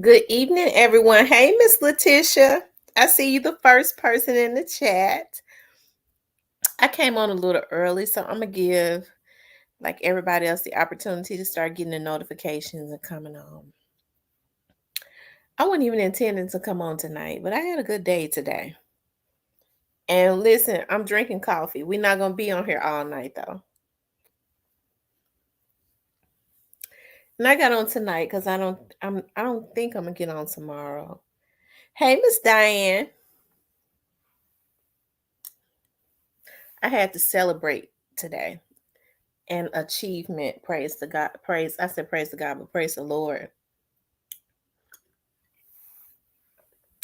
Good evening, everyone. Hey, Miss Letitia. I see you the first person in the chat. I came on a little early, so I'm gonna give like everybody else the opportunity to start getting the notifications and coming on. I wasn't even intending to come on tonight, but I had a good day today. And listen, I'm drinking coffee. We're not gonna be on here all night though. And I got on tonight because I don't think I'm gonna get on tomorrow. Hey, Miss Diane. I had to celebrate today. And achievement. Praise to God. I said praise to God, but praise the Lord.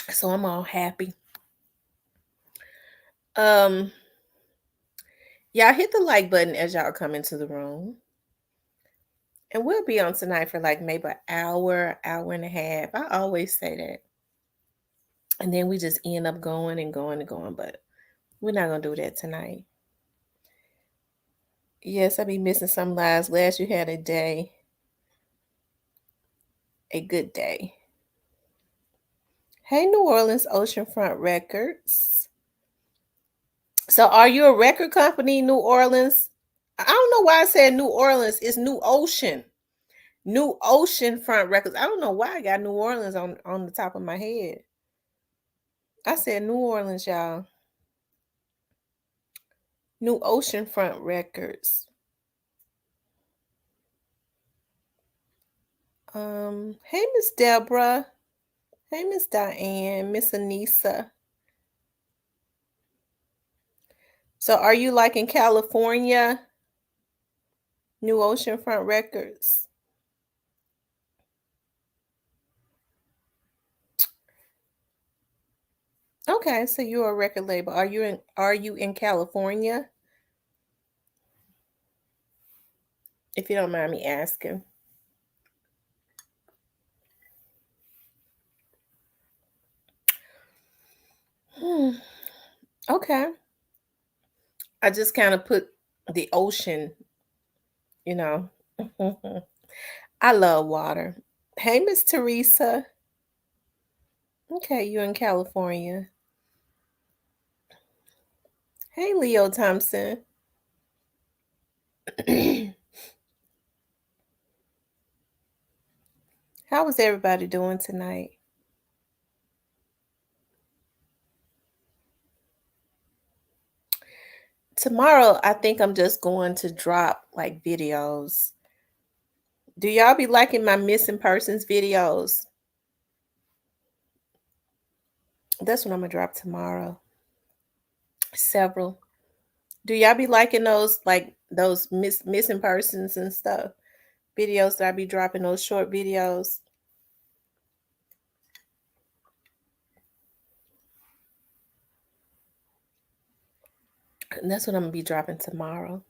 So I'm all happy. Um, y'all hit the like button as y'all come into the room. And we'll be on tonight for like maybe an hour and a half. I always say that. And then we just end up going and going and going, but we're not gonna do that tonight. Yes, I be missing some lives. Last you had a good day. Hey, New Orleans Oceanfront Records. So are you a record company, New Orleans? I don't know why I said New Orleans. It's New Ocean. New Ocean Front Records. I don't know why I got New Orleans on the top of my head. I said New Orleans, y'all. New Ocean Front Records. Hey Miss Deborah. Hey Miss Diane, Miss Anissa. So are you like in California? New Ocean Front Records. Okay, so you're a record label. Are you in California? If you don't mind me asking. Okay. I just kind of put the ocean, you know. I love water. Hey, Miss Teresa. Okay, you in California. Hey, Leo Thompson. How is everybody doing tonight? Tomorrow, I think I'm just going to drop like videos. Do y'all be liking my missing persons videos? That's what I'm gonna drop tomorrow. Several. Do y'all be liking those like those missing persons and stuff? Videos that I be dropping, those short videos. And that's what I'm gonna be dropping tomorrow.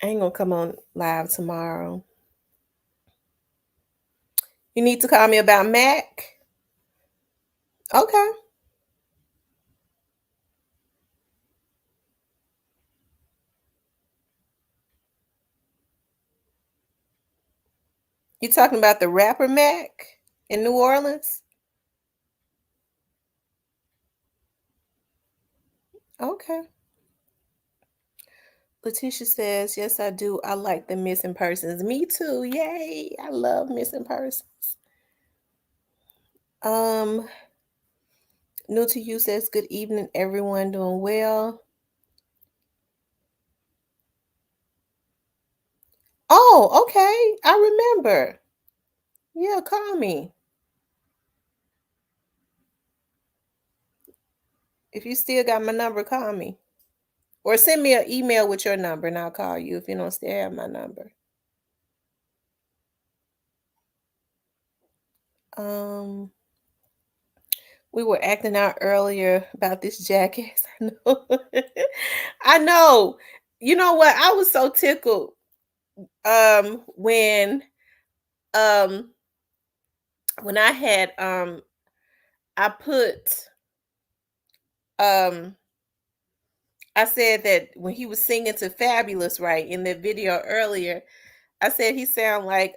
I ain't gonna come on live tomorrow. You need to call me about Mac. Okay. You talking about the rapper Mac in New Orleans? Okay. Letitia says, yes, I do. I like the missing persons. Me too. Yay. I love missing persons. Um, New to you says, good evening, everyone doing well. Oh, okay. I remember. Yeah, call me. If you still got my number, call me. Or send me an email with your number and I'll call you if you don't still have my number. Um, we were acting out earlier about this jackass. I know. I know. You know what? I was so tickled when um I had I put um I said that when he was singing to Fabulous, right, in the video earlier, I said he sound like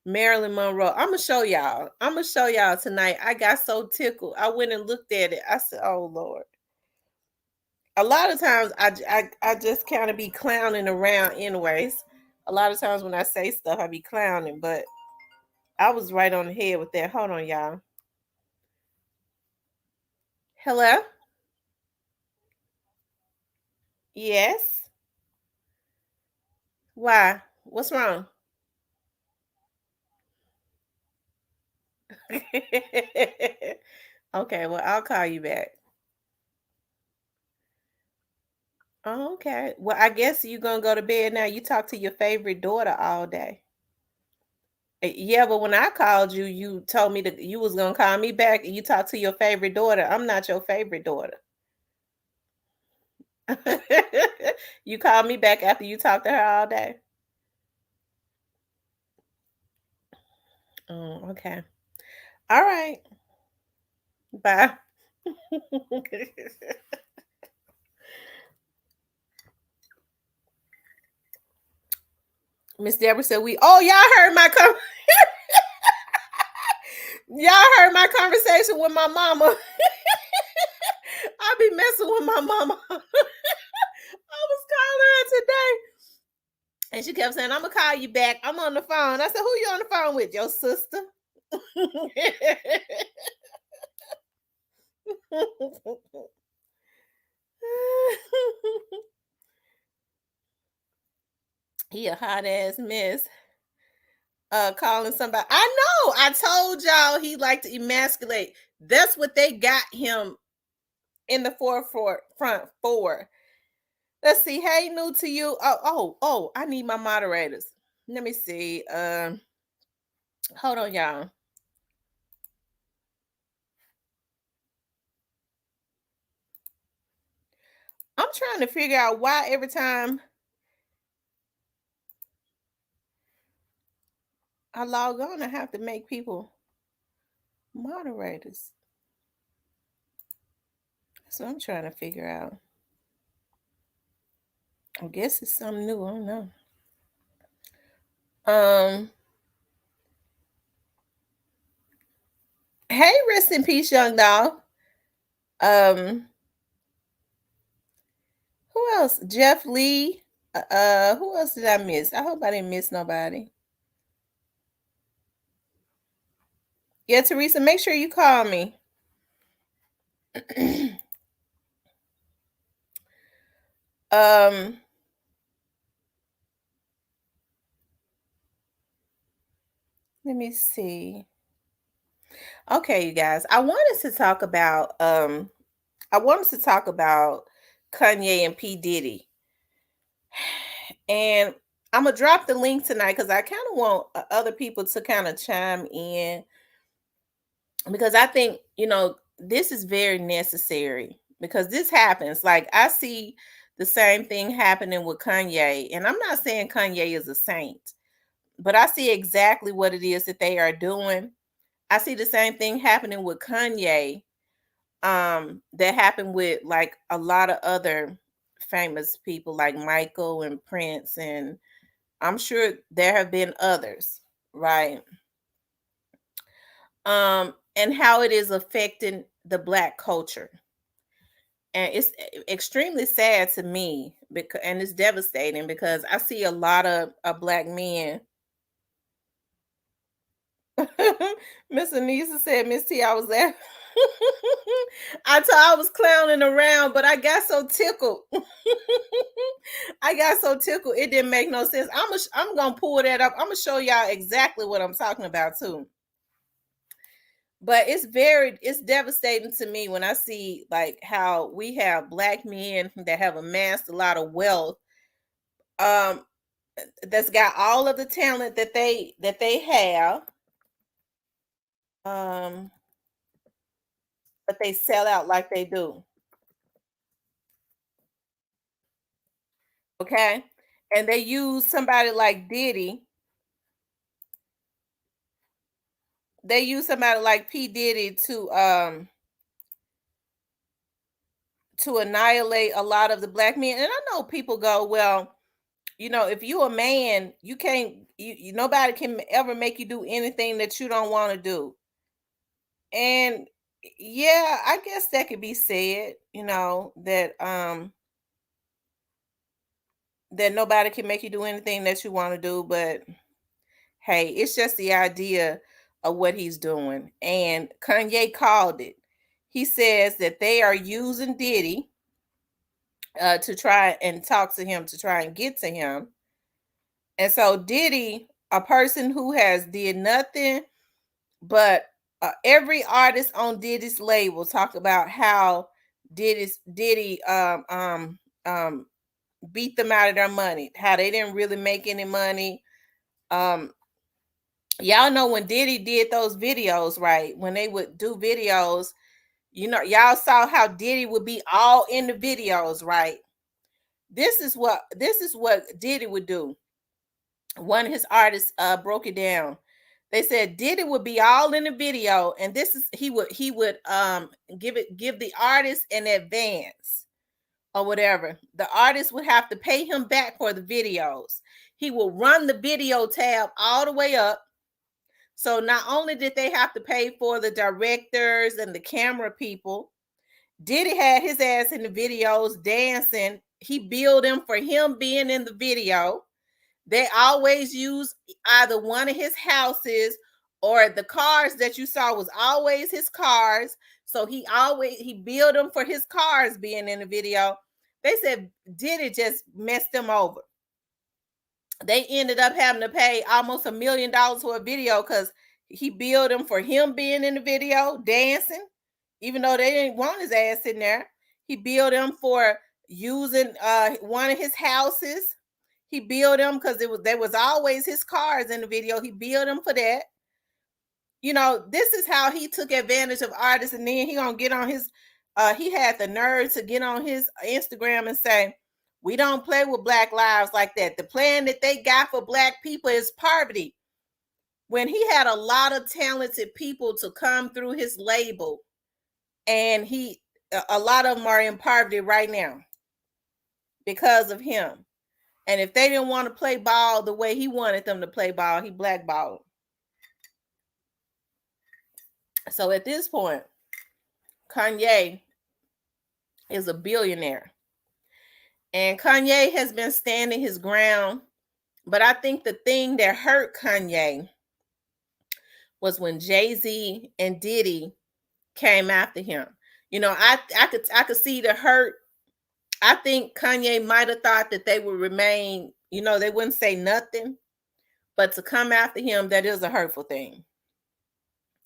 Marilyn Monroe. I'm gonna show y'all. I'm gonna show y'all tonight. I got so tickled. I went and looked at it. I said, "Oh Lord." A lot of times, I just kind of be clowning around, anyways. A lot of times when I say stuff, I be clowning, but I was right on the head with that. Hold on, y'all. Hello. Yes. Why? What's wrong? Okay. Well, I'll call you back. Oh, okay. Well, I guess you gonna go to bed now. You talk to your favorite daughter all day. Yeah, but when I called you, you told me that you was gonna call me back and you talked to your favorite daughter. I'm not your favorite daughter. You called me back after you talked to her all day. Oh, okay. All right. Bye. Miss Deborah said y'all heard y'all heard my conversation with my mama. I be messing with my mama. I was calling her today. And she kept saying, I'm gonna call you back. I'm on the phone. I said, who you on the phone with? Your sister. He a hot ass mess. Calling somebody. I know. I told y'all he liked to emasculate. That's what they got him in the forefront front for. Let's see. Hey, new to you. Oh, I need my moderators. Let me see. Hold on, y'all. I'm trying to figure out why every time I log on, I have to make people moderators. That's what I'm trying to figure out. I guess it's something new. I don't know. Um, hey, rest in peace, young doll. Um, who else? Jeff Lee. Who else did I miss? I hope I didn't miss nobody. Yeah, Teresa, make sure you call me. um, let me see. Okay, you guys. I wanted to talk about Kanye and P. Diddy. And I'm gonna drop the link tonight because I kind of want other people to kind of chime in because I think this is very necessary because this happens. Like I see the same thing happening with Kanye, and I'm not saying Kanye is a saint, but I see exactly what it is that they are doing. I see the same thing happening with Kanye that happened with like a lot of other famous people like Michael and Prince, and I'm sure there have been others, right? And how it is affecting the black culture. And it's extremely sad to me because and it's devastating because I see a lot of black men. Miss Anissa said, Miss T, I was there. I thought I was clowning around, but I got so tickled. I got so tickled. It didn't make no sense. I'm gonna pull that up. I'm gonna show y'all exactly what I'm talking about too. But it's devastating to me when I see like how we have black men that have amassed a lot of wealth, um, that's got all of the talent that they have, um, but they sell out like they do. Okay. And they use somebody like Diddy. They use somebody like P. Diddy to annihilate a lot of the black men. And I know people go, well, if you a man, you can't nobody can ever make you do anything that you don't want to do. And yeah, I guess that could be said, that nobody can make you do anything that you want to do, but hey, it's just the idea of what he's doing. And Kanye called it. He says that they are using Diddy to try and talk to him, to try and get to him. And so Diddy, a person who has did nothing but every artist on Diddy's label talk about how Diddy beat them out of their money, how they didn't really make any money. Y'all know when Diddy did those videos, right? When they would do videos, y'all saw how Diddy would be all in the videos, right? This is what Diddy would do. One of his artists broke it down. They said Diddy would be all in the video, and this is he would give the artist an advance or whatever. The artist would have to pay him back for the videos. He will run the video tab all the way up. So not only did they have to pay for the directors and the camera people, Diddy had his ass in the videos dancing. He billed them for him being in the video. They always use either one of his houses, or the cars that you saw was always his cars. So he billed them for his cars being in the video. They said Diddy just messed them over. They ended up having to pay almost $1 million for a video because he billed them for him being in the video dancing, even though they didn't want his ass in there. He billed them for using one of his houses. He billed them because there was always his cars in the video. He billed them for that. This is how he took advantage of artists, and then he gonna get on his. He had the nerve to get on his Instagram and say, "We don't play with Black lives like that. The plan that they got for Black people is poverty." When he had a lot of talented people to come through his label, and a lot of them are in poverty right now because of him. And if they didn't want to play ball the way he wanted them to play ball, he blackballed. So at this point, Kanye is a billionaire. And Kanye has been standing his ground. But I think the thing that hurt Kanye was when Jay-Z and Diddy came after him. I could see the hurt. I think Kanye might have thought that they would remain, they wouldn't say nothing. But to come after him, that is a hurtful thing.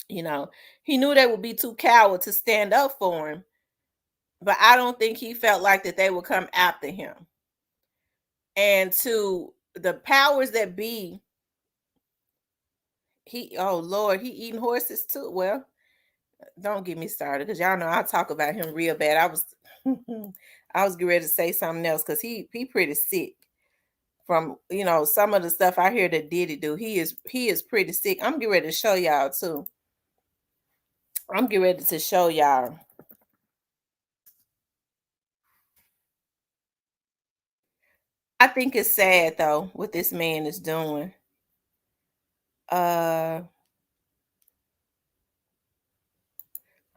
He knew they would be too coward to stand up for him. But I don't think he felt like that they would come after him. And to the powers that be, oh Lord, he eating horses too. Well, don't get me started, because y'all know I talk about him real bad. I was getting ready to say something else, because he pretty sick from some of the stuff I hear that Diddy do. He is pretty sick. I'm getting ready to show y'all too. I'm getting ready to show y'all. I think it's sad though what this man is doing. Hold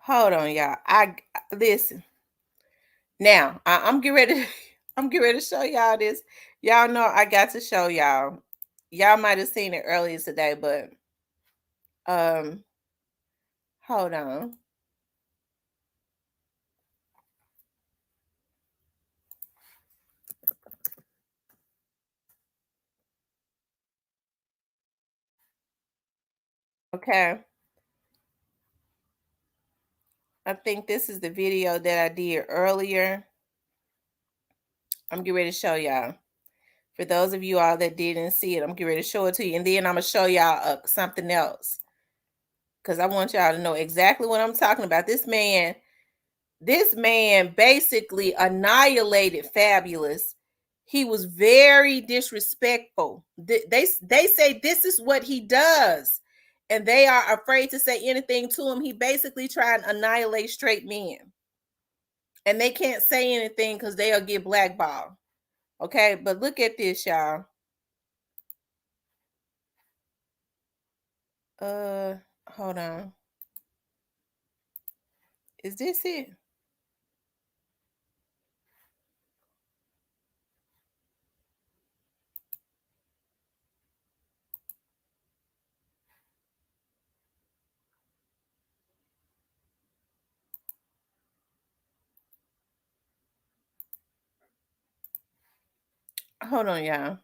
on, y'all. Listen. Now I'm getting ready. I'm getting ready to show y'all this. Y'all know I got to show y'all. Y'all might have seen it earlier today, but hold on. Okay. I think this is the video that I did earlier. I'm getting ready to show y'all. For those of you all that didn't see it, I'm getting ready to show it to you. And then I'm going to show y'all something else, because I want y'all to know exactly what I'm talking about. This man basically annihilated Fabulous. He was very disrespectful. They say this is what he does, and they are afraid to say anything to him. He basically tried to annihilate straight men, and they can't say anything because they'll get blackballed. Okay, but look at this, y'all. Hold on. Is this it? Hold on, y'all.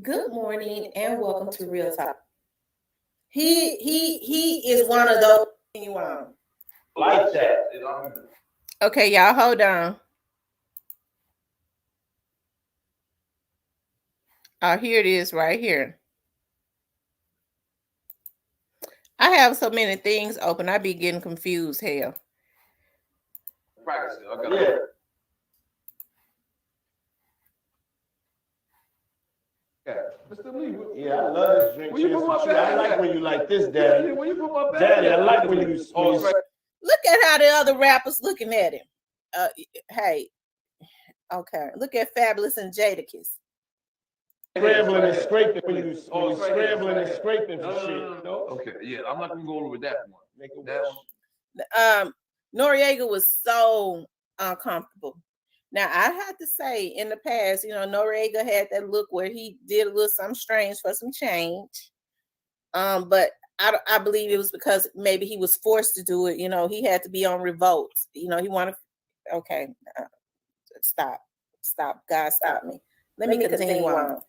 Good morning and welcome to Real Talk. He is one of those you want. Like that. Okay, y'all, hold on. Oh, here it is right here. I have so many things open, I be getting confused. Hell. Practice it. I got it. Yeah. Mr. Lee, yeah, I love this drink. When you put my bag, I like when you like this, Daddy. Yeah, when you put my bag, Daddy, I like when you. Look at how the other rappers looking at him. Hey, okay. Look at Fabulous and Jadakiss. Scrambling and scraping when you scrambling and scraping for shit. No? Okay, yeah, I'm not gonna go over with that one. Make it That one. Noriega was so uncomfortable. Now I have to say, in the past, you know, Noriega had that look where he did a little something strange for some change. But I believe it was because maybe he was forced to do it. You know, he had to be on revolt. You know, he wanted. Okay, stop, God, stop me. Let me continue on.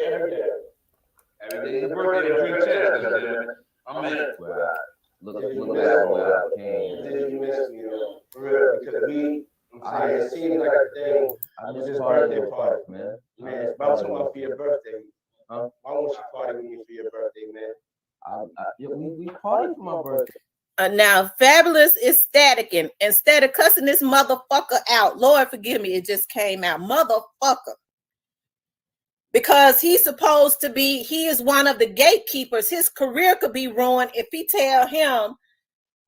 every day is a birthday to drink chance, goddammit. I'm in it. Look back where I came. Did you miss me, though? For real, because it seems like a thing. I This just birthday party, party, man. man. But I'm talking about for your birthday. Huh? Why won't you party with me for your birthday, man? We party for my birthday. Now, Fabulous is staticking. Instead of cussing this motherfucker out, Lord forgive me, it just came out, motherfucker. Because he's supposed to be, he is one of the gatekeepers. His career could be ruined if he tell him,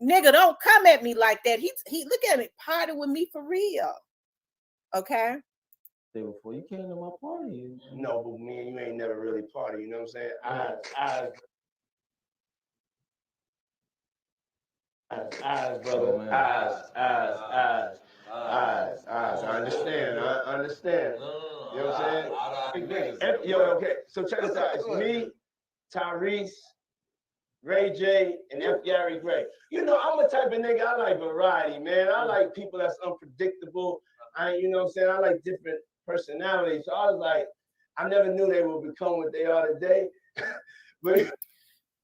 nigga, don't come at me like that. He look at me, party with me for real. Okay. Before you came to my party. No, but me and you ain't never really party. You know what I'm saying? Eyes, brother. Eyes. I understand. You know what I'm saying? Yo, okay. So check this out. It's me, Tyrese, Ray J, and F. Gary Gray. You know, I'm a type of nigga. I like variety, man. I like people that's unpredictable. You know what I'm saying? I like different personalities. So I was like, I never knew they would become what they are today. But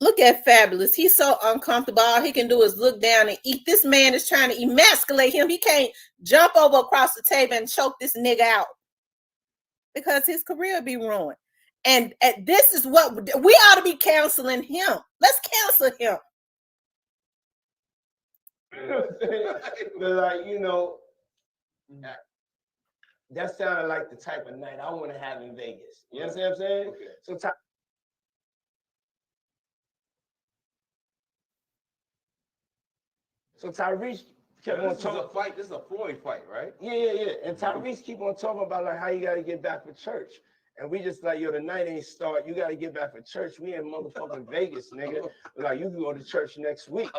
look at Fabulous. He's so uncomfortable. All he can do is look down and eat. This man is trying to emasculate him. He can't jump over across the table and choke this nigga out because his career will be ruined. And this is what we ought to be counseling him. Let's counsel him. But like, you know, that sounded like the type of night I want to have in Vegas. You know what I'm saying? Okay. So Tyrese kept on talking. This is a Floyd fight, right? Yeah. And Tyrese keep on talking about like how you got to get back for church. And we just like, yo, the night ain't start. You got to get back for church. We in motherfucking Vegas, nigga. Like, you can go to church next week.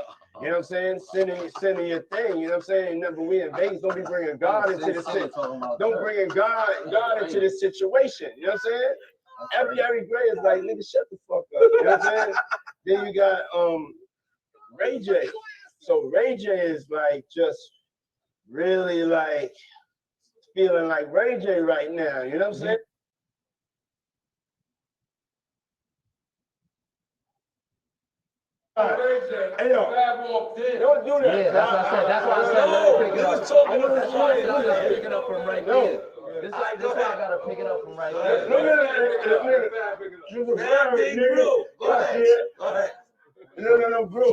You know what I'm saying? Sending your thing. You know what I'm saying? Never we in Vegas. Don't be bringing God into this situation. Don't bring God into this situation. You know what I'm saying? F. Gary Gray is like, nigga, shut the fuck up. You know what I'm saying? Then you got Ray J. So Ray J is like just really like feeling like Ray J right now. You know what I'm saying? Hey, yo, don't do that. Yeah, that's what I said. That's why I said let me pick it up. That's why I said I gotta pick it up from right there. This why I gotta pick it up from right there. No, bro.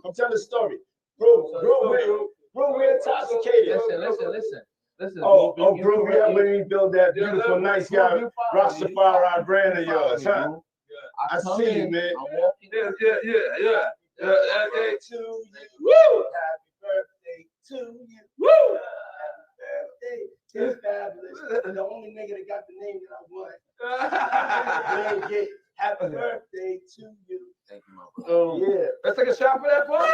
I'm telling the story. Bro, we're intoxicated. Listen. Listen, Groove, you helped me build that beautiful, nice guy, Rastafari brand of yours, huh? I see you, man. Yeah. Happy birthday to you. Woo! Happy birthday to you. Woo! Happy birthday to Fabulous. The only nigga that got the name that I want. Yeah. Happy birthday to you. Thank you, my brother. Yeah. Let's take a shot for that, boy.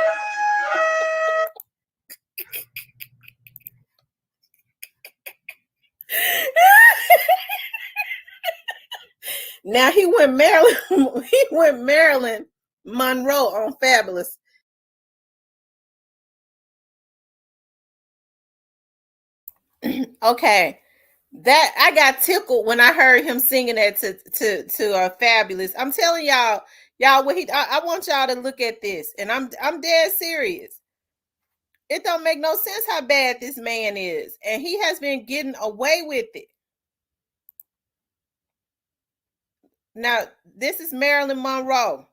Now he went Marilyn. He went Marilyn Monroe on Fabulous. Okay, that I got tickled when I heard him singing that to Fabulous. I'm telling y'all what he. I want y'all to look at this, and I'm dead serious. It don't make no sense how bad this man is, and he has been getting away with it. Now, this is Marilyn Monroe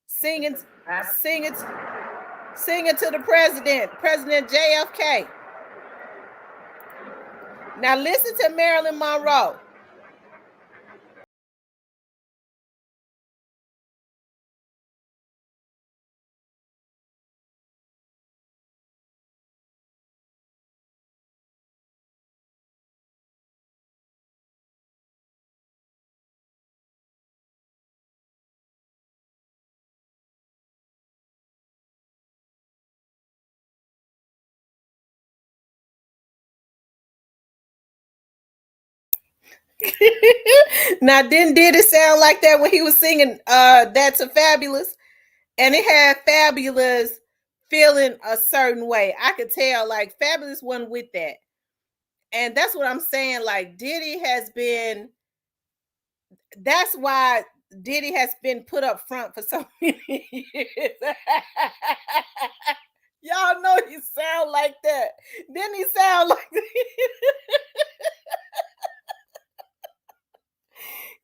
singing to the President JFK. Now, listen to Marilyn Monroe. Now, did it sound like that when he was singing that to Fabulous? And it had Fabulous feeling a certain way. I could tell like Fabulous wasn't with that. And that's what I'm saying. Like Diddy has been, that's why Diddy has been put up front for so many years. Y'all know he sound like that. Didn't he sound like that?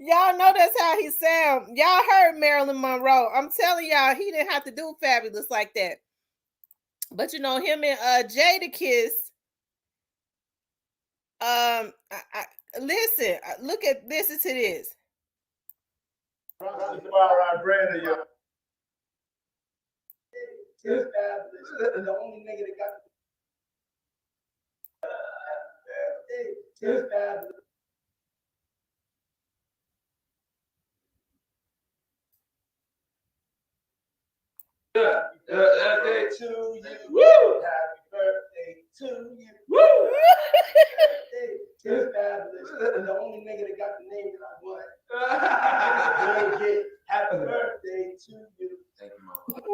Y'all know that's how he sound. Y'all heard Marilyn Monroe. I'm telling y'all, he didn't have to do Fabulous like that. But you know, him and Jadakiss, listen, listen to this. Rastafari brand of yours. The only nigga that got Fabulous. Happy birthday to you. Woo! Happy birthday to you. Woo! Happy birthday to Fabulous. The only nigga that got the name that I want. Yeah. Happy birthday to you. Thank you, my brother.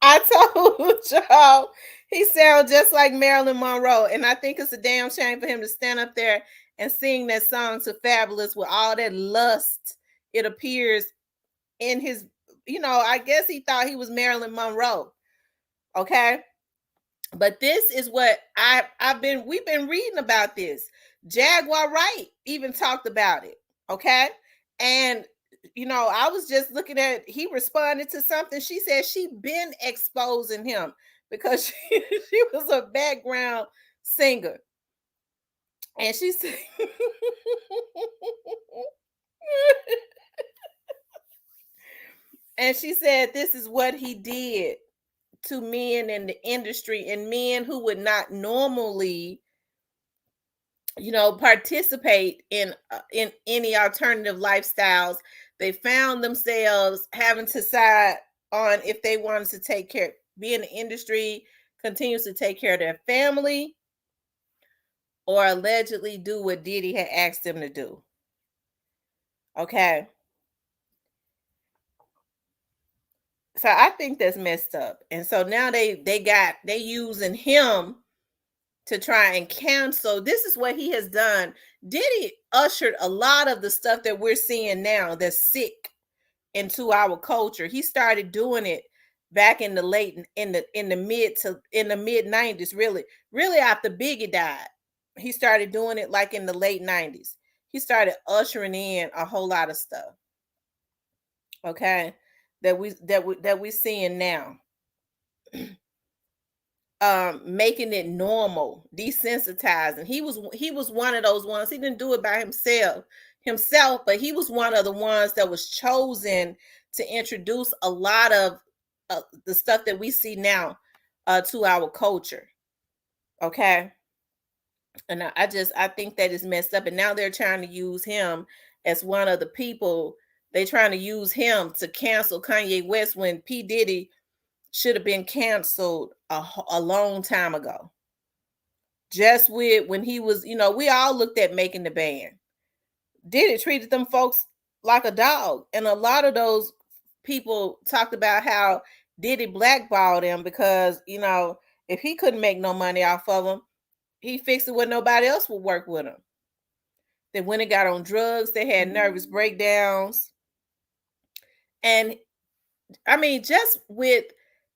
I told y'all he sounds just like Marilyn Monroe, and I think it's a damn shame for him to stand up there and sing that song to Fabulous with all that lust. It appears in his, you know, I guess he thought he was Marilyn Monroe. Okay. But this is what we've been reading about this. Jaguar Wright even talked about it. Okay. And you know, I was just looking at, he responded to something. She said she been exposing him because she was a background singer. And she said and she said this is what he did to men in the industry, and men who would not normally, you know, participate in any alternative lifestyles. They found themselves having to decide on if they wanted to take care, be in the industry, continues to take care of their family, or allegedly do what Diddy had asked them to do. Okay. So I think that's messed up. And so now they using him to try and cancel. This is what he has done. Diddy ushered a lot of the stuff that we're seeing now that's sick into our culture. He started doing it back in the mid 90s, really after Biggie died. He started doing it like in the late 90s. He started ushering in a whole lot of stuff. Okay? That we seeing now. making it normal, desensitizing. He was one of those ones. He didn't do it by himself, but he was one of the ones that was chosen to introduce a lot of the stuff that we see now to our culture. Okay. And I think that is messed up. And now they're trying to use him as one of the people. They're trying to use him to cancel Kanye West when P. Diddy should have been canceled a long time ago. Just with when he was, we all looked at making the band. Diddy treated them folks like a dog. And a lot of those people talked about how Diddy blackballed him because, if he couldn't make no money off of them, he fixed it when nobody else would work with him. Then when it got on drugs, they had nervous breakdowns. And I mean, just with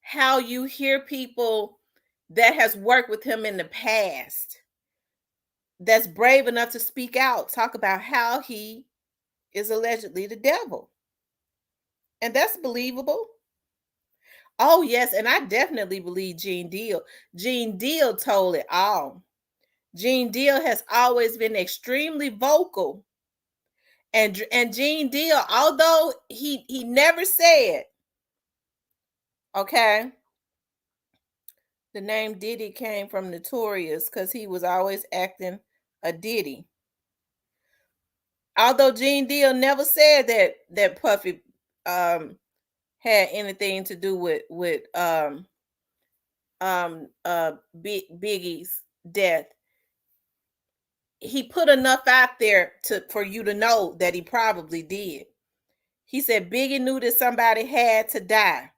how you hear people that has worked with him in the past, that's brave enough to speak out, talk about how he is allegedly the devil. And that's believable. Oh, yes. And I definitely believe Gene Deal. Gene Deal told it all. Gene Deal has always been extremely vocal. And Gene Deal, although he never said, okay, the name Diddy came from Notorious because he was always acting a Diddy. Although Gene Deal never said that Puffy had anything to do with Biggie's death, he put enough out there for you to know that he probably did. He said Biggie knew that somebody had to die.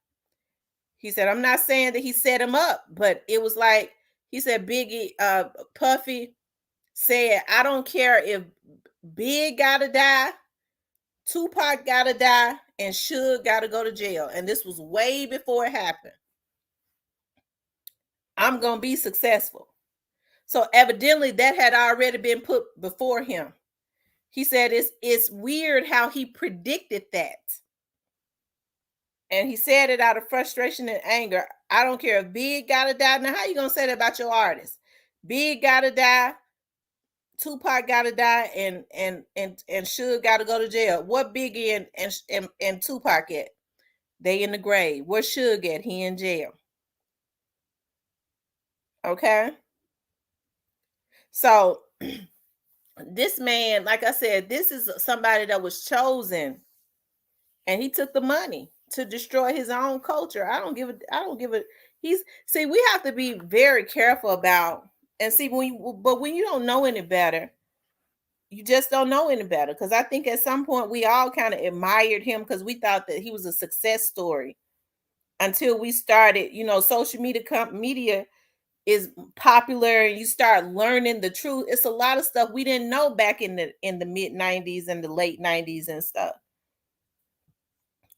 He said, I'm not saying that he set him up, but it was like, he said Puffy said, I don't care if Big gotta die, Tupac gotta die, and Suge gotta go to jail. And this was way before it happened. I'm gonna be successful. So evidently that had already been put before him. He said it's weird how he predicted that. And he said it out of frustration and anger. I don't care if Big gotta die. Now, how you gonna say that about your artist? Big gotta die, Tupac gotta die, and Suge gotta go to jail. What Biggie and Tupac at? They in the grave. Where Suge at? He in jail. Okay. So this man, like I said, this is somebody that was chosen, and he took the money to destroy his own culture. I don't give it. We have to be very careful about, and see, when you don't know any better, you just don't know any better. Because I think at some point we all kind of admired him because we thought that he was a success story until we started, social media is popular and you start learning the truth. It's a lot of stuff we didn't know back in the mid 90s and the late 90s and stuff.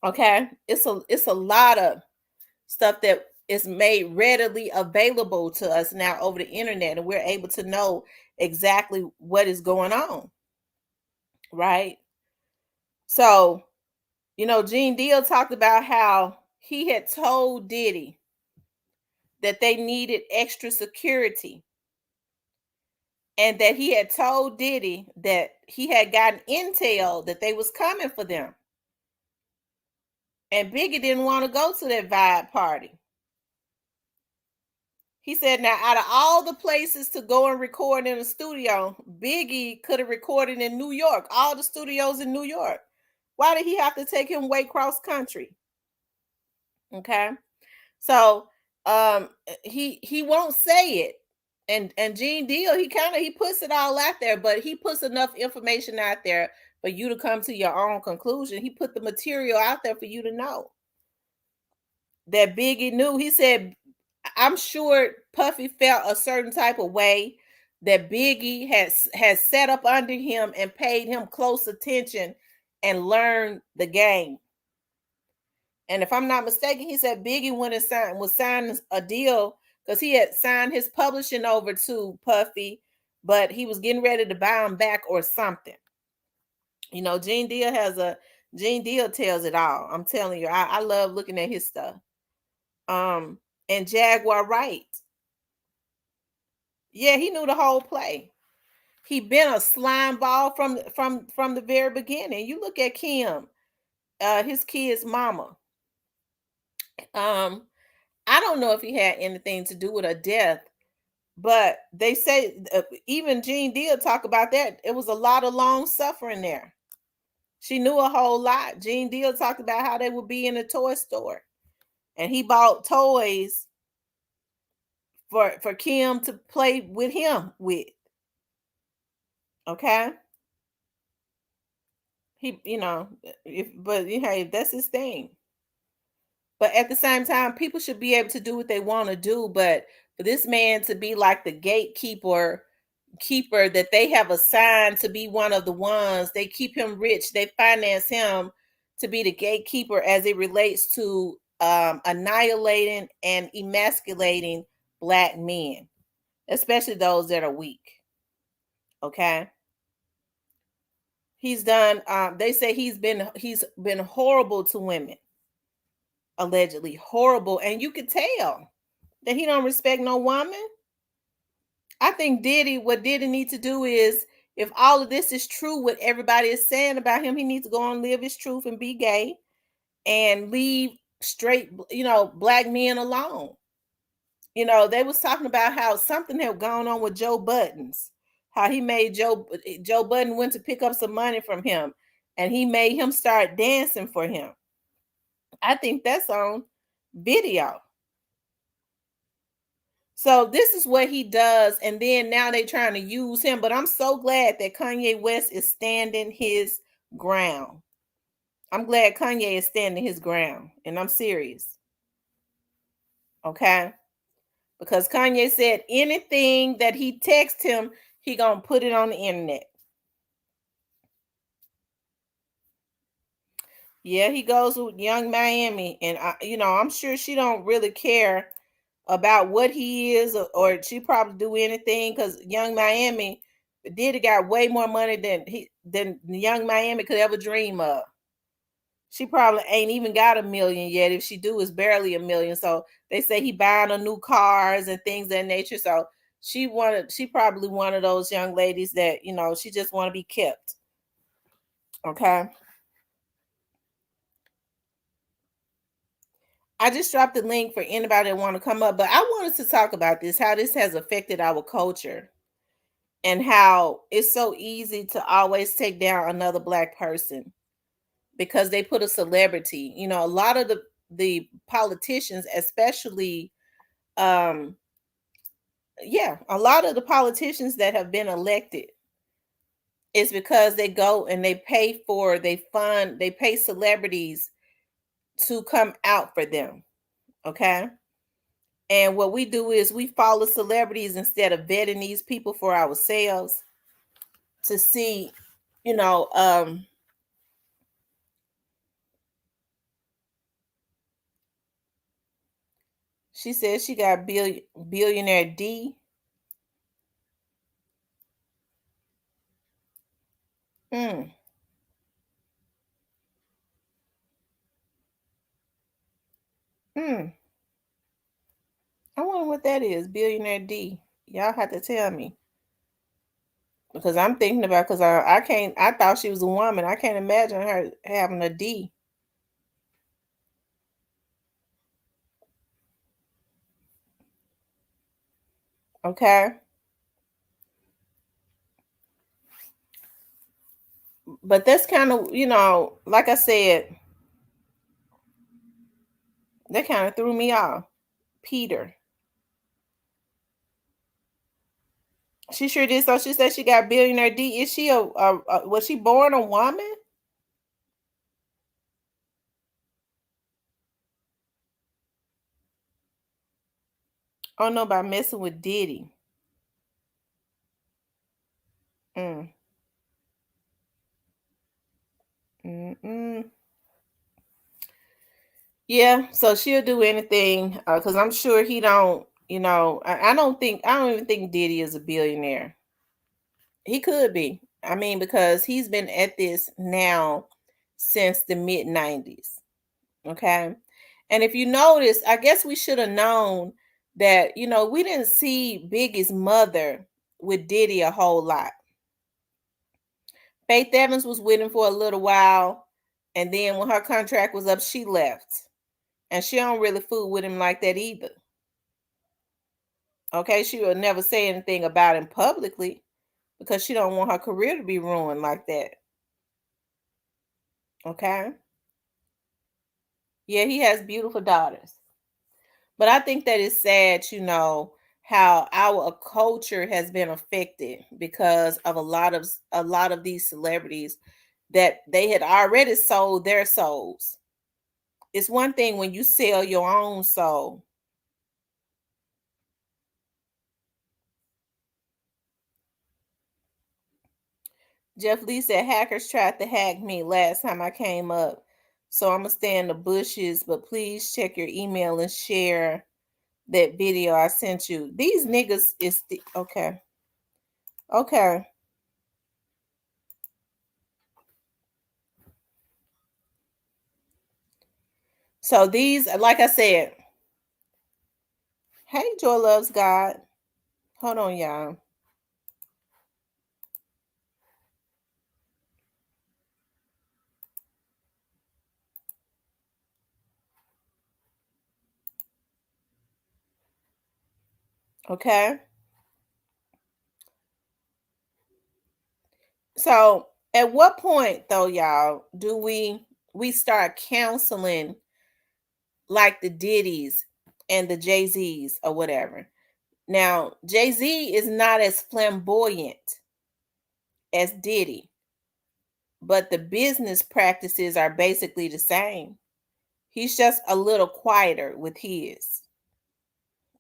Okay, it's a lot of stuff that is made readily available to us now over the internet, and we're able to know exactly what is going on, right? So, Gene Deal talked about how he had told Diddy that they needed extra security, and that he had told Diddy that he had gotten intel that they was coming for them. And Biggie didn't want to go to that vibe party. He said, now, out of all the places to go and record in a studio, Biggie could have recorded in New York, all the studios in New York. Why did he have to take him way cross country? Okay. So he won't say it. And Gene Deal, he puts it all out there, but he puts enough information out there for you to come to your own conclusion. He put the material out there for you to know that Biggie knew. He said, I'm sure Puffy felt a certain type of way that Biggie has set up under him and paid him close attention and learned the game. And if I'm not mistaken, he said Biggie was signing a deal because he had signed his publishing over to Puffy, but he was getting ready to buy him back or something. Gene Deal tells it all. I'm telling you, I love looking at his stuff. And Jaguar Wright Yeah, he knew the whole play. He been a slime ball from the very beginning. You look at Kim, his kid's mama. Um, I don't know if he had anything to do with her death, but they say even Jean Deal talk about that. It was a lot of long suffering there. She knew a whole lot. Jean Deal talked about how they would be in a toy store, and he bought toys for Kim to play with him with. Okay, but hey, that's his thing. But at the same time, people should be able to do what they want to do. But for this man to be like the keeper that they have assigned to be one of the ones, they keep him rich, they finance him to be the gatekeeper as it relates to annihilating and emasculating Black men, especially those that are weak. Okay. He's done. They say he's been horrible to women, allegedly horrible, and you could tell that he don't respect no woman. I think what Diddy need to do is, if all of this is true, what everybody is saying about him, he needs to go on and live his truth and be gay and leave straight, Black men alone. They was talking about how something had gone on with Joe Buttons, how he made Joe Budden went to pick up some money from him, and he made him start dancing for him. I think that's on video. So this is what he does, and then now they're trying to use him. But I'm so glad that Kanye West is standing his ground. I'm glad Kanye is standing his ground, and I'm serious. Okay? Because Kanye said anything that he texts him, he gonna put it on the internet. Yeah, he goes with Young Miami, and I'm sure she don't really care about what he is, or she probably do anything, because Young Miami got way more money than Young Miami could ever dream of. She probably ain't even got $1 million yet. If she do, it's barely $1 million. So they say he buying a new cars and things of that nature. So she probably one of those young ladies that she just want to be kept. Okay. I just dropped the link for anybody that want to come up, but I wanted to talk about this, how this has affected our culture, and how it's so easy to always take down another Black person because they put a celebrity. A lot of the politicians, especially, a lot of the politicians that have been elected, it's because they go and they pay celebrities to come out for them. Okay. And what we do is we follow celebrities instead of vetting these people for ourselves to see, she said she got billionaire D. I wonder what that is, billionaire D. Y'all have to tell me. Because I'm thinking about, because I thought she was a woman. I can't imagine her having a D. Okay. But that's kind of, like I said, that kind of threw me off. Peter. She sure did. So she said she got billionaire D. Is she was she born a woman? I don't know about messing with Diddy. Mm. Mm-mm. Yeah, so she'll do anything because I'm sure he don't. I don't even think Diddy is a billionaire. He could be. I mean, because he's been at this now since the mid-90s. Okay. And if you notice, I guess we should have known that, you know, we didn't see Biggie's mother with Diddy a whole lot. Faith Evans was with him for a little while, and then when her contract was up, she left. And she don't really fool with him like that either. Okay, she will never say anything about him publicly because she don't want her career to be ruined like that. Okay? Yeah, he has beautiful daughters. But I think that it's sad, you know, how our culture has been affected because of a lot of these celebrities that they had already sold their souls. It's one thing when you sell your own soul. Jeff Lee said hackers tried to hack me last time I came up. So I'm gonna stay in the bushes, but please check your email and share that video I sent you. These niggas is okay. Okay. So these, like I said, hey, Joy loves God. Hold on, y'all. Okay. So at what point though, y'all, do we start counseling like the Diddy's and the Jay-Z's or whatever? Now, Jay-Z is not as flamboyant as Diddy, but the business practices are basically the same. He's just a little quieter with his.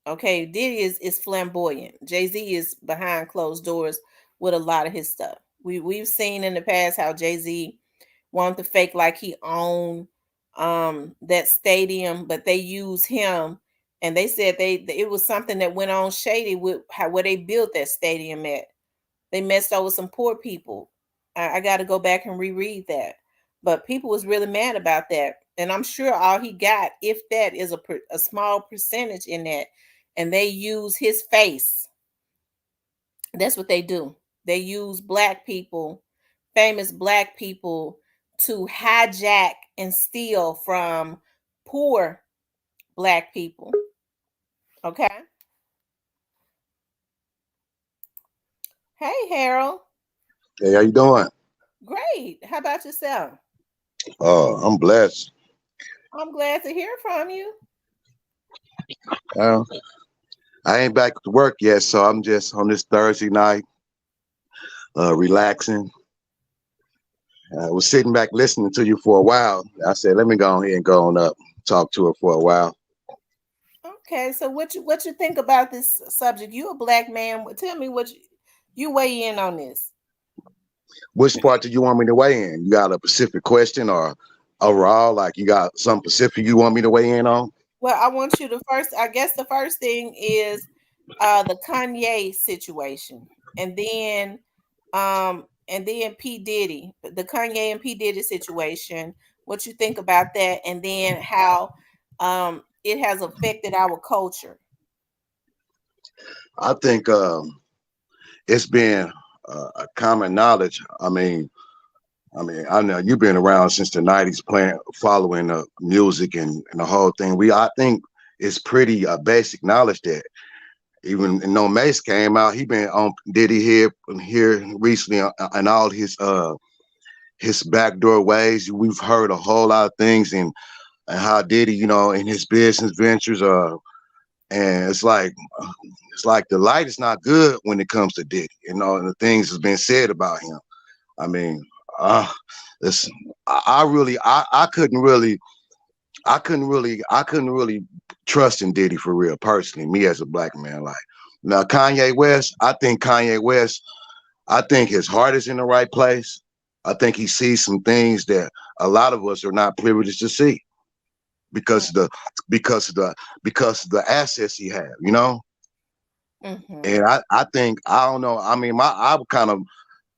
Okay, Diddy is flamboyant. Jay-Z is behind closed doors with a lot of his stuff. We've seen in the past how Jay-Z wanted to fake like he owned that stadium, but they used him and they said it was something that went on shady with how where they built that stadium at. They messed over some poor people. I got to go back and reread that. But people was really mad about that. And I'm sure all he got, if that, is a small percentage in that. And they use his face. That's what they do. They use black people, famous black people, to hijack and steal from poor black people. Okay. Hey, Harold. Hey, how you doing? Great. How about yourself? I'm blessed. I'm glad to hear from you. Uh, I ain't back to work yet, so I'm just on this Thursday night, relaxing. I was sitting back listening to you for a while. I said, let me go ahead and go on up, talk to her for a while. Okay, so what you think about this subject? You a black man. Tell me what you weigh in on this. Which part do you want me to weigh in? You got a specific question or overall, like you got some specific you want me to weigh in on? Well, I want you to first. I guess the first thing is the Kanye situation, and then P Diddy, the Kanye and P Diddy situation. What you think about that, and then how it has affected our culture. I think it's been a common knowledge. I know you've been around since the '90s, playing, following the music and the whole thing. I think it's pretty basic knowledge that even No Mace came out. He been on Diddy here recently, and all his backdoor ways. We've heard a whole lot of things and how Diddy, in his business ventures, and it's like the light is not good when it comes to Diddy, and the things that's been said about him. I mean, uh, it's I really I couldn't really trust in Diddy for real, personally, me as a black man. Like now, Kanye West, I think his heart is in the right place. I think he sees some things that a lot of us are not privileged to see because of the because of the because of the assets he had. Mm-hmm. And I think I don't know. I mean, I would kind of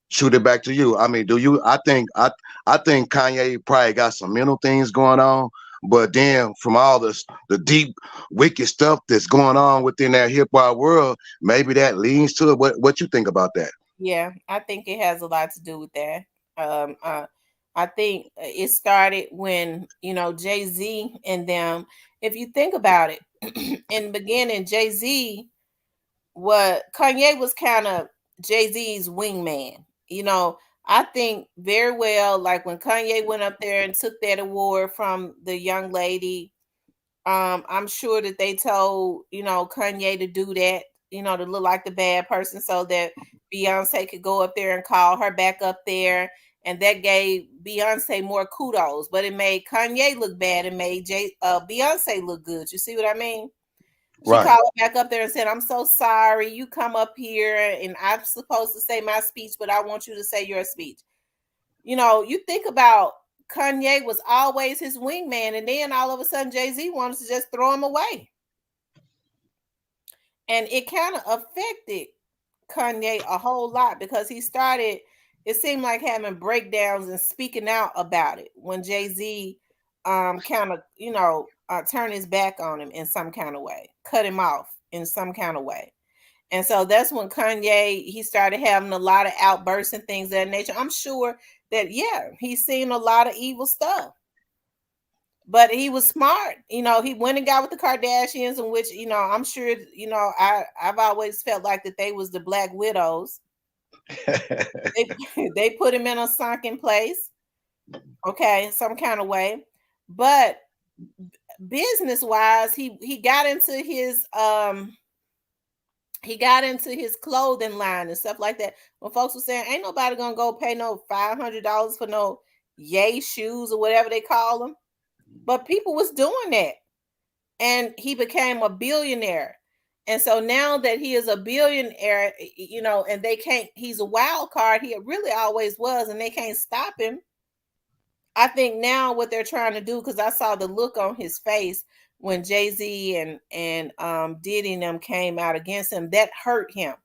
shoot it back to you. I mean, do you? I think Kanye probably got some mental things going on, But then from all the deep wicked stuff that's going on within that hip hop world, maybe that leans to it. What you think about that? Yeah, I think it has a lot to do with that. Um, uh, I think it started when, Jay-Z and them. If you think about it, in the beginning, Jay-Z, what Kanye was kind of Jay-Z's wingman. I think very well, like when Kanye went up there and took that award from the young lady. I'm sure that they told, Kanye to do that, to look like the bad person so that Beyonce could go up there and call her back up there. And that gave Beyonce more kudos, but it made Kanye look bad and made Beyonce look good. You see what I mean? She Right. called her back up there and said, "I'm so sorry. You come up here and I'm supposed to say my speech, but I want you to say your speech." You think about Kanye was always his wingman, and then all of a sudden Jay-Z wanted to just throw him away. And it kind of affected Kanye a whole lot because he started, it seemed like having breakdowns and speaking out about it when Jay-Z kind of, turned his back on him in some kind of way, cut him off in some kind of way. And so that's when Kanye, he started having a lot of outbursts and things of that nature. I'm sure that, yeah, he's seen a lot of evil stuff. But he was smart. He went and got with the Kardashians, in which, I'm sure, I've always felt like that they was the Black Widows. They put him in a sunken place. Okay, some kind of way. But business wise, he got into his clothing line and stuff like that. When folks were saying, ain't nobody gonna go pay no $500 for no yay shoes or whatever they call them. But people was doing that. And he became a billionaire. And so now that he is a billionaire, and they can't, he's a wild card. He really always was, and they can't stop him. I think now what they're trying to do, because I saw the look on his face when Jay-Z and Diddy and them came out against him, that hurt him.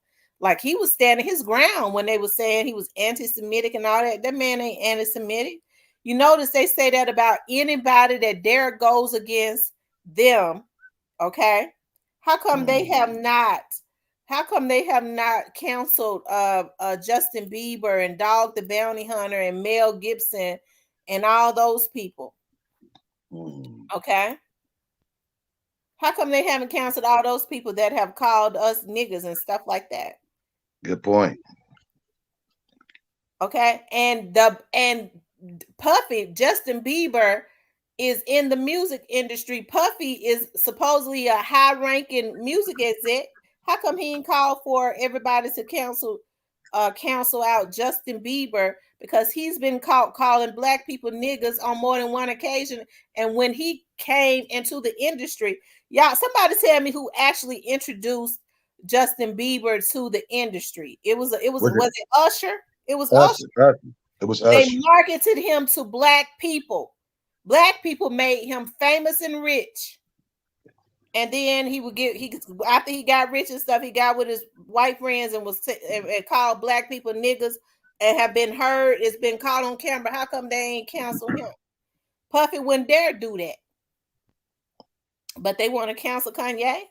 Like he was standing his ground when they were saying he was anti-Semitic and all that. That man ain't anti-Semitic. You notice they say that about anybody that dare goes against them. Okay. How come they have not? How come they have not canceled Justin Bieber and Dog the Bounty Hunter and Mel Gibson and all those people? Okay. How come they haven't canceled all those people that have called us niggas and stuff like that? Good point. Okay. And Puffy, Justin Bieber, is in the music industry. Puffy is supposedly a high-ranking music exec. How come he didn't call for everybody to cancel out Justin Bieber? Because he's been caught calling black people niggas on more than one occasion. And when he came into the industry, y'all, somebody tell me who actually introduced Justin Bieber to the industry. Was it Usher? It was Usher. It was They Usher. marketed him to black people. Black people made him famous and rich. And then after he got rich and stuff, he got with his white friends and and called black people niggas and have been heard. It's been caught on camera. How come they ain't cancel him? Puffy wouldn't dare do that. But they want to cancel Kanye.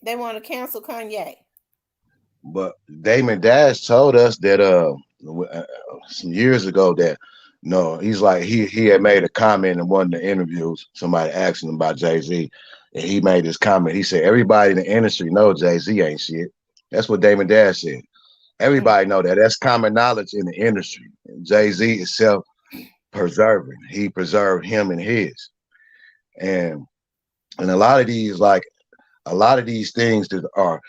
They want to cancel Kanye. But Damon Dash told us that some years ago that no, he's like he had made a comment in one of the interviews. Somebody asked him about Jay-Z, and he made this comment. He said everybody in the industry knows Jay-Z ain't shit. That's what Damon Dash said. Everybody know that. That's common knowledge in the industry. Jay-Z is self-preserving. He preserved him and his. And a lot of these things that are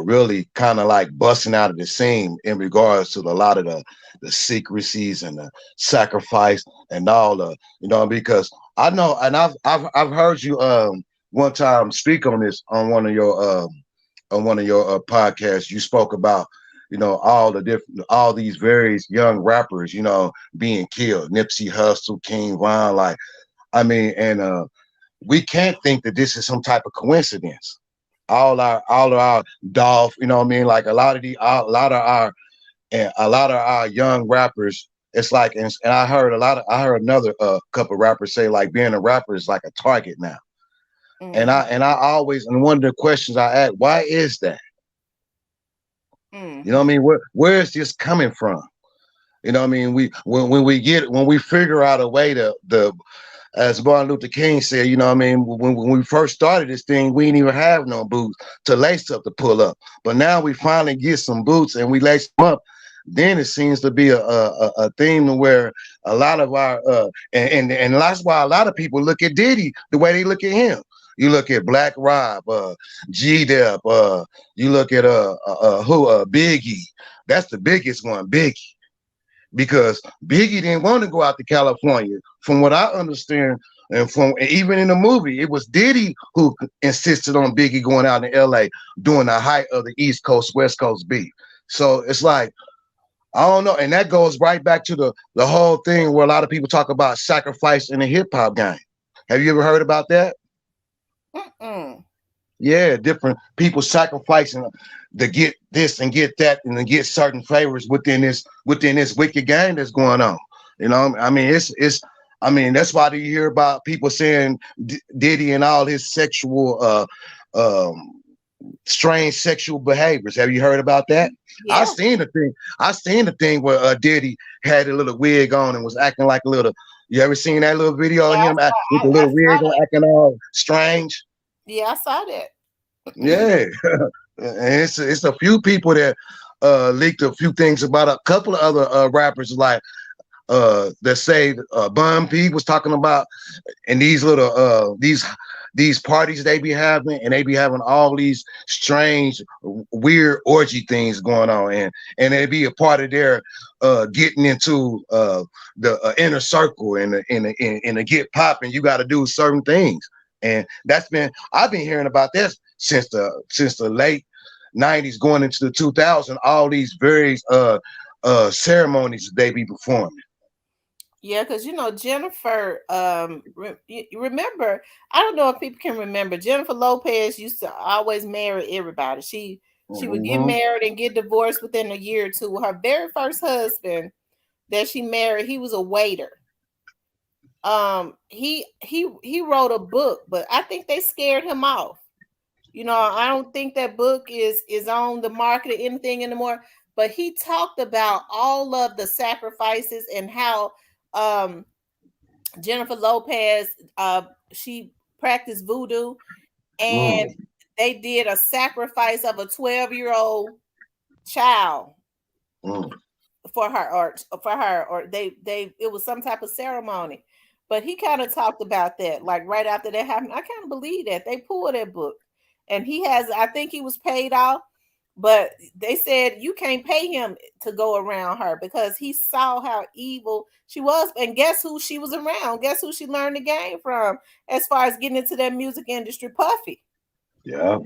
really kind of like busting out of the seam in regards to a lot of the secrecies and the sacrifice and all the, because I know, and I've heard you one time speak on this on one of your podcasts. You spoke about all these various young rappers being killed, Nipsey Hussle, King Von, like I mean, and we can't think that this is some type of coincidence. All of our Dolph, like a lot of our and a lot of our young rappers, it's like, and I heard another couple rappers say like being a rapper is like a target now. And I always, and one of the questions I ask, why is that? You know what I mean? Where is this coming from? You know what I mean? When we figure out a way to as Martin Luther King said, you know what I mean? When we first started this thing, we didn't even have no boots to lace up to pull up. But now we finally get some boots and we lace them up. Then it seems to be a theme where a lot of our and that's why a lot of people look at Diddy the way they look at him. You look at Black Rob, G Dep, you look at Biggie. That's the biggest one, Biggie. Because Biggie didn't want to go out to California. From what I understand, and from even in the movie, it was Diddy who insisted on Biggie going out in LA during the height of the East Coast, West Coast beef. So it's like, I don't know. And that goes right back to the whole thing where a lot of people talk about sacrifice in the hip hop game. Have you ever heard about that? Yeah, different people sacrificing to get this and get that and to get certain favors within this wicked game that's going on. You know, I mean, I mean, that's why you hear about people saying Diddy and all his sexual strange sexual behaviors. Have you heard about that? Yeah. I seen the thing where Diddy had a little wig on and was acting like a little. You ever seen that little video of him with a little wig on, acting all strange? Yeah, I saw that. Yeah, and it's a few people that leaked a few things about a couple of other rappers like that say Bun P was talking about, and these little these parties they be having, and they be having all these strange weird orgy things going on, and they be a part of their getting into the inner circle and the get popping. You got to do certain things. And I've been hearing about this since the late 90s going into the 2000s, all these various ceremonies they be performing. Yeah, because Jennifer, you remember, I don't know if people can remember, Jennifer Lopez used to always marry everybody. She would get married and get divorced within a year or two. Her very first husband that she married, he was a waiter. He wrote a book, but I think they scared him off. I don't think that book is on the market or anything anymore. But he talked about all of the sacrifices and how Jennifer Lopez she practiced voodoo, and they did a sacrifice of a 12-year-old child for her, or they it was some type of ceremony. But he kind of talked about that, like right after that happened. I can't believe that they pulled that book, and I think he was paid off, but they said you can't pay him to go around her because he saw how evil she was. And guess who she was around? Guess who she learned the game from as far as getting into that music industry? Puffy. Yeah.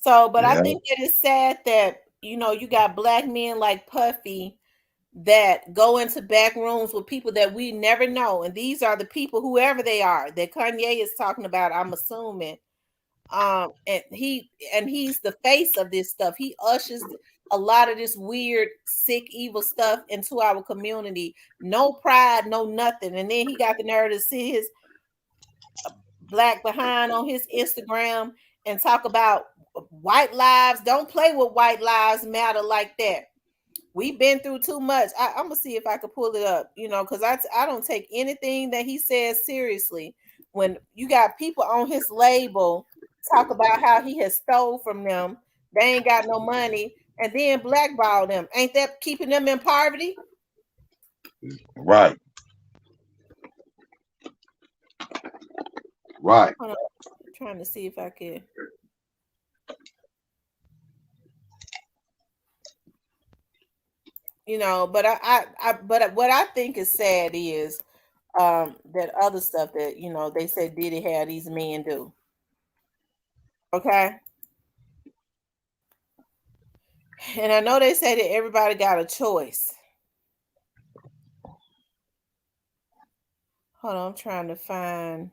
So, but Yeah. I think it is sad that, you got black men like Puffy that go into back rooms with people that we never know. And these are the people, whoever they are, that Kanye is talking about, I'm assuming. And he's the face of this stuff. He ushers a lot of this weird, sick, evil stuff into our community. No pride, no nothing. And then he got the nerve to see his black behind on his Instagram and talk about white lives. Don't play with white lives matter like that. We've been through too much. I'm gonna see if I can pull it up, because I don't take anything that he says seriously. When you got people on his label talk about how he has stole from them, they ain't got no money, and then blackball them. Ain't that keeping them in poverty? Right. Right. I'm trying to see if I can. But but what I think is sad is that other stuff that they say Diddy had these men do. Okay. And I know they say that everybody got a choice. Hold on, I'm trying to find.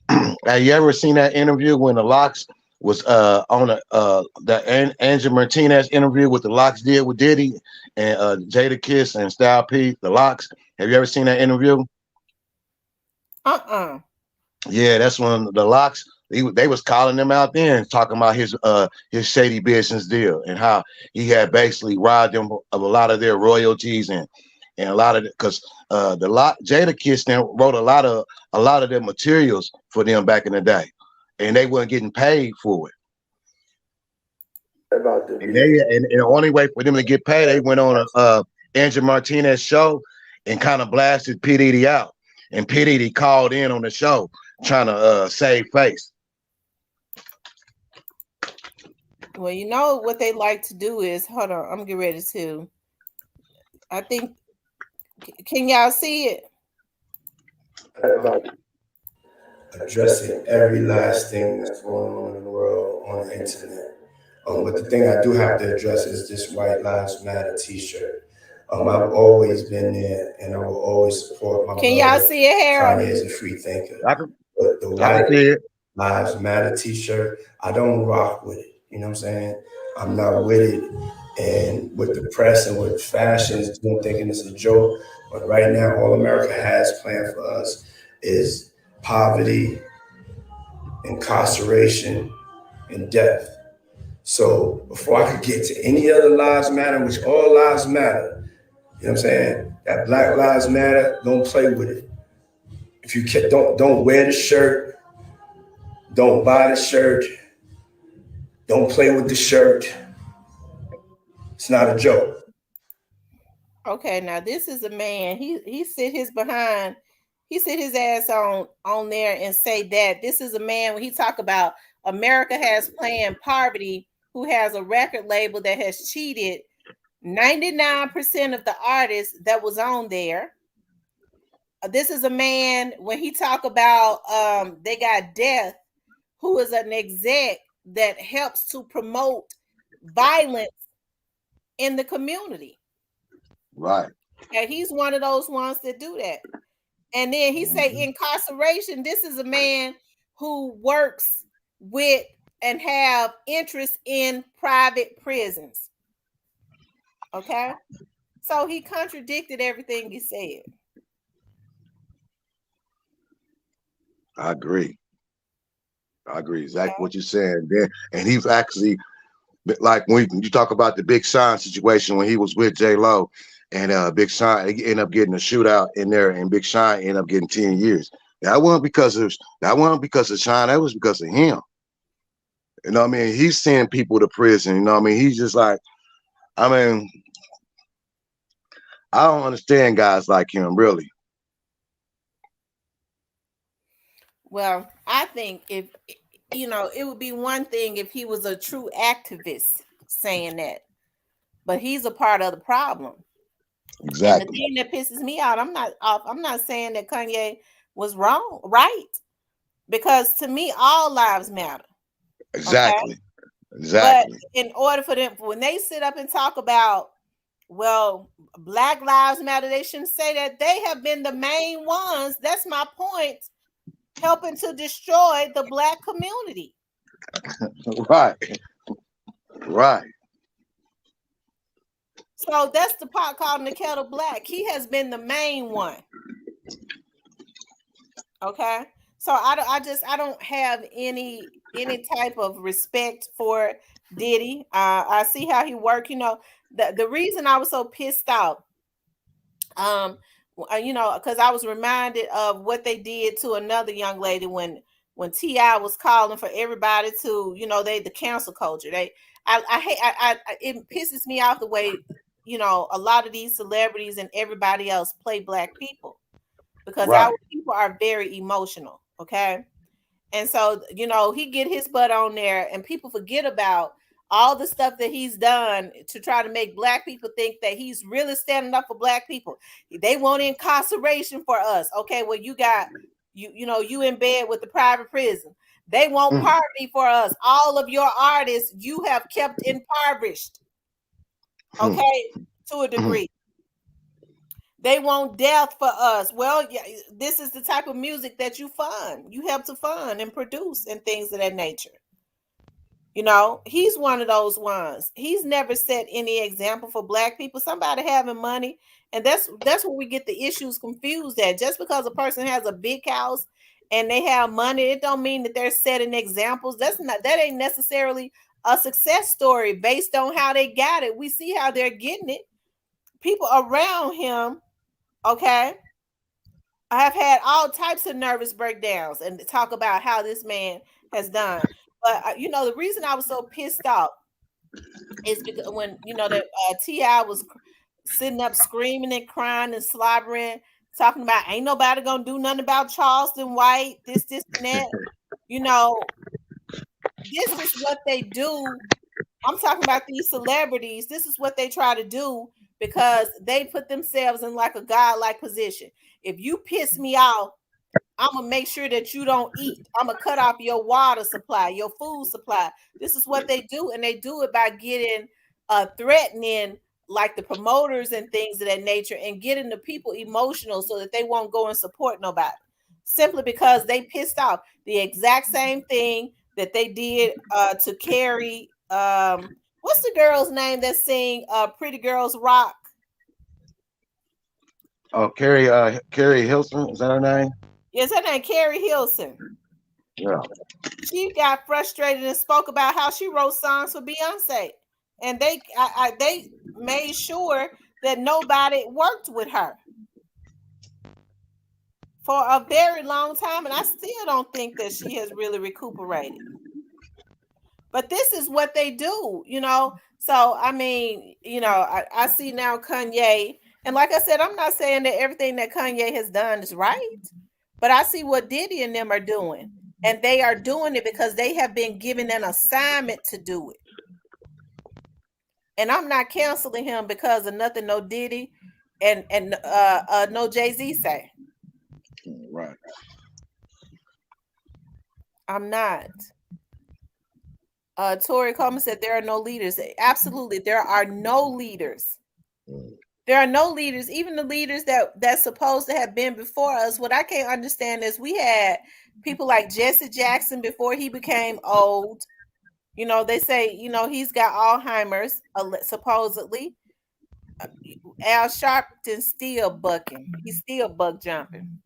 Have you ever seen that interview when the Locks was on the Angel Martinez interview with the Locks did with Diddy and Jada Kiss and Style P, the Locks. Have you ever seen that interview? Yeah, that's when the Locks they was calling them out then, talking about his shady business deal and how he had basically robbed them of a lot of their royalties and a lot of because Jada Kiss then wrote a lot of their materials for them back in the day, and they weren't getting paid for it. And the only way for them to get paid, they went on a Angel Martinez show and kind of blasted P. Diddy out. And P. Diddy called in on the show trying to save face. Well, you know what they like to do is, hold on, I'm getting ready to. I think, can y'all see it? About addressing every last thing that's going on in the world on the internet. But the thing I do have to address is this White Lives Matter T-shirt. I've always been there, and I will always support my Can y'all see it, Harold? Kanye is a free thinker. But the White Lives Matter T-shirt, I don't rock with it. You know what I'm saying? I'm not with it. And with the press and with fashions, thinking it's a joke. But right now, all America has planned for us is poverty, incarceration, and death. So before I could get to any other lives matter, which all lives matter, you know what I'm saying? That Black Lives Matter, don't play with it. If you can, don't wear the shirt, don't buy the shirt, don't play with the shirt. It's not a joke. Okay, now this is a man. He sit his ass on there and say that this is a man when he talk about America has planned poverty, who has a record label that has cheated 99% of the artists that was on there. This is a man when he talk about they got Death, who is an exec that helps to promote violence in the community. Right. And he's one of those ones that do that. And then he say incarceration. This is a man who works with and have interest in private prisons. Okay. So he contradicted everything he said. I agree exactly what you're saying there. And he's actually, like when you talk about the Big Sean situation when he was with J-Lo and Big Sean ended up getting a shootout in there and Big Sean ended up getting 10 years. That wasn't because of Sean, that was because of him. You know what I mean? He's sending people to prison, you know what I mean? He's just like, I mean, I don't understand guys like him, really. Well, I think if, it would be one thing if he was a true activist saying that, but he's a part of the problem. Exactly. And the thing that pisses me out, I'm not saying that Kanye was right, because to me, all lives matter. Exactly. Okay? Exactly. But in order for them, when they sit up and talk about, well, Black Lives Matter, they shouldn't say that. They have been the main ones. That's my point. Helping to destroy the Black community. Right. So that's the pot calling the kettle black. He has been the main one. Okay. So I don't have any type of respect for Diddy. I see how he work. The reason I was so pissed off, because I was reminded of what they did to another young lady when T.I. was calling for everybody to, the cancel culture. It pisses me off the way, a lot of these celebrities and everybody else play Black people, because our people are very emotional. Okay. And so, he get his butt on there and people forget about all the stuff that he's done to try to make Black people think that he's really standing up for Black people. They want incarceration for us. Okay, well, you got you in bed with the private prison. They want poverty for us. All of your artists you have kept impoverished. Okay, to a degree. They want death for us. Well, yeah, this is the type of music that you fund. You help to fund and produce and things of that nature. You know, he's one of those ones. He's never set any example for black people. Somebody having money, and that's where we get the issues confused at. Just because a person has a big house and they have money, it don't mean that they're setting examples. That ain't necessarily a success story based on how they got it. We see how they're getting it. People around him, okay, I have had all types of nervous breakdowns and talk about how this man has done. But you know, the reason I was so pissed off is because when you know that Ti was sitting up screaming and crying and slobbering, talking about ain't nobody gonna do nothing about Charleston White, this, and that. You know, this is what they do. I'm talking about these celebrities. This is what they try to do because they put themselves in like a godlike position. If you piss me off, I'm gonna make sure that you don't eat. I'm gonna cut off your water supply, your food supply. This is what they do, and they do it by getting threatening like the promoters and things of that nature and getting the people emotional so that they won't go and support nobody. Simply because they pissed off. The exact same thing that they did to Carrie. What's the girl's name that sing Pretty Girls Rock? Oh, Carrie Hilson, is that her name? Yes, her name Carrie Hilson. Yeah. She got frustrated and spoke about how she wrote songs for Beyonce, and they made sure that nobody worked with her for a very long time, and I still don't think that she has really recuperated. But this is what they do, you know. So I mean, you know, I see now Kanye, and like I said, I'm not saying that everything that Kanye has done is right, but I see what Diddy and them are doing. And they are doing it because they have been given an assignment to do it. And I'm not canceling him because of nothing no Diddy and no Jay-Z say. Right. I'm not. Tori Coleman said there are no leaders. Absolutely, there are no leaders. There are no leaders, even the leaders that's supposed to have been before us. What I can't understand is we had people like Jesse Jackson before he became old. You know, they say, you know, he's got Alzheimer's, supposedly. Al Sharpton's still bucking. He's still buck jumping.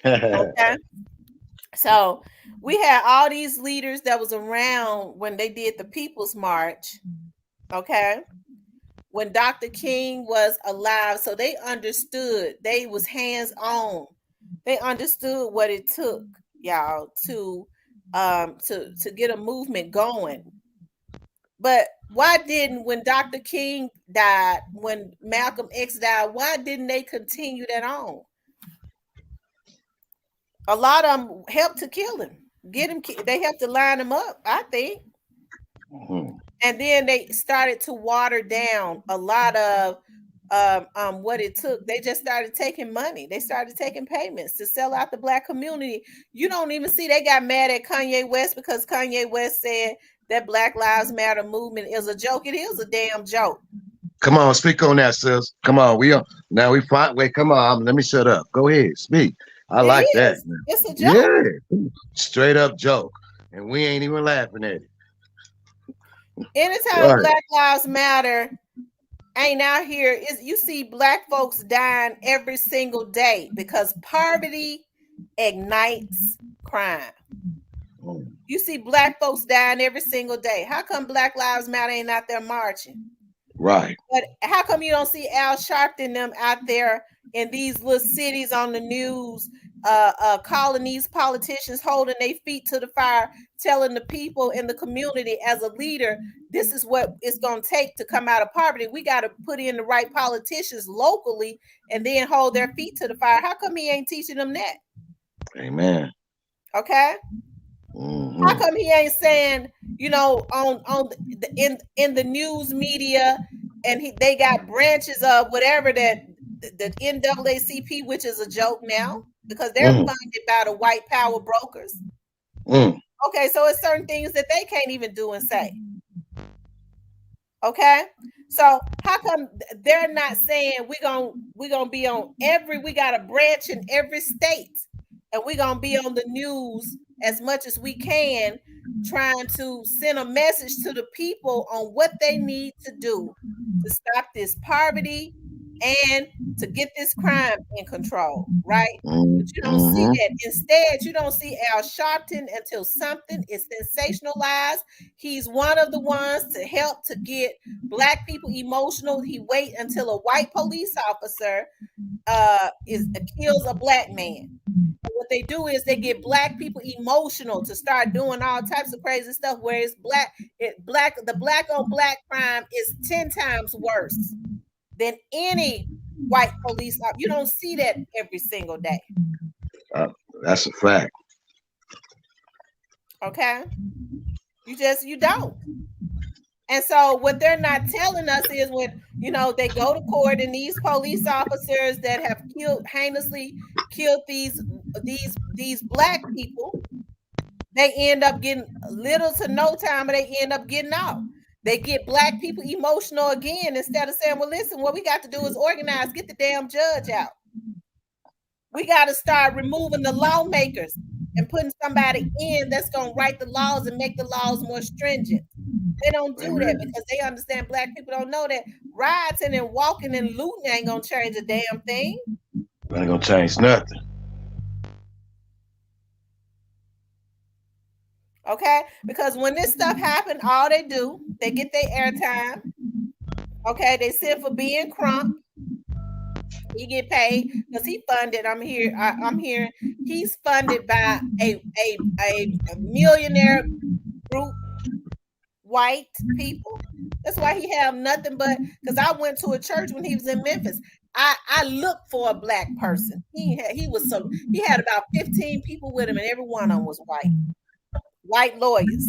Okay. So we had all these leaders that was around when they did the People's March. Okay. When Dr. King was alive, so they understood. They was hands on. They understood what it took, y'all, to get a movement going. But why didn't, when Dr. King died, when Malcolm X died, why didn't they continue that on? A lot of them helped to kill him. Get him. They helped to line him up, I think. And then they started to water down a lot of what it took. They just started taking money. They started taking payments to sell out the black community. You don't even see they got mad at Kanye West because Kanye West said that Black Lives Matter movement is a joke. It is a damn joke. Come on, speak on that, sis. Come on, we fight. Wait, come on. Let me shut up. Go ahead, speak. I like that. Man. It's a joke. Yeah, straight up joke, and we ain't even laughing at it. Anytime Black Lives Matter ain't out here, you see black folks dying every single day because poverty ignites crime. You see black folks dying every single day. How come Black Lives Matter ain't out there marching? Right. But how come you don't see Al Sharpton them out there in these little cities on the news, calling these politicians, holding their feet to the fire, telling the people in the community as a leader, this is what it's going to take to come out of poverty. We got to put in the right politicians locally and then hold their feet to the fire. How come he ain't teaching them that? Amen. Okay. How come he ain't saying, you know, in the news media, and they got branches of whatever that the NAACP, which is a joke now because they're funded by the white power brokers. Okay, so it's certain things that they can't even do and say. Okay, so how come they're not saying we're gonna be on we got a branch in every state, and we're gonna be on the news as much as we can trying to send a message to the people on what they need to do to stop this poverty and to get this crime in control, right? But you don't see that. Instead, you don't see Al Sharpton until something is sensationalized. He's one of the ones to help to get Black people emotional. He wait until a white police officer kills a Black man. What they do is they get Black people emotional to start doing all types of crazy stuff. Where it's the Black on Black crime is 10 times worse than any white police officer. You don't see that every single day. That's a fact. Okay, you don't. And so what they're not telling us is when, they go to court and these police officers that have heinously killed these Black people, they end up getting little to no time, and they end up getting out. They get Black people emotional again instead of saying, well, listen, what we got to do is organize, get the damn judge out. We got to start removing the lawmakers and putting somebody in that's going to write the laws and make the laws more stringent. They don't do that because they understand Black people don't know that rioting and walking and looting ain't going to change a damn thing. Ain't going to change nothing. Okay? Because when this stuff happened, all they do, they get their airtime. Okay? They send for being Crump. He get paid because he funded. I'm hearing he's funded by a millionaire group, white people. That's why he have nothing but, because I went to a church when he was in Memphis. I looked for a Black person. He had about 15 people with him, and every one of them was white lawyers.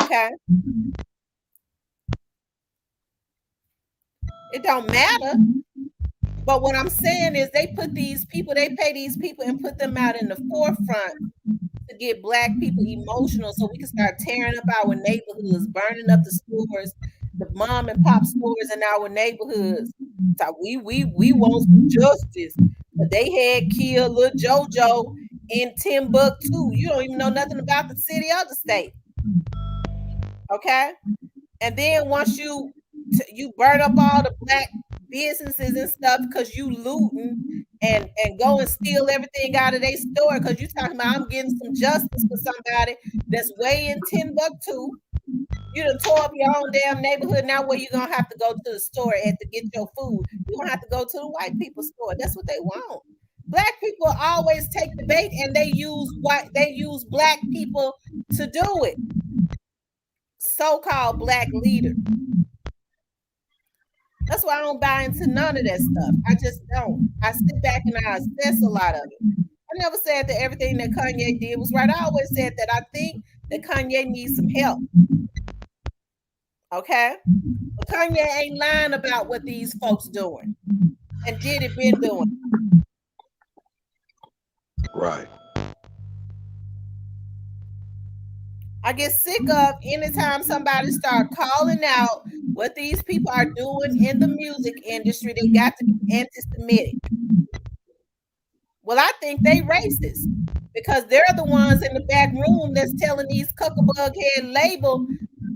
Okay. It don't matter. But what I'm saying is they pay these people and put them out in the forefront to get Black people emotional so we can start tearing up our neighborhoods, burning up the stores, the mom and pop stores in our neighborhoods. So we want some justice. But they had killed little JoJo in Timbuktu. You don't even know nothing about the city or the state. Okay? And then once you burn up all the Black businesses and stuff because you looting and go and steal everything out of their store because you talking about I'm getting some justice for somebody that's way in Timbuktu. You done tore up your own damn neighborhood. Now where you gonna have to go to the store to get your food? You gonna have to go to the white people's store. That's what they want. Black people always take the bait and they use Black people to do it. So-called Black leaders. That's why I don't buy into none of that stuff. I just don't. I sit back and I assess a lot of it. I never said that everything that Kanye did was right. I always said that I think that Kanye needs some help. Okay? But Kanye ain't lying about what these folks doing. And Diddy been doing. Right. I get sick of anytime somebody start calling out what these people are doing in the music industry. They got to be anti-Semitic. Well, I think they racist because they're the ones in the back room that's telling these cuckabug label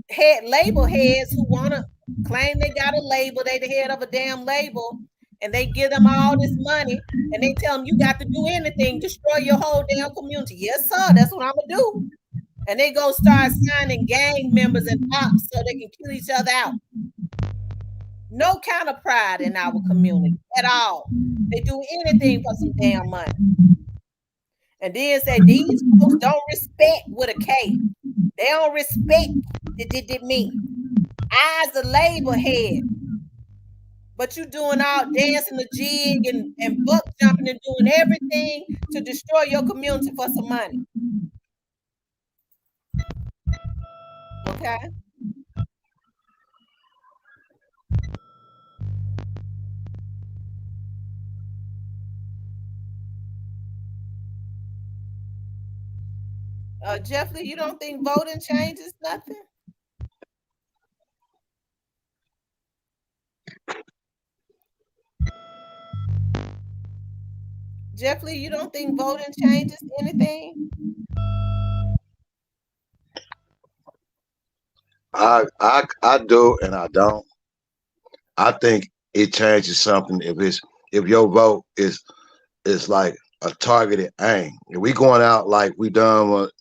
heads who want to claim they got a label, they the head of a damn label, and they give them all this money and they tell them you got to do anything, destroy your whole damn community. Yes, sir, that's what I'm gonna do. And they go start signing gang members and ops so they can kill each other out. No kind of pride in our community at all. They do anything for some damn money. And then say these folks don't respect with a K. They don't respect me. I's the label head. But you doing all dancing the jig and buck jumping and doing everything to destroy your community for some money. Okay. Jeff Lee, you don't think voting changes nothing? Jeff Lee, you don't think voting changes anything? I do and I don't. I think it changes something if your vote is like a targeted aim. If we going out like we done with,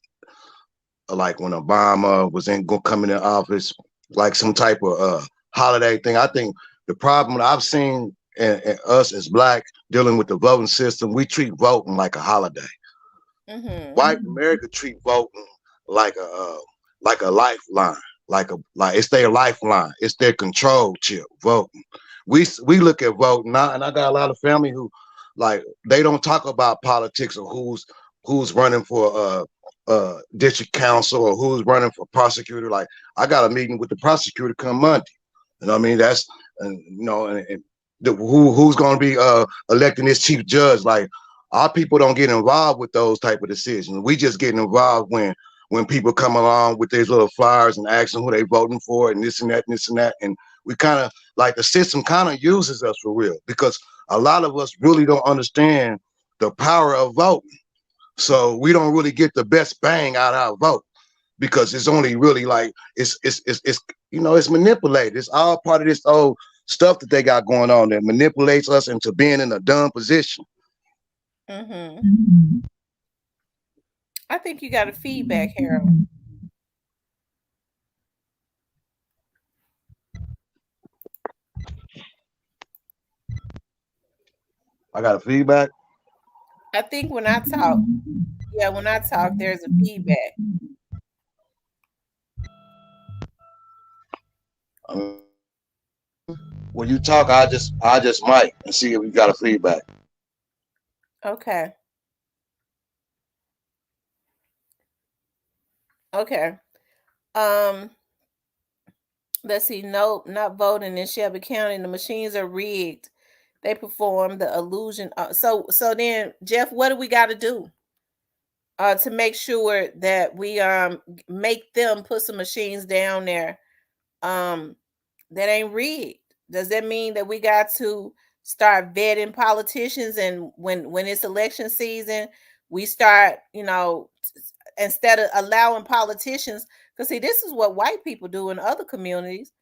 like when Obama was in coming in office, like some type of holiday thing. I think the problem I've seen in us as black dealing with the voting system, we treat voting like a holiday. White America treat voting like a lifeline, like it's their lifeline, it's their control chip. Voting, we look at voting now, and I got a lot of family who, like, they don't talk about politics or who's running for district council or who's running for prosecutor. Like, I got a meeting with the prosecutor come Monday. You know what I mean? That's who's going to be electing this chief judge. Like, our people don't get involved with those type of decisions. We just get involved when people come along with these little flyers and asking who they voting for and this and that and this and that. And we kind of, like, the system kind of uses us for real, because a lot of us really don't understand the power of voting. So we don't really get the best bang out of our vote, because it's only really like it's it's manipulated. It's all part of this old stuff that they got going on that manipulates us into being in a dumb position. I think you got a feedback, Harold. I got a feedback. I think when I talk, there's a feedback. When you talk, I just mic and see if we got a feedback. Okay. Okay. Um, let's see. No, not voting in Shelby County. The machines are rigged. They perform the illusion. So then, Jeff, what do we got to do to make sure that we make them put some machines down there that ain't rigged? Does that mean that we got to start vetting politicians, and when it's election season, we start, instead of allowing politicians, because see, this is what white people do in other communities.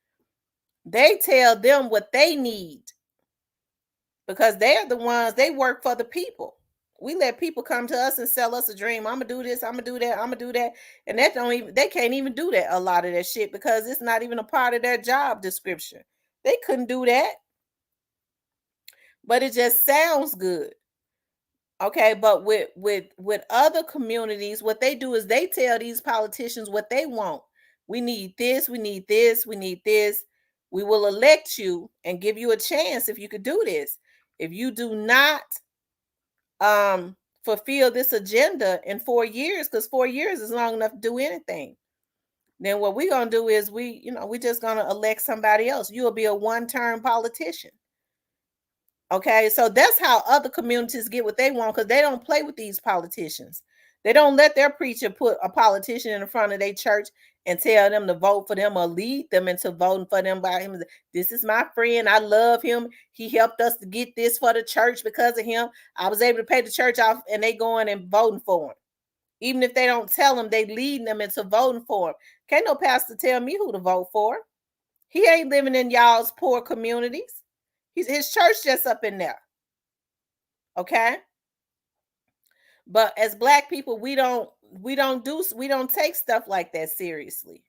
They tell them what they need, because they're the ones, they work for the people. We let people come to us and sell us a dream. I'm gonna do this, I'm gonna do that, I'm gonna do that. And that don't even, they can't even do that, a lot of that shit, because it's not even a part of their job description. They couldn't do that. But it just sounds good. Okay, but with other communities, what they do is they tell these politicians what they want. We need this, we need this, we need this. We will elect you and give you a chance if you could do this. If you do not fulfill this agenda in 4 years, because 4 years is long enough to do anything, then what we're gonna do is we're just gonna elect somebody else. You'll be a one-term politician. Okay, so that's how other communities get what they want, because they don't play with these politicians. They don't let their preacher put a politician in front of their church and tell them to vote for them or lead them into voting for them by him. This is my friend. I love him. He helped us to get this for the church. Because of him, I was able to pay the church off, and they going and voting for him. Even if they don't tell them, they leading them into voting for him. Can't no pastor tell me who to vote for. He ain't living in y'all's poor communities. His church just up in there. Okay. But as black people, we don't take stuff like that seriously.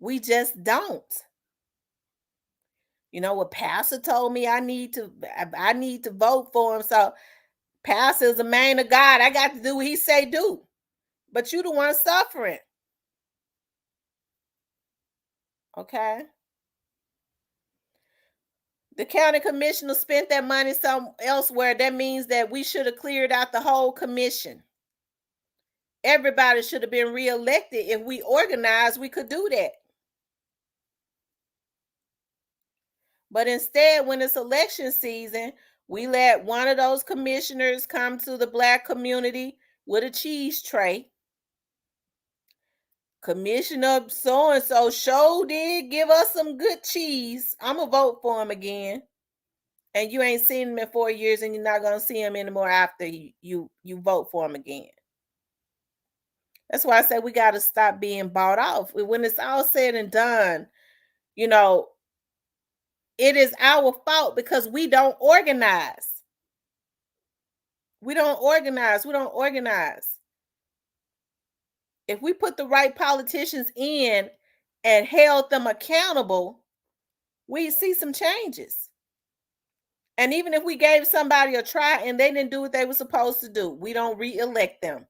We just don't. What pastor told me, I need to vote for him. So pastor is a man of God. I got to do what he say do. But you the one suffering. Okay. The county commissioner spent that money some elsewhere. That means that we should have cleared out the whole commission. Everybody should have been reelected. If we organized, we could do that. But instead, when it's election season, we let one of those commissioners come to the black community with a cheese tray. Commissioner so-and-so sure did give us some good cheese. I'm going to vote for him again. And you ain't seen him in 4 years, and you're not going to see him anymore after you vote for him again. That's why I say we got to stop being bought off. When it's all said and done, you know, it is our fault because we don't organize. We don't organize. We don't organize. If we put the right politicians in and held them accountable, we see some changes. And even if we gave somebody a try and they didn't do what they were supposed to do, we don't re-elect them.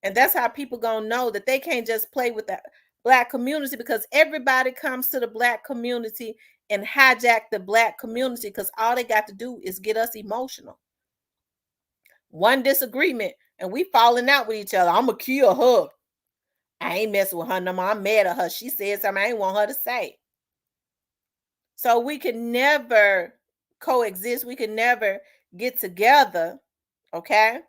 And that's how people gonna know that they can't just play with the Black community, because everybody comes to the Black community and hijack the Black community because all they got to do is get us emotional. One disagreement and we falling out with each other. I'm gonna kill her. I ain't messing with her no more. I'm mad at her. She said something I ain't want her to say. So we can never coexist. We can never get together, okay,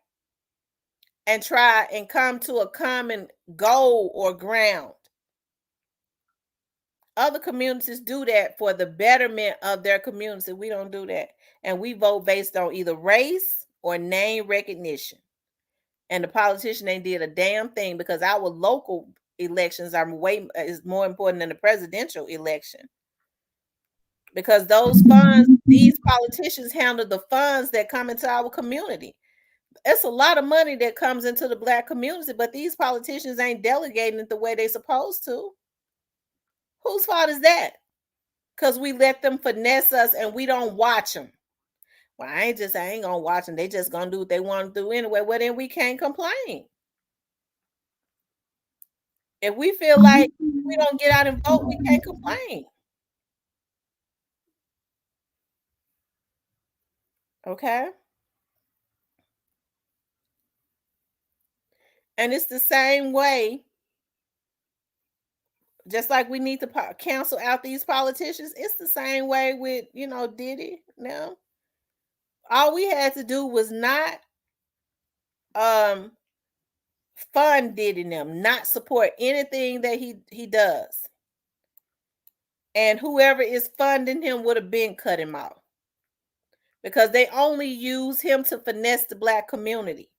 and try and come to a common goal or ground. Other communities do that for the betterment of their community. We don't do that. And we vote based on either race or name recognition. And the politician ain't did a damn thing, because our local elections is more important than the presidential election. Because those funds, these politicians handle the funds that come into our community. It's a lot of money that comes into the Black community, but these politicians ain't delegating it the way they're supposed to. Whose fault is that? Because we let them finesse us and we don't watch them. Well, I ain't gonna watch them. They just gonna do what they want to do anyway. Well, then we can't complain. If we feel like we don't get out and vote, we can't complain. Okay? And it's the same way, just like we need to cancel out these politicians, it's the same way with, Diddy now. All we had to do was not fund Diddy them, not support anything that he does. And whoever is funding him would have been cut him off. Because they only use him to finesse the Black community.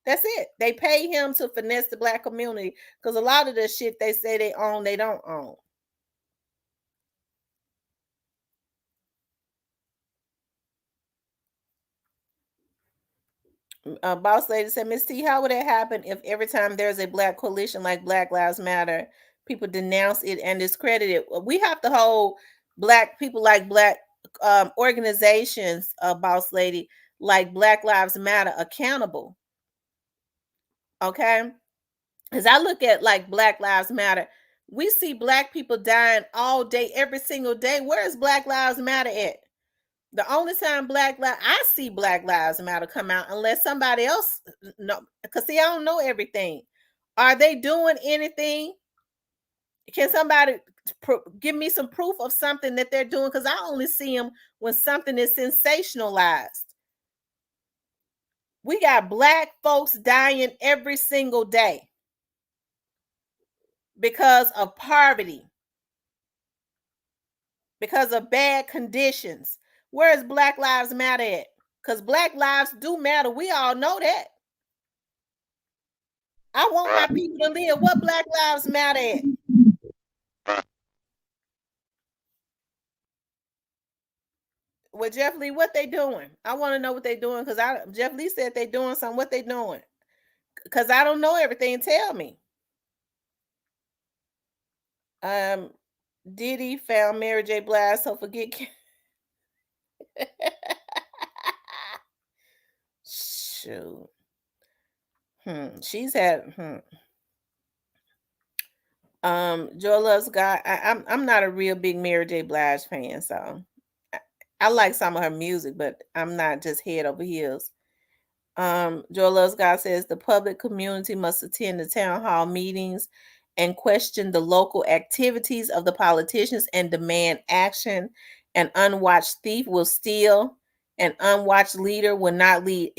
That's it. They pay him to finesse the Black community, because a lot of the shit they say they own, they don't own. Boss Lady said, Miss T, how would that happen if every time there's a Black coalition like Black Lives Matter, people denounce it and discredit it? We have to hold Black people like Black organizations, Boss Lady, like Black Lives Matter accountable. Okay? As I look at like Black Lives Matter, we see Black people dying all day, every single day. Where is Black Lives Matter at? The only time I see Black Lives Matter come out, unless somebody else know, because see, I don't know everything. Are they doing anything? Can somebody give me some proof of something that they're doing? Because I only see them when something is sensationalized. We got Black folks dying every single day because of poverty, because of bad conditions. Where is Black Lives Matter at? Because Black lives do matter. We all know that. I want my people to live. What Black Lives Matter at? Well, Jeff Lee, what they doing? I want to know what they doing, because Jeff Lee said they doing something. What they doing? Because I don't know everything. Tell me. Diddy found Mary J. Blige, so forget. Shoot. She's had. Joy Loves God. I'm not a real big Mary J. Blige fan, so I like some of her music, but I'm not just head over heels. Joy Loves God says the public community must attend the town hall meetings and question the local activities of the politicians and demand action. An unwatched thief will steal. An unwatched leader will not lead.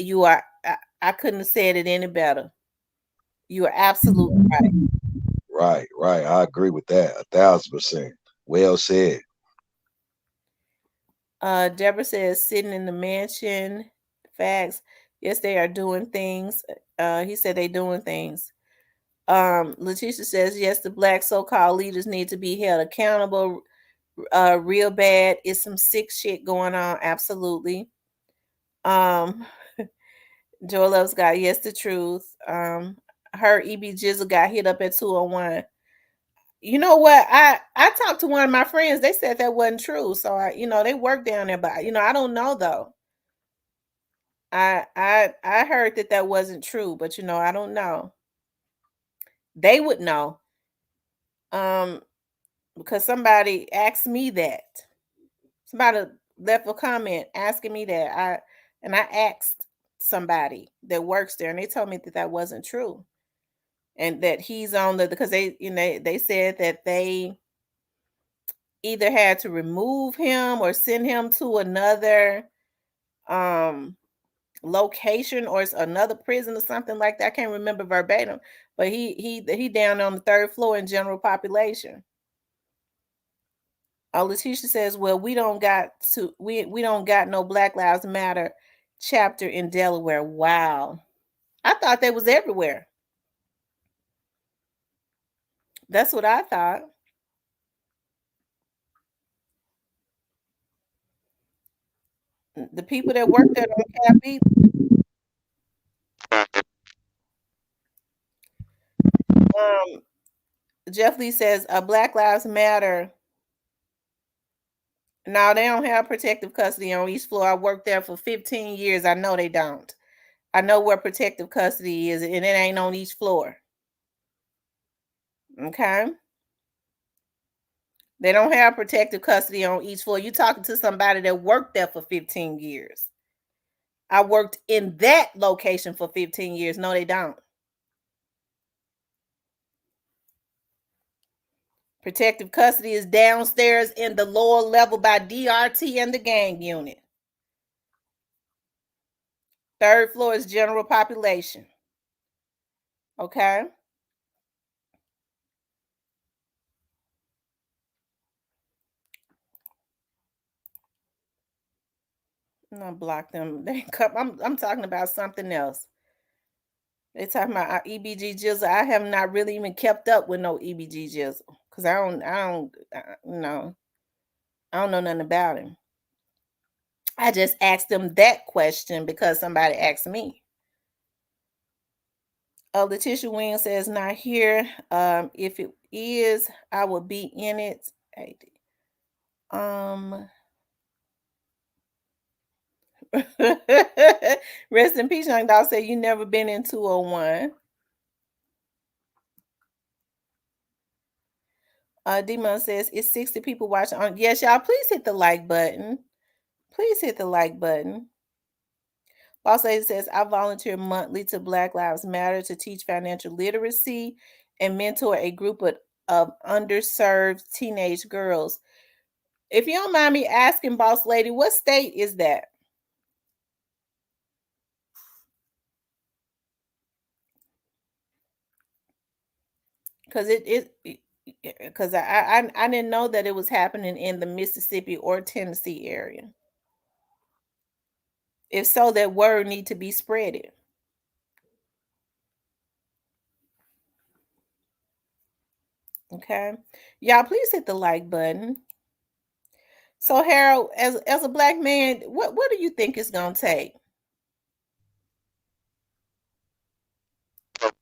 I couldn't have said it any better. You are absolutely right. Right. I agree with that 1,000%. Well said. Deborah says sitting in the mansion. Facts. Yes, they are doing things. He said they doing things. Letitia says, yes, the black so-called leaders need to be held accountable real bad. It's some sick shit going on. Absolutely. Um, Joel Loves God, yes, the truth. Her EB Jizzle got hit up at 201. You know what? I talked to one of my friends. They said that wasn't true. So they work down there, but I don't know though. I heard that wasn't true, but I don't know. They would know. Because somebody asked me that. Somebody left a comment asking me that. I asked somebody that works there, and they told me that wasn't true, and that he's on because they said that they either had to remove him or send him to another location or another prison or something like that. I can't remember verbatim, but he down on the 3rd floor in general population. Letitia says, well, we don't got no Black Lives Matter chapter in Delaware. Wow. I thought they was everywhere. That's what I thought. The people that work there don't care either. Jeff Lee says, Black Lives Matter. No, they don't have protective custody on East Floor. I worked there for 15 years. I know they don't. I know where protective custody is, and it ain't on each floor. Okay? They don't have protective custody on each floor. You talking to somebody that worked there for 15 years. I worked in that location for 15 years. No, they don't. Protective custody is downstairs in the lower level by DRT and the gang unit. 3rd floor is general population. Okay? I'm gonna block them. I'm talking about something else. They talking about EBG Jizzle. I have not really even kept up with no EBG Jizzle because I don't know nothing about him. I just asked them that question because somebody asked me. Letitia Wing says, not here. If it is, I will be in it. Rest in peace, young dog. Say you never been in 201. Demon says it's 60 people watching on. Yes, y'all, please hit the like button. Please hit the like button. Boss Lady says, I volunteer monthly to Black Lives Matter to teach financial literacy and mentor a group of underserved teenage girls. If you don't mind me asking, Boss Lady, what state is that? Because because I didn't know that it was happening in the Mississippi or Tennessee area. If so, that word need to be spreaded. Okay, y'all, please hit the like button. So Harold, as a black man, what do you think it's gonna take?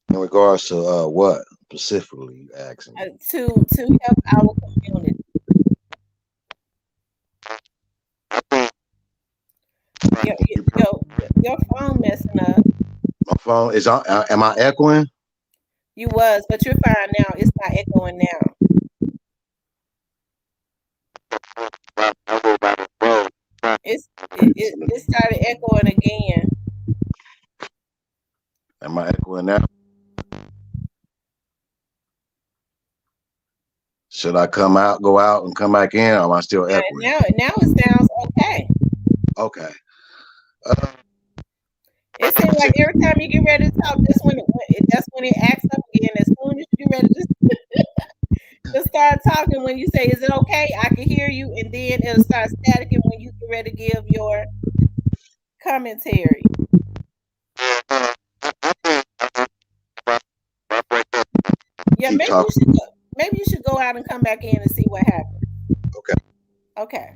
In regards to what specifically you asking? To help our community. Your phone messing up. My phone is on. Am I echoing? You was, but you're fine now. It's not echoing now. It started echoing again. Am I echoing now? Should I go out and come back in, or am I still echoing? Now it sounds okay. Okay. It seems like every time you get ready to talk, that's when it acts up again. As soon as you get ready to start talking, when you say, "Is it okay?" I can hear you, and then it'll start staticking when you get ready to give your commentary. Yeah, keep talking. maybe you should go out and come back in and see what happened. Okay. Okay.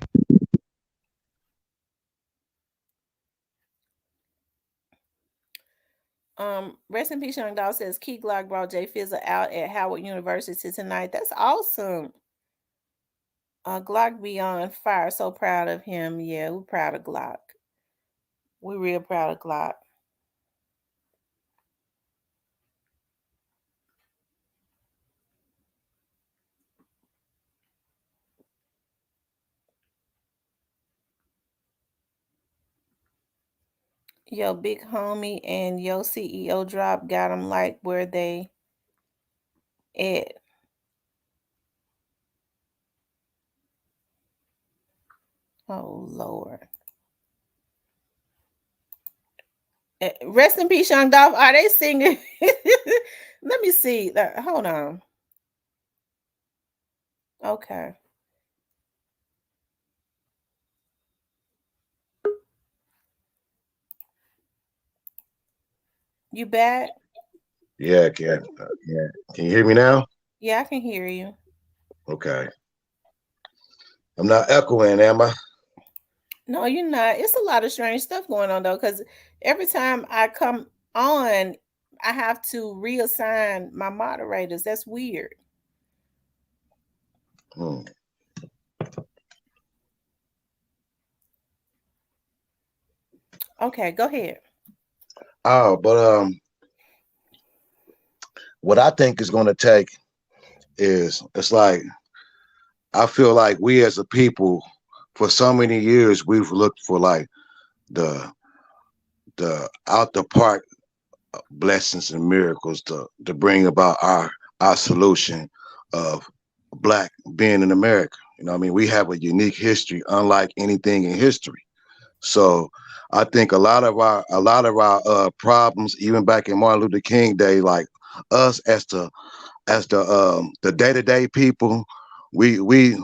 Rest in peace, Young Dog says Key Glock brought Jay Fizzle out at Howard University tonight. That's awesome. Glock be on fire. So proud of him. Yeah, we're proud of Glock. We're real proud of Glock. Yo, big homie and yo CEO drop got them like where they at. Oh Lord. Rest in peace, Young Dolph. Are they singing? Let me see. Hold on. Okay. You back? Yeah, can yeah. Can you hear me now? Yeah, I can hear you. Okay. I'm not echoing, am I? No, you're not. It's a lot of strange stuff going on though, because every time I come on, I have to reassign my moderators. That's weird. Hmm. Okay, go ahead. Oh, but what I think is gonna take is it's like I feel like we as a people for so many years we've looked for like the out the park blessings and miracles to bring about our solution of black being in America. You know what I mean? We have a unique history unlike anything in history. So I think a lot of our problems, even back in Martin Luther King Day, like us as the day-to-day people, we we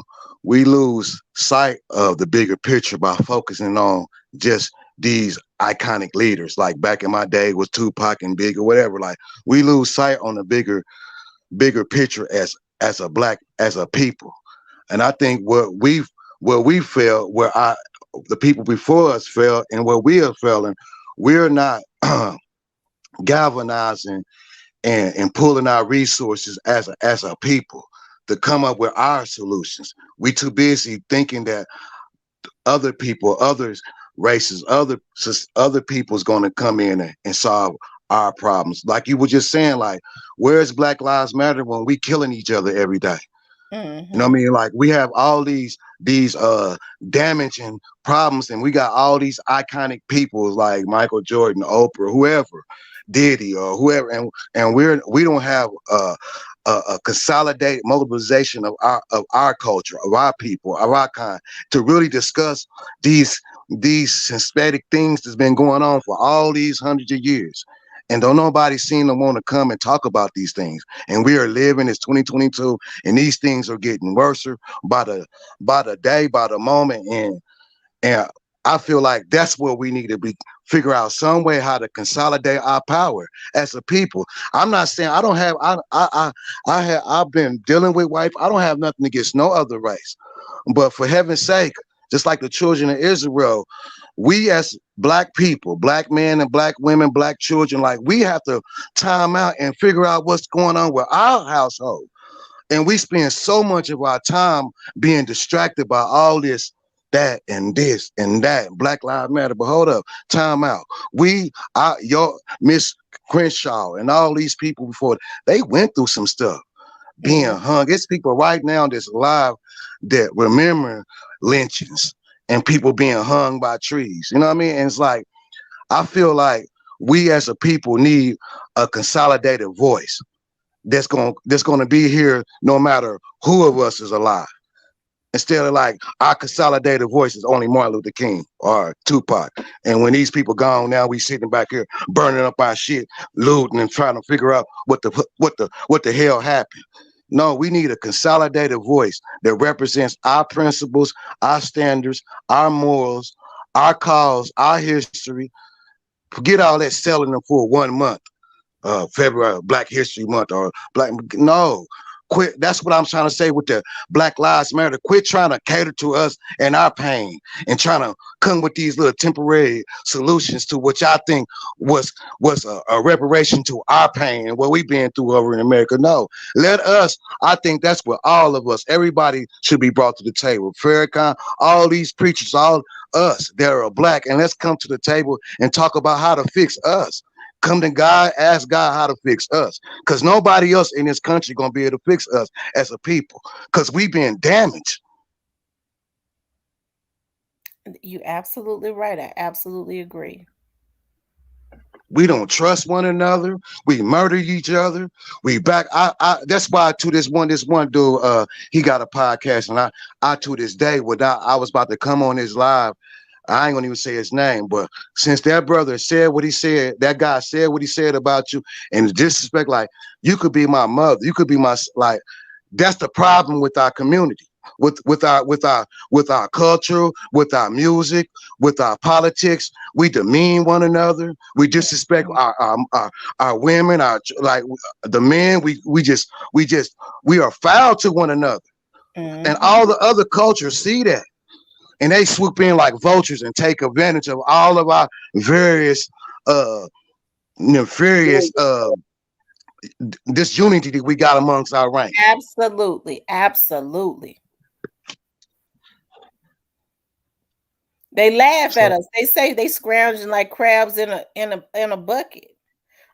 we lose sight of the bigger picture by focusing on just these iconic leaders. Like back in my day was Tupac and Big or whatever. Like we lose sight on the bigger picture as a black as a people. And I think what we failed, where the people before us failed, and where we are failing, we're not galvanizing and pulling our resources as a people to come up with our solutions. We too busy thinking that other people, others races, other people's going to come in and solve our problems. Like you were just saying, like where's Black Lives Matter when we killing each other every day? You know what I Mm-hmm. mean? Like we have all these damaging problems, and we got all these iconic people like Michael Jordan, Oprah, whoever, Diddy, or whoever, and we don't have a consolidated mobilization of our culture, of our people, of our kind, to really discuss these synthetic things that's been going on for all these hundreds of years. And don't nobody seem to want to come and talk about these things. And we are living as 2022, and these things are getting worse by the day, by the moment, and I feel like that's where we need to be figure out some way how to consolidate our power as a people. I'm not saying I don't have I've been dealing with white. I don't have nothing against no other race, but for heaven's sake, just like the children of Israel, we as black people, black men and black women, black children, like we have to time out and figure out what's going on with our household. And we spend so much of our time being distracted by all this and that. Black Lives Matter. But hold up, time out. Your Miss Crenshaw and all these people before, they went through some stuff being Mm-hmm. hung. It's people right now that's alive that remember lynchings and people being hung by trees. You know what I mean? And it's like, I feel like we as a people need a consolidated voice that's gonna be here no matter who of us is alive. Instead of like our consolidated voice is only Martin Luther King or Tupac. And when these people gone now, we sitting back here burning up our shit, looting and trying to figure out what the hell happened. No, we need a consolidated voice that represents our principles, our standards, our morals, our cause, our history. Forget all that selling them for 1 month. February Black History Month or Black. No, quit. That's what I'm trying to say with the Black Lives Matter. Quit trying to cater to us and our pain and trying to come with these little temporary solutions to which I think was a reparation to our pain and what we've been through over in America. No, let us. I think that's what all of us, everybody should be brought to the table. Farrakhan, all these preachers, all us that are black, and let's come to the table and talk about how to fix us. Come to God, ask God how to fix us, because nobody else in this country gonna be able to fix us as a people, because we've been damaged. You absolutely right. I absolutely agree. We don't trust one another. We murder each other. We back. I that's why to this one dude, he got a podcast, and I to this day, without I was about to come on his live. I ain't gonna even say his name, but since that brother said what he said, that guy said what he said about you, and disrespect, like you could be my mother, you could be my like. That's the problem with our community, with our culture, with our music, with our politics. We demean one another. We disrespect our women, our like the men. We are foul to one another, and Mm-hmm. all the other cultures see that, and they swoop in like vultures and take advantage of all of our various uh nefarious disunity that we got amongst our ranks. Absolutely. Absolutely. They laugh at So us. They say they scrounging like crabs in a bucket.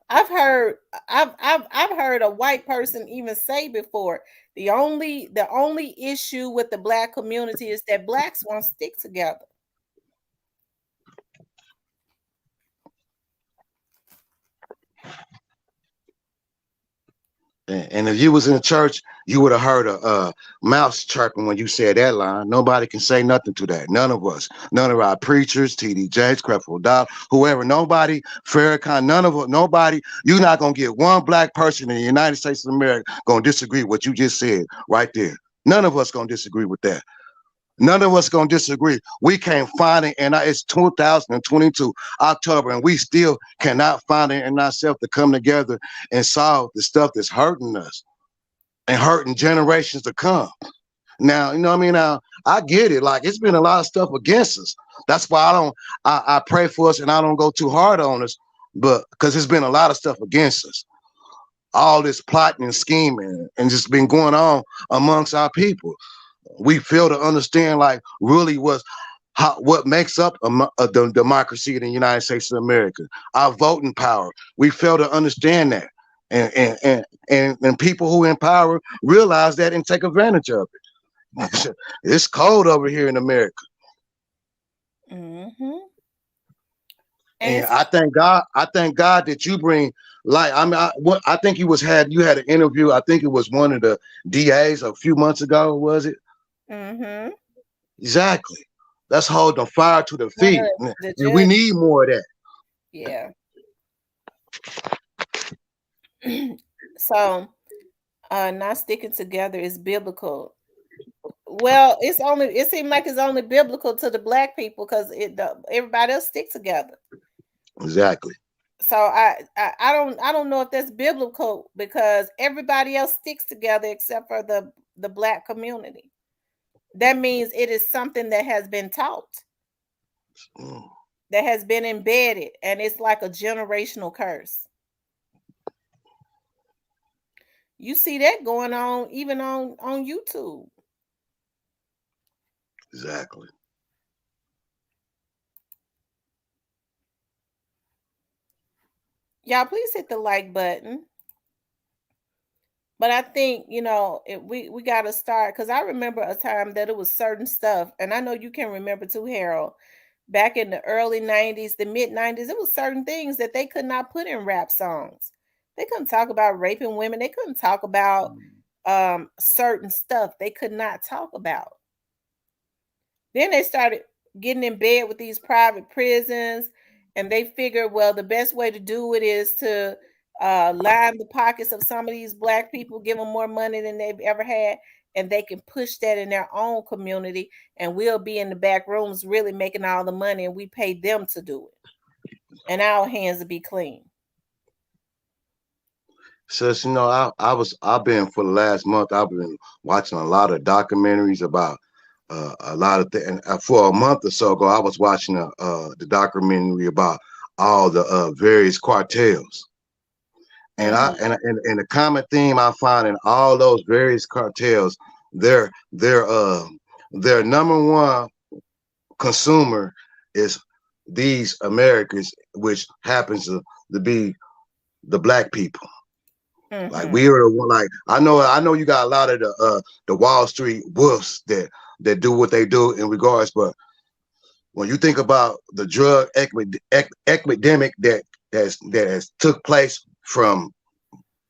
I've heard a white person even say before, the only issue with the black community is that blacks won't stick together. and if you was in church, you would have heard a mouse chirping when you said that line. Nobody can say nothing to that. None of us, none of our preachers, TD Jakes, Creflo Dollar, whoever, nobody, Farrakhan, none of us, nobody. You're not gonna get one black person in the United States of America gonna disagree with what you just said right there. None of us gonna disagree with that. None of us gonna disagree. We can't find it, and it's 2022 October, and we still cannot find it in ourselves to come together and solve the stuff that's hurting us and hurting generations to come. Now, you know what I mean? Now, I get it. Like, it's been a lot of stuff against us. That's why I pray for us and I don't go too hard on us, but because there's been a lot of stuff against us. All this plotting and scheming and just been going on amongst our people. We fail to understand, like, really what makes up the democracy in the United States of America, our voting power. We fail to understand that. And people who in power realize that and take advantage of it. It's cold over here in America. Mm-hmm. And And it's I thank God that you bring, like, I mean, I think you had an interview. I think it was one of the DAs a few months ago, was it? mm-hmm. Exactly. Let's hold the fire to the One of feet. the And we judges. need more of that. Yeah. So not sticking together is biblical. Well, it seems like it's only biblical to the black people because everybody else stick together. Exactly. So I don't know if that's biblical because everybody else sticks together except for the black community. That means it is something that has been taught, Mm, that has been embedded, and it's like a generational curse. You see that going on even on YouTube. exactly. Y'all please hit the like button. But I think, we got to start because I remember a time that it was certain stuff, and I know you can remember too, Harold. Back in the early 90s, the mid 90s, it was certain things that they could not put in rap songs. They couldn't talk about raping women. They couldn't talk about certain stuff they could not talk about. Then they started getting in bed with these private prisons, and they figured, well, the best way to do it is to line the pockets of some of these black people, give them more money than they've ever had, and they can push that in their own community, and we'll be in the back rooms really making all the money, and we pay them to do it, and our hands will be clean. Sis, I've been for the last month. I've been watching a lot of documentaries about a lot of things. For a month or so ago, I was watching the documentary about all the various cartels. And I Mm-hmm. and the common theme I find in all those various cartels, their their uh their number one consumer is these Americans, which happens to be the black people. Like Mm-hmm. we are the one. Like I know you got a lot of the Wall Street wolves that do what they do in regards, but when you think about the drug epidemic that has took place from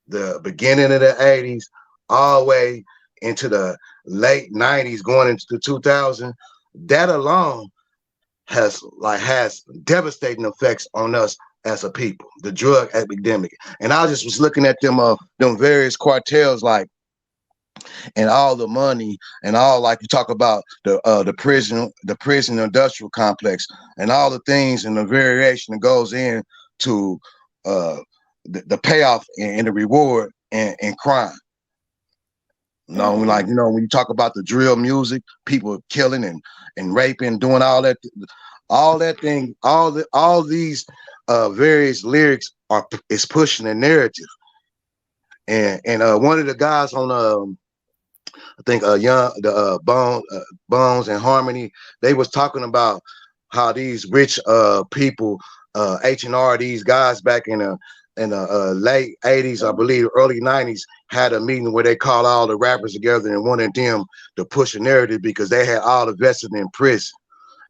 the beginning of the 80s all the way into the late 90s going into the 2000s, that alone has devastating effects on us as a people, the drug epidemic. And I just was looking at them various cartels, like, and all the money and all, like you talk about the prison industrial complex and all the things and the variation that goes in to uh the payoff and the reward and crime. No, Mm-hmm. like when you talk about the drill music, people killing and raping, doing all that thing, all these various lyrics is pushing a narrative. And one of the guys on I think young the Bones and Harmony, they was talking about how these rich people, H&R, these guys back in the late 80s, I believe early 90s, had a meeting where they called all the rappers together and wanted them to push a narrative because they had all invested in prison.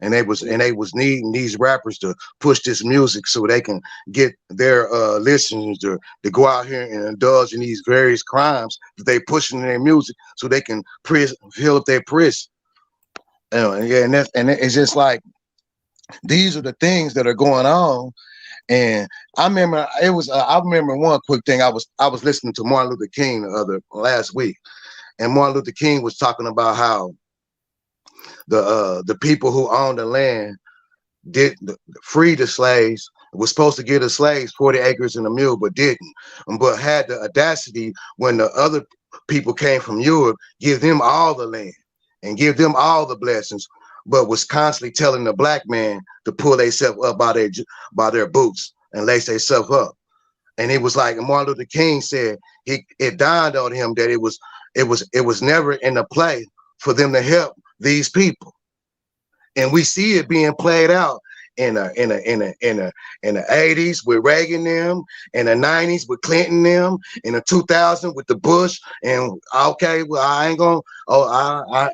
And they was needing these rappers to push this music so they can get their listeners to go out here and indulge in these various crimes that they pushing in their music so they can fill up their prison. And yeah, it's just like these are the things that are going on. And I remember one quick thing. I was listening to Martin Luther King last week, and Martin Luther King was talking about how the people who owned the land did free the slaves, was supposed to give the slaves 40 acres and a mule, but didn't, but had the audacity when the other people came from Europe, give them all the land and give them all the blessings, but was constantly telling the black man to pull themselves up by their boots and lace themselves up. And it was like Martin Luther King said, it dawned on him that it was never in the play for them to help these people. And we see it being played out in the 80s with Reagan them, in the 90s with Clinton them, in the 2000s with the Bush. And okay, well, I ain't gonna. Oh,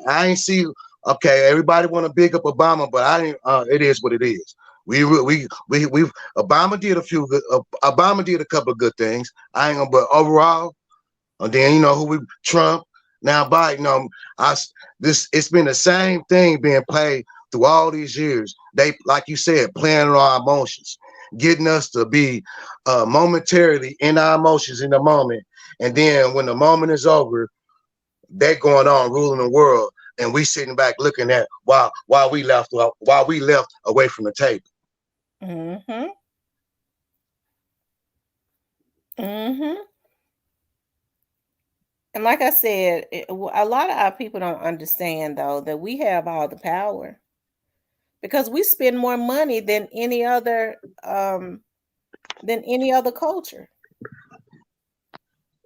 I ain't see. Okay, everybody want to big up Obama, but I didn't. It is what it is. We Obama did a few good. Obama did a couple of good things. I ain't gonna. But overall, and then who we Trump now Biden. It's been the same thing being played through all these years. They, like you said, playing on our emotions, getting us to be momentarily in our emotions in the moment, and then when the moment is over, they're going on ruling the world, and we sitting back looking at while we left away from the table. Mm-hmm. Mm-hmm. And like I said, a lot of our people don't understand though that we have all the power because we spend more money than any other culture.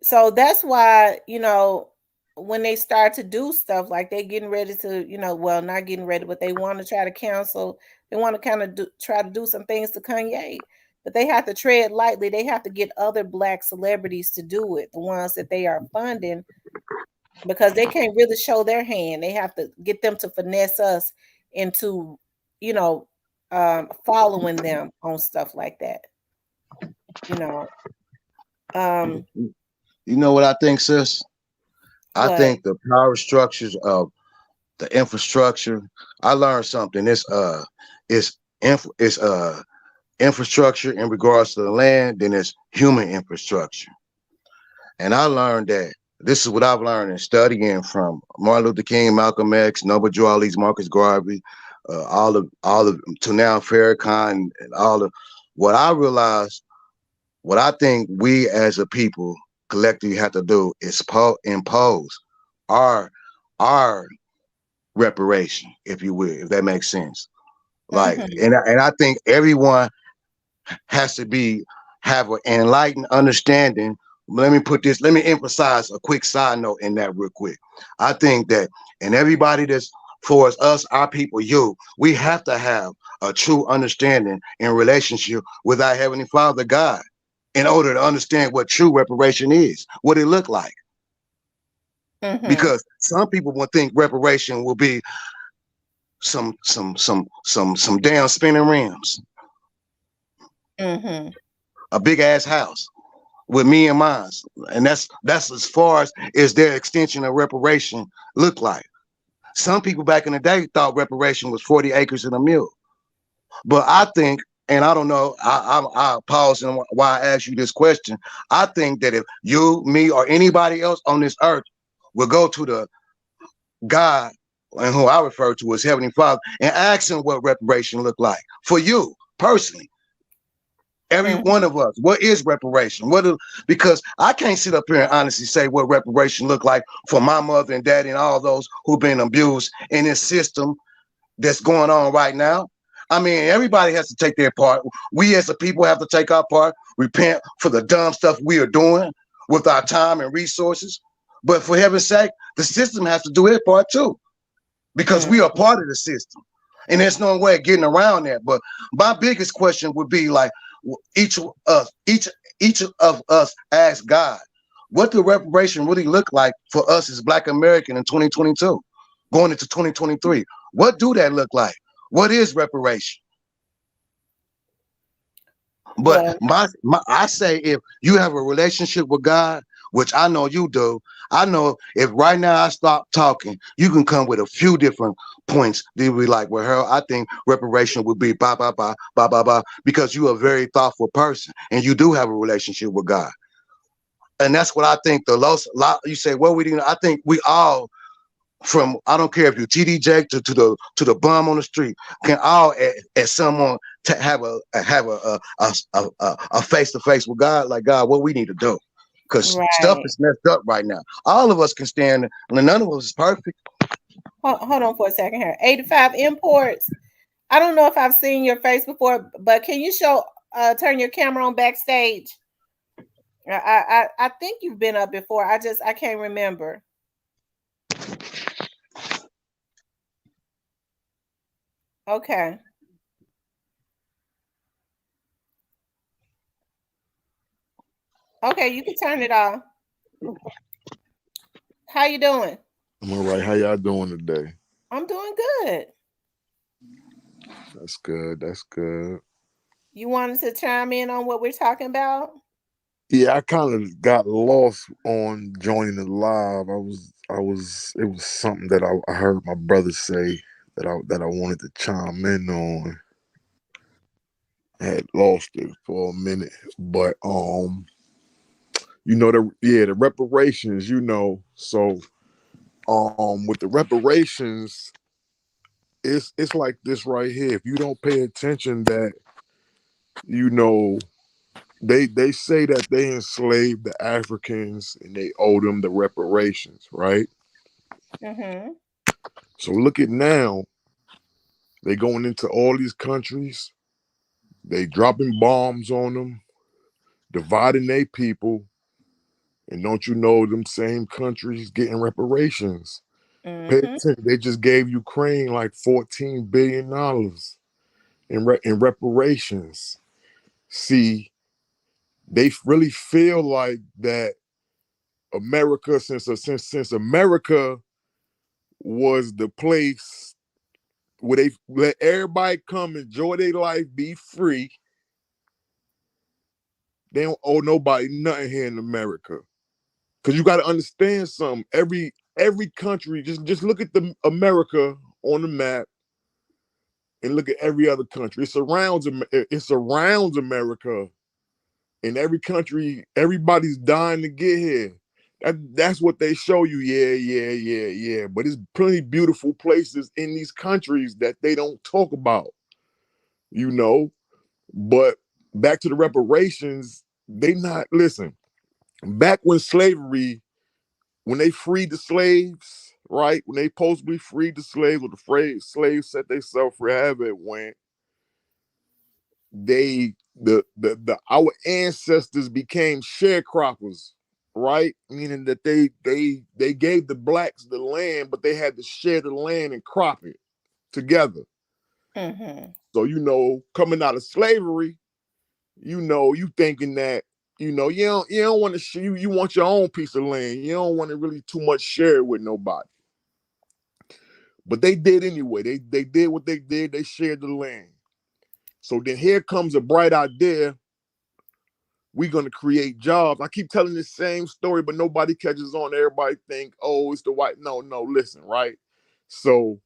So that's why, when they start to do stuff like they getting ready to, well, not getting ready, but they want to try to cancel, they want to kind of try to do some things to Kanye, but they have to tread lightly. They have to get other black celebrities to do it, the ones that they are funding, because they can't really show their hand. They have to get them to finesse us into, you know, following them on stuff like that. You know, um, You know what I think, sis? I what? think the power structures of the infrastructure. I learned something. It's infrastructure in regards to the land, then it's human infrastructure. And I learned that this is what I've learned in studying from Martin Luther King, Malcolm X, Noble Drew Ali, Marcus Garvey, all of to now Farrakhan, and all of what I realized. What I think we as a people collectively have to do is impose our our reparation, if you will, if that makes sense. Like, Mm-hmm. and I think everyone has to have an enlightened understanding. Let me emphasize a quick side note in that real quick. I think that, and everybody that's for us, our people, we have to have a true understanding and relationship with our Heavenly Father God in order to understand what true reparation is, what it look like. Mm-hmm. Because some people will think reparation will be some damn spinning rims, Mm-hmm. a big ass house with me and mine, and that's as far as their extension of reparation look like. Some people back in the day thought reparation was 40 acres and a mule, but I think, and I don't know, I pause and why I asked you this question. I think that if you, me, or anybody else on this earth will go to the God, and who I refer to as Heavenly Father, and ask him what reparation look like for you personally. Every Mm-hmm. one of us, what is reparation? Because I can't sit up here and honestly say what reparation look like for my mother and daddy and all those who've been abused in this system that's going on right now. I mean, everybody has to take their part. We as a people have to take our part, repent for the dumb stuff we are doing with our time and resources. But for heaven's sake, the system has to do its part too, because we are Mm-hmm. part of the system. And there's no way of getting around that. But my biggest question would be like, each of us, each of us ask God, what the reparation really look like for us as Black American in 2022, going into 2023? What do that look like? What is reparation? But Well, I say, if you have a relationship with God, which I know you do, I know if right now I stop talking, you can come with a few different points. They be like, well, Harold, I think reparation would be blah, blah, blah, blah, blah, blah, because you're a very thoughtful person and you do have a relationship with God. And that's what I think the loss, you say, what we do, I think we all, from, I don't care if you're TD Jake to the bum on the street, can all at someone to have a face to face with God, like, God, what we need to do, because stuff right. is messed up right now. All of us can stand, and none of us is perfect. Hold on for a second here. 85 imports. I don't know if I've seen your face before, but can you turn your camera on backstage? I think you've been up before. I can't remember. Okay. Okay, you can turn it off. How you doing? I'm all right. How y'all doing today? I'm doing good. That's good. That's good. You wanted to chime in on what we're talking about? Yeah, I kind of got lost on joining the live. It was something that I heard my brother say that I wanted to chime in on. I had lost it for a minute, but the reparations, so with the reparations, it's like this right here. If you don't pay attention, that you know they say that they enslaved the Africans and they owe them the reparations, right? Mm-hmm. So look at now, they going into all these countries, they dropping bombs on them, dividing their people, and don't you know them same countries getting reparations? Pay Mm-hmm. attention, they just gave Ukraine like $14 billion in reparations. See, they really feel like that America, since America was the place where they let everybody come enjoy their life, be free. They don't owe nobody nothing here in America. Cause you got to understand something. Every country, just look at the America on the map and look at every other country. It surrounds America. In every country, everybody's dying to get here. That's what they show you. Yeah, yeah, yeah, yeah. But there's plenty beautiful places in these countries that they don't talk about, you know. But back to the reparations, they not listen. back when slavery, when they freed the slaves, right? When they supposedly freed the slaves, or the slaves set themselves free, however it went, the our ancestors became sharecroppers, right? Meaning that they gave the blacks the land, but they had to share the land and crop it together. Mm-hmm. So coming out of slavery, you thinking that you don't want to you want your own piece of land. You don't want to really too much share it with nobody. But they did anyway. They did what they did. They shared the land. So then here comes a bright idea. We're gonna create jobs. I keep telling the same story, but nobody catches on. Everybody think, oh, it's the white. No, listen, right? So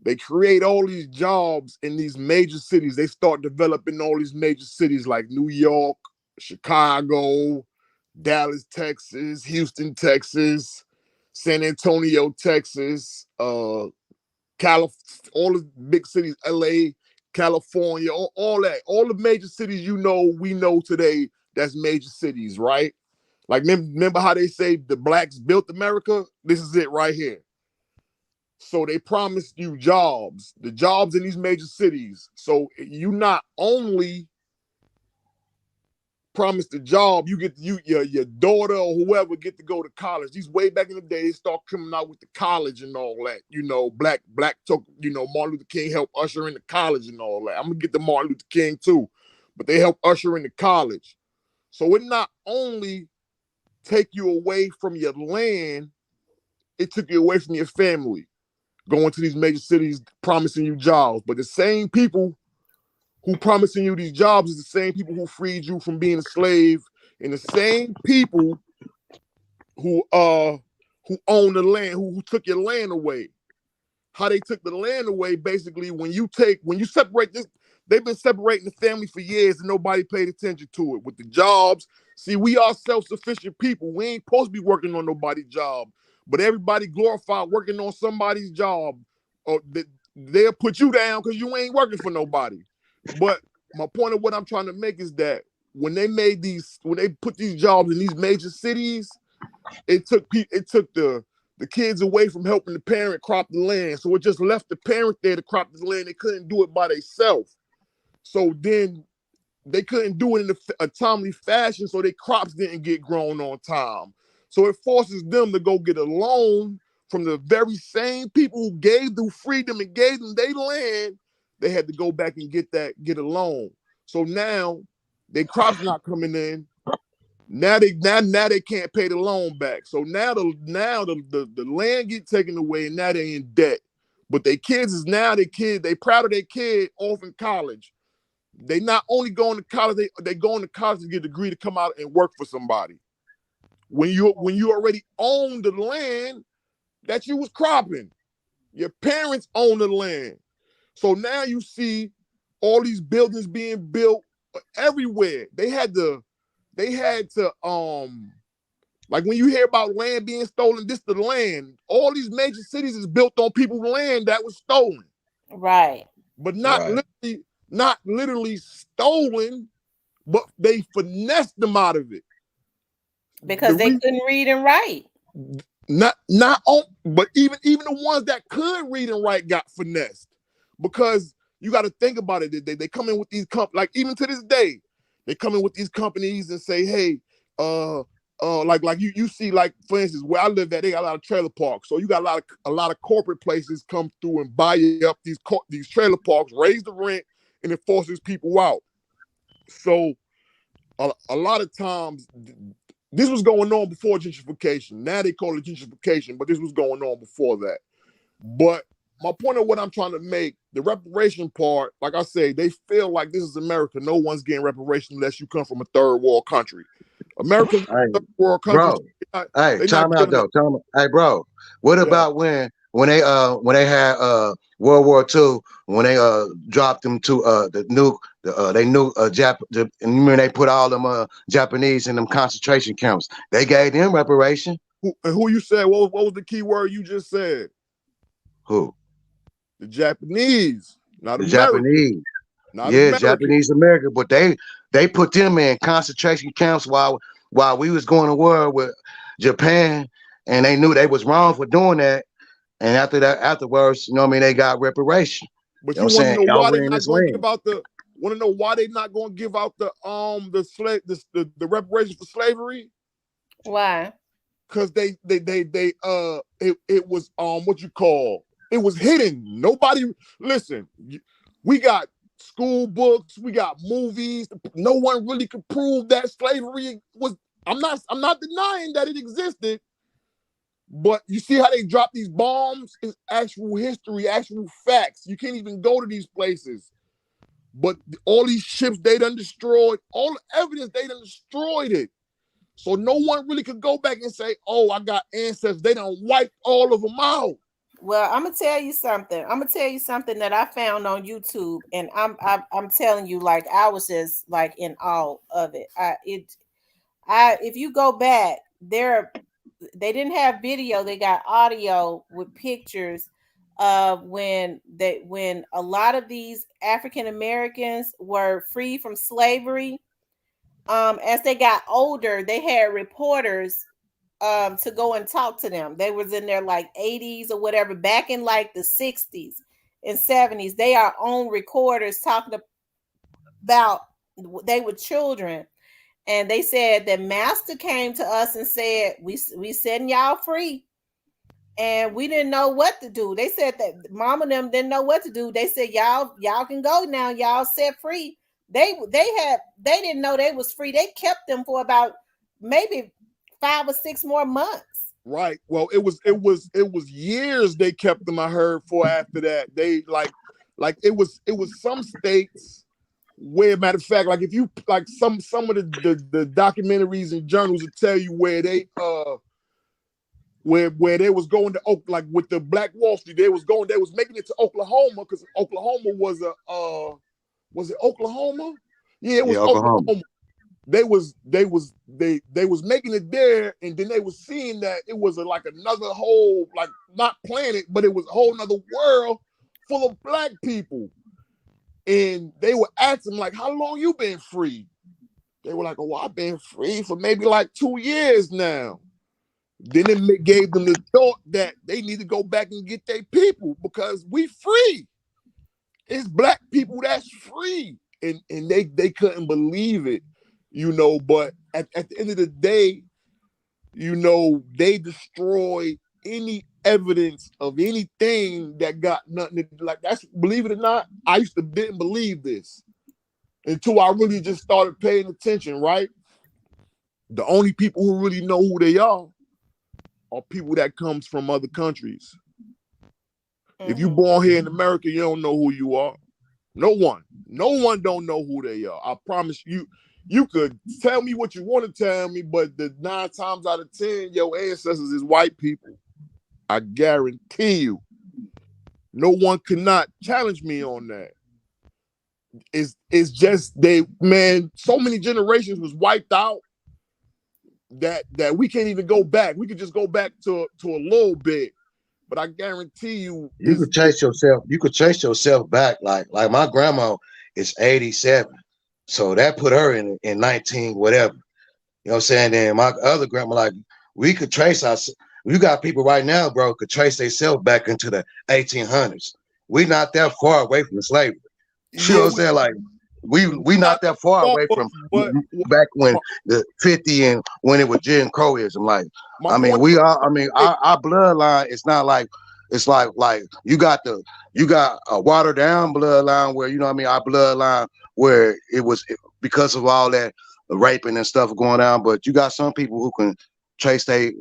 they create all these jobs in these major cities. They start developing all these major cities like New York, Chicago, Dallas, Texas, Houston, Texas, San Antonio, Texas, all the big cities, LA, California, all that, all the major cities we know today, that's major cities, right? Like, remember how they say the blacks built America? This is it right here. So they promised you jobs, the jobs in these major cities. So you not only promised the job, you get your daughter or whoever get to go to college. These way back in the day, they start coming out with the college and all that. Black took, Martin Luther King helped usher into college and all that. I'm gonna get to Martin Luther King too, but they helped usher into college. So it not only take you away from your land, it took you away from your family. Going to these major cities, promising you jobs, but the same people who promising you these jobs is the same people who freed you from being a slave, and the same people who own the land, who took your land away. How they took the land away, basically, when you separate this, they've been separating the family for years and nobody paid attention to it. With the jobs, see, we are self-sufficient people. We ain't supposed to be working on nobody's job, but everybody glorified working on somebody's job. Or they'll put you down because you ain't working for nobody. But my point of what I'm trying to make is that when they put these jobs in these major cities, it took the kids away from helping the parent crop the land. So it just left the parent there to crop the land. They couldn't do it by themselves. So then they couldn't do it in a timely fashion, so their crops didn't get grown on time. So it forces them to go get a loan from the very same people who gave them freedom and gave them their land. They had to go back and get a loan. So now their crops not coming in. Now they can't pay the loan back. So now the land get taken away, and now they in debt. But their kids is now they proud of their kid off in college. They not only going to college, they going to college to get a degree to come out and work for somebody. When you already own the land that you was cropping, your parents own the land. So now you see all these buildings being built everywhere. They had to like when you hear about land being stolen, this the land. All these major cities is built on people's land that was stolen. Right. But not literally stolen, but they finessed them out of it. Because they couldn't read and write. But even the ones that could read and write got finessed. Because you got to think about it. They come in with these like even to this day, they come in with these companies and say, hey, like you see, like for instance, where I live at, they got a lot of trailer parks. So you got a lot of corporate places come through and buy up these trailer parks, raise the rent, and it forces people out. So a lot of times, this was going on before gentrification. Now they call it gentrification, but this was going on before that. But my point of what I'm trying to make, the reparation part, like I say, they feel like this is America. No one's getting reparation unless you come from a third world country. America's a third world country. Bro, time out though. Hey, bro, what about when they had World War II, when they dropped them to the nuke, and when they put all them Japanese in them concentration camps, they gave them reparation. Who you said? What was the key word you just said? Who? The Japanese, not the American. Japanese. Not yeah, American. Japanese American, but they put them in concentration camps while while we was going to war with Japan, and they knew they was wrong for doing that. And after that, afterwards, you know what I mean, they got reparation. But You know you what I'm want to saying? know Y'all why they're ran not this going to land. give out the? Want to know why they're not going to give out the reparations for slavery? Why? Because it was what you call, it was hidden. Nobody listen. We got school books, we got movies. No one really could prove that slavery was. I'm not denying that it existed. But you see how they drop these bombs? It's actual history, actual facts. You can't even go to these places. But all these ships they done destroyed, all the evidence they done destroyed it. So no one really could go back and say, "Oh, I got ancestors." They done wiped all of them out. Well, I'm gonna tell you something. I'm gonna tell you something that I found on YouTube, and I'm telling you, like I was just like in awe of it. If you go back, they didn't have video; they got audio with pictures of when a lot of these African Americans were free from slavery. As they got older, they had reporters to go and talk to them. They was in their like 80s or whatever, back in like the 60s and 70s. They are on recorders talking about they were children, and they said that master came to us and said we setting y'all free, and we didn't know what to do. They said that mom and them didn't know what to do. They said y'all can go now, y'all set free. They didn't know they was free. They kept them for about maybe 5 or 6 more months. Right. Well, it was years they kept them. I heard for after that they like it was some states where, matter of fact, like if you like some of the documentaries and journals will tell you where they where they was going to like with the Black Wall Street, they was making it to Oklahoma, because Oklahoma was it Oklahoma? Yeah, it was Yeah, Oklahoma. Oklahoma. They was making it there, and then they was seeing that it was like another whole, like, not planet, but it was a whole nother world full of black people. And they were asking like, "How long you been free?" They were like, "Oh, I've been free for maybe like 2 years now." Then it gave them the thought that they need to go back and get their people, because we free. It's black people that's free. And they couldn't believe it, but at the end of the day, they destroyed any evidence of anything that got nothing to, like, that's, believe it or not, I didn't believe this until I really just started paying attention, right? The only people who really know who they are people that comes from other countries. Mm-hmm. If you born here in America, you don't know who you are. No one don't know who they are. I promise you. You could tell me what you want to tell me, but the 9 times out of 10, your ancestors is white people. I guarantee you. No one cannot challenge me on that. It's just so many generations was wiped out that we can't even go back. We could just go back to a little bit. But I guarantee you, you could chase yourself. You could chase yourself back. Like my grandma is 87, so that put her in 19 whatever. You know what I'm saying? Then my other grandma, like, we could trace us. You got people right now, bro, could trace themselves back into the 1800s. We not that far away from slavery. You know what I'm saying? Like, we not that far away from back when the 50 and when it was Jim Crowism. Like, I mean, our bloodline is not like, it's like you got a watered down bloodline where, you know what I mean, our bloodline where it was because of all that raping and stuff going on, but you got some people who can trace their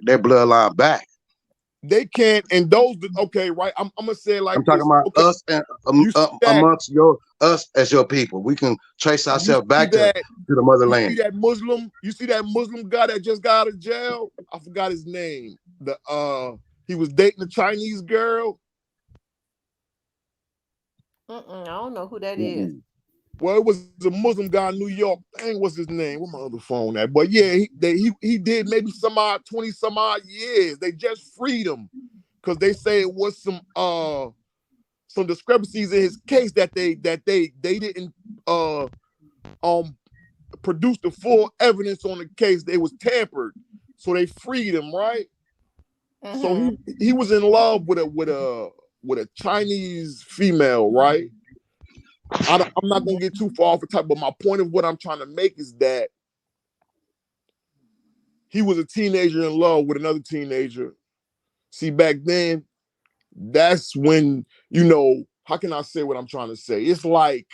bloodline back. They can't, and those, okay, right? I'm gonna say it like I'm talking about us and amongst us as your people. We can trace ourselves back to the motherland. You see that Muslim guy that just got out of jail? I forgot his name. He was dating a Chinese girl. I don't know who that is. Well, it was a Muslim guy in New York. Dang, what's his name? Where my other phone at? But yeah, he did maybe 20 some odd years. They just freed him because they say it was some discrepancies in his case that they didn't produced the full evidence on the case. They was tampered, so they freed him, right? So he was in love with a Chinese female, right? I'm not gonna get too far off the top, but my point of what I'm trying to make is that he was a teenager in love with another teenager. See, back then, that's when, how can I say what I'm trying to say? It's like,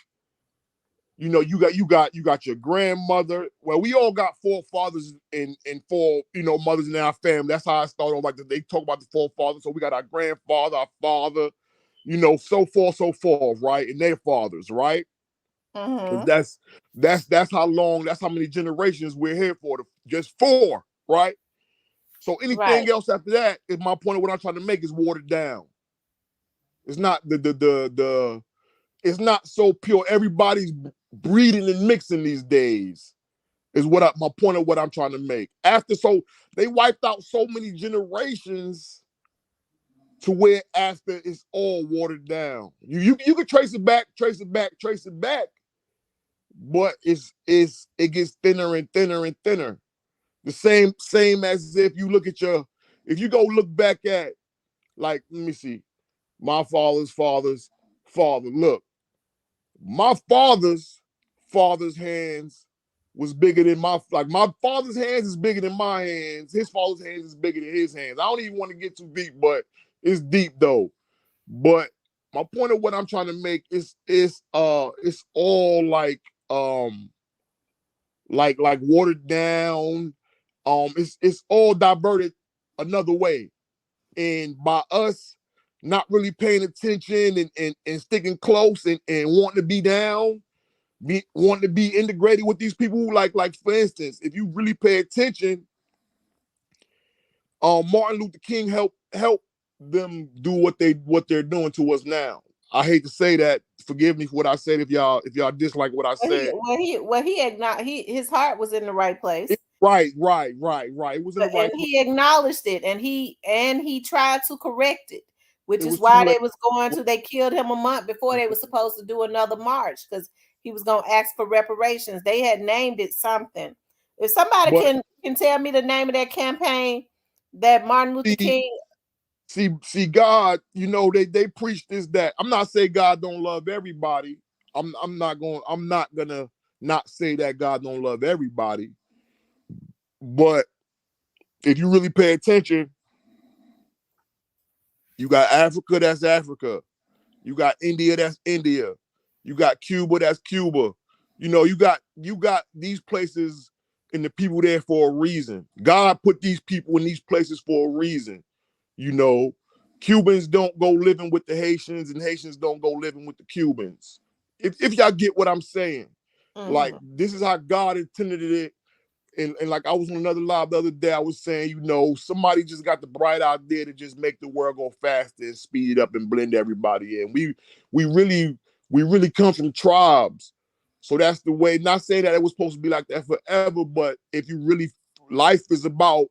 you got your grandmother. Well, we all got four fathers and four, mothers in our family. That's how I started. Like they talk about the four fathers. So we got our grandfather, our father, so forth, right? And their fathers, right? Because that's how long, that's how many generations we're here for. Just four, right? So anything else after that is my point of what I'm trying to make is watered down. It's not it's not so pure. Everybody's breeding and mixing these days. Is my point of what I'm trying to make. So they wiped out so many generations to where after it's all watered down. You could trace it back, but it gets thinner and thinner and thinner. The same as if you if you go look back at, like, let me see, my father's father. Look, my father's hands was bigger than my father's hands is bigger than my hands. His father's hands is bigger than his hands. I don't even want to get too deep, but it's deep though. But my point of what I'm trying to make is it's all like watered down. It's all diverted another way. And by us not really paying attention and sticking close and wanting to be down, wanting to be integrated with these people, like for instance, if you really pay attention, Martin Luther King helped them do what they're doing to us now. I hate to say that. Forgive me for what I said if y'all dislike what I said. His heart was in the right place. Right. It was in the right place. He acknowledged it, and he tried to correct it, which is why they killed him a month before they were supposed to do another march, because he was going to ask for reparations. They had named it something. If somebody can tell me the name of that campaign that Martin Luther King. See, God, they preach this, that. I'm not saying God don't love everybody. I'm not gonna not say that God don't love everybody. But if you really pay attention, you got Africa, that's Africa. You got India, that's India. You got Cuba, that's Cuba. You got these places and the people there for a reason. God put these people in these places for a reason. Cubans don't go living with the Haitians, and Haitians don't go living with the Cubans. If y'all get what I'm saying, like, this is how God intended it. And like I was on another live the other day, I was saying, somebody just got the bright idea to just make the world go faster and speed it up and blend everybody in. We really come from tribes. So that's the way, not saying that it was supposed to be like that forever, but if you really, life is about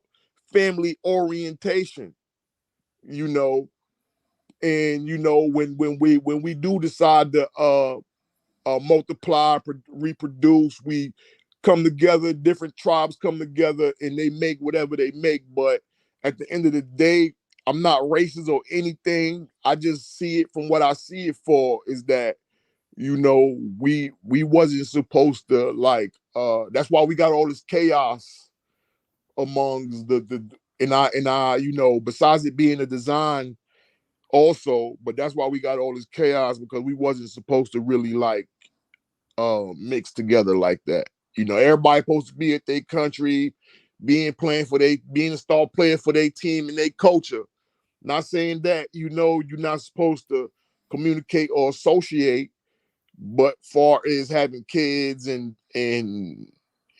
family orientation, and when we do decide to multiply, reproduce, we come together, different tribes come together, and they make whatever they make. But at the end of the day, I'm not racist or anything. I just see it from what I see it for, is that, we wasn't supposed to, like, that's why we got all this chaos amongst besides it being a design also, but that's why we got all this chaos, because we wasn't supposed to really, like, mix together like that. Everybody supposed to be at their country, being a star player for their team and their culture. Not saying that, you're not supposed to communicate or associate, but far as having kids and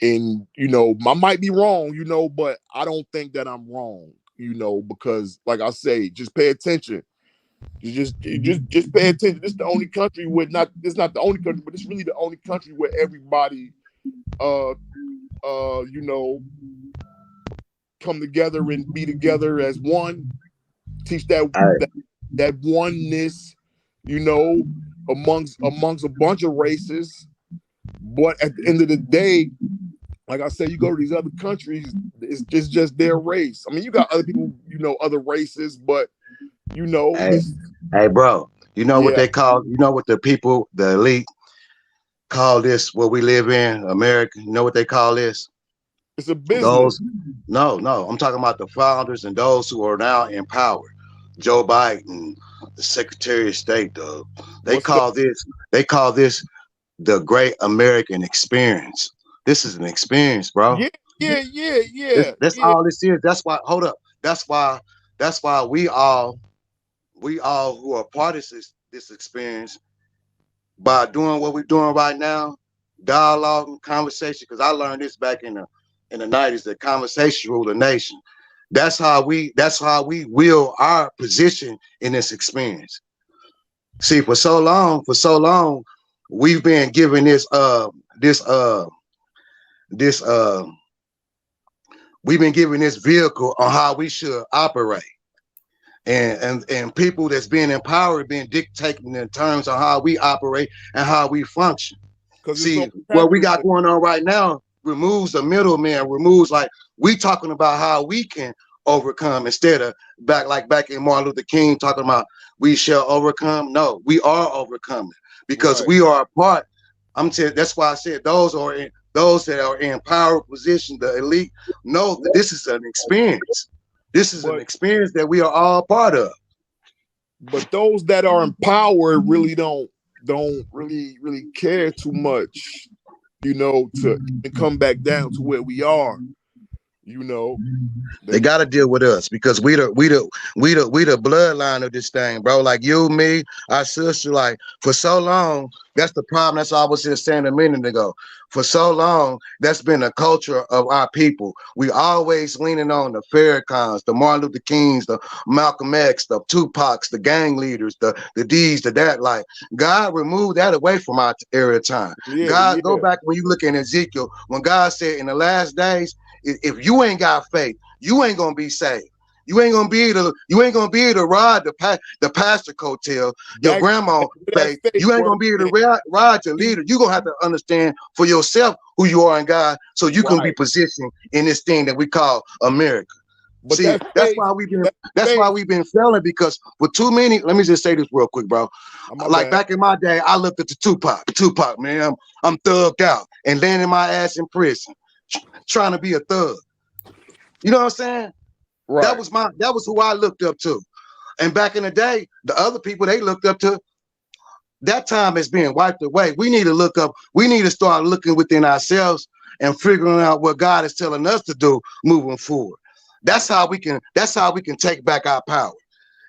I might be wrong, but I don't think that I'm wrong, because like I say, just pay attention. Just pay attention. This is the only country it's not the only country, but it's really the only country where everybody come together and be together as one. Teach that oneness, amongst a bunch of races. But at the end of the day, like I said, you go to these other countries, it's just their race. I mean, you got other people, other races, but Hey, it's hey, bro. You know what yeah, they call? You know what the people, the elite, call this? What we live in, America. You know what they call this? it's a business Those. No, no. I'm talking about the founders and those who are now in power. Joe Biden, the Secretary of State. They what's the call this. They call this the Great American Experience. This is an experience, bro. yeah, yeah, yeah, This, yeah, that's yeah, all this is. That's why. Hold up. That's why. That's why we all who are part of this experience by doing what we're doing right now, dialogue and conversation. Because I learned this back in the 90s that conversation rule the nation. That's how we will our position in this experience. See, for so long, we've been given this we've been given this vehicle on how we should operate. And people that's being empowered being dictating in terms of how we operate and how we function. because it's all See, what we got capitalism. going on right now removes the middleman, removes like we talking about how we can overcome instead of back in Martin Luther King talking about we shall overcome. No, we are overcoming because Right, we are a part. I'm saying that's why I said those that are in power position, the elite, know that this is an experience. This is an but experience that we are all part of. those that are empowered really don't really care too much, to come back down to where we are. You know, They they gotta deal with us because we the bloodline of this thing, bro. Like you, me, our sister. Like for so long, that's the problem. That's all I was just saying a minute ago. For so long, that's been a culture of our people. We always leaning on the Farrakhan's, the Martin Luther Kings, the Malcolm X, the Tupacs, the gang leaders, the D's, the that. Like God removed that away from our area of time. yeah, God, go yeah, back when you look in Ezekiel, when God said in the last days, if you ain't got faith, you ain't gonna be saved. You ain't gonna be able to ride the pastor coattail, your that grandma that faith. faith You ain't work gonna be able to in. ride your leader. You're gonna have to understand for yourself who you are in God so you can be Right, positioned in this thing that we call America. but See, that that's faith, why we've been that that's why faith. we've been failing because for too many, let me just say this real quick, bro. Oh, my Like bad. back in my day, I looked at the Tupac, man. I'm thugged out and landing my ass in prison, trying to be a thug. You know what I'm saying? Right. That was who I looked up to. And back in the day, the other people they looked up to, that time is being wiped away. We need to look up, we need to start looking within ourselves and figuring out what God is telling us to do moving forward. That's how we can take back our power.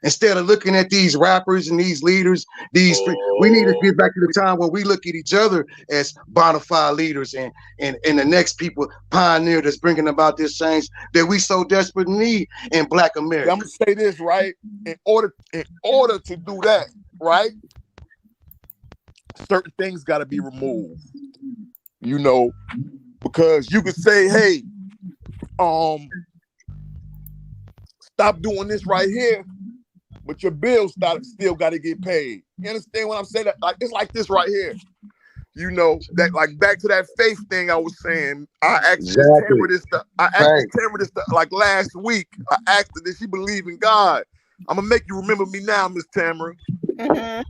Instead of looking at these rappers and these leaders, we need to Oh, get back to the time where we look at each other as bona fide leaders and the next people pioneer that's bringing about this change that we so desperately need in Black yeah, I'm America. gonna say this right. In order to do that, right, certain things got to be removed. You know, because you could say, hey, um, stop doing this right here, but your bills still got to get paid. You understand what I'm saying? Like it's like this right here. You know that, like back to that faith thing I was saying. I asked Miss Exactly. Tamara this. I asked Miss Right. Tamara this like last week. I asked her, did she believe in God? I'm gonna make you remember me now, Miss Tamara. Mm-hmm.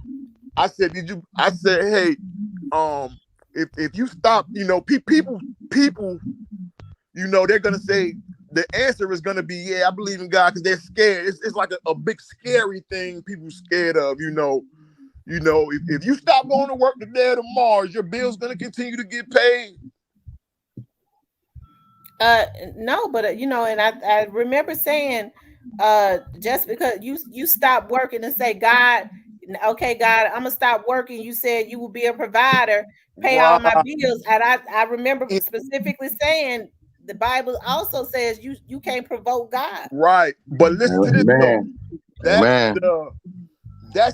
I said, did you? I said, hey, if you stop, people, they're gonna say the answer is gonna be yeah, I believe in God because they're scared. It's like a big scary thing people scared of. If you stop going to work today or tomorrow, is your bill's gonna continue to get paid? No, but and I remember saying, just because you stop working and say, God, okay, God, I'm gonna stop working. You said you will be a provider, pay all my Right, bills, and I remember specifically saying the Bible also says you can't provoke God. right. But listen to this though. Amen. That's Amen.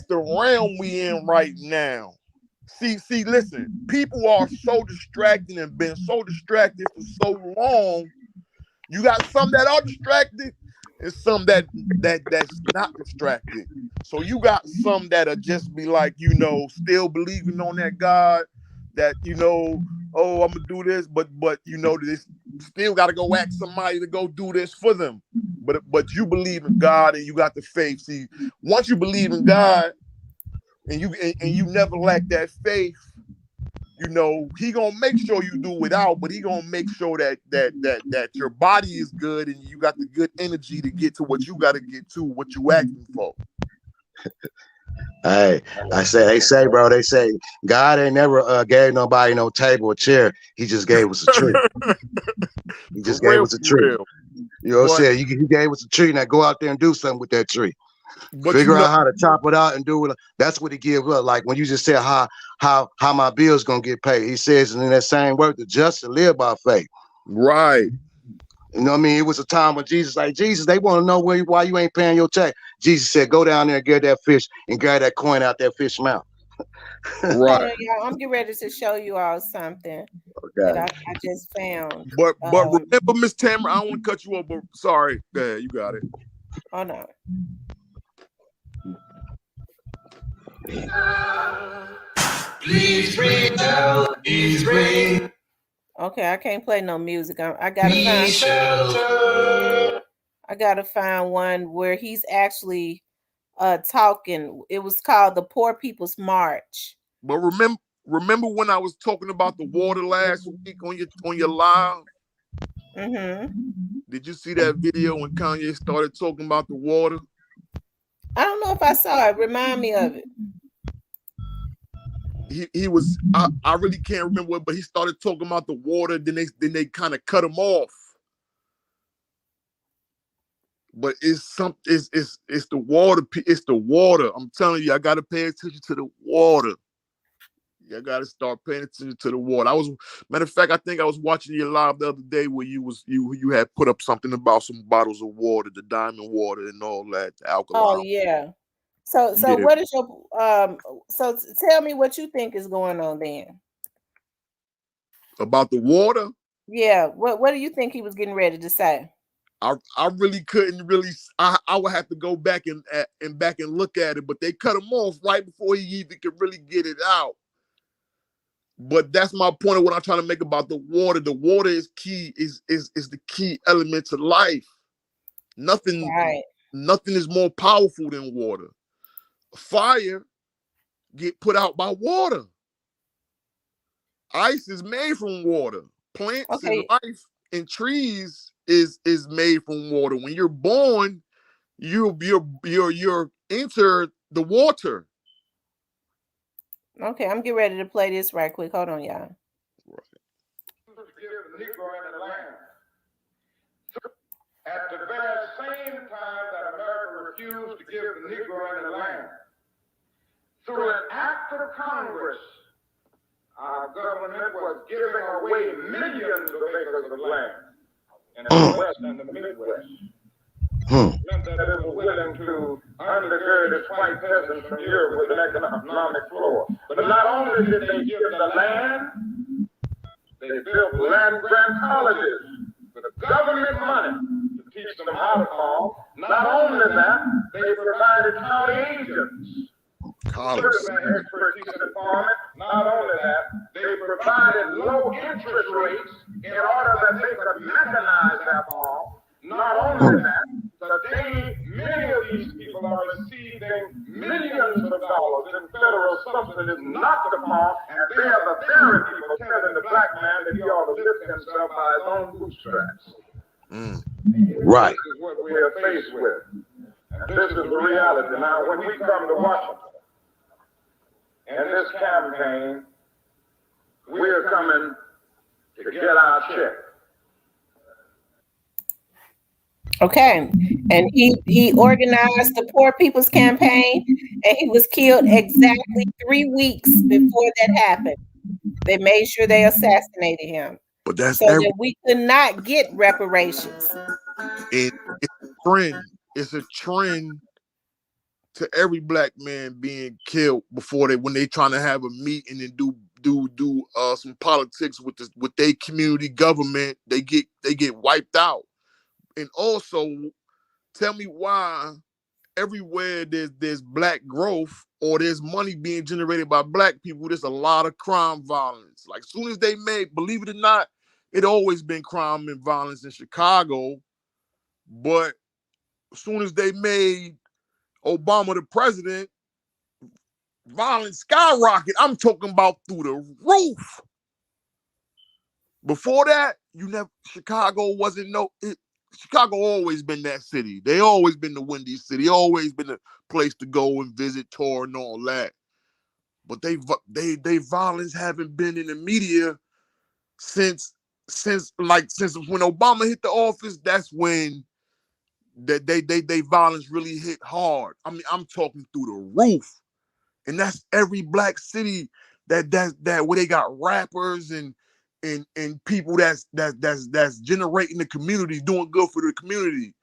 the realm we in right now. See, listen, people are so distracted and been so distracted for so long. You got some that are distracted and some that's not distracted. So you got some that'll just be like, still believing on that God that, oh, I'm gonna do this, but you know, they still got to go ask somebody to go do this for them. But you believe in God and you got the faith. See, once you believe in God and you never lack that faith, you know, he gonna make sure you do without, but he gonna make sure that your body is good and you got the good energy to get to what you got to get to, what you asking for. Hey, they say, bro, they say God ain't never gave nobody no table or chair. He just gave us a tree. He For just gave real, us a for tree. real. You know what I'm But saying? He gave us a tree. Now go out there and do something with that tree. but you Figure know, out how to chop it out and do it. That's what he gives us. Like when you just said how my bills gonna get paid. He says in that same word, the just to live by faith. right. You know what I mean? It was a time when Jesus, they want to know why you ain't paying your check. Jesus said, go down there and get that fish and grab that coin out that fish mouth. Right. Hold on, y'all. I'm getting ready to show you all something that Okay. I just found. But remember, Miss Tamara, I don't want to cut you off, but sorry. Go ahead, you got it. Hold on. Please bring out, please bring. Okay, I can't play no music. I gotta Me find. shelter. I gotta find one where he's actually talking. It was called the Poor People's March. But remember when I was talking about the water last week on your live? Mm-hmm. Did you see that video when Kanye started talking about the water? I don't know if I saw it. Remind me of it. He was I really can't remember what, but he started talking about the water. Then they kind of cut him off. But it's the water. It's the water. I'm telling you, I gotta pay attention to the water. I gotta start paying attention to the water. Matter of fact, I think I was watching your live the other day where you had put up something about some bottles of water, the diamond water and all that, the Oh alkaline. yeah. So Yeah. what is your so tell me what you think is going on then. About the water, Yeah, what do you think he was getting ready to say? I really couldn't really. I would have to go back and look at it, but they cut him off right before he even could really get it out. But that's my point of what I'm trying to make about the water. The water is key, is the key element to life. Nothing Right. is more powerful than water. Fire get put out by water. Ice is made from water. Plants and Okay. life and trees is made from water. When you're born, you're enter the water. Okay, I'm getting ready to play this right quick. Hold on, y'all. At the very same time that America refused to give the Negro any land, through an act of Congress, our government was giving away millions of acres of land in the West and the Midwest. Meant that it was willing to undergird its white peasants from Europe with an economic floor. But not only did they give the land, they built land-grant colleges with government money to teach them how to farm. Not only that, they provided county agents. Certified expertise in farming. Not only that, they provided low interest rates in order that they could mechanize their farm. Not only that, today many of these people are receiving millions of dollars in federal subsidies not to farm, and they are the very people telling the black man that he ought to lift himself by his own bootstraps. Right. This is what we are faced with. And this is the reality. Now, when we come to Washington, in this campaign, we are coming to get our check. Okay. And he organized the Poor People's Campaign, and he was killed exactly 3 weeks before that happened. They made sure they assassinated him. But that's so that we could not get reparations. It's a trend. It's a trend to every black man being killed when they trying to have a meeting and do some politics with their community government. They get wiped out. And also, tell me why everywhere there's black growth or there's money being generated by black people, there's a lot of crime violence. Like, soon as they made, believe it or not, it always been crime and violence in Chicago, but as soon as they made Obama the president, violence skyrocket. I'm talking about through the roof. Before that, Chicago wasn't Chicago always been that city. They always been the windy city, always been the place to go and visit, tour, and all that. But they violence haven't been in the media since when Obama hit the office. That's when they violence really hit hard. I mean, I'm talking through the roof. And that's every black city that where they got rappers and people that's generating the community, doing good for the community.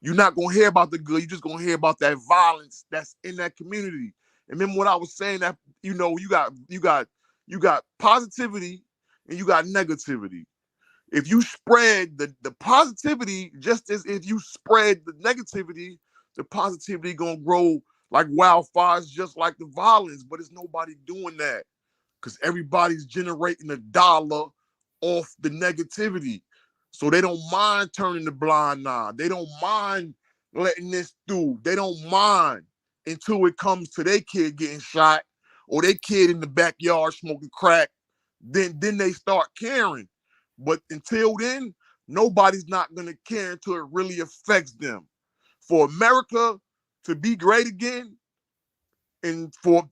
You're not gonna hear about the good. You're just gonna hear about that violence that's in that community. And remember what I was saying, that you got positivity and you got negativity. If you spread the positivity, just as if you spread the negativity, the positivity gonna grow like wildfires, just like the violence. But it's nobody doing that because everybody's generating a dollar off the negativity. So they don't mind turning the blind eye. They don't mind letting this through. They don't mind until it comes to their kid getting shot or their kid in the backyard smoking crack. Then they start caring. But until then, nobody's not going to care until it really affects them. For America to be great again, and for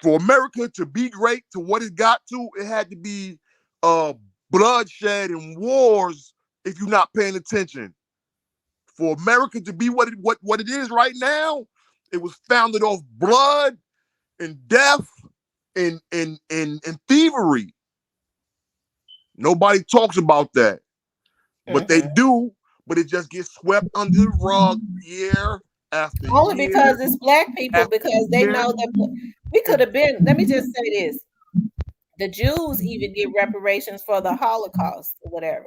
America to be great to what it got to, it had to be bloodshed and wars if you're not paying attention. For America to be what it is right now, it was founded off blood and death and thievery. Nobody talks about that. But they do, but it just gets swept under the rug year after Only year. because it's black people, because they know that we could have been, let me just say this. The Jews even get reparations for the Holocaust or whatever.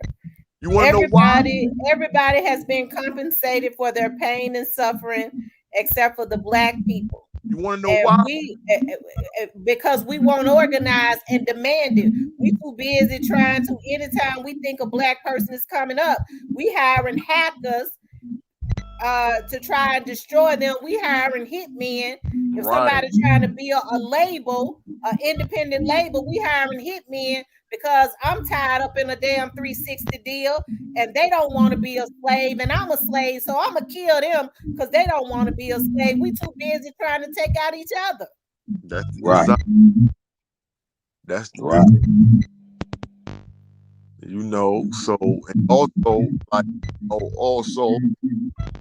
You want to know why? Everybody has been compensated for their pain and suffering except for the black people. You want to know And why? because we won't organize and demand it. We too busy trying to, anytime we think a black person is coming up, we hiring hackers to try and destroy them. We hiring hitmen. If somebody trying to build a label, an independent label, we hiring hitmen because I'm tied up in a damn 360 deal and they don't want to be a slave and I'm a slave, so I'm gonna kill them because they don't want to be a slave. We too busy trying to take out each other. That's Right. That's Right. so, and also, like, also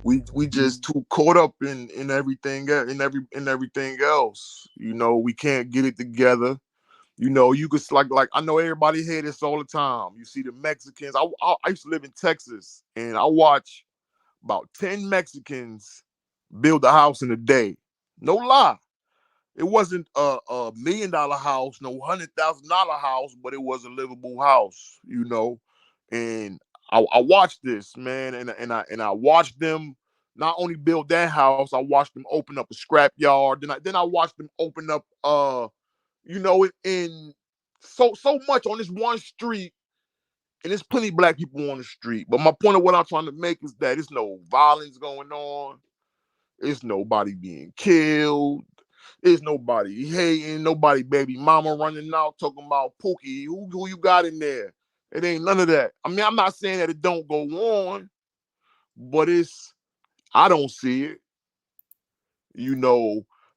we just too caught up in everything everything else. We can't get it together. You could like I know everybody hear this all the time. You see the Mexicans. I used to live in Texas and I watch about 10 Mexicans build a house in a day. No lie. It wasn't a $1 million house, no $100,000 house, but it was a livable house, And I watched this, man, and I watched them not only build that house, I watched them open up a scrap yard. Then I watched them open up in so much on this one street, and there's plenty of black people on the street. But my point of what I'm trying to make is that there's no violence going on. There's nobody being killed. There's nobody hating, nobody baby mama running out talking about Pookie. Who you got in there? It ain't none of that. I mean, I'm not saying that it don't go on, but I don't see it.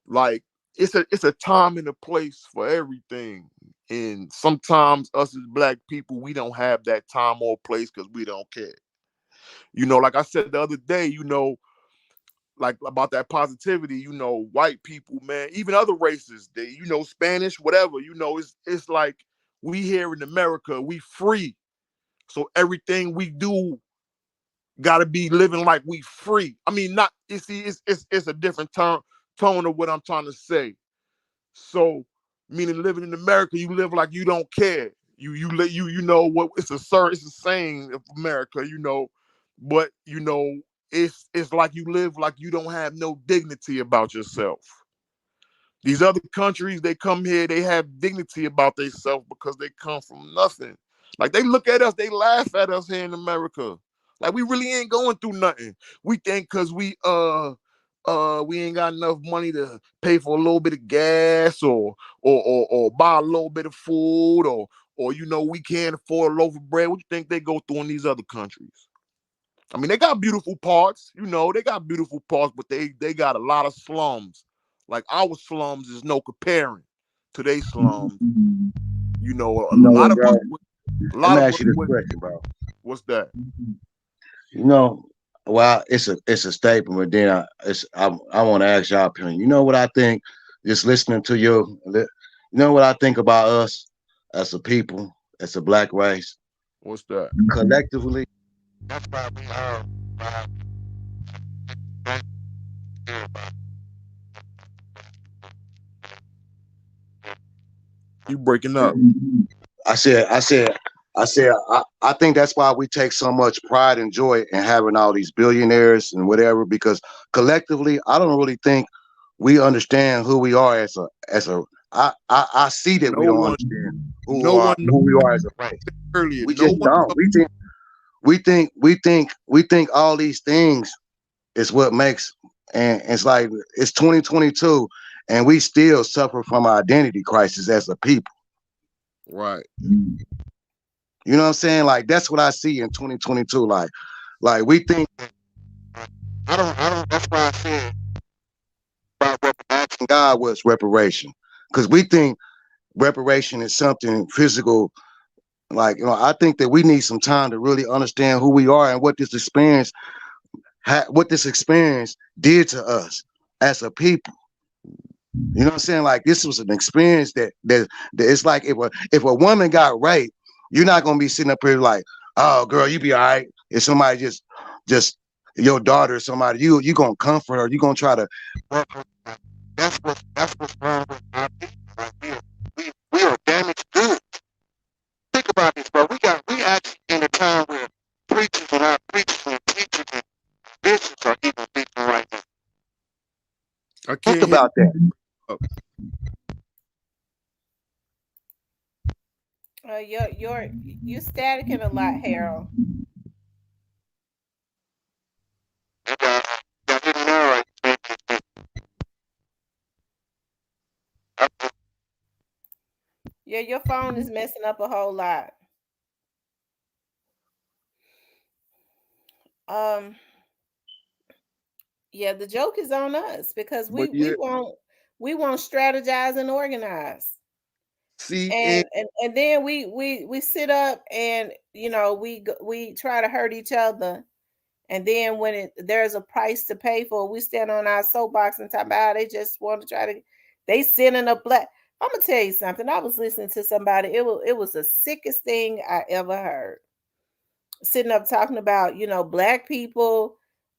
Like it's a time and a place for everything. And sometimes us as black people, we don't have that time or place because we don't care. Like I said the other day, like about that positivity, white people, man, even other races, they, Spanish, whatever, it's like we here in America, we free. So everything we do gotta be living like we free. I mean, not, it's a different tone of what I'm trying to say. So, meaning living in America, you live like you don't care. You know what it's a saying of America, but it's like you live like you don't have no dignity about yourself. These other countries, they come here, they have dignity about themselves because they come from nothing. Like they look at us, they laugh at us here in America. Like we really ain't going through nothing. We think because we ain't got enough money to pay for a little bit of gas or buy a little bit of food or we can't afford a loaf of bread. What you think they go through in these other countries? I mean, they got beautiful parts, they got beautiful parts, but they got a lot of slums. Like our slums is no comparing to their slums. A lot what, of bro? us, a Let lot me of ask us you this would. question, bro. What's that? Well, it's a statement, but then I want to ask y'all opinion. You know what I think? Just listening to what I think about us as a people, as a black race, What's that? collectively. You breaking up? I said, I said, I think that's why we take so much pride and joy in having all these billionaires and whatever, because collectively, I don't really think we understand who we are I see that we No don't one, understand no one knows who we are as a race. earlier. We No just one don't. knows. We think all these things is what makes, and it's like it's 2022 and we still suffer from an identity crisis as a people. Right. You know what I'm saying? Like that's what I see in 2022. Like we think I don't that's why I said about asking God was reparation. Because we think reparation is something physical. Like, I think that we need some time to really understand who we are and what this experience did to us as a people. You know what I'm saying? Like this was an experience that it's like if a woman got raped, you're not gonna be sitting up here like, oh girl, you be all right. If somebody just your daughter or somebody, you gonna comfort her, you gonna try to work her. That's what's wrong with our people. Like we are damaged goods. Think about this, bro. We actually in a time where preachers and our preachers and teachers and bishops are even thinking right now. I Think can't hear about that. you. You staticking a lot, Harold. Y'all hear me now, right? Yeah, your phone is messing up a whole lot. Um, yeah, the joke is on us because we But we yeah, won't we won't strategize and organize. see, and And then we sit up and we try to hurt each other, and then when there's a price to pay for it, we stand on our soapbox and talk about how they just want to try to they sit in a black. I'm gonna tell you something. I was listening to somebody. It was the sickest thing I ever heard. Sitting up talking about black people,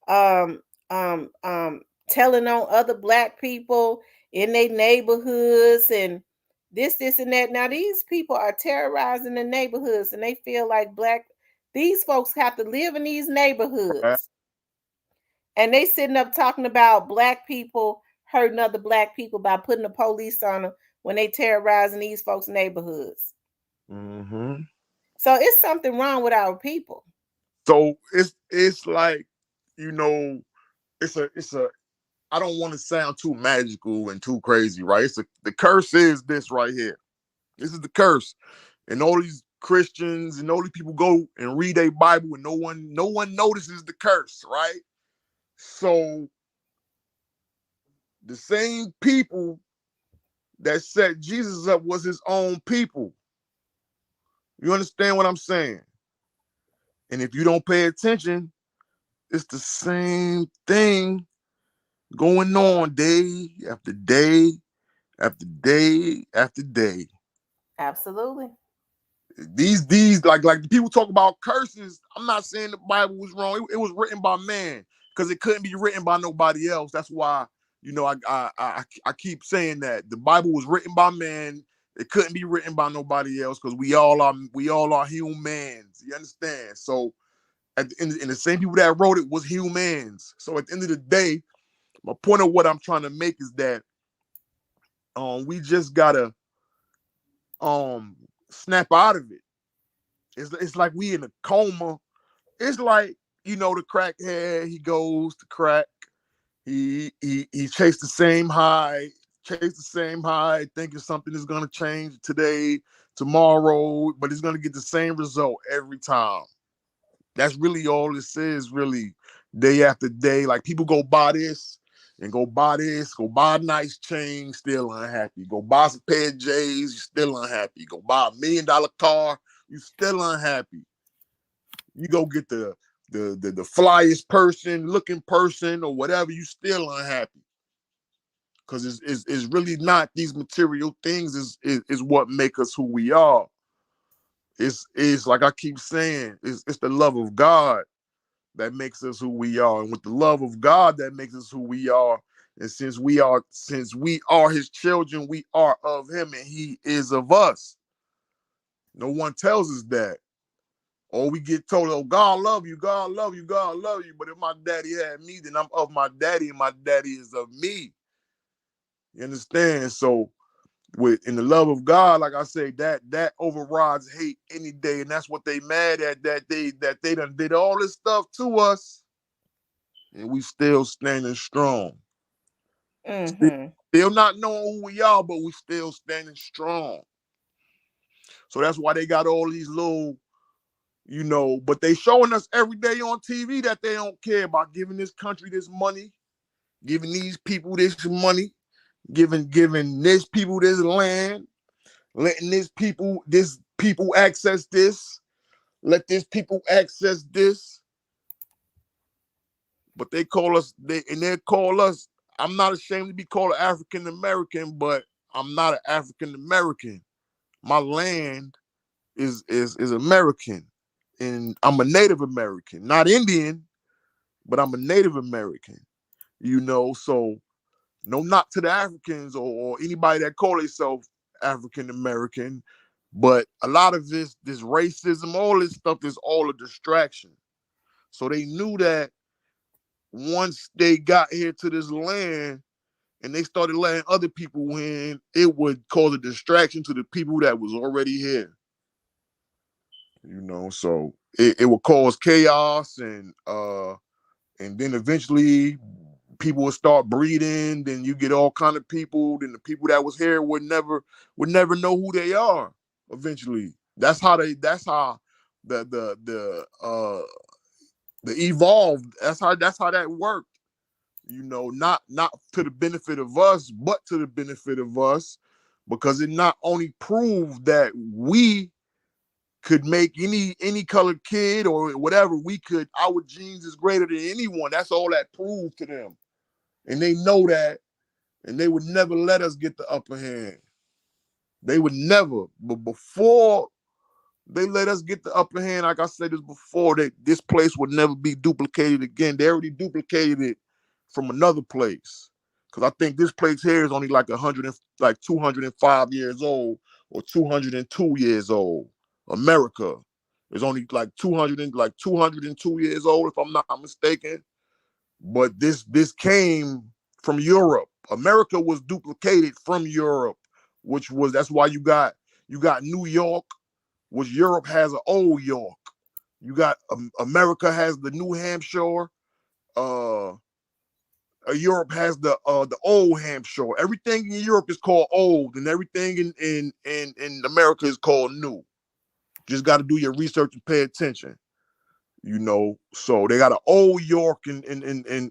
um um um telling on other black people in their neighborhoods and this and that. Now these people are terrorizing the neighborhoods and they feel like these folks have to live in these neighborhoods, and they sitting up talking about black people hurting other black people by putting the police on them when they terrorizing these folks neighborhoods. mm-hmm. So it's something wrong with our people. So it's like, you know, it's a I don't want to sound too magical and too crazy, right? The curse is this right here. This is the curse. And all these Christians and all these people go and read a Bible and no one notices the curse, right? So the same people that set Jesus up was his own people. You understand what I'm saying? And if you don't pay attention, it's the same thing going on day after day after day after day. Absolutely. These like people talk about curses. I'm not saying the Bible was wrong. It was written by man because it couldn't be written by nobody else. That's why I keep saying that the Bible was written by man. It couldn't be written by nobody else because we all are humans. You understand? So at the end, and the same people that wrote it was humans. So at the end of the day, my point of what I'm trying to make is that we just gotta snap out of it. It's like we in a coma. It's like, you know, the crackhead, he goes to crack. He chased the same high, thinking something is gonna change today, tomorrow, but he's gonna get the same result every time. That's really all this is, really, day after day. Like, people go buy this and go buy this, go buy a nice chain, still unhappy. Go buy some pair of J's, you still unhappy. Go buy $1 million car, you still unhappy. You go get the flyest person, looking person, or whatever, you still unhappy. Because it's really not these material things is what make us who we are. It's like I keep saying, it's the love of God that makes us who we are. And with the love of God that makes us who we are, and since we are his children, we are of him and he is of us. No one tells us that. Or we get told, oh, God love you, God love you, God love you. But if my daddy had me, then I'm of my daddy, and my daddy is of me. You understand? So in the love of God, like I say, that overrides hate any day. And that's what they mad at, that they done did all this stuff to us, and we still standing strong. Still not knowing who we are, but we still standing strong. So that's why they got all these little, you know, but they showing us every day on TV that they don't care about giving this country this money, giving these people this money, giving this people this land, letting this people access this, let this people access this. But they call us, I'm not ashamed to be called African American, but I'm not an African American. My land is American, and I'm a Native American, not Indian, but I'm a Native American. You know, so no knock to the Africans or anybody that call themselves African American, but a lot of this racism, all this stuff is all a distraction. So they knew that once they got here to this land and they started letting other people in, it would cause a distraction to the people that was already here. You know, so it would cause chaos, and then eventually people would start breeding. Then you get all kind of people. Then the people that was here would never know who they are. Eventually, that's how the evolved. That's how that worked. You know, not to the benefit of us, but to the benefit of us, because it not only proved that we could make any colored kid or whatever, our genes is greater than anyone. That's all that proved to them. And they know that, and they would never let us get the upper hand. They would never. But before they let us get the upper hand, like I said this before, that this place would never be duplicated again. They already duplicated it from another place. Because I think this place here is only like 205 years old or 202 years old. America is only like 202 years old, if I'm not mistaken. But this came from Europe. America was duplicated from Europe, that's why you got New York, which Europe has an old York. You got America has the New Hampshire. Europe has the old Hampshire. Everything in Europe is called old, and everything in America is called new. Just got to do your research and pay attention. You know, so they got an old York in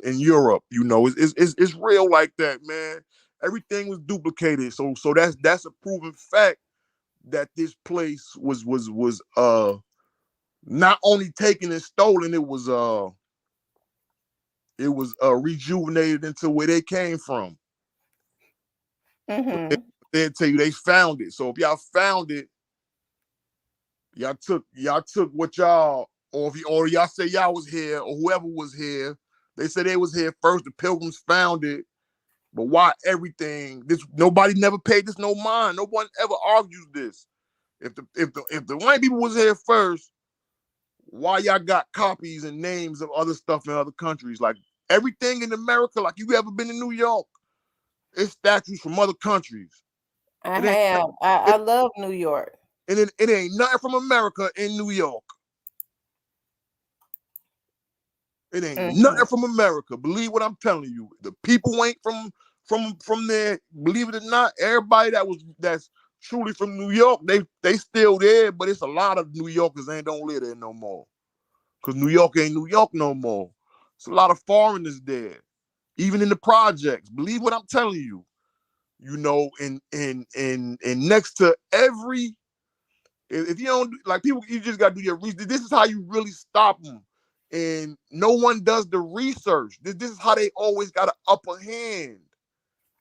Europe. You know, it's real like that, man. Everything was duplicated. So that's a proven fact that this place was not only taken and stolen, it was rejuvenated into where they came from. They'll tell you they found it. So if y'all found it, y'all took what y'all, or y'all say y'all was here, or whoever was here, they said they was here first. The Pilgrims found it, but why everything? Nobody never paid this no mind. No one ever argues this. If the white people was here first, why y'all got copies and names of other stuff in other countries? Like everything in America, like you ever been to New York, it's statues from other countries. I It ain't have. I love New York. it ain't nothing from America in New York. It ain't Mhm. nothing from America. Believe what I'm telling you. The people ain't from there. Believe it or not, everybody that's truly from New York, they still there, but it's a lot of New Yorkers ain't don't live there no more. Cause New York ain't New York no more. It's a lot of foreigners there, even in the projects. Believe what I'm telling you. You know, and next to every, if you don't like people, you just gotta do your research. This is how you really stop them. And no one does the research. This is how they always got an upper hand.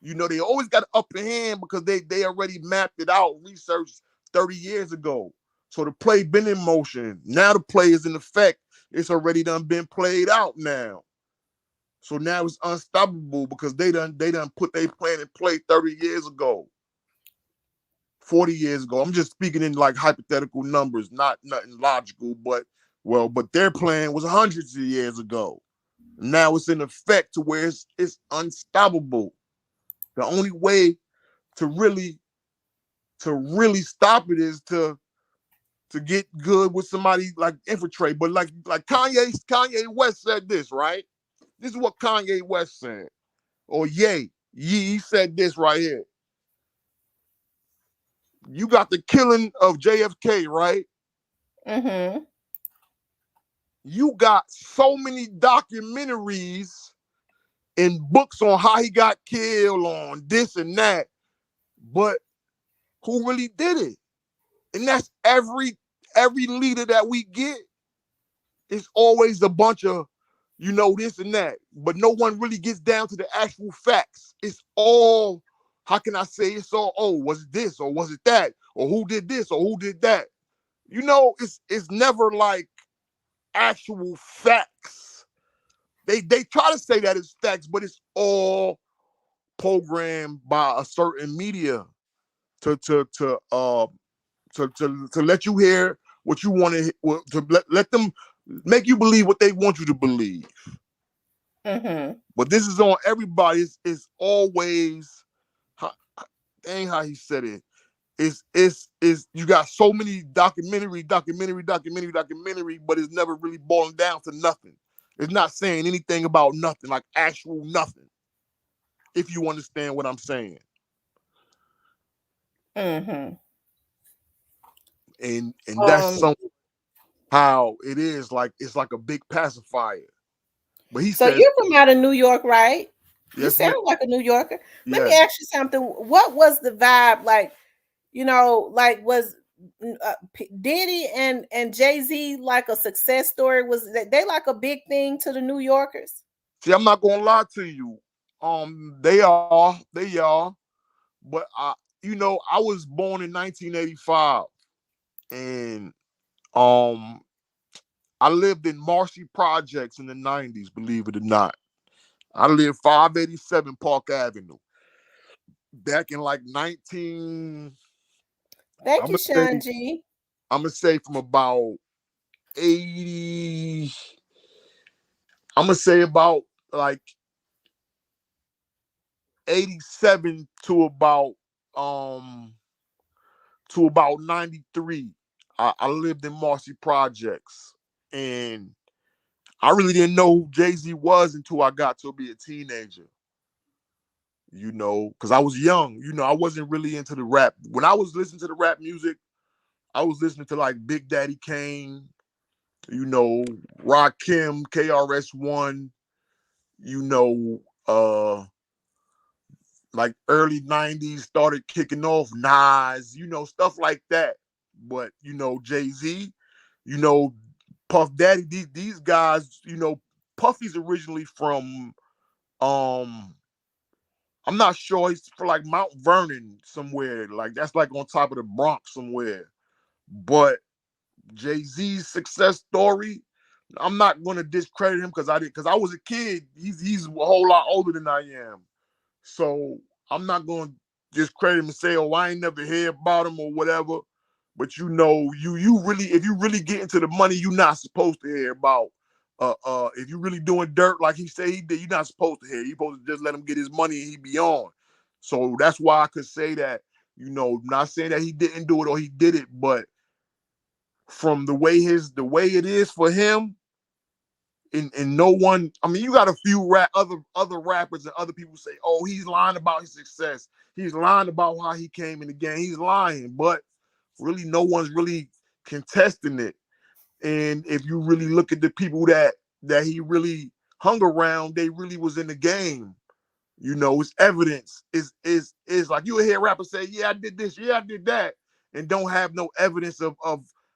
You know, they always got an upper hand because they already mapped it out, researched 30 years ago. So the play been in motion. Now the play is in effect. It's already done been played out now. So now it's unstoppable because they done put their plan in play 30 years ago, 40 years ago. I'm just speaking in like hypothetical numbers, not nothing logical, but their plan was hundreds of years ago. Now it's in effect to where it's unstoppable. The only way to really stop it is to get good with somebody like infiltrate. But like Kanye West said this, right? This is what Kanye West said. Or he said this right here. You got the killing of JFK, right? Mhm. You got so many documentaries and books on how he got killed, on this and that, but who really did it? And that's every leader that we get. It's always a bunch of, this and that, but no one really gets down to the actual facts. It's all, how can I say, it's all, oh, was it this or was it that? Or who did this or who did that? It's never like actual facts. They try to say that it's facts, but it's all programmed by a certain media to let you hear what you want to let them make you believe what they want you to believe. Mhm. But this is on everybody. It's always how, dang how he said it. It's you got so many documentary, but it's never really boiling down to nothing. It's not saying anything about nothing, like actual nothing. If you understand what I'm saying. Mhm. And that's Um. somehow it is like it's like a big pacifier. But he So says, you're from out of New York, right? You yes, ma'am. sound like a New Yorker. Let me Yes. ask you something. What was the vibe like? Like was Diddy and Jay-Z like a success story? Was they like a big thing to the New Yorkers? See, I'm not gonna lie to you. They are, but I was born in 1985, and um, I lived in Marcy Projects in the 90s. Believe it or not, I lived 587 Park Avenue back in like 19. Thank I'm you, gonna say Sean G. I'm gonna say from about 80. I'm gonna say about like 87 um to about 93. I lived in Marcy Projects, and I really didn't know who Jay-Z was until I got to be a teenager. Because I was young. I wasn't really into the rap. When I was listening to the rap music, I was listening to like Big Daddy Kane, Rakim, KRS-One, you know, like early 90s started kicking off, Nas, stuff like that. But, Jay-Z, you know, Puff Daddy, these guys, Puffy's originally from I'm not sure, he's for like Mount Vernon somewhere. Like that's like on top of the Bronx somewhere. But Jay-Z's success story, I'm not gonna discredit him because I was a kid. He's a whole lot older than I am. So I'm not going to discredit him and say, oh, I ain't never hear about him or whatever. But you really, if you really get into the money, you're not supposed to hear about if you really doing dirt like he said he did, you're not supposed to hear. You're supposed to just let him get his money and he be on. So that's why I could say that, not saying that he didn't do it or he did it, but from the way it is for him, and no one, I mean, you got a few other rappers and other people say, oh, he's lying about his success. He's lying about how he came in the game. He's lying, but really no one's really contesting it. And if you really look at the people that he really hung around, they really was in the game. It's evidence. Is like you would hear rappers say, yeah, I did this, yeah, I did that, and don't have no evidence of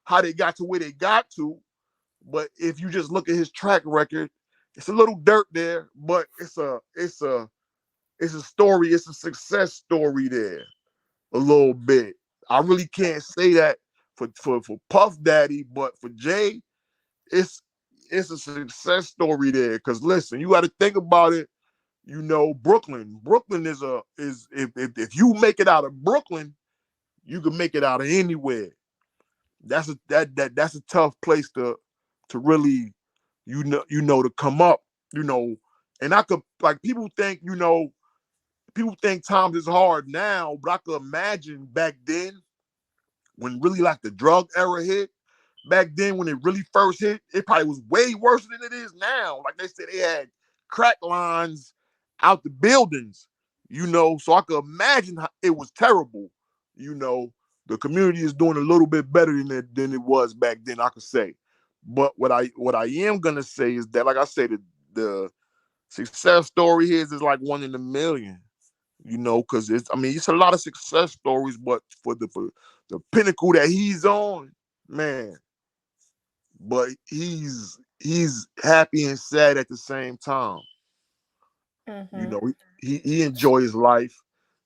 how they got to where they got to. But if you just look at his track record, it's a little dirt there, but it's a story, it's a success story there a little bit. I really can't say that for Puff Daddy, but for Jay, it's a success story there. Cause listen, you got to think about it. Brooklyn is if you make it out of Brooklyn, you can make it out of anywhere. That's a tough place to really to come up, and I could, like, people think times is hard now, but I could imagine back then when really like the drug era hit. Back then when it really first hit, it probably was way worse than it is now. Like they said, they had crack lines out the buildings, so I could imagine how it was terrible. The community is doing a little bit better than it was back then, I could say. But what I am gonna say is that, like I said, the success story here is like one in a million. Because it's a lot of success stories, but for the pinnacle that he's on, man. But he's happy and sad at the same time. Mm-hmm. He enjoys his life,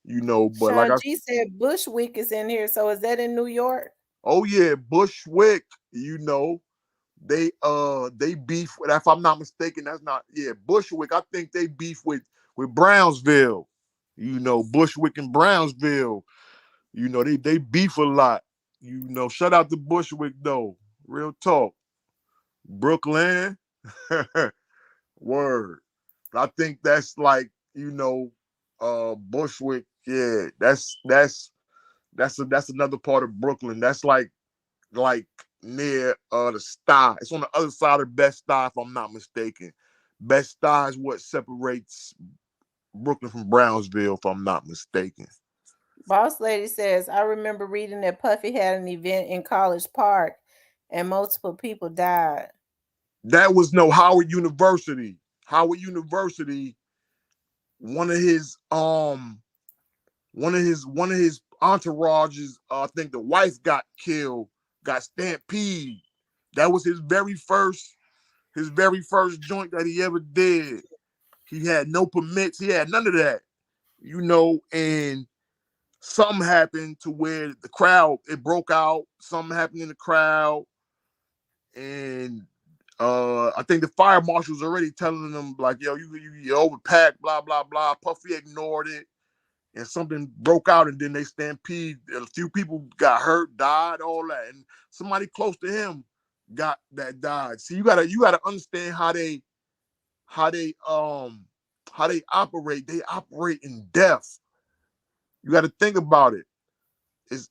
but like Sean I, G said Bushwick is in here. So is that in New York? oh yeah, Bushwick, they beef with, if I'm not mistaken, that's not, yeah, Bushwick, I think they beef with Brownsville. Bushwick and Brownsville, they beef a lot. Shout out to Bushwick though. Real talk. Brooklyn. Word. I think that's like, Bushwick. Yeah, that's another part of Brooklyn. That's like near the Sty. It's on the other side of Best Sty, if I'm not mistaken. Best Sty is what separates Brooklyn from Brownsville, if I'm not mistaken. Boss Lady says, I remember reading that Puffy had an event in College Park and multiple people died. That was no Howard University. Howard University, one of his entourages, I think the wife got killed, got stampede. That was his very first joint that he ever did. He had no permits, he had none of that, and something happened to where the crowd, it broke out. Something happened in the crowd, and I think the fire marshal's already telling them like, yo, you overpacked, blah blah blah. Puffy ignored it, and something broke out, and then they stampede. A few people got hurt, died, all that, and somebody close to him died. See, you gotta understand how they operate. They operate in death. You got to think about it. It's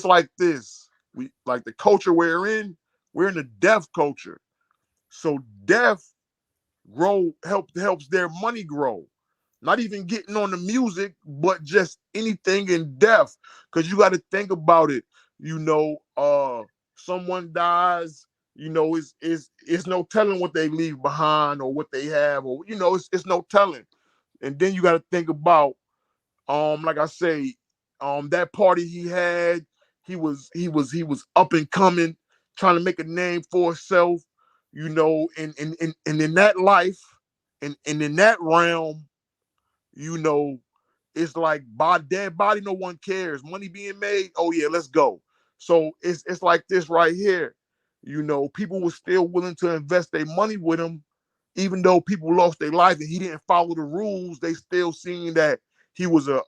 like this. We like the culture we're in. We're in a deaf culture. So deaf helps their money grow. Not even getting on the music, but just anything in deaf. Because you got to think about it. Someone dies. It's no telling what they leave behind or what they have, or it's no telling. And then you got to think about, like I say, that party he had, he was up and coming, trying to make a name for himself, and in that life, and in that realm, you know, it's like dead body, no one cares. Money being made, oh yeah, let's go. So it's like this right here. People were still willing to invest their money with him, even though people lost their life and he didn't follow the rules. They still seen that he was a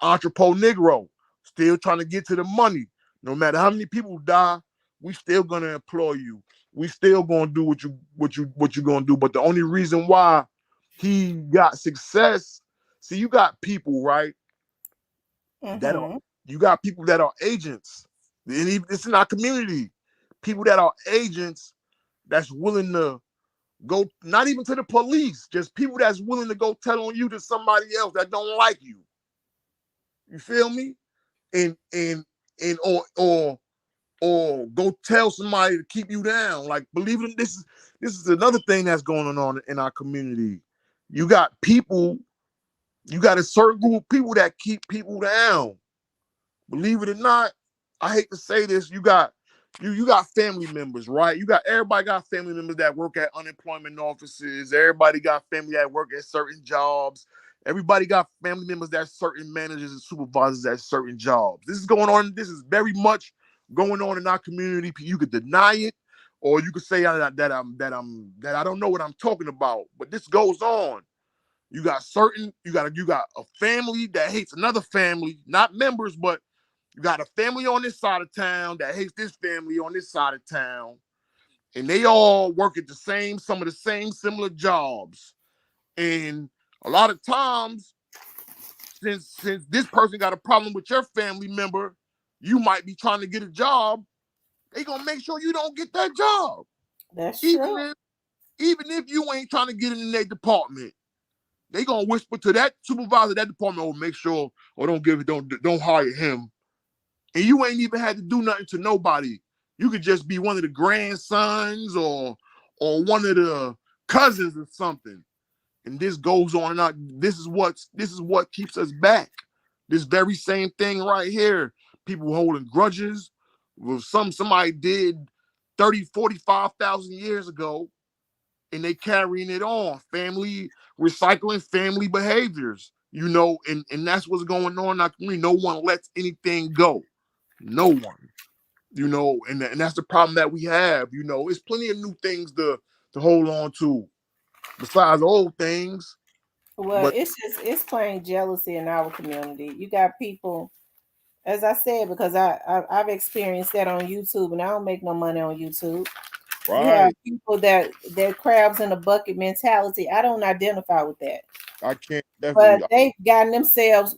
entrepot Negro. still trying to get to the money. No matter how many people die, we still gonna employ you. We still gonna do what you gonna do. But the only reason why he got success, see, you got people, right? That are Mm-hmm. you got people that are agents. And even it's in our community. People that are agents that's willing to go, not even to the police, just people that's willing to go tell on you to somebody else that don't like you. You feel me? And or go tell somebody to keep you down. Like, believe it, this is another thing that's going on in our community. You got people, you got a certain group of people that keep people down. Believe it or not, I hate to say this, you got family members, right? Everybody got family members that work at unemployment offices. Everybody got family that work at certain jobs. Everybody got family members that certain managers and supervisors at certain jobs. This is going on. This is very much going on in our community. You could deny it, or you could say that I don't know what I'm talking about. But this goes on. You got a family that hates another family, not members, but you got a family on this side of town that hates this family on this side of town, and they all work at some of the same similar jobs. And a lot of times, since this person got a problem with your family member, you might be trying to get a job. They gonna make sure you don't get that job, That's even true. if even if you ain't trying to get in their department. They gonna whisper to that supervisor, that department, or make sure, or don't hire him. And you ain't even had to do nothing to nobody. You could just be one of the grandsons or one of the cousins or something. And this goes on and on. This is what keeps us back. This very same thing right here. People holding grudges. Well, somebody did 30, 45,000 years ago, and they carrying it on. Family recycling family behaviors. And that's what's going on in our community. No one lets anything go. No one, and that's the problem that we have. It's plenty of new things to hold on to besides old things. Well, But it's plain jealousy in our community. You got people, as I said, because I've experienced that on YouTube, and I don't make no money on YouTube. You have right, people that crabs in a bucket mentality. I don't identify with that. I can't But definitely. they've gotten themselves.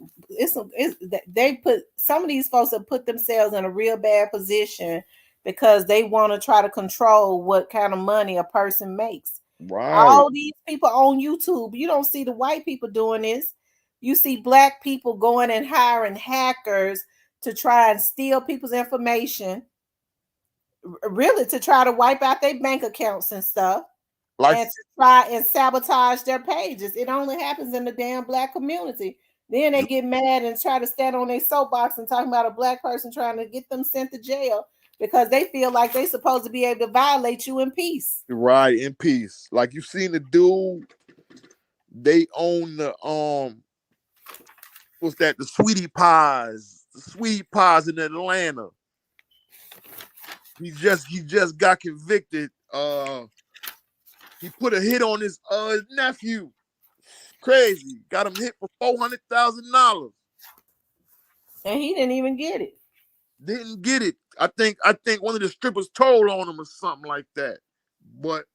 They put some of these folks have put themselves in a real bad position because they want to try to control what kind of money a person makes. Right, All these people on YouTube, you don't see the white people doing this. You see black people going and hiring hackers to try and steal people's information, really to try to wipe out their bank accounts and stuff, like and to try and sabotage their pages. It only happens in the damn black community. Then they get mad and try to stand on their soapbox and talking about a black person trying to get them sent to jail because they feel like they're supposed to be able to violate you in peace. right in peace. Like you seen the dude. They own the what's that? The sweetie pies in Atlanta. He just got convicted. He put a hit on his nephew. Crazy. Got him hit for $400,000. And he didn't even get it. Didn't get it. I think one of the strippers told on him or something like that. But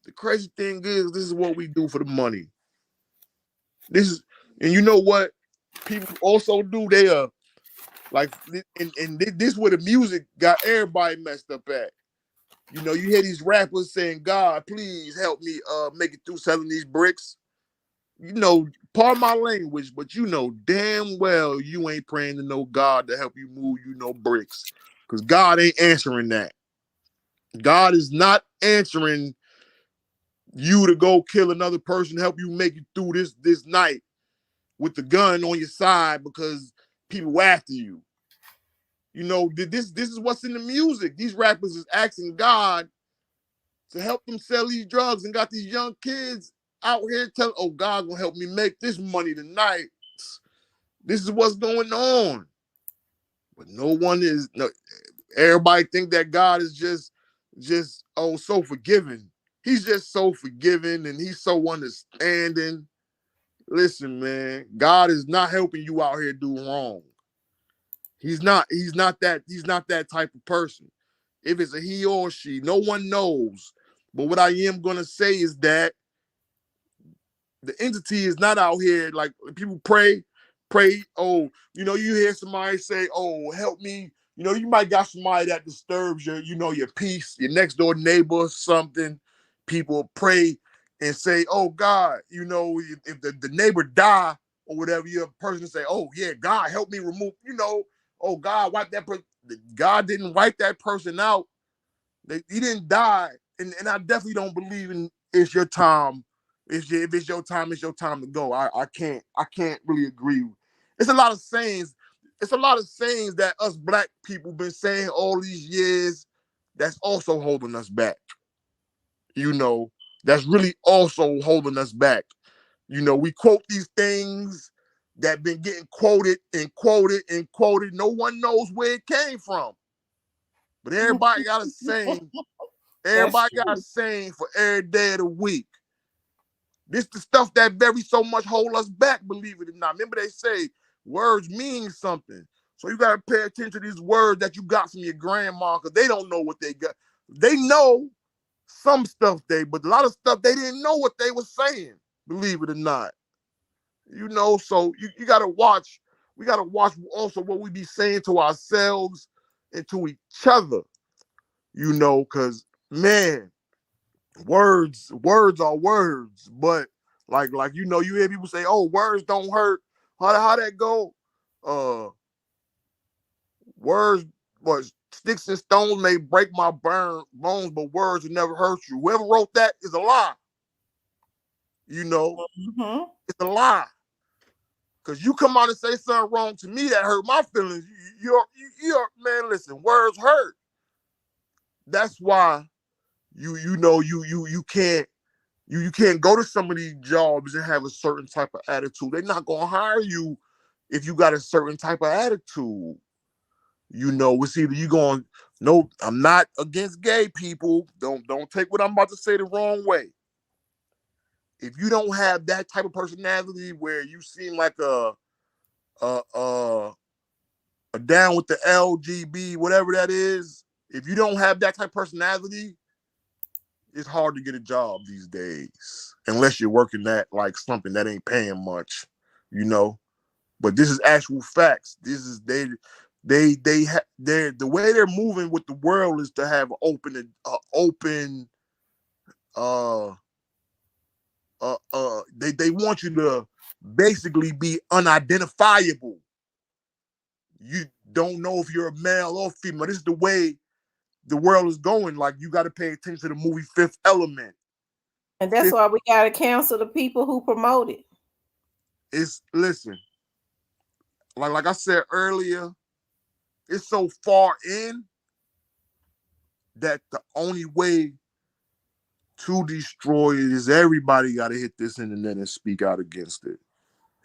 the crazy thing is, this is what we do for the money. And you know what? People also do. They like, and this where the music got everybody messed up at. You hear these rappers saying, "God, please help me make it through selling these bricks." Pardon my language, but damn well you ain't praying to no God to help you move bricks. Because God ain't answering that. God is not answering you to go kill another person, help you make it through this night with the gun on your side because people after you. This is what's in the music. These rappers is asking God to help them sell these drugs and got these young kids out here telling, oh, God gonna help me make this money tonight. This is what's going on. But everybody think that God is just so forgiving. He's just so forgiving and he's so understanding. Listen, man, God is not helping you out here do wrong. He's not that type of person. If it's a he or she, no one knows. But what I am gonna say is that the entity is not out here like people pray. Oh, you hear somebody say, "Oh, help me." You might got somebody that disturbs your peace, your next door neighbor or something. People pray and say, "Oh God," if the neighbor die or whatever, your person say, "Oh yeah, God help me remove." Oh God, wipe that person. God didn't wipe that person out. He didn't die, and I definitely don't believe in it's your time. If it's your time, it's your time to go. I can't really agree. It's a lot of sayings. It's a lot of sayings that us black people been saying all these years. That's also holding us back. That's really also holding us back. We quote these things that been getting quoted and quoted and quoted. No one knows where it came from, but everybody got a saying. That's Everybody got a true. saying for every day of the week. This the stuff that very so much hold us back, believe it or not. Remember they say words mean something. So you got to pay attention to these words that you got from your grandma because they don't know what they got. They know some stuff but a lot of stuff they didn't know what they were saying, believe it or not. So you got to watch. We got to watch also what we be saying to ourselves and to each other, because man, words are words, but you hear people say, "Oh, words don't hurt." How that go? Words, what, sticks and stones may break my bones, but words will never hurt you. Whoever wrote that is a lie. Mm-hmm. It's a lie. Cause you come out and say something wrong to me that hurt my feelings. You're man. Listen, words hurt. That's why you can't. You can't go to some of these jobs and have a certain type of attitude. They're not gonna hire you if you got a certain type of attitude. It's either you going, no, I'm not against gay people. Don't take what I'm about to say the wrong way. If you don't have that type of personality where you seem like a, a, a down with the LGB, whatever that is, if you don't have that type of personality, it's hard to get a job these days unless you're working at like something that ain't paying much, you know. But this is actual facts. This is they're the way they're moving with the world is to have open uh they want you to basically be unidentifiable. You don't know if you're a male or female. This is the way the world is going. Like you got to pay attention to the movie Fifth Element. And that's Fifth why we gotta cancel the people who promote it. is listen, like I said earlier, it's so far in that the only way to destroy it is everybody got to hit this internet and speak out against it.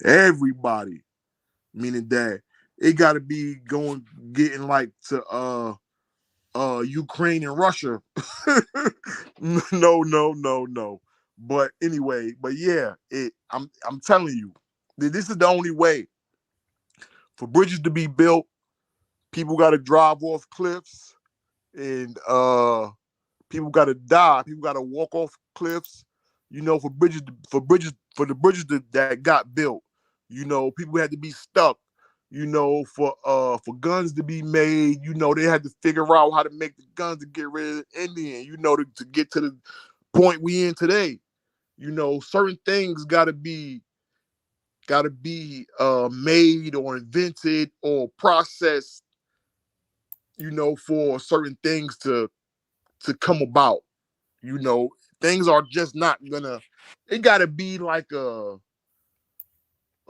Everybody, meaning that it got to be getting like to Ukraine and Russia. No. But anyway, yeah, I'm telling you, this is the only way for bridges to be built. People got to drive off cliffs, and people got to die. People got to walk off cliffs. For the bridges that got built. People had to be stuck. For guns to be made. They had to figure out how to make the guns to get rid of the Indian. To get to the point we in today. Certain things gotta be made or invented or processed. For certain things to come about. You know, things are just not gonna. It gotta be like a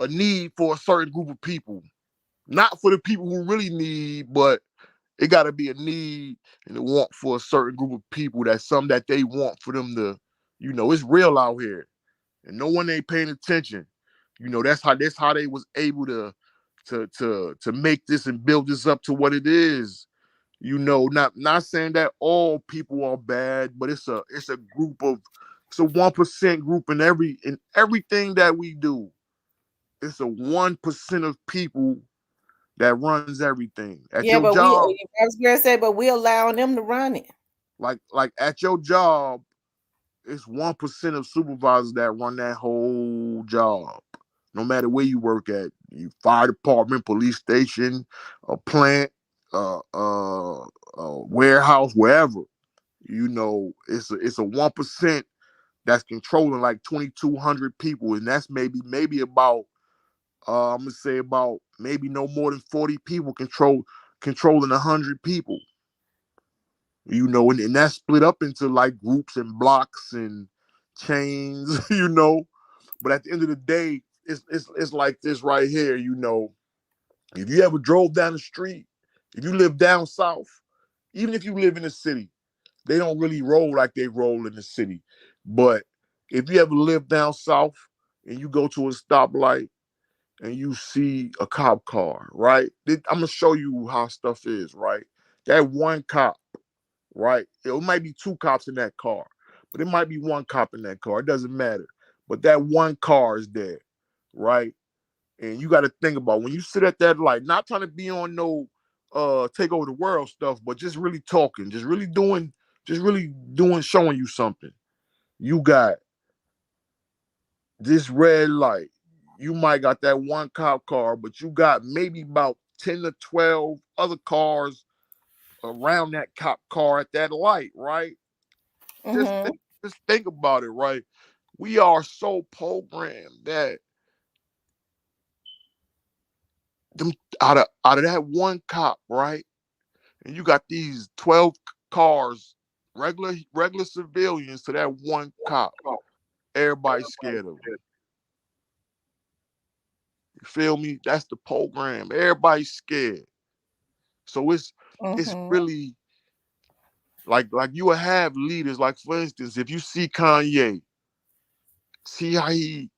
need for a certain group of people, not for the people who really need, but it gotta be a need and a want for a certain group of people. That's something that they want for them to. It's real out here, and no one ain't paying attention. That's how they was able to make this and build this up to what it is. Not saying that all people are bad, but it's a group of it's a 1% group in everything that we do. It's a 1% of people that runs everything. At Yeah, your but job, I was gonna say, but we allowing them to run it. like at your job, it's 1% of supervisors that run that whole job. No matter where you work at, you fire department, police station, a plant, warehouse, wherever. You know, it's a 1% that's controlling like 2,200 people, and that's maybe about I'm gonna say about maybe no more than 40 people controlling 100 people. You know, and that's split up into like groups and blocks and chains. You know, but at the end of the day, it's like this right here. You know, if you ever drove down the street, if you live down south, even if you live in the city, they don't really roll like they roll in the city. But if you ever live down south and you go to a stoplight and you see a cop car, right? I'm gonna show you how stuff is, right? That one cop, right? It might be two cops in that car, but it might be one cop in that car. It doesn't matter. But that one car is there, right? And you got to think about when you sit at that light, not trying to be on no take over the world stuff, but just really talking, just really doing, showing you something. You got this red light. You might got that one cop car, but you got maybe about 10 to 12 other cars around that cop car at that light, right? Just Mm-hmm. just think about it, right? We are so programmed that them out of that one cop, right? And you got these 12 cars, regular civilians to that one cop. Everybody's scared of him. You feel me? That's the program. Everybody's scared. So it's Mm-hmm. really like you will have leaders, like for instance, if you see Kanye, see how he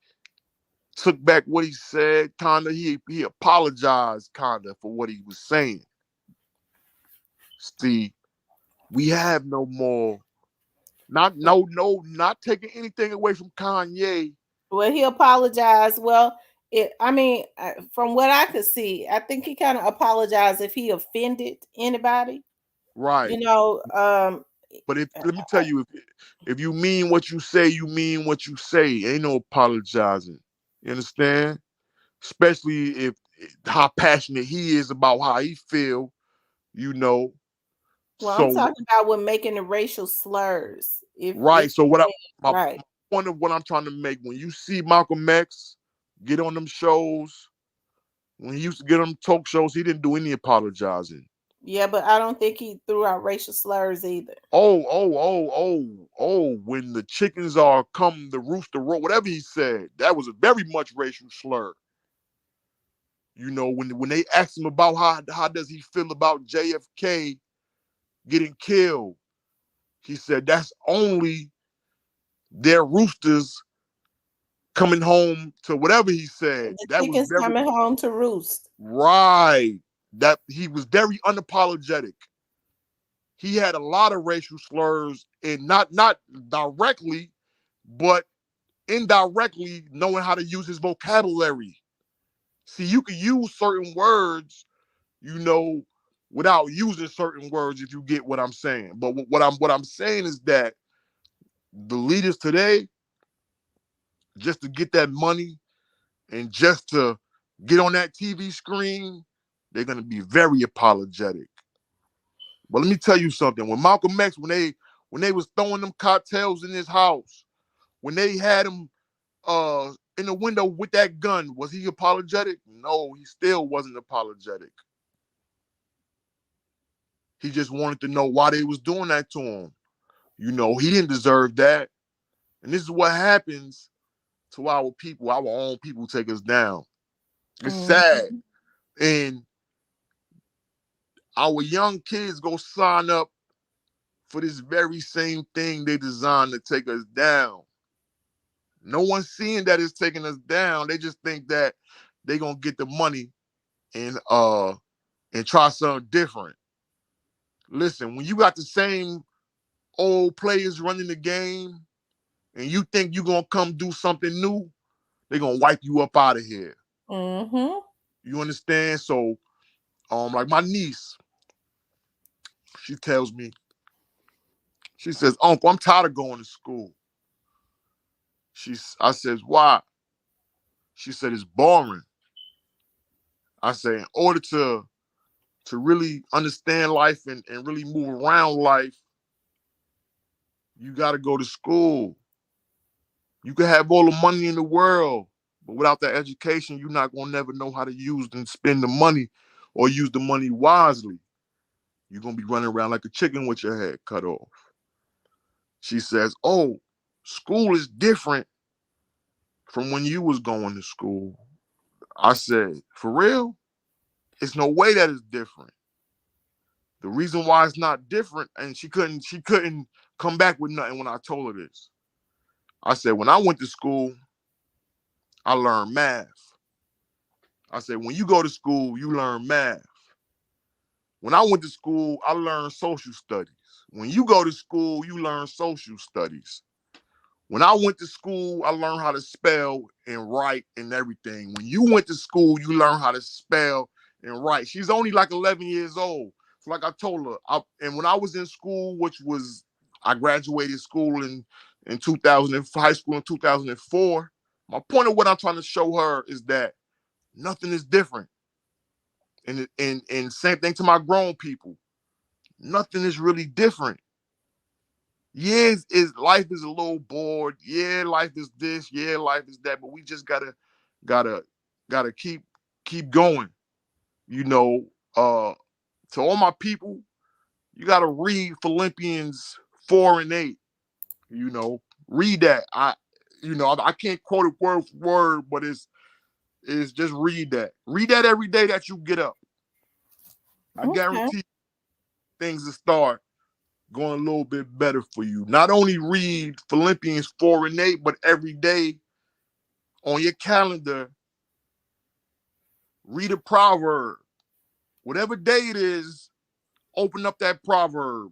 took back what he said, kinda he apologized kinda for what he was saying. See, we have no more, not taking anything away from Kanye. Well, he apologized. Well, I mean, from what I could see, I think he kind of apologized if he offended anybody. Right. You know, But if let me tell you, if you mean what you say, you mean what you say. Ain't no apologizing. You understand? Especially if how passionate he is about how he feel, you know. well, I'm So talking about when making the racial slurs. If right. So what I my, right, my point of what I'm trying to make, when you see Malcolm X get on them shows, when he used to get on talk shows, he didn't do any apologizing. yeah, but I don't think he threw out racial slurs either. When the chickens are come the rooster roll, whatever he said, that was a very much racial slur. You know, when they asked him about how does he feel about JFK getting killed, he said that's only their roosters coming home to whatever he said. The That was chickens very coming home to roost. right. That he was very unapologetic. He had a lot of racial slurs and not directly, but indirectly knowing how to use his vocabulary. See, you can use certain words, you know, without using certain words if you get what I'm saying. But what I'm saying is that the leaders today, just to get that money and just to get on that TV screen, they're gonna be very apologetic. But let me tell you something. When Malcolm X, when they was throwing them cocktails in his house, when they had him in the window with that gun, was he apologetic? No, he still wasn't apologetic. He just wanted to know why they was doing that to him. You know, he didn't deserve that. And this is what happens to our people, our own people take us down. It's sad. Mhm. And our young kids go sign up for this very same thing they designed to take us down. No one's seeing that it's taking us down. They just think that they gonna get the money and try something different. Listen, when you got the same old players running the game and you think you're gonna come do something new, they're gonna wipe you up out of here. Mhm. You understand? So like my niece, she tells me, she says, "Uncle, I'm tired of going to school." I says, "Why?" She said, "It's boring." I say, in order to really understand life and really move around life, you got to go to school. You can have all the money in the world, but without that education, you're not going to never know how to use and spend the money or use the money wisely. You're going to be running around like a chicken with your head cut off. She says, "Oh, school is different from when you was going to school." I said, "For real? It's no way that it's different. The reason why it's not different," and she couldn't come back with nothing when I told her this. I said, "When I went to school, I learned math." I said, "When you go to school, you learn math. When I went to school, I learned social studies. When you go to school, you learn social studies. When I went to school, I learned how to spell and write and everything. When you went to school, you learn how to spell and write." She's only like 11 years old. So like I told her, and when I was in school, I graduated school in 2000, high school in 2004. My point of what I'm trying to show her is that nothing is different. And same thing to my grown people. Nothing is really different. Yeah, life is a little bored. Yeah, life is this. Yeah, life is that. But we just gotta gotta keep going. You know, to all my people, you gotta read Philippians 4:8. You know, read that. I can't quote it word for word, but it's just read that. Read that every day that you get up. I Okay. guarantee things will start going a little bit better for you. Not only read Philippians 4:8, but every day on your calendar, read a proverb. Whatever day it is, open up that proverb.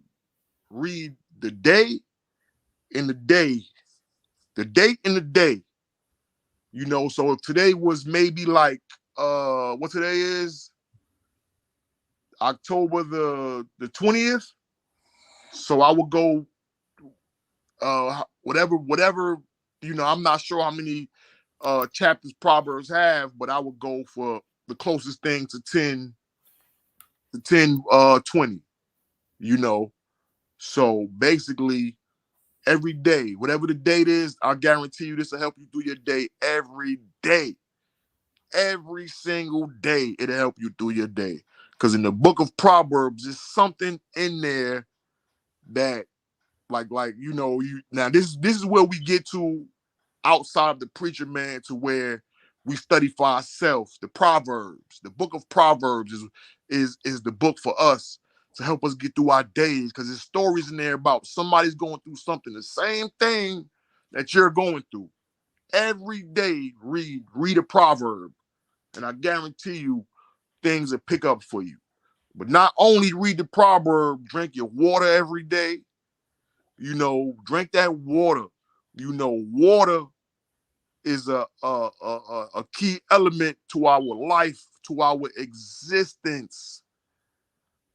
Read the day and the day. The date and the day. So if today was maybe like what today is? October the 20th. So I would go whatever, I'm not sure how many chapters Proverbs have, but I would go for the closest thing to 20. you know. So basically, every day, whatever the date is, I guarantee you this will help you through your day every day. Every single day, it'll help you through your day. Because in the book of Proverbs, there's something in there that, you now this is where we get to outside of the preacher man, to where we study for ourselves. The Proverbs, the book of Proverbs is the book for us to help us get through our days, because there's stories in there about somebody's going through something, the same thing that you're going through. Every day, read a proverb, and I guarantee you things will pick up for you. But not only read the proverb, drink your water every day. Drink that water. Water is a key element to our life, to our existence.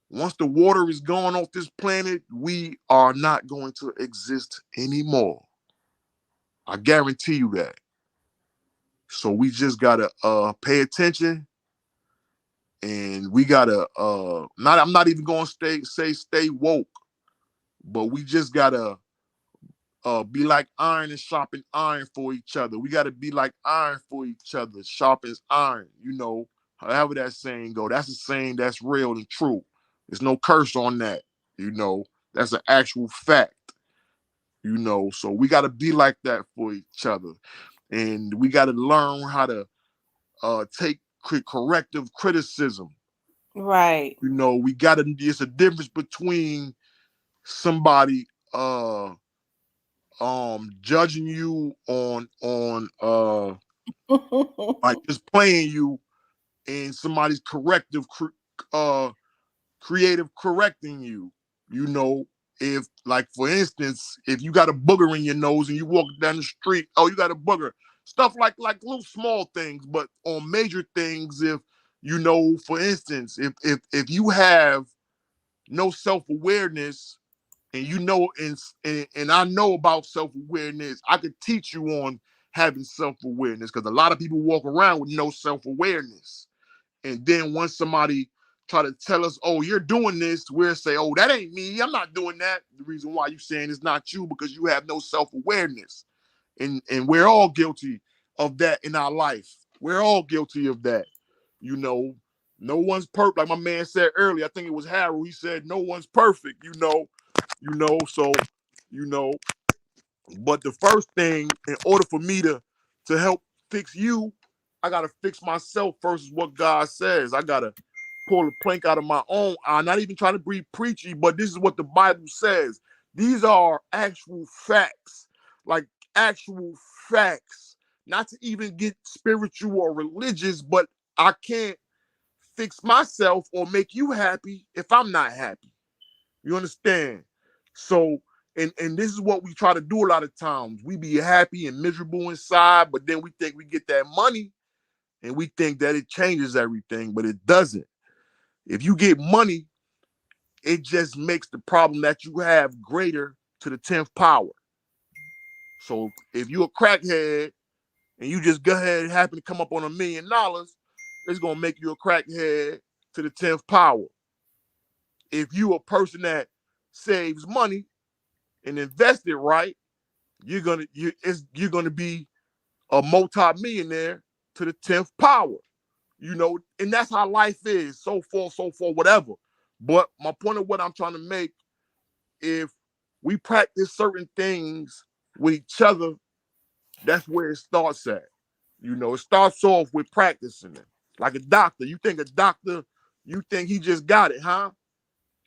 Once the water is gone off this planet, we are not going to exist anymore. I guarantee you that. So we just gotta pay attention, and we gotta not. I'm not even gonna stay woke, but we just gotta be like iron and sharpen iron for each other. We got to be like iron for each other, sharp as iron. However that saying go, that's a saying that's real and true. There's no curse on that. That's an actual fact. So we got to be like that for each other, and we got to learn how to take corrective criticism. Right. We got to. There's a difference between somebody judging you on like just playing you, and somebody's creative correcting you. If, like, for instance, if you got a booger in your nose and you walk down the street, oh, you got a booger. Stuff like little small things. But on major things, if You know, for instance, if you have no self-awareness, and you know, and I know about self-awareness, I could teach you on having self-awareness, because a lot of people walk around with no self-awareness. And then once somebody try to tell us, oh, you're doing this, we'll say, oh, that ain't me, I'm not doing that. The reason why you saying it's not you, because you have no self-awareness. And we're all guilty of that in our life. We're all guilty of that. You know, no one's perfect. Like my man said earlier, I think it was Harold, he said no one's perfect, so you know, but the first thing, in order for me to help fix you, I gotta fix myself first, is what God says. I gotta pull a plank out of my own eye. I'm not even trying to be preachy, but this is what the Bible says. These are actual facts, like actual facts. Not to even get spiritual or religious, but I can't fix myself or make you happy if I'm not happy. You understand? So, and this is what we try to do a lot of times. We be happy and miserable inside, but then we think we get that money and we think that it changes everything, but it doesn't. If you get money, it just makes the problem that you have greater to the 10th power. So if you're a crackhead and you just go ahead and happen to come up on $1 million, it's gonna make you a crackhead to the 10th power. If you a person that saves money and invest it right, you're gonna be a multi-millionaire to the 10th power. And that's how life is, so forth, whatever. But my point of what I'm trying to make, if we practice certain things with each other, that's where it starts at. It starts off with practicing it. Like a doctor, you think he just got it, huh?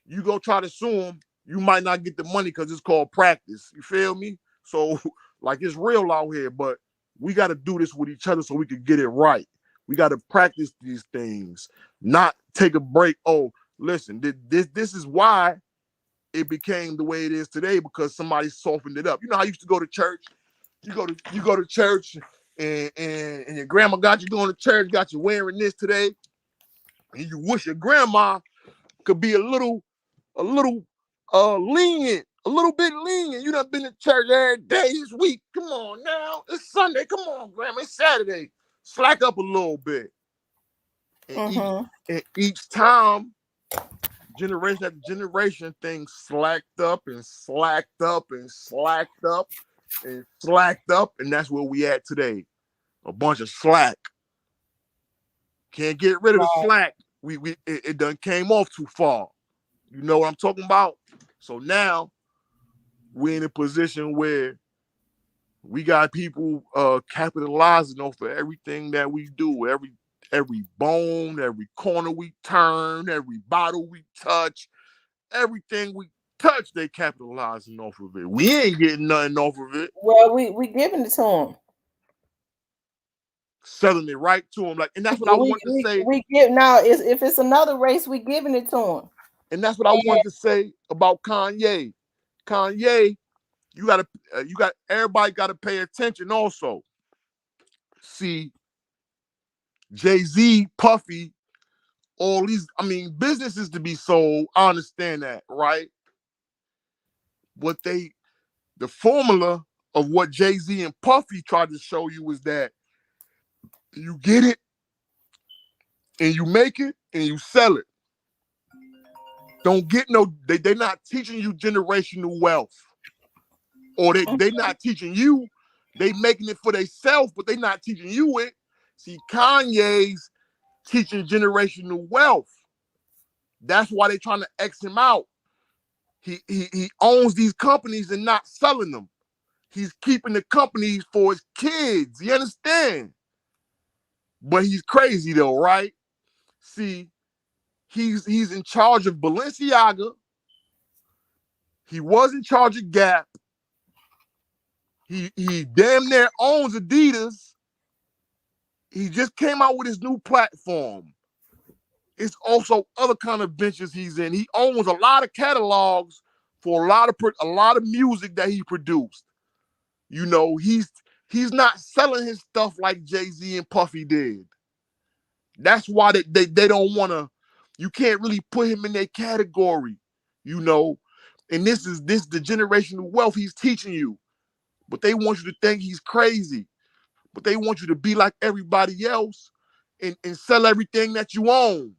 You go try to sue him, you might not get the money because it's called practice. You feel me? So, like, it's real out here, but we got to do this with each other so we can get it right. We got to practice these things, not take a break. Oh, listen, this is why it became the way it is today, because somebody softened it up. You know how I used to go to church? You go to church and your grandma got you going to church, got you wearing this today, and you wish your grandma could be a little lenient, a little bit lenient. You done been to church every day this week. Come on now. It's Sunday. Come on, grandma. It's Saturday. Slack up a little bit. And each time, generation after generation, things slacked up and slacked up and slacked up and slacked up. And that's where we at today. A bunch of slack. Can't get rid of the slack. It done came off too far. You know what I'm talking about? So now we're in a position where we got people capitalizing off of everything that we do, every bone, every corner we turn, every bottle we touch, everything we touch, they capitalizing off of it. We ain't getting nothing off of it. Well, we giving it to them. Selling it right to them. And that's what I wanted to say. We give now. If it's another race, we giving it to them. And that's what I wanted to say about Kanye. Kanye, you got everybody got to pay attention also. See, Jay-Z, Puffy, all these, businesses to be sold. I understand that, right? But the formula of what Jay-Z and Puffy tried to show you is that you get it and you make it and you sell it. Don't get they're not teaching you generational wealth. Or they not teaching you. They making it for themselves, but they not teaching you it. See, Kanye's teaching generational wealth. That's why they trying to X him out. He owns these companies and not selling them. He's keeping the companies for his kids. You understand? But he's crazy though, right? See, he's in charge of Balenciaga. He was in charge of Gap. He damn near owns Adidas. He just came out with his new platform. It's also other kind of ventures he's in. He owns a lot of catalogs for a lot of music that he produced. He's not selling his stuff like Jay-Z and Puffy did. That's why they don't want to. You can't really put him in their category, you know. And this is the generational wealth he's teaching you. But they want you to think he's crazy. But they want you to be like everybody else and sell everything that you own.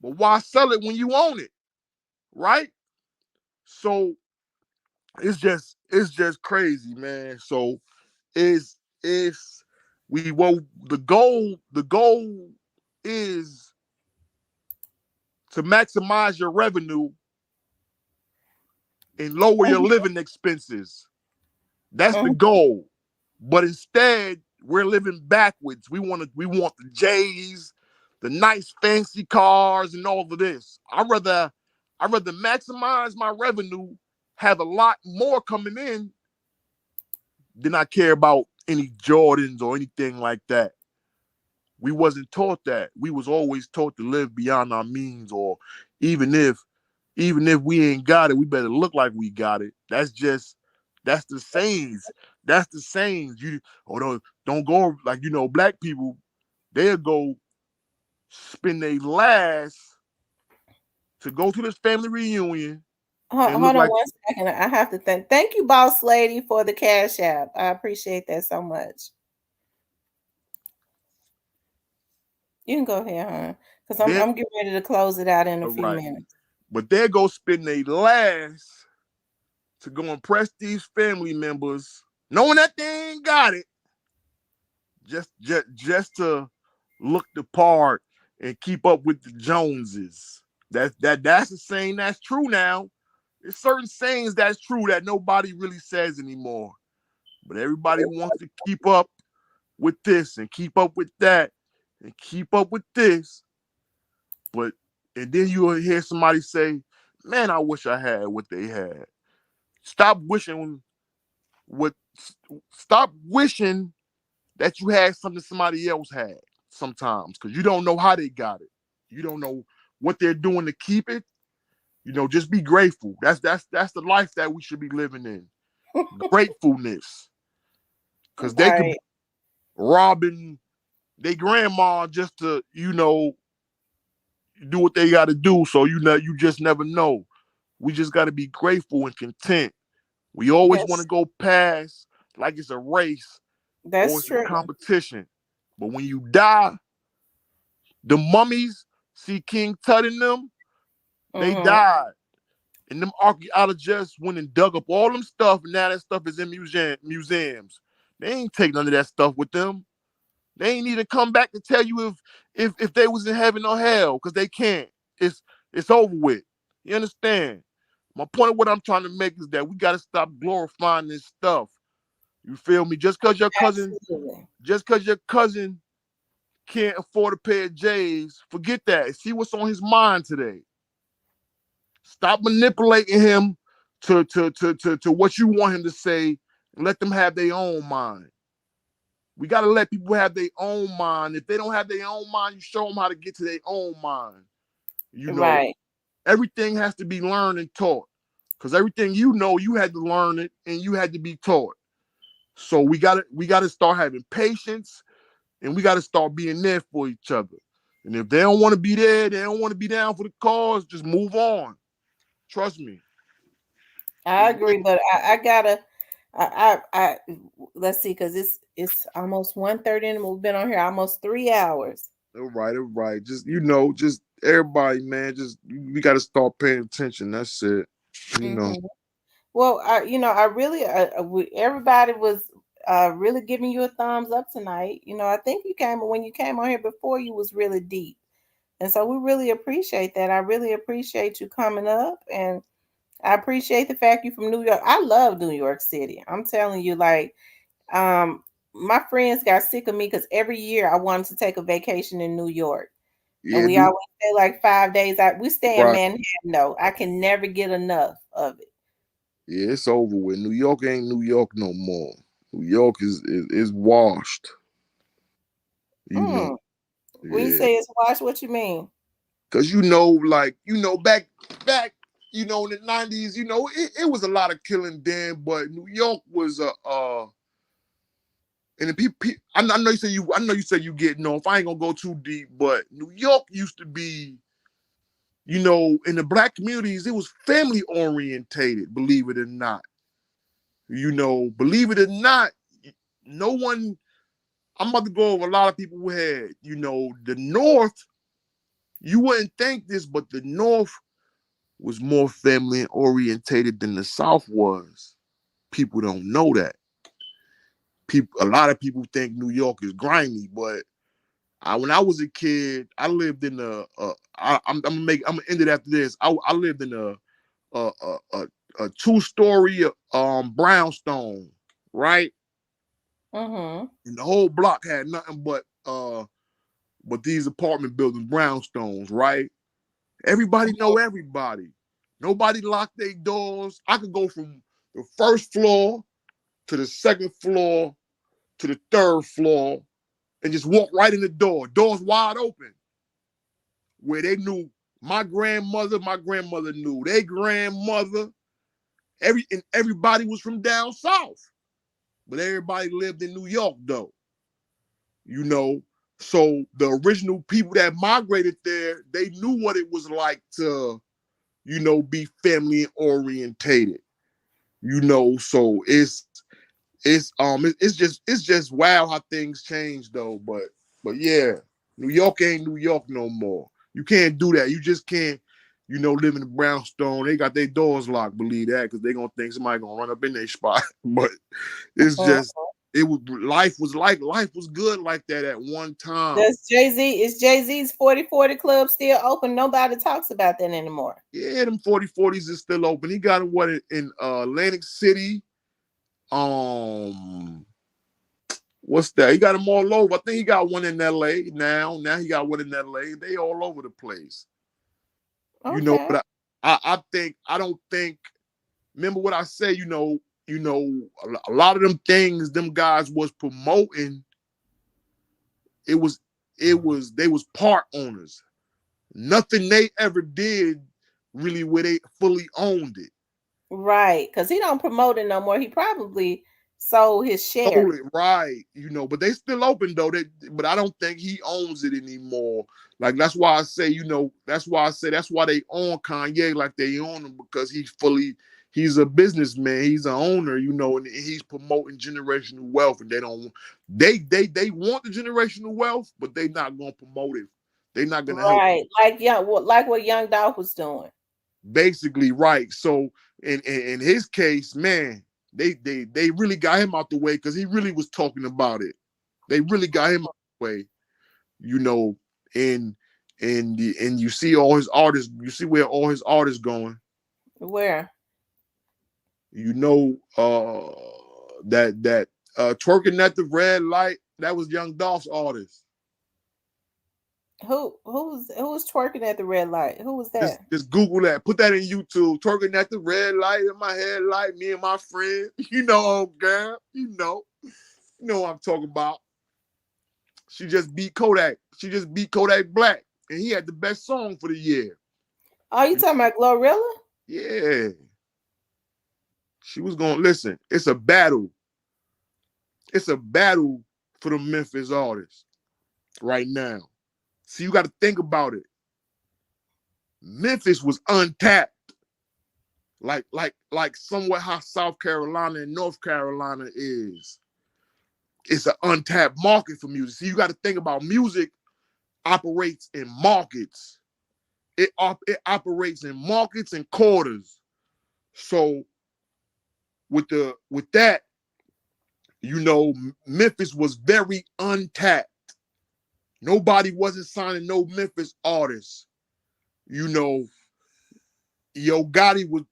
But why sell it when you own it? Right? So it's just crazy, man. So is we well the goal is to maximize your revenue and lower your living expenses. That's the goal. But instead, we're living backwards. We want the J's, the nice fancy cars, and all of this. I'd rather maximize my revenue, have a lot more coming in than I care about any Jordans or anything like that. We wasn't taught that. We was always taught to live beyond our means, or even if even if we ain't got it, we better look like we got it. That's the sayings. That's the sayings. You don't go like black people, they'll go spend their last to go to this family reunion and Hold look on like 1 second. I have to thank you, boss lady, for the cash app. I appreciate that so much. You can go ahead, huh? Because they're I'm getting ready to close it out in a all few right. minutes. But they'll go spend their last to go impress these family members, knowing that they ain't got it, just to look the part and keep up with the Joneses. That's a saying that's true now. There's certain sayings that's true that nobody really says anymore. But everybody wants to keep up with this and keep up with that and keep up with this. But and then you'll hear somebody say, "Man, I wish I had what they had." Stop wishing what. Stop wishing that you had something somebody else had sometimes, because you don't know how they got it. You don't know what they're doing to keep it. Just be grateful. That's the life that we should be living in. Gratefulness. Because they could be Right. robbing their grandma just to, do what they got to do. So you just never know. We just got to be grateful and content. We always want to That's go past like it's a race or that's it's a true. competition. But when you die, the mummies, see King Tut in them, they Mm-hmm. died. And them archaeologists went and dug up all them stuff, and now that stuff is in museums. They ain't take none of that stuff with them. They ain't need to come back to tell you if they was in heaven or hell, because they can't. It's over with. You understand? My point of what I'm trying to make is that we got to stop glorifying this stuff. You feel me? Absolutely. Just because your cousin can't afford a pair of J's, forget that. See what's on his mind today. Stop manipulating him to what you want him to say, and let them have their own mind. We got to let people have their own mind. If they don't have their own mind, you show them how to get to their own mind. Right. Everything has to be learned and taught, because everything you had to learn it and you had to be taught. So we gotta start having patience, and we gotta start being there for each other. And if they don't want to be there, they don't want to be down for the cause, just move on. Trust me. I Just agree, but I gotta I let's see, because it's almost 1:30 and we've been on here almost 3 hours. all right, all right. Just everybody, man. Just we got to start paying attention. That's it. You know. Mm-hmm. Well, I really, everybody was really giving you a thumbs up tonight. I think when you came on here before, you was really deep, and so we really appreciate that. I really appreciate you coming up, and I appreciate the fact you from New York. I love New York City. I'm telling you, like, my friends got sick of me because every year I wanted to take a vacation in New York, and Yeah, we always stay like 5 days out. We stay in right. Manhattan, though. I can never get enough of it. Yeah, it's over with. New York ain't New York no more. New York is washed. You know. Mm. When you Yeah. say it's washed, what you mean? Cause like, back, in the 90s, it was a lot of killing then, but New York was And the people, I know you say you getting off. I ain't gonna go too deep, but New York used to be, in the black communities, it was family orientated, believe it or not. Believe it or not, no one, I'm about to go over a lot of people who had, the North, you wouldn't think this, but the North was more family orientated than the South was. People don't know that. A lot of people think New York is grimy, but when I was a kid, I lived in I'm gonna end it after this. I lived in a 2-story brownstone, right? Mm-hmm. And the whole block had nothing but these apartment buildings, brownstones, right? Everybody know everybody. Nobody locked their doors. I could go from the first floor to the second floor to the third floor and just walk right in the door. Doors wide open. Where they knew my grandmother knew their grandmother. Everybody was from down south. But everybody lived in New York though. So the original people that migrated there, they knew what it was like to, be family orientated. So it's just wild how things change though. But yeah, New York ain't New York no more. You can't do that. You just can't, live in the brownstone. They got their doors locked, believe that, because they gonna think somebody gonna run up in their spot. But it's just life was good like that at one time. Is Jay-Z's 40/40 club still open? Nobody talks about that anymore. Yeah, them 40/40s is still open. He got one in Atlantic City. What's that? He got them all over. I think he got one in LA now. Now he got one in LA. They all over the place. Okay. But I don't think. Remember what I say. A lot of them things them guys was promoting. They was part owners. Nothing they ever did really where they fully owned it. Right, because he don't promote it no more. He probably sold his share. Sold it, right, but they still open though. But I don't think he owns it anymore. Like that's why I say, that's why they own Kanye like they own him, because he's a businessman, he's an owner, and he's promoting generational wealth, and they want the generational wealth, but they not gonna promote it. They're not gonna help. Right, like what Young Dolph was doing. Basically, right. So in his case, man, they really got him out the way because he really was talking about it. They really got him out the way, and you see all his artists, you see where all his artists going. Where? That twerking at the red light, that was Young Dolph's artist. Who's twerking at the red light? Who was that? Just Google that. Put that in YouTube. Twerking at the red light in my headlight. Me and my friend. Girl. You know what I'm talking about. She just beat Kodak. She just beat Kodak Black, and he had the best song for the year. Oh, you talking about Glorilla? Yeah. She was gonna listen. It's a battle. It's a battle for the Memphis artists right now. See, you got to think about it. Memphis was untapped, like somewhat how South Carolina and North Carolina is. It's an untapped market for music. See, you got to think about music operates in markets. It operates in markets and quarters. So with that, Memphis was very untapped. Nobody wasn't signing no Memphis artists. Yo Gotti was,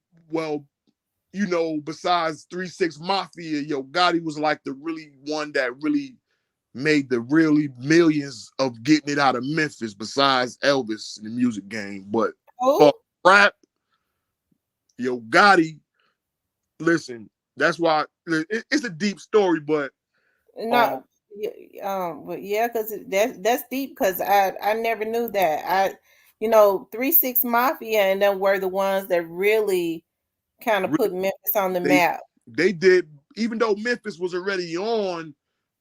besides 3-6 Mafia, Yo Gotti was like the really one that really made the really millions of getting it out of Memphis, besides Elvis in the music game. But for rap, Yo Gotti, listen, that's why it's a deep story, but no, but yeah, because that's deep. Because I never knew that. 3-6 Mafia and them were the ones that really kind of put Memphis on the map. They did, even though Memphis was already on,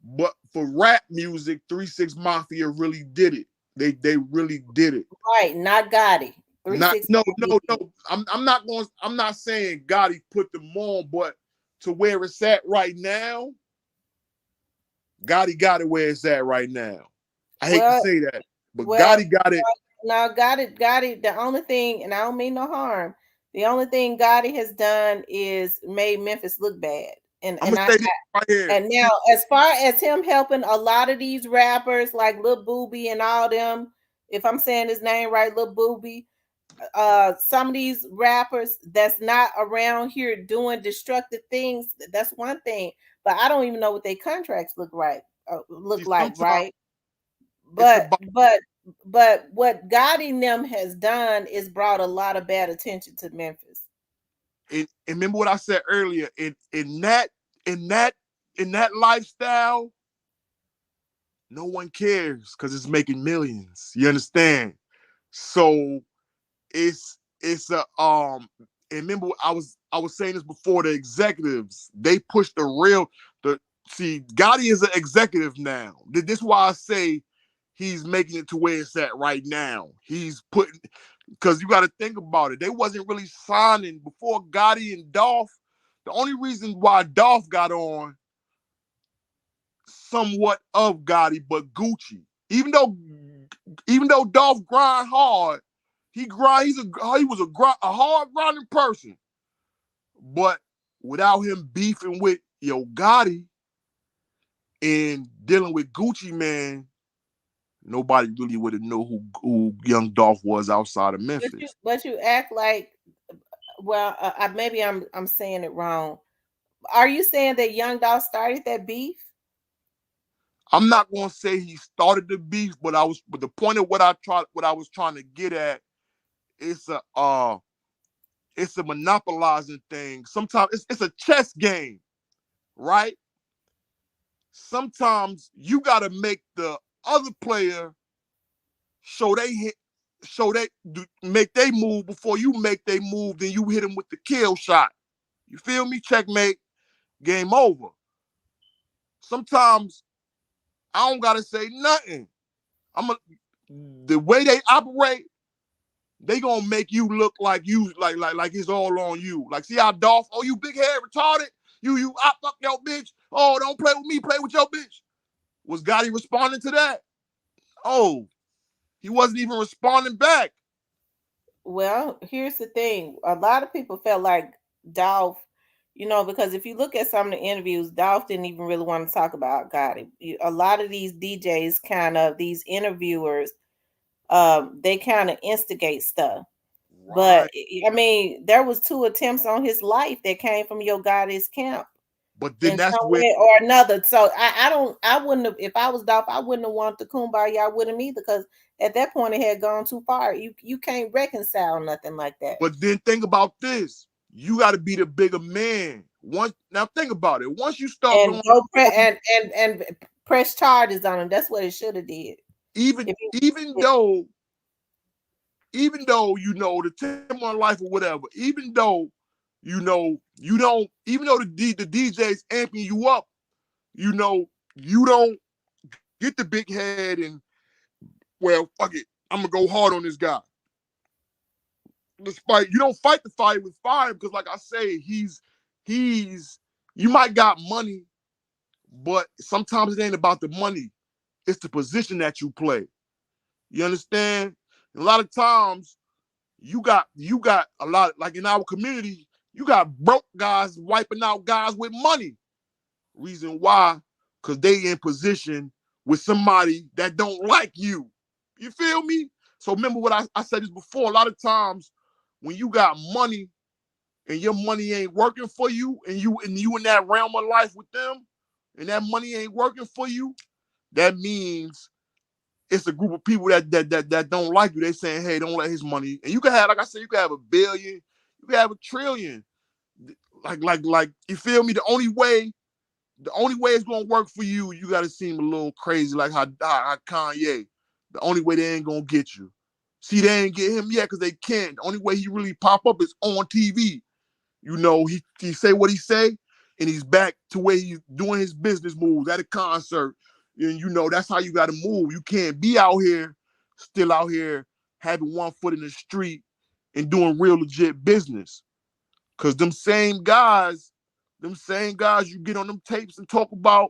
But for rap music, 3 6 Mafia really did it. They really did it. Right, not Gotti. Not 3 6. no. I'm not going. I'm not saying Gotti put them on, but to where it's at right now, Gotti got it where it's at right now. I hate to Well, say that, but well, Gotti got it. now Gotti. The only thing, and I don't mean no harm. The only thing Gotti has done is made Memphis look bad, I'm gonna say this right here. and now as far as him helping a lot of these rappers like Lil Booby and all them, if I'm saying his name right, Lil Booby, some of these rappers that's not around here doing destructive things, that's one thing. But I don't even know what their contracts look See, like, sometimes right? it's But about. what Gotti and them has done is brought a lot of bad attention to Memphis. And remember what I said earlier. In that lifestyle, no one cares because it's making millions. You understand? So it's a and remember I was saying this before, the executives, they push the see, Gotti is an executive now. This is why I say he's making it to where it's at right now. He's putting, because you got to think about it. They wasn't really signing before Gotti and Dolph. The only reason why Dolph got on somewhat of Gotti, but Gucci, even though Dolph grind hard, he was a hard grinding person. But without him beefing with Yo Gotti and dealing with Gucci Man, nobody really would have known who Young Dolph was outside of Memphis. But you act like, well, maybe I'm saying it wrong. Are you saying that Young Dolph started that beef? I'm not gonna say he started the beef, but the point of what I was trying to get at, it's a monopolizing thing. Sometimes it's a chess game, right? Sometimes you gotta make the other player show they hit, make they move before you make they move. Then you hit them with the kill shot. You feel me? Checkmate. Game over. Sometimes I don't gotta say nothing. The way they operate, they gonna make you look like like it's all on you. Like, see how Dolph, oh, you big head retarded, I fuck your bitch. Oh, don't play with me, play with your bitch. Was Gotti responding to that? Oh, he wasn't even responding back. Well, here's the thing. A lot of people felt like Dolph, because if you look at some of the interviews, Dolph didn't even really want to talk about Gotti. A lot of these DJs, these interviewers, they kind of instigate stuff. But Right. I mean, there was 2 attempts on his life that came from Yo Gotti's camp But then in that's some where, way or another. So I wouldn't have, if I was Dolph, I wouldn't have wanted to kumbaya with him either, because at that point it had gone too far. You can't reconcile nothing like that. but then think about this. You got to be the bigger man. Now think about it. Once you start And going, go and press charges on him. That's what it should have did. even If he, even though even though the 10-1 life or whatever, even though you don't, even though the DJ's amping you up, you don't get the big head and, well, fuck it, I'm gonna go hard on this guy. Despite you don't fight the fight with fire, because like I say, he's you might got money, but sometimes it ain't about the money. It's the position that you play. You understand? A lot of times you got a lot, like in our community, you got broke guys wiping out guys with money. Reason why? Because they in position with somebody that don't like you. You feel me? So remember what I said this before. A lot of times when you got money and your money ain't working for you, and you in that realm of life with them, and that money ain't working for you, that means it's a group of people that don't like you. They saying, hey, don't let his money. And you can have, like I said, you can have $1 billion, you can have $1 trillion. Like you feel me? The only way it's gonna work for you, you gotta seem a little crazy, like how Kanye. The only way they ain't gonna get you. See, they ain't get him yet because they can't. The only way he really pop up is on TV. He say what he say, and he's back to where he's doing his business moves at a concert. And you know, that's how you got to move. You can't be out here, still out here having one foot in the street and doing real legit business. Cause them same guys you get on them tapes and talk about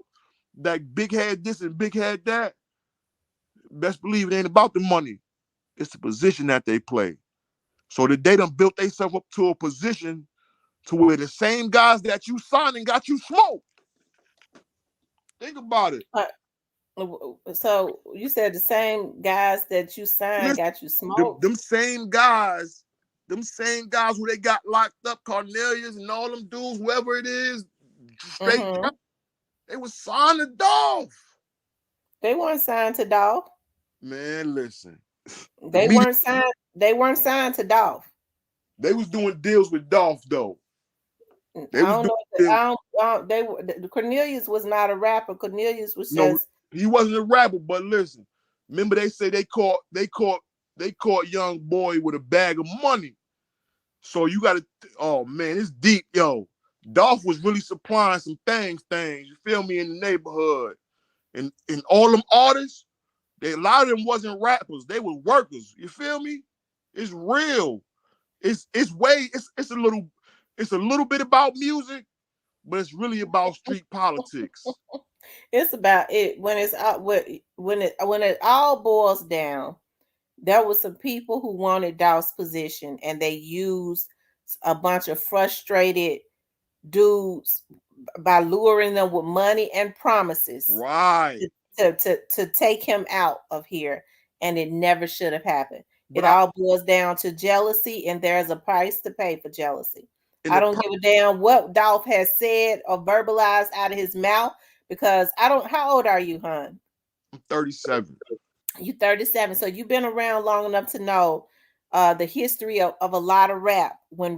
that big head this and big head that. Best believe it ain't about the money. It's the position that they play. So that they done built themselves up to a position to where the same guys that you signed and got you smoked. Think about it. So you said the same guys that you signed Listen, got you smoked? them same guys who they got locked up, Cornelius and all them dudes, whoever it is, straight, they was signed to Dolph. They weren't signed to Dolph. Man, listen. They weren't signed to Dolph. They was doing deals with Dolph though. Cornelius was not a rapper. Cornelius was just he wasn't a rapper, but listen. Remember they say they caught young boy with a bag of money. So you gotta, oh man, it's deep, yo. Dolph was really supplying some things, you feel me, in the neighborhood. And all them artists, a lot of them wasn't rappers, they were workers. You feel me? It's real. It's a little bit about music, but it's really about street politics. It's about it when it all boils down. There was some people who wanted Dolph's position, and they used a bunch of frustrated dudes by luring them with money and promises, right, to take him out of here, and it never should have happened. But all boils down to jealousy, and there's a price to pay for jealousy. I don't give a damn what Dolph has said or verbalized out of his mouth, because how old are you, hon? I'm 37. You 37, so you've been around long enough to know the history of a lot of rap. When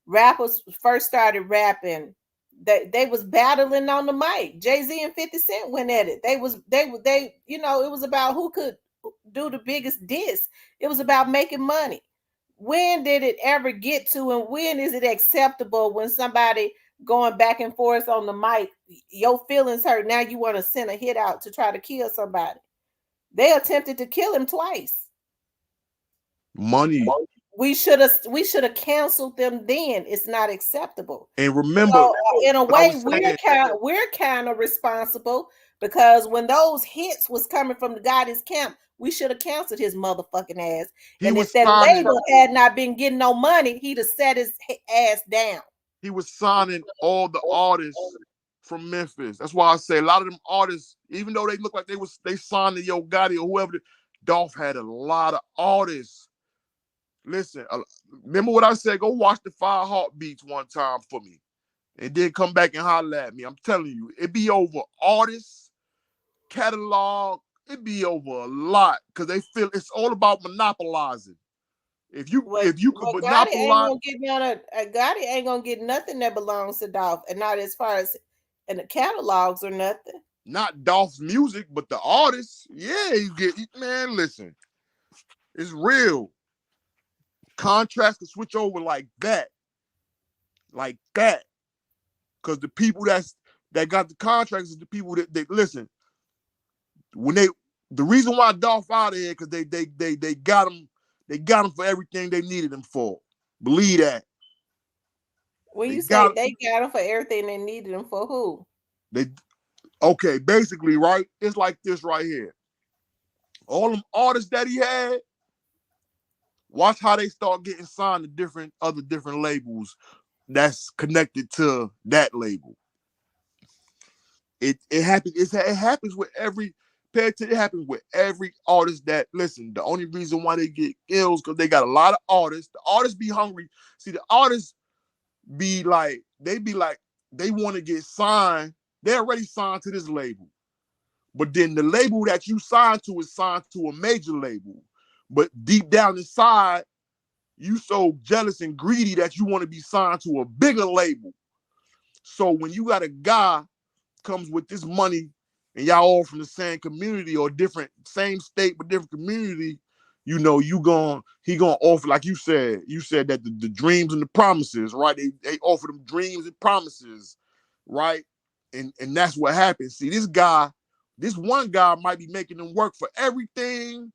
rappers first started rapping, they was battling on the mic. Jay-Z and 50 Cent went at it. They it was about who could do the biggest diss. It was about making money. When did it ever get to, and when is it acceptable when somebody going back and forth on the mic, your feelings hurt, now you want to send a hit out to try to kill somebody? They attempted to kill him twice. Money. We should have canceled them then. It's not acceptable. And remember, so, in a way, we're kind of responsible, because when those hits was coming from the guidance camp, we should have canceled his motherfucking ass. And if that label had not been getting no money, he'd have set his ass down. He was signing all the artists from Memphis. That's why I say a lot of them artists, even though they look like they signed to Yo Gotti or whoever, Dolph had a lot of artists. Listen, remember what I said? Go watch the 5 Heartbeats one time for me, and then come back and holler at me. I'm telling you, it be over artists, catalog. It be over a lot, because they feel it's all about monopolizing. If you could monopolize, Gotti ain't gonna get nothing that belongs to Dolph, and not as far as in the catalogs or nothing. Not Dolph's music, but the artists. Yeah, you get, man. Listen, it's real. Contracts can switch over like that, because the people that got the contracts is the people that listen. When the reason why Dolph out of here, because they got him for everything they needed him for. Believe that. When you say they got him for everything they needed him for, who? Okay, basically, right? It's like this right here. All them artists that he had, watch how they start getting signed to other different labels that's connected to that label. It happens. It happens with every. It happens with every artist that, listen, the only reason why they get ill is because they got a lot of artists. The artists be hungry. See, the artists be like, they want to get signed. They're already signed to this label. But then the label that you signed to is signed to a major label. But deep down inside, you so jealous and greedy that you want to be signed to a bigger label. So when you got a guy comes with this money, and y'all all from the same community or same state but different community, you know, he gonna offer, like you said that the dreams and the promises, right? They offer them dreams and promises. right? And that's what happens. See, this one guy might be making them work for everything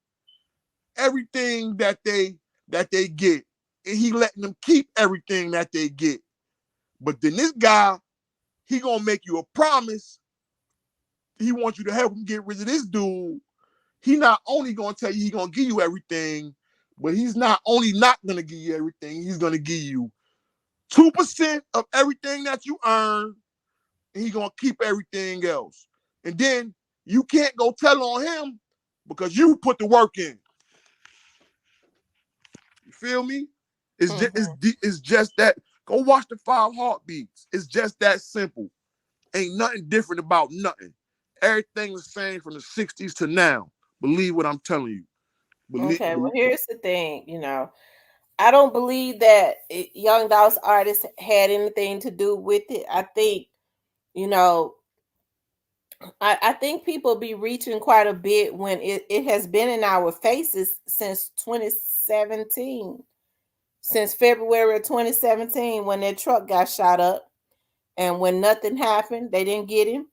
that they get, and he letting them keep everything that they get. But then this guy, he gonna make you a promise. He wants you to help him get rid of this dude. He not only gonna tell you he gonna give you everything, but he's not only not gonna give you everything, he's gonna give you 2% of everything that you earn, and he gonna keep everything else. And then you can't go tell on him because you put the work in. You feel me? It's just that. Go watch the 5 Heartbeats. It's just that simple. Ain't nothing different about nothing. Everything the same from the 60s to now. Believe what I'm telling you. Okay, well, here's the thing, I don't believe that Young Dolph's artists had anything to do with it. I think, I think people be reaching quite a bit when it has been in our faces since 2017. Since February of 2017, when their truck got shot up and when nothing happened, they didn't get him.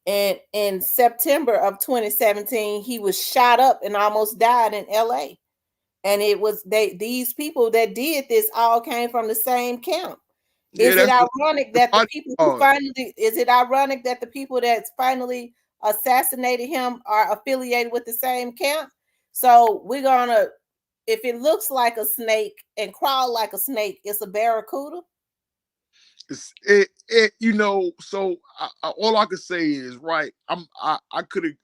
And in September of 2017, he was shot up and almost died in LA. And it was these people that did this all came from the same camp. Is it ironic that the people who that finally assassinated him are affiliated with the same camp? So we're gonna, if it looks like a snake and crawl like a snake, it's a barracuda. So all I could say is, right, I could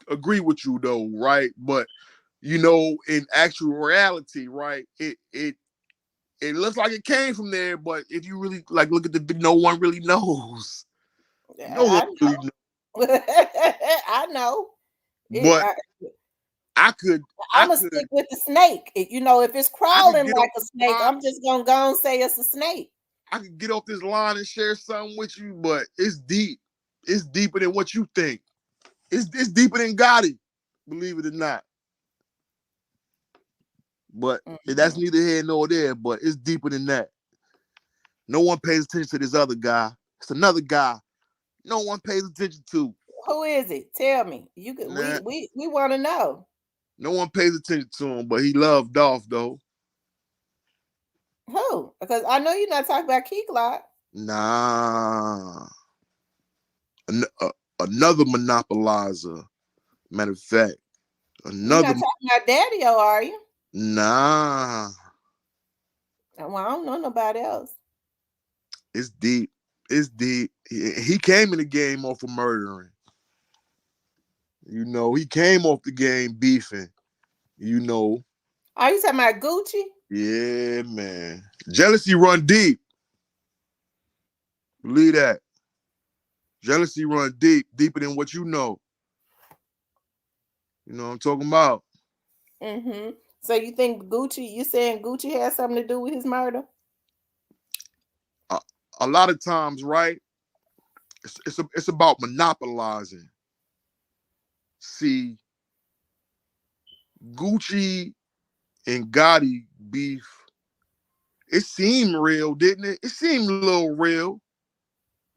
agree with you though, right? But in actual reality, right, it looks like it came from there, but if you really look at the, no one really knows. No one really knows. I know. But I'm gonna stick with the snake. If it's crawling like a snake, I'm just gonna go and say it's a snake. I could get off this line and share something with you, but it's deep. It's deeper than what you think. It's deeper than Gotti, believe it or not. But that's neither here nor there, but it's deeper than that. No one pays attention to this other guy. It's another guy no one pays attention to. Who is it? Tell me. You could. We want to know. No one pays attention to him, but he loved Dolph though. Who? Because I know you're not talking about Key Glock. Nah. Another monopolizer. Matter of fact, another. You're not talking about Daddy-O, are you? Nah. Well, I don't know nobody else. It's deep. It's deep. He came in the game off of murdering. He came off the game beefing. Are you talking about Gucci? Yeah, man. Jealousy run deep. Believe that. Jealousy run deep, deeper than what you know. You know what I'm talking about? Mm-hmm. So you think you saying Gucci has something to do with his murder? A lot of times, right? It's about monopolizing. See, Gucci and Gotti beef, it seemed real, didn't it? It seemed a little real,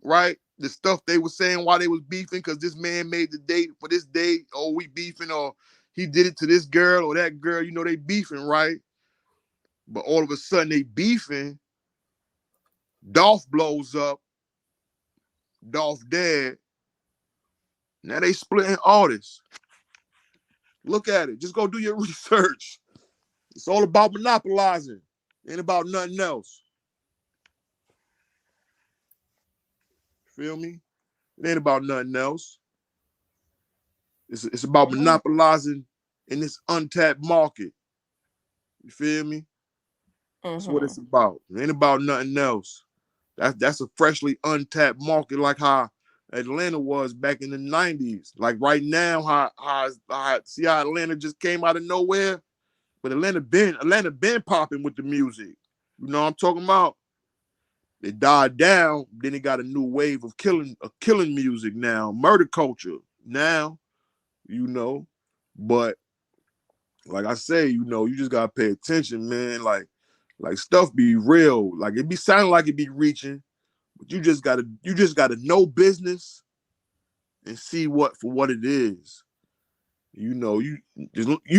right? The stuff they were saying while they was beefing, because this man made the date for this date, oh, we beefing, or he did it to this girl or that girl, they beefing, right? But all of a sudden they beefing, Dolph blows up, Dolph dead. Now they splitting artists. Look at it. Just go do your research. It's all about monopolizing. Ain't about nothing else. Feel me? It ain't about nothing else. It's about monopolizing in this untapped market. You feel me? That's what it's about. It ain't about nothing else. That's a freshly untapped market, like how Atlanta was back in the 90s. Like right now, how Atlanta just came out of nowhere, but Atlanta been popping with the music. You know what I'm talking about? It died down, then it got a new wave of killing music now, murder culture now, But like I say, you just gotta pay attention, man. Like stuff be real. Like it be sounding like it be reaching, But you just gotta know business and see what for what it is. You know, you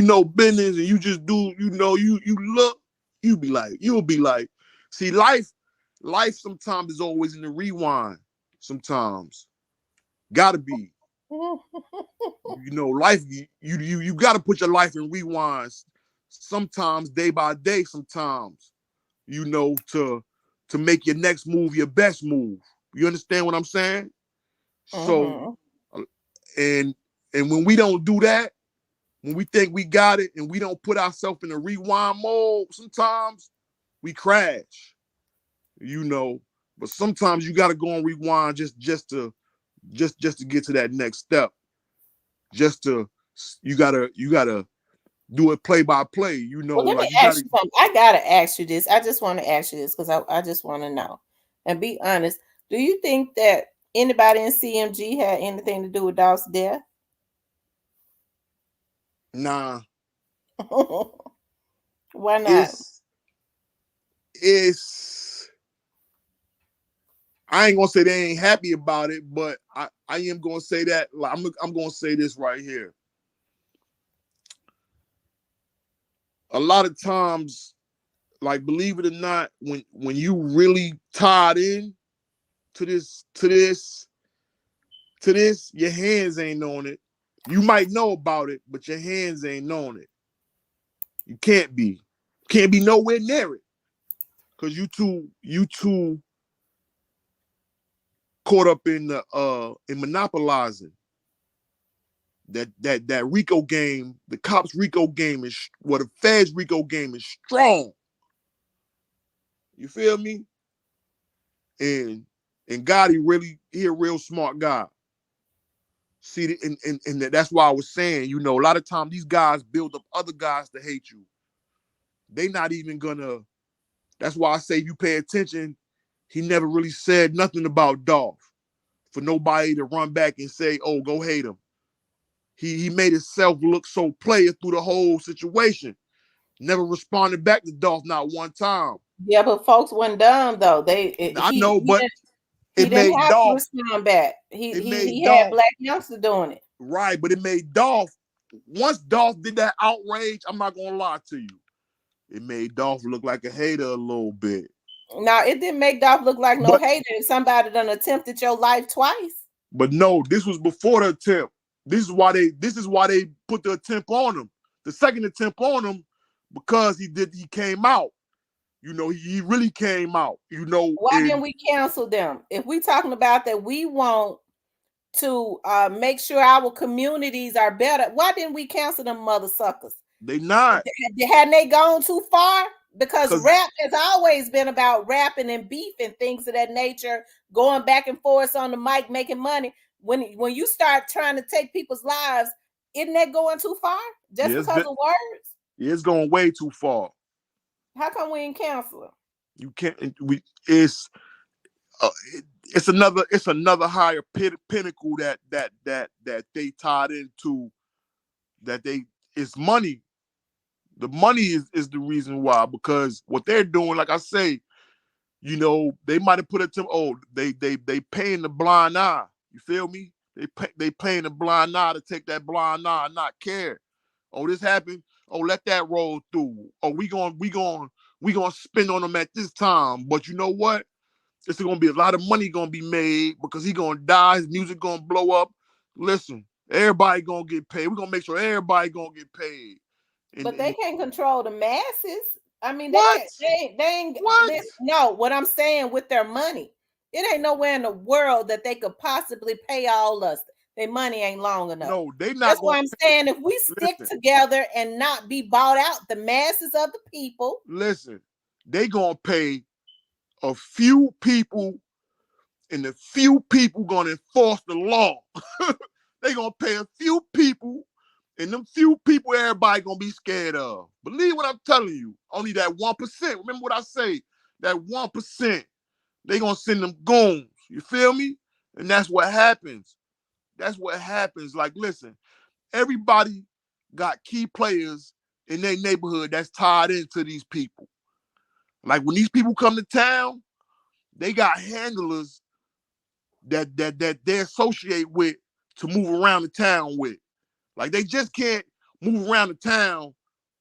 know business and you just do, you know, you look, you'll be like, see, life sometimes is always in the rewind. Sometimes. Gotta be. You know, life, you gotta put your life in rewinds sometimes day by day, sometimes, you know, to make your next move your best move. You understand what I'm saying? So Mm-hmm. and when we don't do that, when we think we got it and we don't put ourselves in a rewind mode, sometimes we crash, you know. But sometimes you gotta go and rewind just to get to that next step. Just to you gotta do it play by play, you know, Well, let me like you ask gotta. you something. I gotta ask you this. I just want to ask you this because I just want to know and be honest. Do you think that anybody in CMG had anything to do with Dolph's death? Nah, Why not? it's it's I ain't gonna say they ain't happy about it, but I am gonna say that, like, I'm gonna say this right here. A lot of times, like, believe it or not, when you really tied in to this, your hands ain't on it. You might know about it, but your hands ain't on it. You can't be nowhere near it. Cause you too caught up in the in monopolizing. That Rico game, the cops Rico game is the feds Rico game is strong. You feel me? And Gotti he a real smart guy. See, and that's why I was saying, you know, a lot of times these guys build up other guys to hate you. They not even gonna. That's why I say you pay attention. He never really said nothing about Dolph for nobody to run back and say, "Oh, go hate him." He made himself look so player through the whole situation. Never responded back to Dolph not one time. Yeah, but folks wasn't dumb though. I know, but He it didn't made have to Dolph. respond back. It made He had Dolph black youngster doing it. right, but it made Dolph. Once Dolph did that outrage, I'm not gonna lie to you. It made Dolph look like a hater a little bit. Now it didn't make Dolph look like no But hater. If somebody done attempted your life twice. no, this was before the attempt. This is why they put the attempt on him. The second attempt on him, because he came out. You know, he really came out, you know, Why and didn't we cancel them? If we talking about that we want to make sure our communities are better, why didn't we cancel them mother suckers? they not. Hadn't they gone too far? Because Because rap has always been about rapping and beef and things of that nature, going back and forth on the mic, making money. When you start trying to take people's lives, isn't that going too far? Just because of words? it's going way too far. How come we ain't cancel it? You can't. Uh, it's another higher pinnacle that they tied into. That they it's money. The money is the reason why, because what they're doing, like I say, you know, they might have put it to, oh, they paying the blind eye. You feel me? They paying the blind eye to take that blind eye and not care. Oh, this happened. Oh, let that roll through. Oh, we gonna spend on them at this time. But you know what? It's gonna be a lot of money gonna be made because he gonna die. His music gonna blow up. Listen, everybody gonna get paid. We're gonna make sure everybody gonna get paid. But they can't control the masses. I mean, what? they ain't. What? No, what I'm saying with their money, it ain't nowhere in the world that they could possibly pay all us. Their money ain't long enough. No, they not That's gonna why I'm saying if we stick together and not be bought out, the masses of the people. Listen, they gonna pay a few people, and the few people gonna enforce the law. They gonna pay a few people, and them few people everybody gonna be scared of. Believe what I'm telling you. Only that 1%. Remember what I say? That 1%. They gonna send them goons. You feel me? And that's what happens. That's what happens. Like, listen, everybody got key players in their neighborhood that's tied into these people. Like when these people come to town, they got handlers that they associate with to move around the town with. Like they just can't move around the town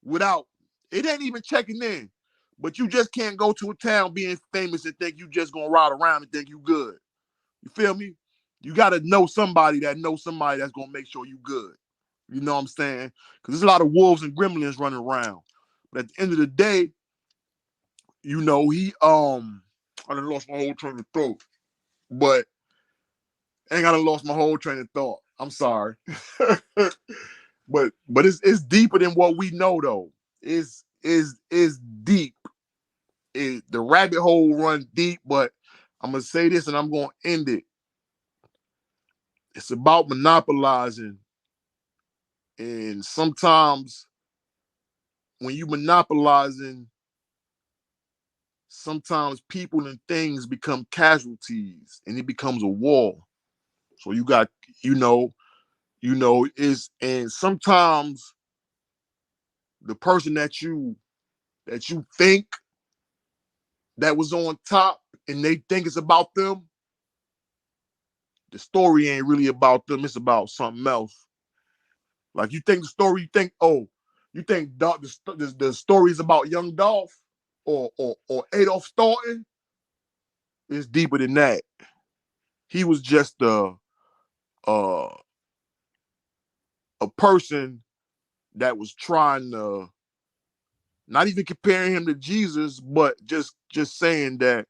without it ain't even checking in. But you just can't go to a town being famous and think you just gonna ride around and think you good. You feel me? You gotta know somebody that knows somebody that's gonna make sure you good. You know what I'm saying? Because there's a lot of wolves and gremlins running around. But at the end of the day, you know, I done lost my whole train of thought. But I ain't gotta lost my whole train of thought. I'm sorry. but it's deeper than what we know though. It's deep. The rabbit hole run deep, but I'm gonna say this and I'm gonna end it. It's about monopolizing. And sometimes when you monopolizing, sometimes people and things become casualties and it becomes a war. So you got, is and sometimes the person that you think that was on top and they think it's about them, the story ain't really about them, it's about something else. Like you think the story, you think the story is about young Dolph or Adolf Staunton. It's deeper than that. He was just uh, a person that was trying to not even comparing him to Jesus, but just saying that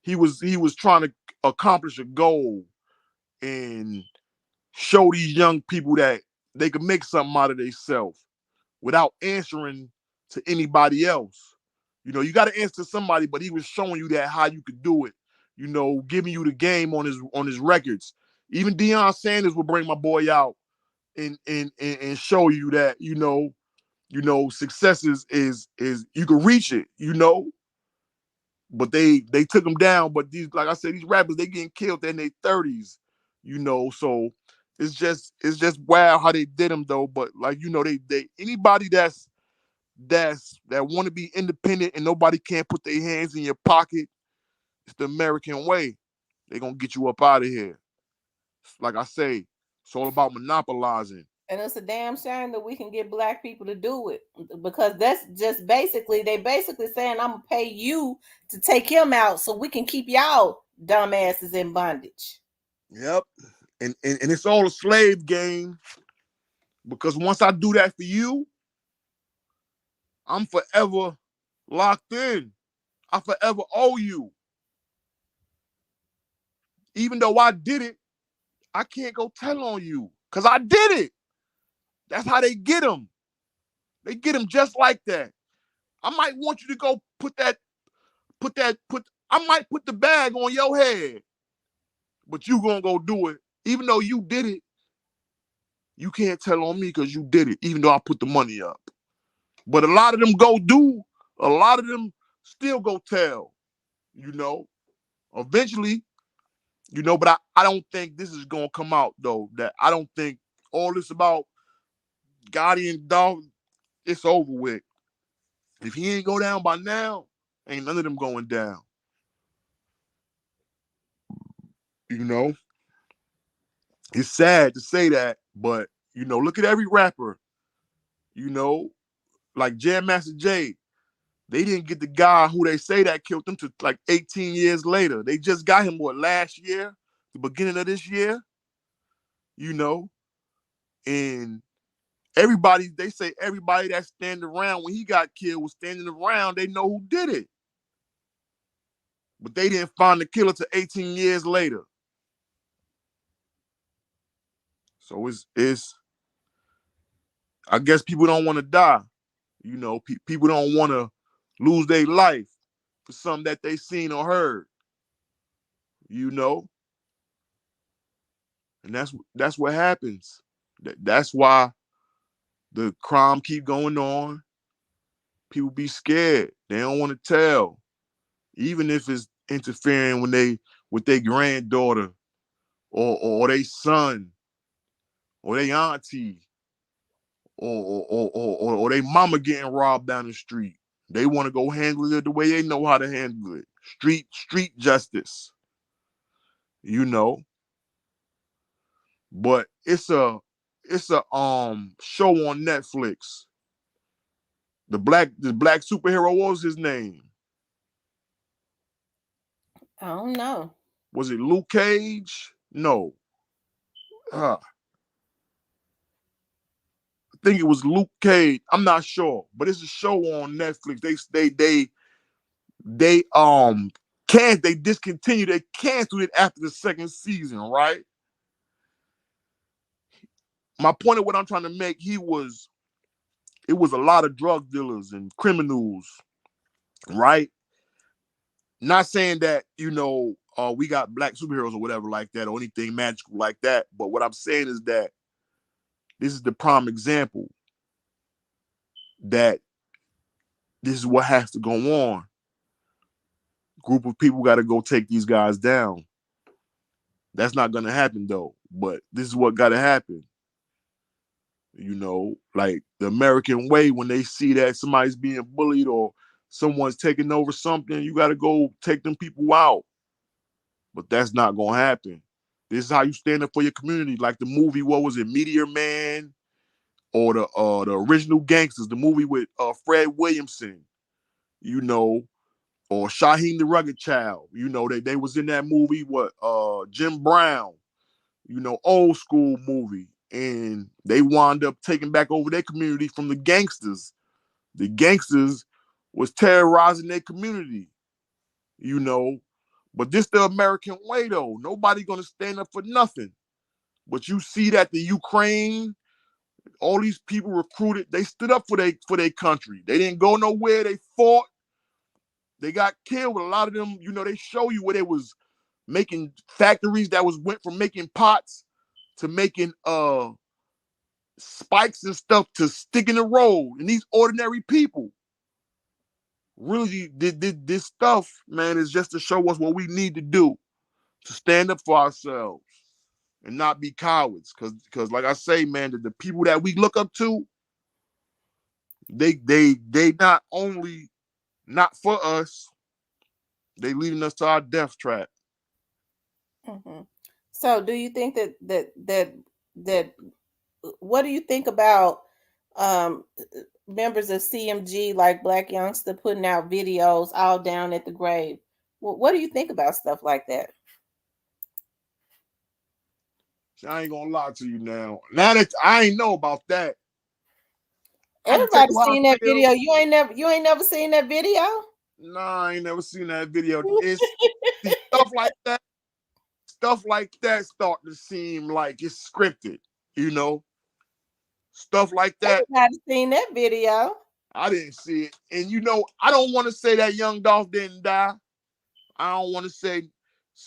he was trying to accomplish a goal and show these young people that they could make something out of themselves without answering to anybody else. You got to answer to somebody, but he was showing you that how you could do it. Giving you the game on his records. Even Deion Sanders will bring my boy out and show you that success is you can reach it. But they took him down. But these, like I said, these rappers they getting killed in their 30s. So it's just wild how they did them though. But like they anybody that want to be independent and nobody can't put their hands in your pocket. It's the American way. They're gonna get you up out of here. Like I say, it's all about monopolizing. And it's a damn shame that we can get black people to do it, because that's just basically they basically saying I'm gonna pay you to take him out so we can keep y'all dumbasses in bondage. Yep. And it's all a slave game, because once I do that for you, I'm forever locked in. I forever owe you. Even though I did it, I can't go tell on you because I did it. That's how they get them. They get them just like that. I might want you to go I might put the bag on your head, but you gonna go do it. Even though you did it, you can't tell on me because you did it, even though I put the money up. But a lot of them a lot of them still go tell, eventually, but I don't think this is gonna come out though. That I don't think all this about Gotti and Dolph, it's over with. If he ain't go down by now, ain't none of them going down. You know, it's sad to say that, but look at every rapper. You know, like Jam Master Jay, they didn't get the guy who they say that killed them to like 18 years later. They just got him last year, the beginning of this year. You know, and they say everybody that standing around when he got killed was standing around. They know who did it, but they didn't find the killer till 18 years later. So it's I guess people don't want to die. People don't want to lose their life for something that they seen or heard. You know, and that's what happens. That's why the crime keep going on. People be scared. They don't want to tell, even if it's interfering with their granddaughter or their son or their auntie or their mama getting robbed down the street. They want to go handle it the way they know how to handle it. street justice, you know. But it's a show on Netflix. The black superhero, what was his name? I don't know. Was it Luke Cage? No. I think it was Luke Cage. I'm not sure, but it's a show on Netflix. They discontinued. They canceled it after the second season, right? My point of what I'm trying to make, it was a lot of drug dealers and criminals, right? Not saying that, we got black superheroes or whatever like that or anything magical like that. But what I'm saying is that this is the prime example that this is what has to go on. Group of people got to go take these guys down. That's not going to happen though. But this is what got to happen. Like the American way, when they see that somebody's being bullied or someone's taking over something, you got to go take them people out. But that's not going to happen. This is how you stand up for your community. Like the movie, what was it, Meteor Man? Or the original Gangsters, the movie with Fred Williamson, or Shaheem the Rugged Child. They was in that movie, Jim Brown, old school movie. And they wound up taking back over their community from the gangsters. The gangsters was terrorizing their community, But this the American way, though. Nobody gonna stand up for nothing. But you see that the Ukraine, all these people recruited, they stood up for their country. They didn't go nowhere. They fought. They got killed. A lot of them, they show you where they was making factories that went from making pots to making spikes and stuff to stick in the road. And these ordinary people really did this stuff, man, is just to show us what we need to do to stand up for ourselves and not be cowards. Because like I say, man, the people that we look up to, they not only not for us, they leading us to our death trap. Mm-hmm. So, do you think that what do you think about members of CMG like Black Youngster putting out videos all down at the grave? What do you think about stuff like that? I ain't gonna lie to you now. Now that I ain't know about that, Everybody's seen that video. You ain't never seen that video? No, I ain't never seen that video. It's stuff like that. Stuff like that start to seem like it's scripted, Stuff like that. Everybody's seen that video. I didn't see it. And I don't want to say that young Dolph didn't die. I don't want to say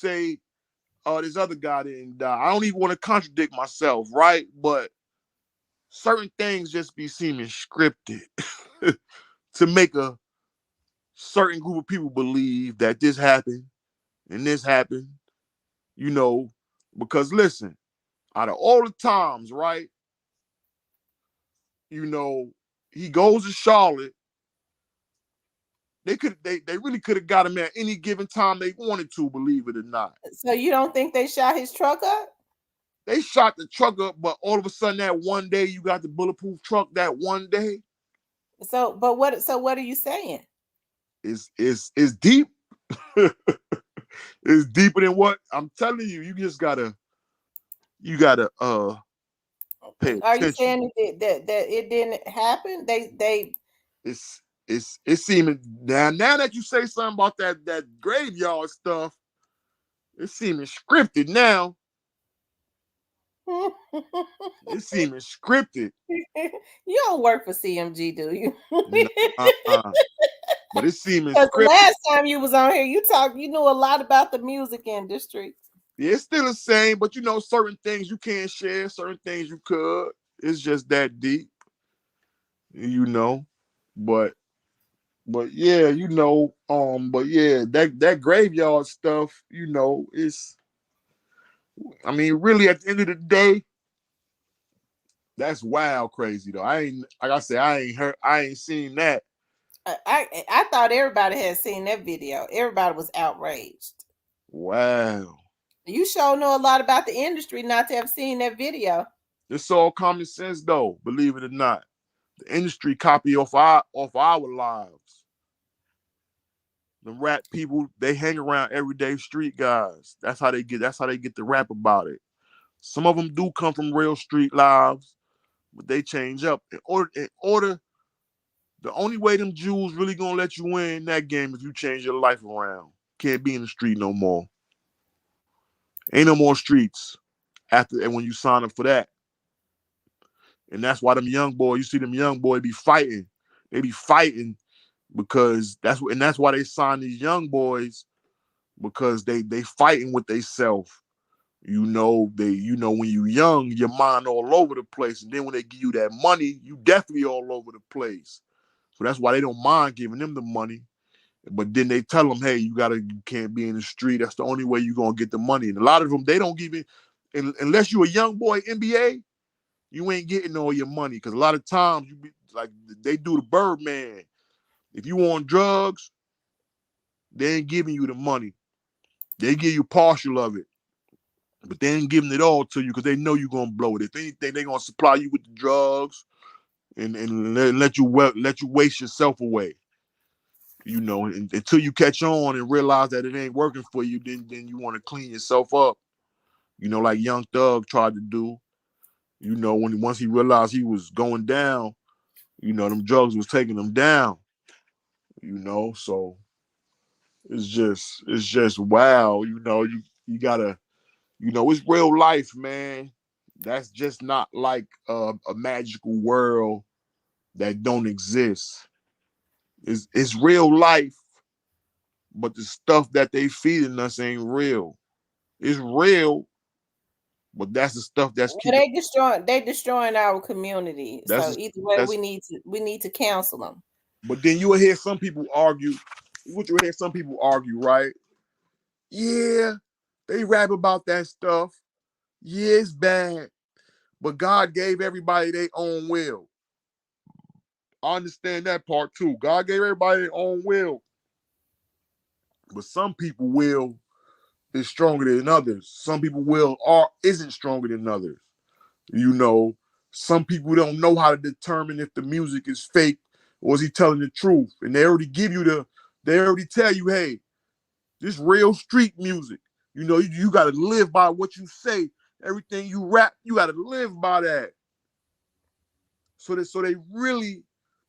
this other guy didn't die. I don't even want to contradict myself, right? But certain things just be seeming scripted to make a certain group of people believe that this happened and this happened, because listen, out of all the times, right, he goes to Charlotte. They really could have got him at any given time they wanted to, believe it or not. So you don't think they shot his truck up? They shot the truck up, but all of a sudden that one day you got the bulletproof truck that one day. So what are you saying? It's deep. It's deeper than what I'm telling you. You just gotta pay attention. Are you saying that it didn't happen? It's seeming now that you say something about that graveyard stuff, it's seeming scripted now. It's seeming scripted. You don't work for CMG, do you? But it's seeming scripted. The last time you was on here, you knew a lot about the music industry. Yeah, it's still the same, but certain things you can't share, certain things you could. It's just that deep, But yeah, but yeah, that graveyard stuff, it's, I mean, really at the end of the day, that's wild crazy though. I ain't, like I said, I ain't seen that. I thought everybody had seen that video. Everybody was outraged. Wow. You sure know a lot about the industry not to have seen that video. It's all common sense though, believe it or not. The industry copy off our lives. The rap people, they hang around everyday street guys. That's how they get the rap about it. Some of them do come from real street lives, but they change up. In order, the only way them Jews really gonna let you win that game is you change your life around. Can't be in the street no more. Ain't no more streets after and when you sign up for that. And that's why them young boys, you see them young boys be fighting. They be fighting because that's why they sign these young boys because they fighting with they self. When you young, your mind all over the place. And then when they give you that money, you definitely all over the place. So that's why they don't mind giving them the money. But then they tell them, hey, you can't be in the street. That's the only way you're gonna get the money. And a lot of them, they don't give it unless you a young boy NBA, you ain't getting all your money. Because a lot of times you be like they do the Birdman. If you on drugs, they ain't giving you the money. They give you partial of it. But they ain't giving it all to you because they know you're gonna blow it. If anything, they're gonna supply you with the drugs and let you waste yourself away. Until you catch on and realize that it ain't working for you, then you want to clean yourself up. Like Young Thug tried to do. Once he realized he was going down, them drugs was taking him down. So it's just wow. You gotta, it's real life, man. That's just not like a magical world that don't exist. It's real life, but the stuff that they feeding us ain't real. It's real, but that's the stuff that's Well, keeping. they destroying our community. So That's either way, that's. we need to counsel them. But then you will hear some people argue. What you hear some people argue, right? Yeah, they rap about that stuff. Yeah, it's bad, but God gave everybody their own will. I understand that part too. God gave everybody their own will, but some people will is stronger than others. Some people will isn't stronger than others. You know, some people don't know how to determine if the music is fake or is he telling the truth. And they already tell you, hey, this real street music. You got to live by what you say. Everything you rap, you got to live by that. So they really,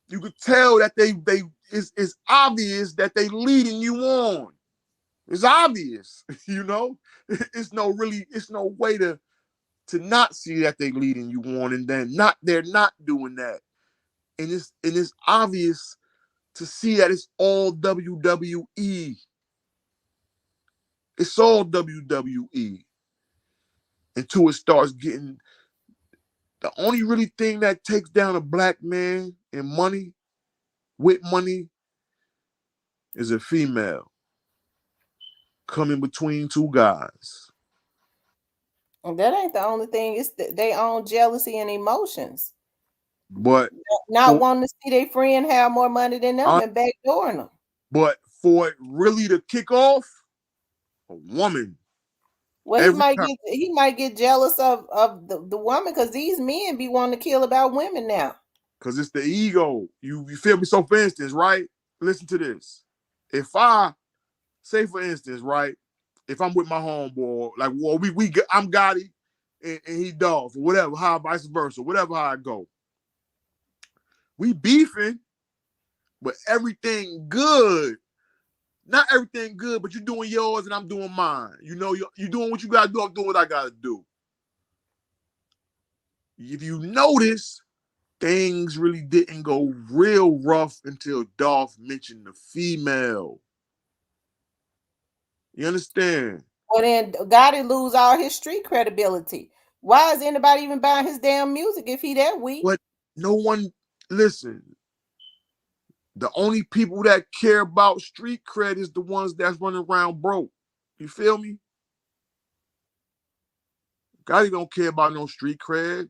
you could tell that it's obvious that they leading you on. It's obvious, It's no way to not see that they leading you on, and then they're not doing that. And it's obvious to see that it's all WWE. It's all WWE until it starts getting the only really thing that takes down a black man in money with money is a female coming between two guys. And that ain't the only thing. It's they own jealousy and emotions. But Not for wanting to see their friend have more money than them and backdooring them. but for it really to kick off, a woman. Well, Every time. he might get jealous of the woman because these men be wanting to kill about women now. Because it's the ego. You feel me? So for instance, right? Listen to this. If I say for instance, right, if I'm with my homeboy, like I'm Gotti and he Dolph, or whatever, how vice versa, whatever how I go. We beefing, but everything good. Not everything good, but you're doing yours and I'm doing mine. You're doing what you gotta do, I'm doing what I gotta do. If you notice, things really didn't go real rough until Dolph mentioned the female. You understand? Well, then Gotti lose all his street credibility. Why is anybody even buying his damn music if he that weak? But no one, listen, the only people that care about street cred is the ones that's running around broke. You feel me? Gotti don't care about no street cred.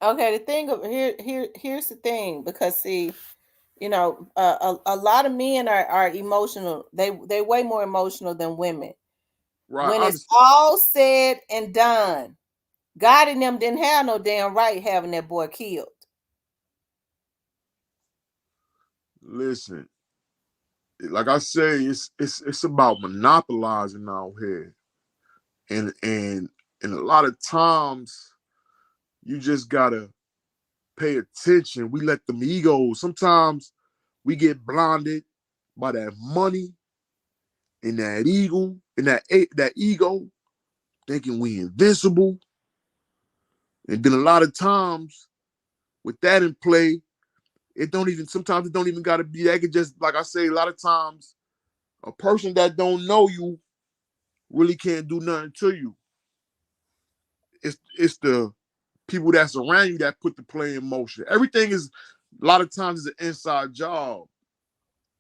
Okay, the thing of here's the thing, because see, You know, a lot of men are emotional. They way more emotional than women. Right. When it's all said and done, God and them didn't have no damn right having that boy killed. Listen, like I say, it's about monopolizing out here, and a lot of times you just gotta pay attention. We let them egos. Sometimes we get blinded by that money and that ego and that ego, thinking we invincible. And then a lot of times with that in play, it don't even sometimes it don't even gotta be that. Could just like I say, a lot of times a person that don't know you really can't do nothing to you. It's the people that's around you that put the play in motion. Everything is a lot of times is an inside job,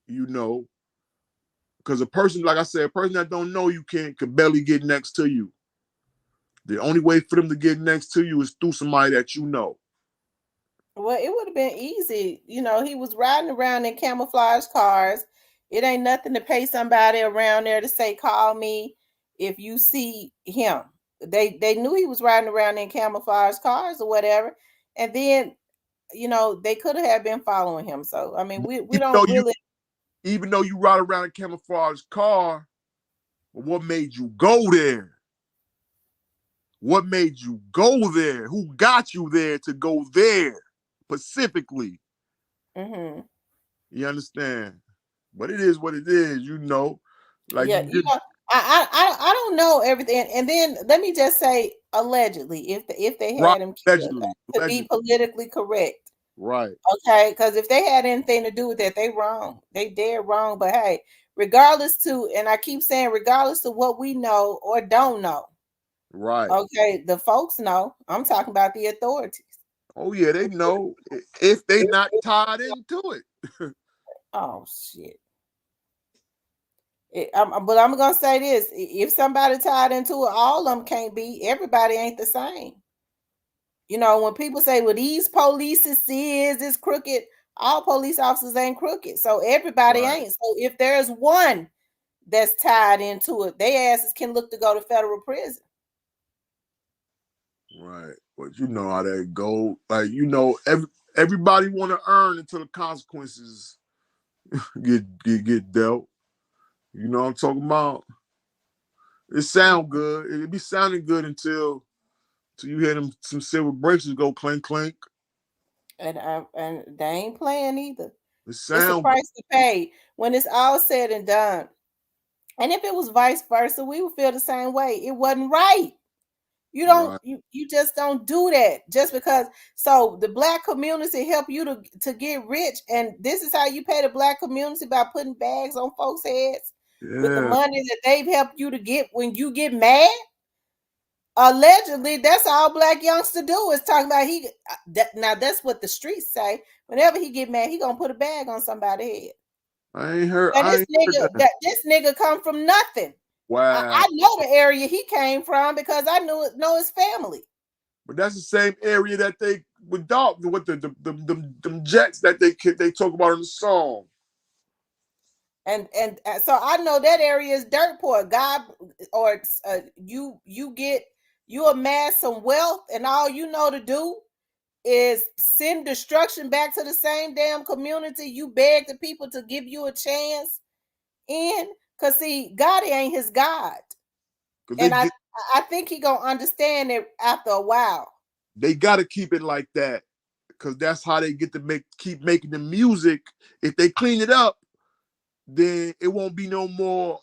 you know, because a person, like I said, a person that don't know you can barely get next to you. The only way for them to get next to you is through somebody that you know. Well, it would have been easy. You know, he was riding around in camouflage cars. It ain't nothing to pay somebody around there to say, call me if you see him. They knew he was riding around in camouflage cars or whatever. And then, you know, they could have been following him. So I mean, we Even though don't you really. even though you ride around a camouflage car, but what made you go there? What made you go there? Who got you there to go there specifically? Mm-hmm. You understand? But it is what it is, you know. Like Yeah, you you get know, I don't know everything. And then let me just say, allegedly, if they right, had him killed, allegedly, to be allegedly, politically correct. right, Okay, because if they had anything to do with that, they wrong. They dead wrong. But hey, regardless to, and I keep saying, regardless to what we know or don't know, right. okay, the folks know. I'm talking about the authorities. Oh yeah, they know if they not tied into it. Oh shit. But I'm gonna say this: if somebody tied into it, all of them can't be. Everybody ain't the same. You know, when people say, "Well, these police is crooked," all police officers ain't crooked. So everybody Right, ain't. So if there's one that's tied into it, they asses can look to go to federal prison. right. But you know how that go. Like you know, everybody want to earn until the consequences get dealt. You know what I'm talking about? It sound good. It be sounding good until you hear them some silver bracelets go clink clink. And they ain't playing either. It It's a sound price to pay when it's all said and done. And if it was vice versa, we would feel the same way. It wasn't right. You don't right. you just don't do that just because. So the black community help you to get rich, and this is how you pay the black community, by putting bags on folks' heads with the Yeah, money that they've helped you to get when you get mad. Allegedly, that's all black youngster do is talk about now that's what the streets say. Whenever he get mad, he gonna put a bag on somebody's head. And I ain't heard that. this nigga come from nothing. I Wow. know the area he came from because I know his family. But that's the same area that they with dog with them jets that they talk about in the song. And so I know that area is dirt poor. God, or you amass some wealth, and all you know to do is send destruction back to the same damn community you beg the people to give you a chance in. Cause see, God ain't his God, Because and I think he gonna understand it after a while. they gotta keep it like that. Because that's how they get to keep making the music. If they clean it up, then it won't be no more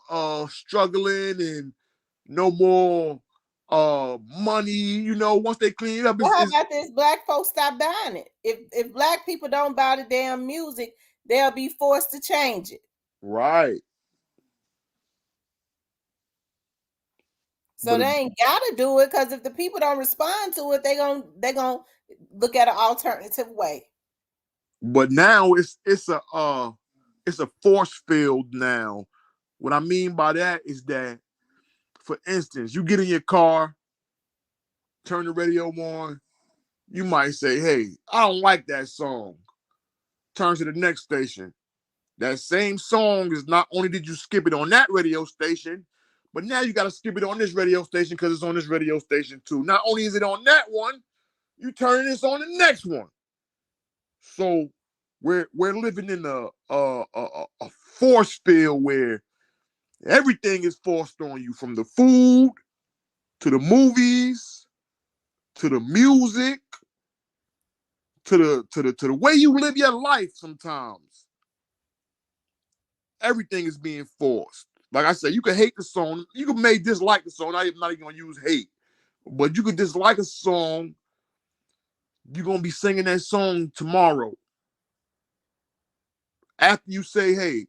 struggling and no more money. You know, once they clean it up, Well, how it's about this? Black folks stop buying it. If black people don't buy the damn music, they'll be forced to change it. right. So But they ain't gotta do it, because if the people don't respond to it, they gonna look at an alternative way. but now it's a force field now. What I mean by that is that, for instance, you get in your car, turn the radio on, you might say, "Hey, I don't like that song." turns to the next station. That same song is not only did you skip it on that radio station, but now you got to skip it on this radio station because it's on this radio station too. Not only is it on that one, you turn this on the next one. So we're living in a force field where everything is forced on you, from the food to the movies to the music to the way you live your life. Sometimes everything is being forced. Like I said, you can hate the song, you can may dislike the song. I'm not even gonna use hate, but you could dislike a song. You're gonna be singing that song tomorrow. After you say, hey,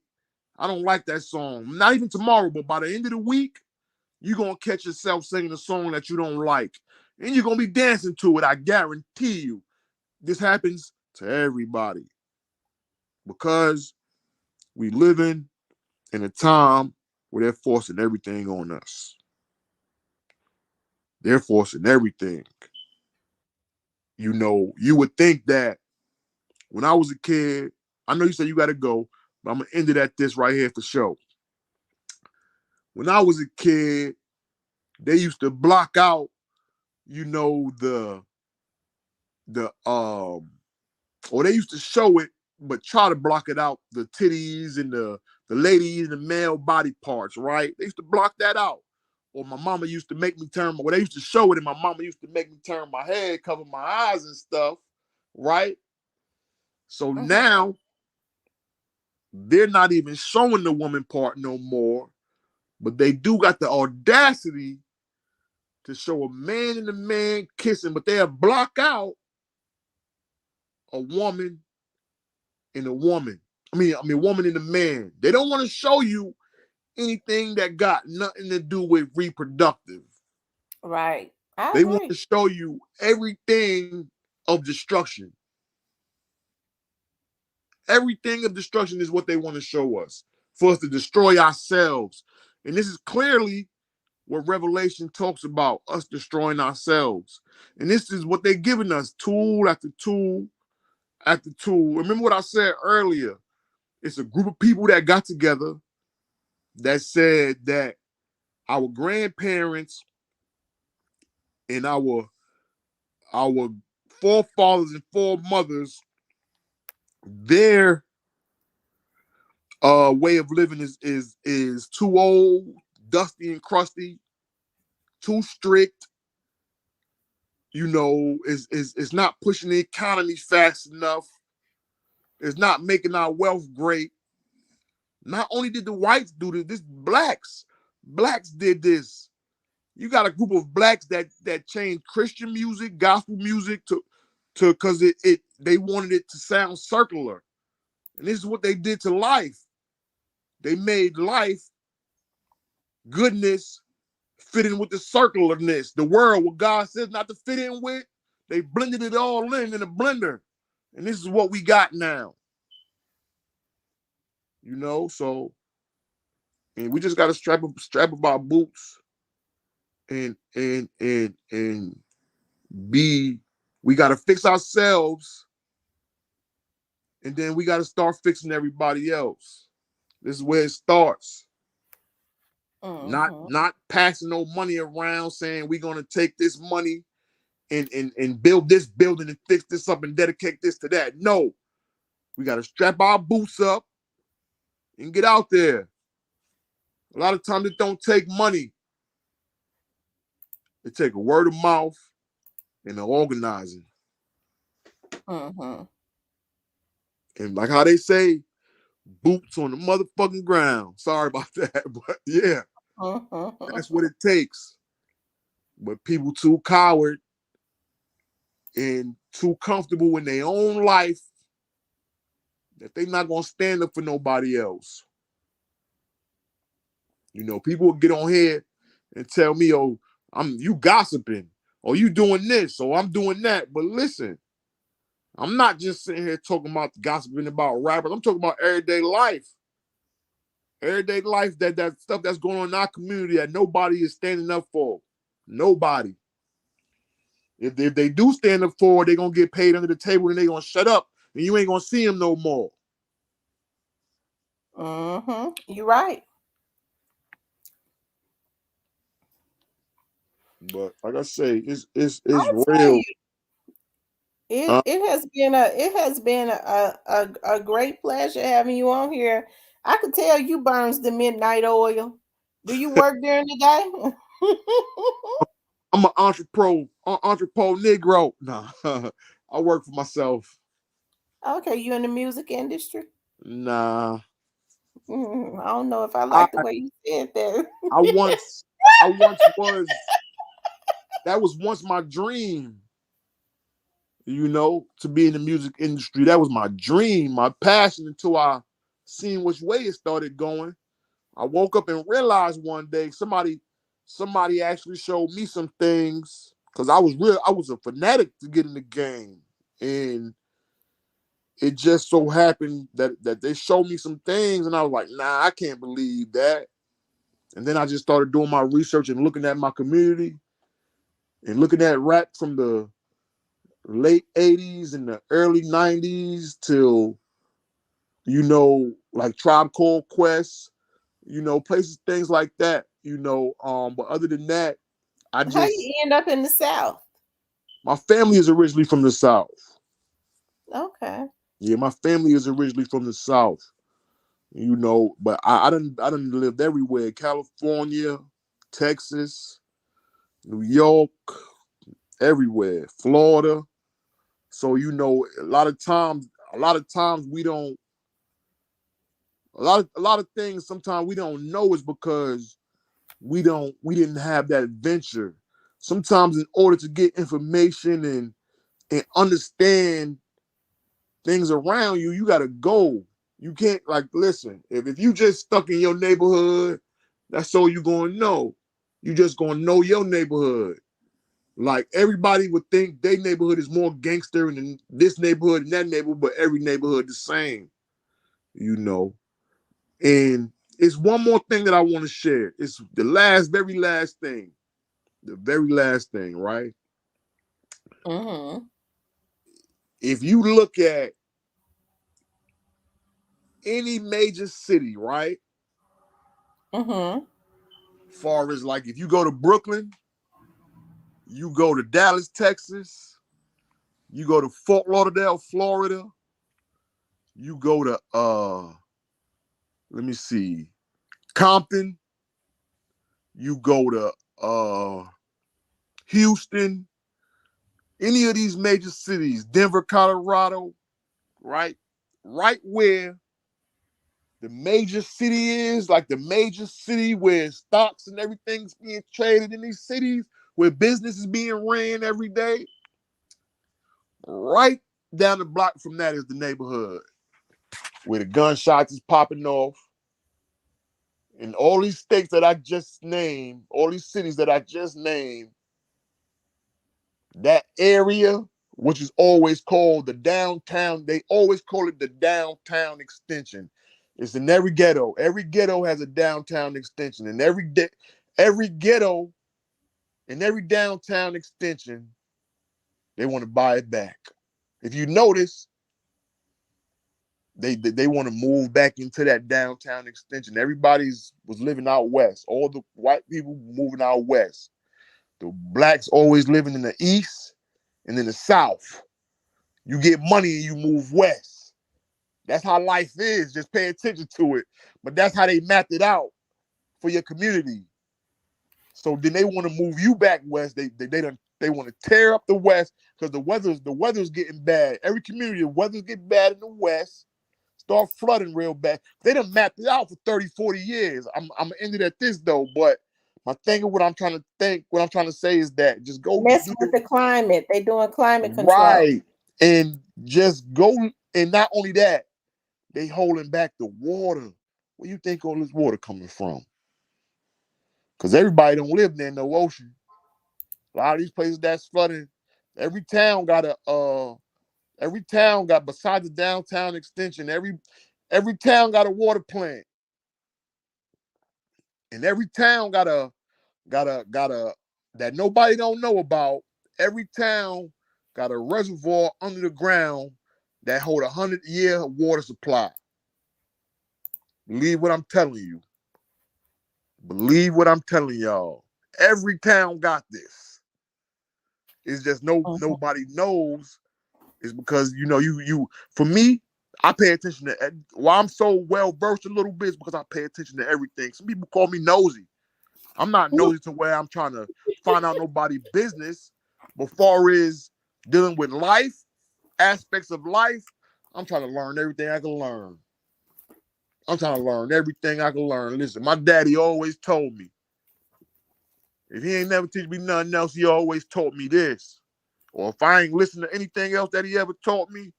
I don't like that song. Not even tomorrow, but by the end of the week, you're going to catch yourself singing a song that you don't like. And you're going to be dancing to it, I guarantee you. This happens to everybody. Because we living in a time where they're forcing everything on us. They're forcing everything. You know, you would think that when I was a kid, I know you said you got to go, but I'm going to end it at this right here for sure. When I was a kid, they used to block out, you know, or they used to show it, but try to block it out, the titties and the ladies and the male body parts, right? They used to block that out. Or my mama used to make me turn, they used to show it, and my mama used to make me turn my head, cover my eyes and stuff, right? So now they're not even showing the woman part no more, but they do got the audacity to show a man and a man kissing, but they'll block out a woman and a woman. I mean, woman and a man. They don't want to show you anything that got nothing to do with reproductive. Right. I They want agree. to show you everything of destruction. Everything of destruction is what they want to show us, for us to destroy ourselves. And this is clearly what Revelation talks about, us destroying ourselves. And this is what they're giving us, tool after tool after tool. Remember what I said earlier. It's a group of people that got together that said that our grandparents and our forefathers and foremothers, their way of living is too old, dusty and crusty, too strict. You know, is not pushing the economy fast enough. It's not making our wealth great. Not only did the whites do this, blacks did this. You got a group of blacks that changed Christian music, gospel music to because they wanted it to sound circular. And this is what they did to life. They made life, goodness, fit in with the circularness, the world, what God says not to fit in with. They blended it all in a blender. And this is what we got now. You know, so and we just gotta strap up our boots and we gotta fix ourselves, and then we gotta start fixing everybody else. This is where it starts. Not passing no money around saying we're gonna take this money and build this building and fix this up and dedicate this to that. No, we gotta strap our boots up and get out there. A lot of times it don't take money. It take a word of mouth and an organizing. And like how they say, boots on the motherfucking ground. Sorry about that, but yeah, that's what it takes. But people too coward and too comfortable in their own life that they not gonna stand up for nobody else. You know, people will get on here and tell me, "Oh, you gossiping, or you doing this, or I'm doing that." But listen, I'm not just sitting here talking about gossiping about rappers. I'm talking about everyday life. Everyday life, that stuff that's going on in our community that nobody is standing up for. Nobody. If they do stand up for it, they're going to get paid under the table and they're going to shut up and you ain't gonna see him no more. You're right. But like I say, it's I'll tell real. you, it has been a great pleasure having you on here. I could tell you burns the midnight oil. Do you work during the day? I'm an entrepreneur Negro. Nah, I work for myself. Okay, you in the music industry? Nah, I don't know if I I like the way you said that. I once I once was. That was once my dream. To be in the music industry. That was my dream, my passion until I seen which way it started going. I woke up and realized one day somebody actually showed me some things because I was a fanatic to get in the game. And it just so happened that they showed me some things and I was like, nah, I can't believe that. And then I just started doing my research and looking at my community and looking at rap from the late 80s and the early 90s till, like Tribe Called Quest, places, things like that. But other than that, How you end up in the South? my family is originally from the South. Okay. Yeah, my family is originally from the South, but I done lived everywhere: California, Texas, New York, everywhere, Florida. So a lot of times we don't a lot of things sometimes we don't know is because we didn't have that adventure. Sometimes in order to get information and understand things around you, you gotta go. You can't, like, listen, if you just stuck in your neighborhood, that's all you gonna know. You just gonna know your neighborhood. Like, everybody would think their neighborhood is more gangster than this neighborhood and that neighborhood, but every neighborhood the same, you know. And it's one more thing that I want to share. It's the very last thing. The very last thing, right? Mm-hmm. If you look at any major city, right? Mm-hmm. Far as, like, if you go to Brooklyn, you go to Dallas, Texas, you go to Fort Lauderdale, Florida, you go to let me see, Compton, you go to Houston, any of these major cities, Denver, Colorado, right? Right where the major city is, like the major city where stocks and everything's being traded in these cities, where business is being ran every day. Right down the block from that is the neighborhood where the gunshots is popping off. In all these states that I just named, all these cities that I just named, that area, which is always called the downtown, they always call it the downtown extension. It's in every ghetto. Every ghetto has a downtown extension, and every ghetto and every downtown extension, they want to buy it back. If you notice, they want to move back into that downtown extension. Everybody's was living out west. All the white people moving out west. The blacks always living in the east and in the south. You get money and you move west. That's how life is. Just pay attention to it. But that's how they mapped it out for your community. So then they want to move you back west. They want to tear up the west because the weather's getting bad. Every community, the weather's getting bad in the west. Start flooding real bad. They done mapped it out for 30, 40 years. I'm gonna end it at this though, but my thing of what I'm trying to say is that just go Messing do with the climate. They doing climate control. right and just go. And not only that, they holding back the water. Where you think all this water coming from? Because everybody don't live near no ocean. A lot of these places that's flooding, every town got besides the downtown extension, every town got a water plant. And every town got a that nobody don't know about. Every town got a reservoir under the ground that hold 100-year water supply. Believe what I'm telling you. Believe what I'm telling y'all. Every town got this. It's just nobody knows. It's because you for me, I pay attention to why I'm so well versed a little bit is because I pay attention to everything. Some people call me nosy. I'm not nosy to where I'm trying to find out nobody's business. But far as dealing with life, aspects of life, I'm trying to learn everything I can learn. I'm trying to learn everything I can learn. Listen, my daddy always told me, if he ain't never teach me nothing else, he always taught me this. Or if I ain't listen to anything else that he ever taught me,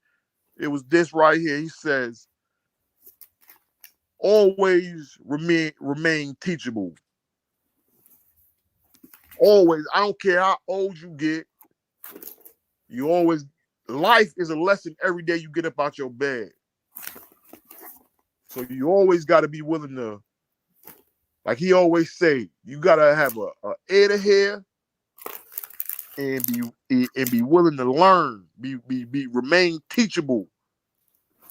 it was this right here. He says, always remain teachable. Always. I don't care how old you get. Life is a lesson every day you get up out your bed. So you always got to be willing to, like he always say, you got to have a ear to hear and be willing to learn, remain teachable.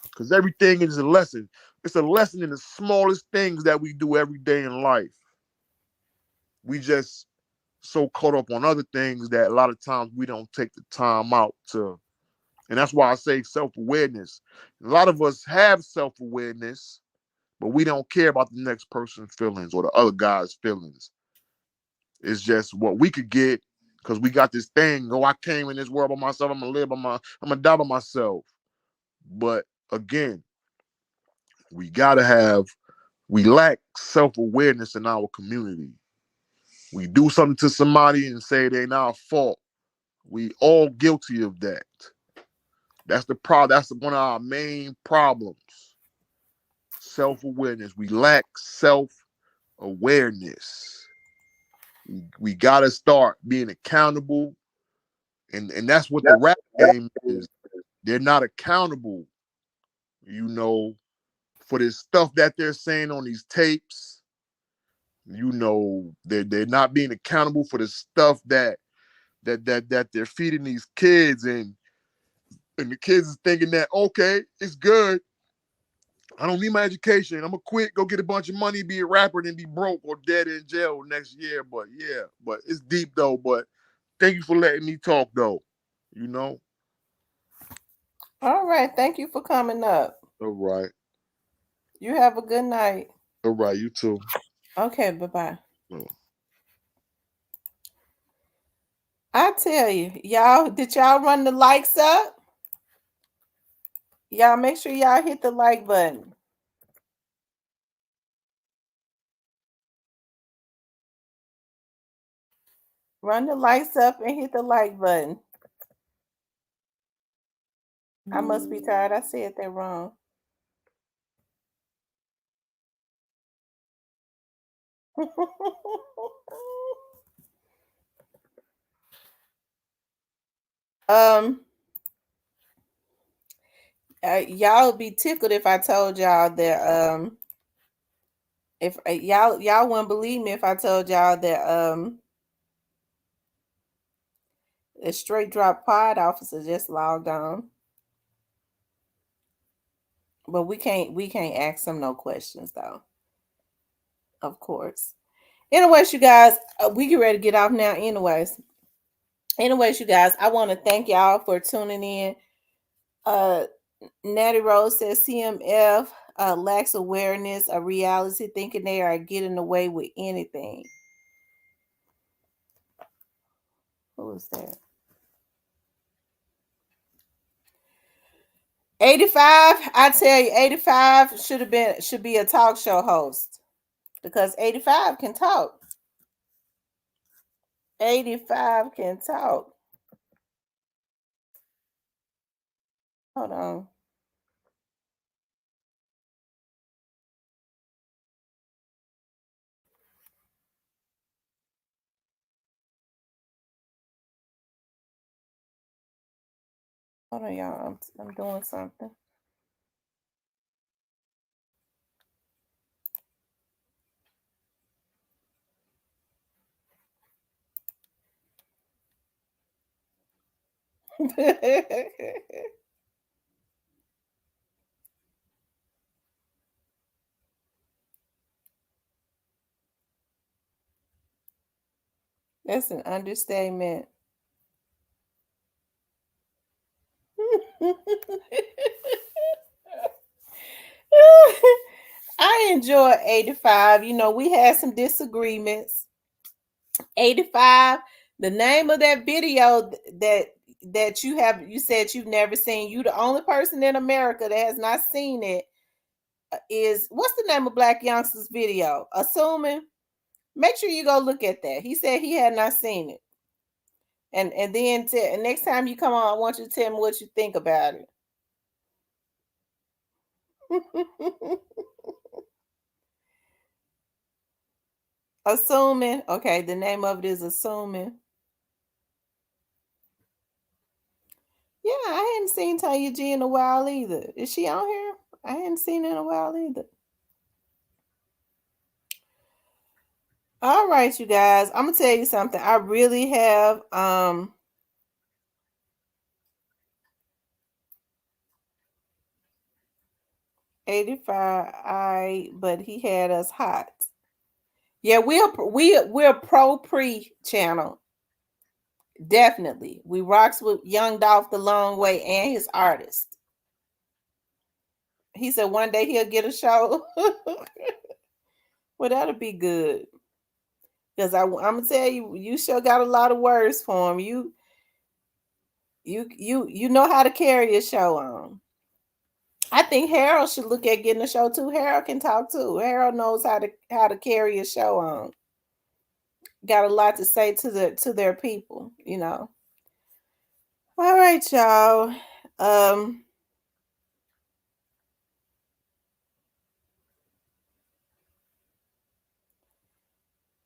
Because everything is a lesson. It's a lesson in the smallest things that we do every day in life. We just so caught up on other things that a lot of times we don't take the time out to. And that's why I say self-awareness. A lot of us have self-awareness, but we don't care about the next person's feelings or the other guy's feelings. It's just what we could get because we got this thing. Oh, I came in this world by myself. I'm gonna die by myself. But again, we lack self-awareness in our community. We do something to somebody and say it ain't our fault. We all guilty of that. That's the problem. That's one of our main problems. Self-awareness. We lack self-awareness. We gotta start being accountable. And that's what the rap game is. They're not accountable, for this stuff that they're saying on these tapes. They're not being accountable for the stuff that they're feeding these kids, and the kids is thinking that, okay, it's good. I don't need my education. I'm gonna quit, go get a bunch of money, be a rapper, then be broke or dead in jail next year. But yeah, but it's deep though. But thank you for letting me talk though. All right. Thank you for coming up. All right. You have a good night. All right, you too. Okay, bye-bye. Oh. I tell you, y'all, did y'all run the likes up? Y'all make sure y'all hit the like button. Run the likes up and hit the like button. I must be tired. I said that wrong. um y'all would be tickled if I told y'all that if y'all wouldn't believe me if I told y'all that a straight drop pod officer just logged on. But we can't ask them no questions though. Of course. Anyways, you guys, we get ready to get off now. Anyways, you guys, I want to thank y'all for tuning in. Natty Rose says CMF lacks awareness of reality, thinking they are getting away with anything. Who is that? 85. I tell you, 85 should be a talk show host because 85 can talk. 85 can talk. Hold on. Hold on, y'all. I'm doing something. That's an understatement. I enjoy 85. You know, we had some disagreements. 85, the name of that video that you said you've never seen. You the only person in America that has not seen it is what's the name of Black Youngster's video? Assuming. Make sure you go look at that. He said he had not seen it. And then next time you come on, I want you to tell me what you think about it. Assuming. Okay, the name of it is Assuming. Yeah, I hadn't seen Tanya G in a while either. Is she on here? I hadn't seen her in a while either. All right, you guys. I'm gonna tell you something. I really have 85. But he had us hot. Yeah, we're pro pre channel. Definitely. We rocks with Young Dolph the Long Way and his artist. He said one day he'll get a show. Well, that'll be good. Because I'm gonna tell you, you sure got a lot of words for him. You know how to carry a show on. I think Harold should look at getting a show too. Harold can talk too. Harold knows how to carry a show on. Got a lot to say to their people, you know. All right, y'all.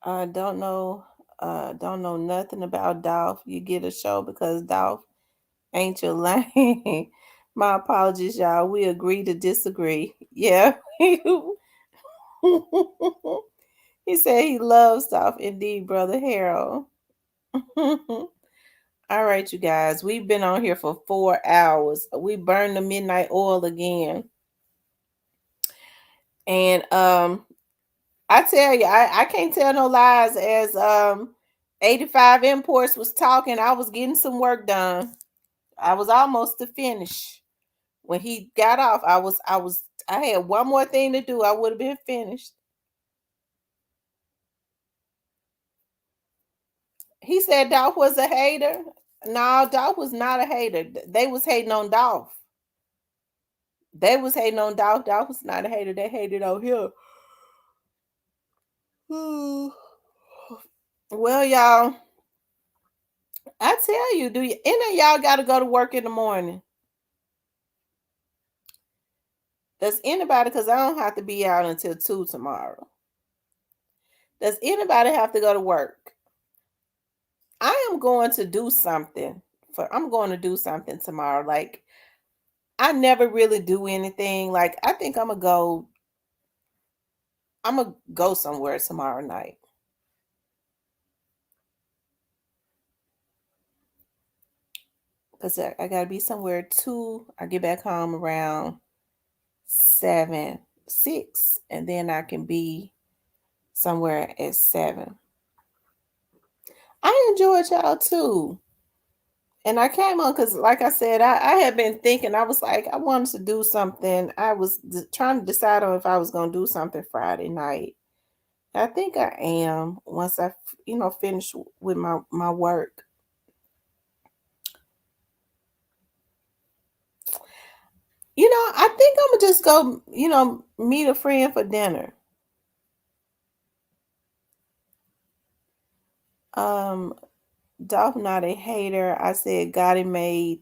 Don't know nothing about Dolph. You get a show because Dolph ain't your lane. My apologies, y'all. We agree to disagree. Yeah. He said he loves Dolph. Indeed, Brother Harold. All right, you guys. We've been on here for 4 hours. We burned the midnight oil again. And I tell you, I can't tell no lies. As 85 Imports was talking, I was getting some work done. I was almost to finish. When he got off, I had one more thing to do. I would have been finished. He said Dolph was a hater. No, Dolph was not a hater. They was hating on Dolph. They was hating on Dolph. Dolph was not a hater. They hated on him. Well, y'all, I tell you, any of y'all got to go to work in the morning? Does anybody, because I don't have to be out until 2 tomorrow. Does anybody have to go to work? I am going to do something. I'm going to do something tomorrow. Like, I never really do anything. Like, I think I'm gonna go somewhere tomorrow night. Because I gotta be somewhere 2. I get back home around 7, 6, and then I can be somewhere at 7. I enjoyed y'all too. And I came on because, like I said, I had been thinking. I was like, I wanted to do something. I was trying to decide on if I was going to do something Friday night. I think I am once I, finish with my work. I think I'm going to just go, meet a friend for dinner. Dolph not a hater. I said Gotti made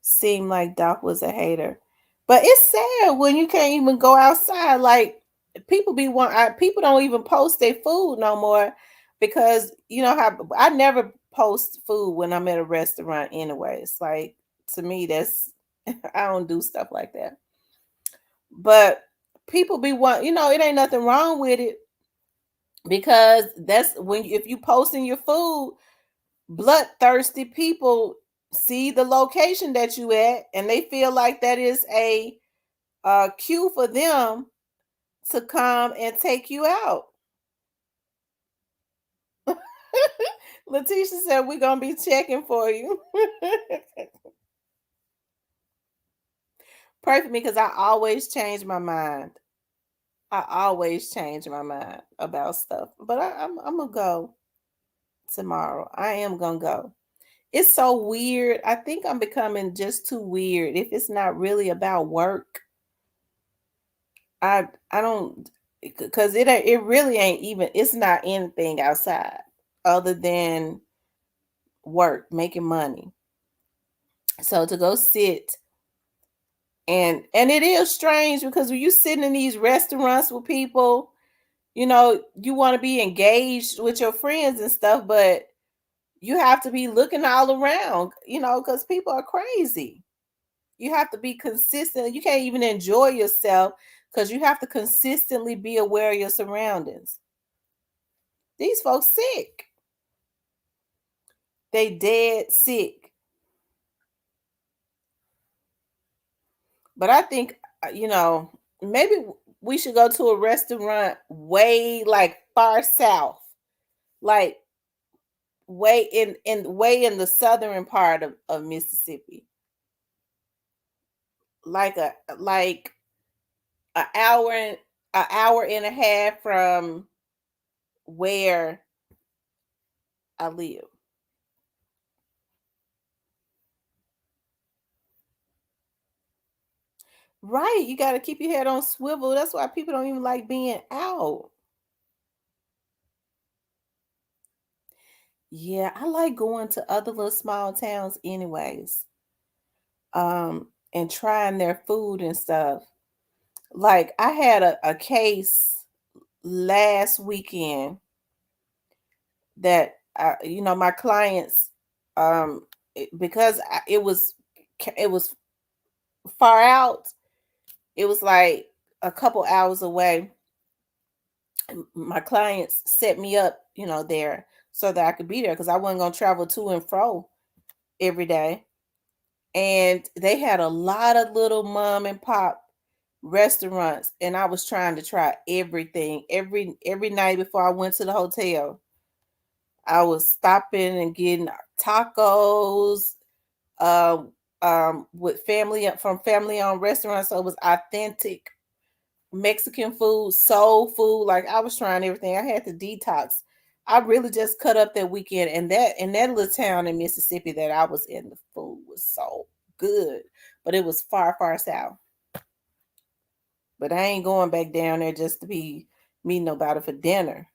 seem like Dolph was a hater. But it's sad when you can't even go outside. Like, people don't even post their food no more because how I never post food when I'm at a restaurant anyway. It's like, to me, that's I don't do stuff like that. But people it ain't nothing wrong with it, because that's if you posting your food, bloodthirsty people see the location that you at and they feel like that is a cue for them to come and take you out. Letitia said we're gonna be checking for you. Pray for me because I always change my mind. I always change my mind about stuff. But I'm gonna go tomorrow. I am gonna go. It's so weird. I think I'm becoming just too weird. If it's not really about work, I don't, because it really ain't even. It's not anything outside other than work, making money. So to go sit and it is strange because when you sitting in these restaurants with people, you want to be engaged with your friends and stuff, but you have to be looking all around, because people are crazy. You have to be consistent. You can't even enjoy yourself because you have to consistently be aware of your surroundings. These folks sick. They dead sick. But I think, maybe we should go to a restaurant way like far south, like way in the southern part of Mississippi, like an hour and an hour and a half from where I live. Right, you got to keep your head on swivel. That's why people don't even like being out. Yeah, I like going to other little small towns anyways. And trying their food and stuff. Like I had a case last weekend that my clients, because it was far out. It was like a couple hours away. My clients set me up, there so that I could be there because I wasn't gonna travel to and fro every day. And they had a lot of little mom and pop restaurants, and I was trying to try everything every night before I went to the hotel. I was stopping and getting tacos, um, with family owned restaurants, so it was authentic Mexican food, soul food. Like I was trying everything. I had to detox. I really just cut up that weekend, and that in that little town in Mississippi that I was in, the food was so good, but it was far, far south. But I ain't going back down there just to be meeting nobody for dinner.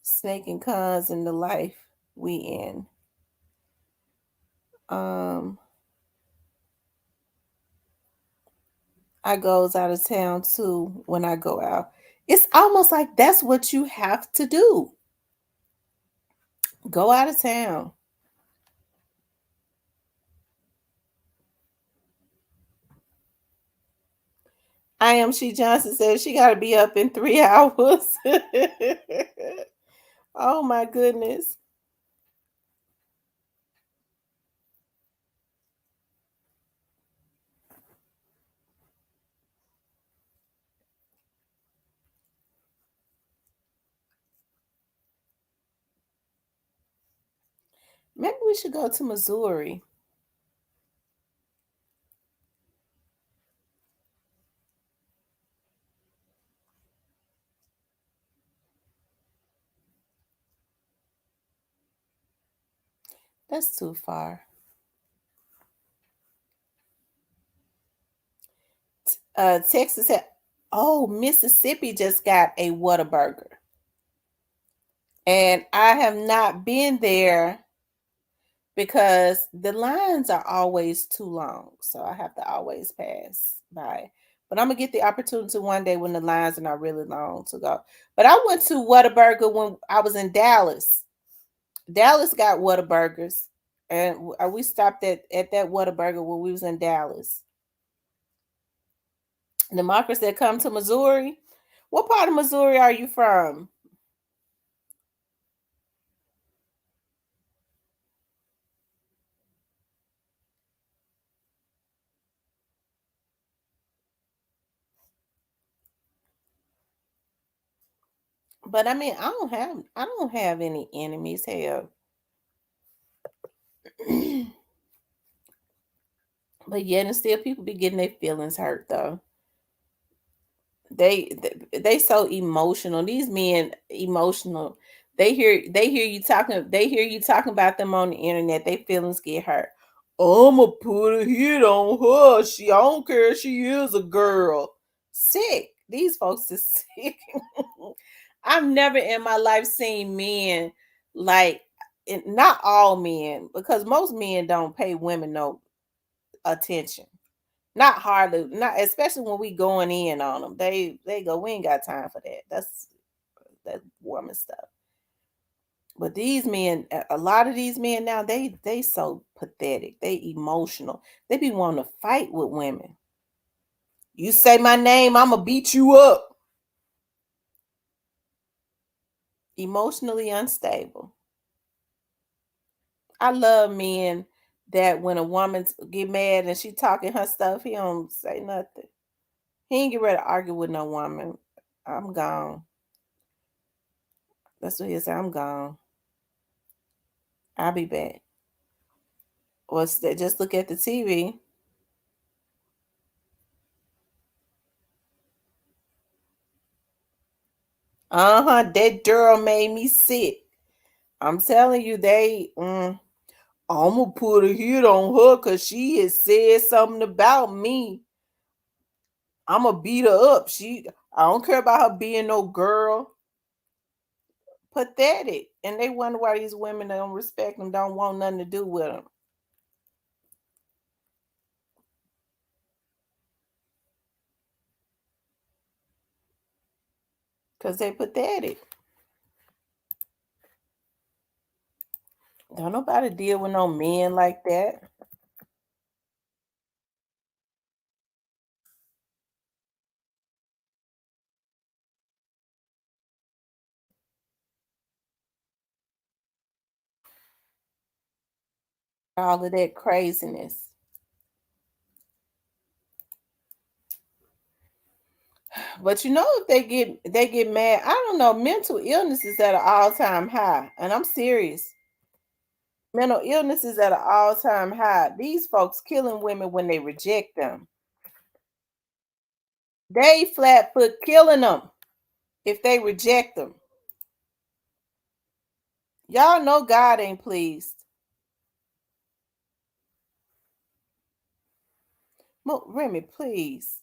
Snake and cons in the life we in. Um, I goes out of town too when I go out. It's almost like that's what you have to do. Go out of town. I am She Johnson says she got to be up in 3 hours. Oh my goodness. Maybe we should go to Missouri. That's too far. Texas had, oh, Mississippi just got a Whataburger. And I have not been there because the lines are always too long. So I have to always pass by. But I'm gonna get the opportunity one day when the lines are not really long to go. But I went to Whataburger when I was in Dallas. Dallas got Whataburgers, and we stopped at that Whataburger when we was in Dallas. The markers that come to Missouri. What part of Missouri are you from? But I mean, I don't have any enemies. Hell. But yet and still people be getting their feelings hurt though. They so emotional. These men emotional. They hear you talking about them on the internet. Their feelings get hurt. I'ma put a hit on her. I don't care. She is a girl. Sick. These folks is sick. I've never in my life seen men like, not all men, because most men don't pay women no attention. Not hardly, not especially when we going in on them. They go, we ain't got time for that. That woman stuff. But these men, a lot of these men now, they so pathetic. They emotional. They be wanting to fight with women. You say my name, I'ma beat you up. Emotionally unstable. I love men that when a woman get mad and she talking her stuff, he don't say nothing. He ain't get ready to argue with no woman. I'm gone. That's what he said. I'm gone. I'll be back. Or just look at the TV. That girl made me sick. I'm telling you, I'm gonna put a hit on her because she has said something about me. I'm gonna beat her up. I don't care about her being no girl. Pathetic. And they wonder why these women don't respect them, don't want nothing to do with them. Because they pathetic. Don't nobody deal with no men like that. All of that craziness. But you know, if they get mad, I don't know, mental illness is at an all-time high. And I'm serious. Mental illness is at an all-time high. These folks killing women when they reject them. They flat foot killing them if they reject them. Y'all know God ain't pleased. Remy, please.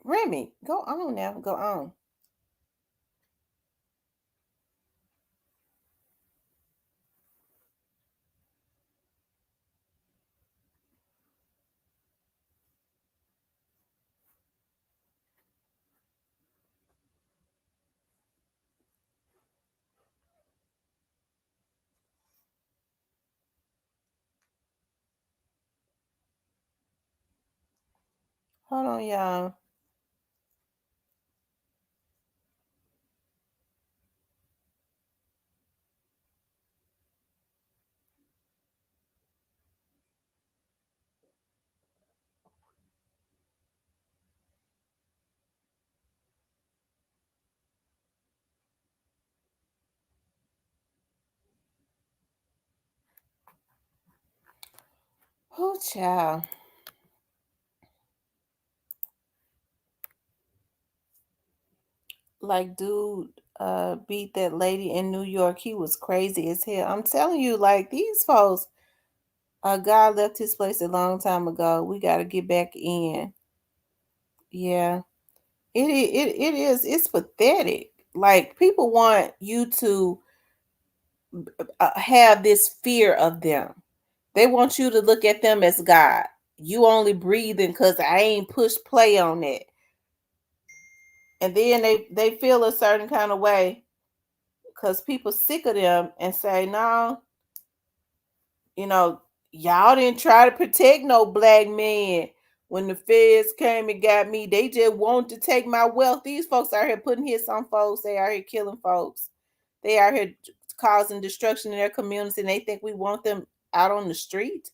Remy, go on now. Go on. Hold on, y'all. Oh, child. Like, dude, beat that lady in New York. He was crazy as hell. I'm telling you, like, these folks, God left his place a long time ago. We got to get back in. Yeah. It is. It's pathetic. Like, people want you to have this fear of them. They want you to look at them as God. You only breathing because I ain't pushed play on it. And then they feel a certain kind of way because people sick of them and say, no, you know, y'all didn't try to protect no black man. When the feds came and got me, they just wanted to take my wealth. These folks out here putting hits on folks. They out here killing folks. They out here causing destruction in their community, and they think we want them out on the street.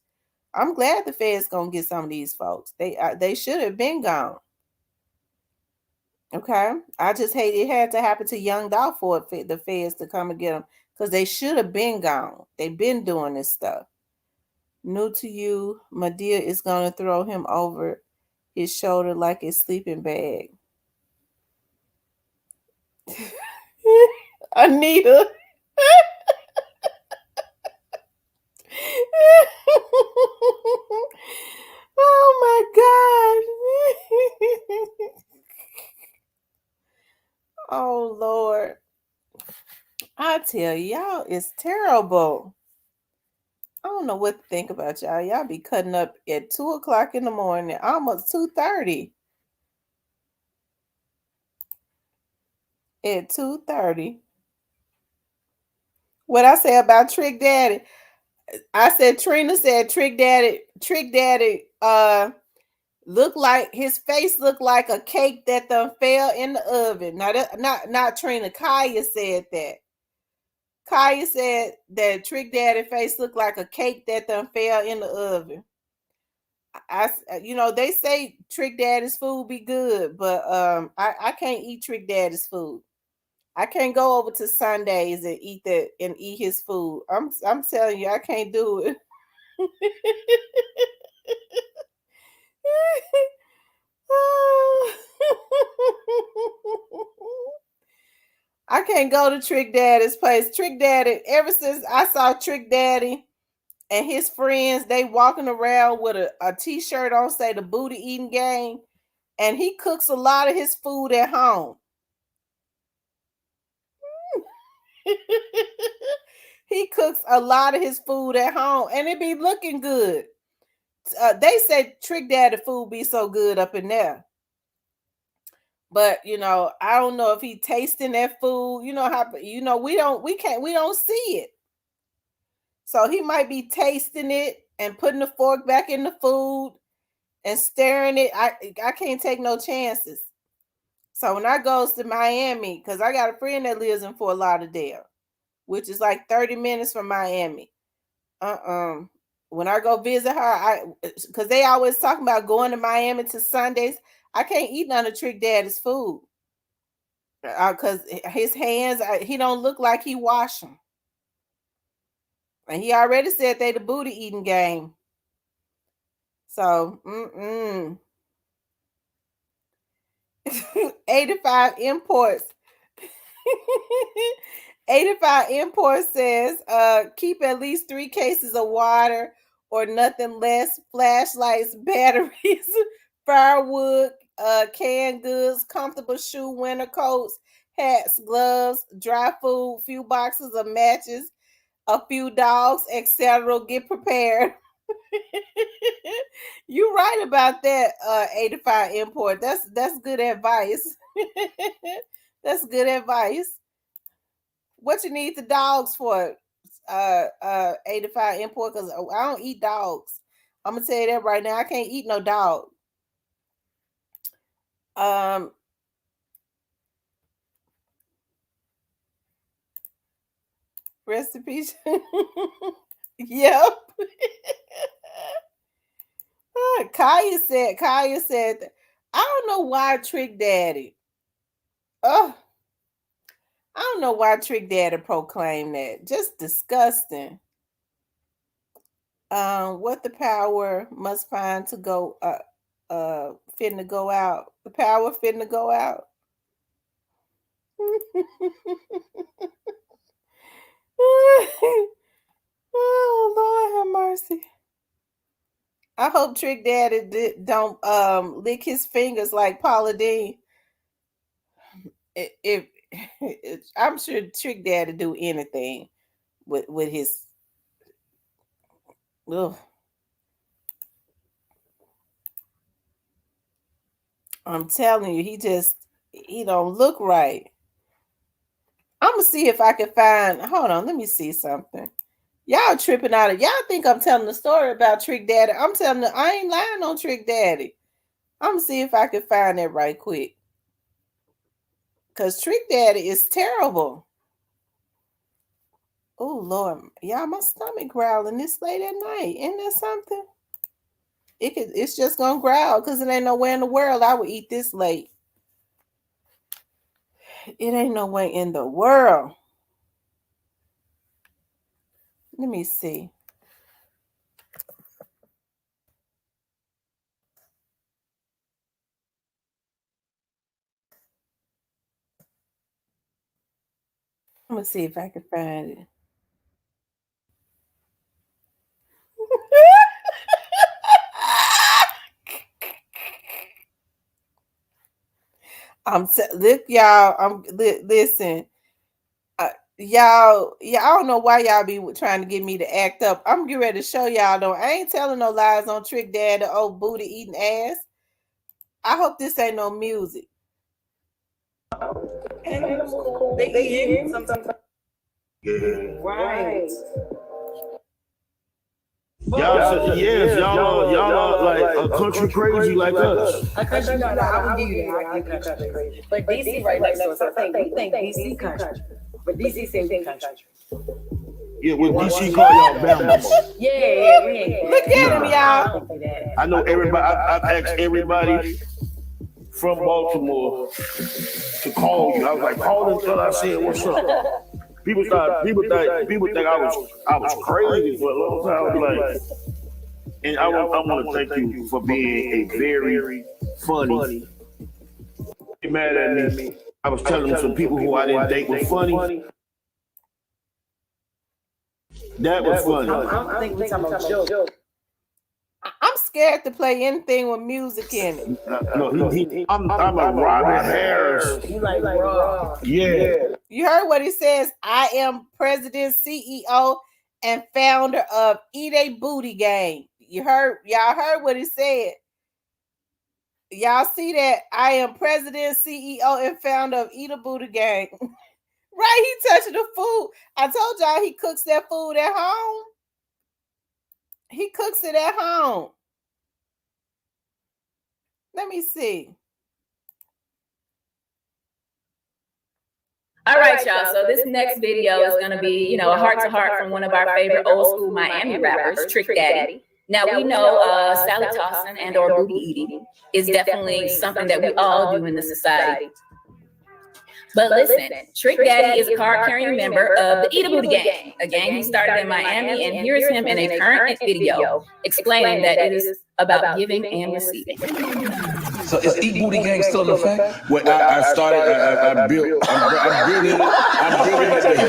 I'm glad the feds gonna get some of these folks. They should have been gone. Okay, I just hate it had to happen to Young Dolph for the feds to come and get him because they should have been gone. They've been doing this stuff. New to you, Madea is gonna throw him over his shoulder like a sleeping bag. Anita. Oh my God. Oh Lord. I tell y'all, it's terrible. I don't know what to think about y'all. Y'all be cutting up at 2 o'clock in the morning, almost 2:30. At 2:30. What I say about Trick Daddy? I said Trina said Trick Daddy looked like his face looked like a cake that done fell in the oven. Now that not Trina, Kaya said that. Kaya said that Trick Daddy face looked like a cake that done fell in the oven. They say Trick Daddy's food be good, but I can't eat Trick Daddy's food. I can't go over to Sundays and eat that and eat his food. I'm telling you, I can't do it. I can't go to Trick Daddy's place. Trick Daddy, ever since I saw Trick Daddy and his friends, they walking around with a t-shirt on, say the booty eating game, and he cooks a lot of his food at home. He cooks a lot of his food at home, and it be looking good. They say Trick Daddy food be so good up in there. But I don't know if he tasting that food. You know how we don't see it. So he might be tasting it and putting the fork back in the food and staring it. I can't take no chances. So when I goes to Miami, because I got a friend that lives in Fort Lauderdale, which is like 30 minutes from Miami. When I go visit her, because they always talking about going to Miami to Sundays. I can't eat none of Trick Daddy's food. Because his hands, he don't look like he wash them. And he already said they the booty eating game. So, 85 imports. 85 imports says, keep at least 3 cases of water or nothing less, flashlights, batteries, firewood, canned goods, comfortable shoe, winter coats, hats, gloves, dry food, few boxes of matches, a few dogs, etc. Get prepared. You right about that, 85 import. That's good advice. That's good advice. What you need the dogs for? 85 import, because I don't eat dogs. I'm gonna tell you that right now. I can't eat no dog. Recipes. Yep. Kaya said, I don't know why Trick Daddy. Oh, I don't know why Trick Daddy proclaimed that. Just disgusting. What the power must find to go fitting to go out. The power fitting to go out. Oh Lord have mercy. I hope Trick Daddy don't lick his fingers like Paula Dean. If I'm sure Trick Daddy do anything with his. Ugh. I'm telling you, he don't look right. I'm gonna see if I can find. Hold on, let me see something. Y'all tripping out of y'all think I'm telling the story about Trick Daddy. I'm telling you, I ain't lying on Trick Daddy. I'm gonna see if I can find that right quick. Cause Trick Daddy is terrible. Oh Lord, y'all, my stomach growling this late at night. Isn't that something? It's just gonna growl because it ain't nowhere in the world I would eat this late. It ain't no way in the world. Let me see. I'm gonna see if I can find it. Look, y'all. Listen. Y'all, I don't know why y'all be trying to get me to act up. I'm getting ready to show y'all though. I ain't telling no lies on Trick Dad, the old booty eating ass. I hope this ain't no music. They eating sometimes. Right. Y'all like a country crazy like us. A country, no, I would give you that. I give country crazy. But DC right next to us. I think we think DC country. But DC say we country. Yeah, what DC call y'all Bama. Yeah, we ain't. Look at him, y'all. I know everybody. I've asked everybody from Baltimore to call you. I was like, call until I said what's up. People think I was crazy for a long time. I was like, and I want to thank you for being a very funny. Get mad at me. I was telling some people who I didn't think were funny. That was funny. I think we're talking about jokes. I'm scared to play anything with music in it. I'm a Robert Harris. You like raw. Yeah. You heard what he says? I am president, CEO, and founder of Eat a Booty Gang. Y'all heard what he said. Y'all see that? I am president, CEO, and founder of Eat a Booty Gang. Right? He touching the food. I told y'all he cooks that food at home. He cooks it at home. Let me see. All right, y'all. So this next video is going to be, a heart-to-heart from one of our favorite old-school Miami rappers, Trick Daddy. Now, we know salad tossing and or booty eating is definitely something that we all do in the society. But listen, Trick Daddy is a card-carrying member of the Eat a Booty Gang, a gang he started in Miami, and here's him in a current video explaining that it is about giving and receiving. So is Eat Booty Gang still in effect? Well, I'm building the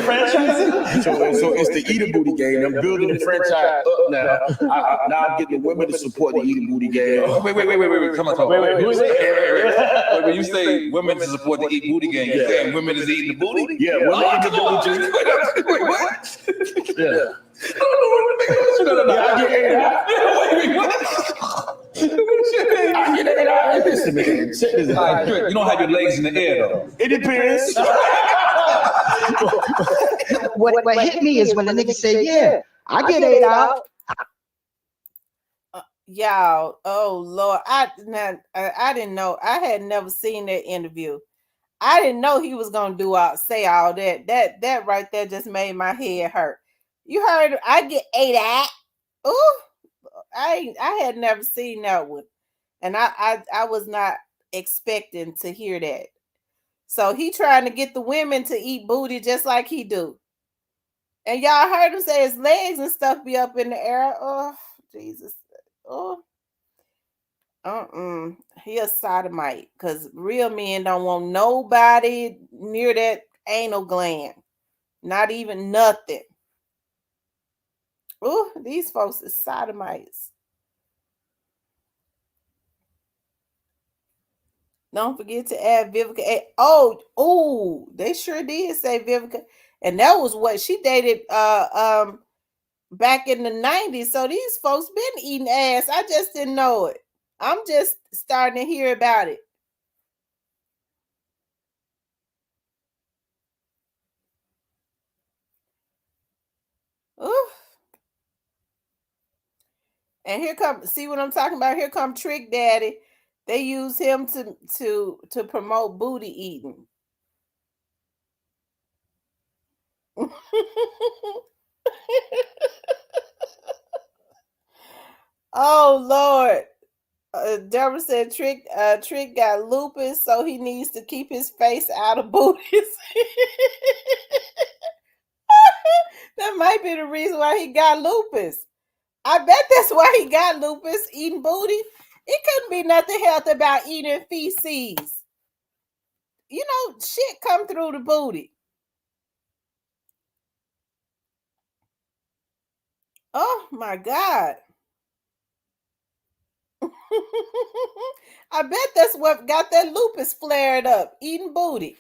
franchise. So it's the Eat a Booty Gang. I'm building the franchise up now. Now I'm getting the women to support the Eat a Booty Gang. Wait. Come on. Wait. Who is it? When you say women to support the Eat Booty Gang, you saying women is eating the booty? Yeah, women eating the booty. Wait, what? Yeah. I get ate out. I get ate out. Listen, man. Check this out. You don't have your legs in the air, though. It depends. What hit me is when the nigga say, yeah, I get ate out. Y'all, oh Lord, I didn't know. I had never seen that interview. I didn't know he was gonna say all that. That right there just made my head hurt. You heard? I get ate out. Ooh, I had never seen that one, and I was not expecting to hear that. So he trying to get the women to eat booty just like he do. And y'all heard him say his legs and stuff be up in the air. Oh, Jesus. Oh. He a sodomite, because real men don't want nobody near that anal gland. Not even nothing. Oh, these folks is sodomites. Don't forget to add Vivica. Oh, they sure did say Vivica. And that was what she dated back in the 90s. So these folks been eating ass. I just didn't know it. I'm just starting to hear about it. Ooh. And here come, see what I'm talking about? Here come Trick Daddy. They use him to promote booty eating. Oh Lord. Deborah said Trick got lupus, so he needs to keep his face out of booties. That might be the reason why he got lupus. I bet that's why he got lupus, eating booty. It couldn't be nothing healthy about eating feces. You know, shit come through the booty. Oh my God. I bet that's what got that lupus flared up, eating booty.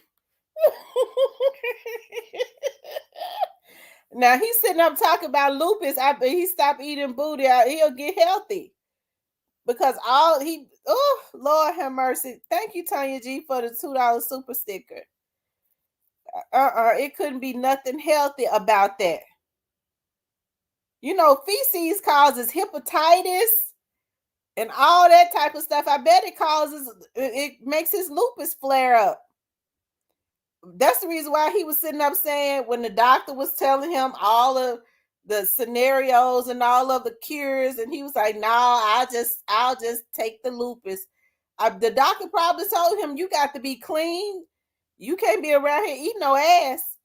Now he's sitting up talking about lupus. I bet he stopped eating booty. He'll get healthy. Because oh Lord have mercy. Thank you, Tanya G, for the $2 super sticker. It couldn't be nothing healthy about that. You know, feces causes hepatitis and all that type of stuff. I bet it makes his lupus flare up. That's the reason why he was sitting up saying, when the doctor was telling him all of the scenarios and all of the cures, and he was like, "No, I'll just take the lupus." The doctor probably told him, "You got to be clean. You can't be around here eating no ass."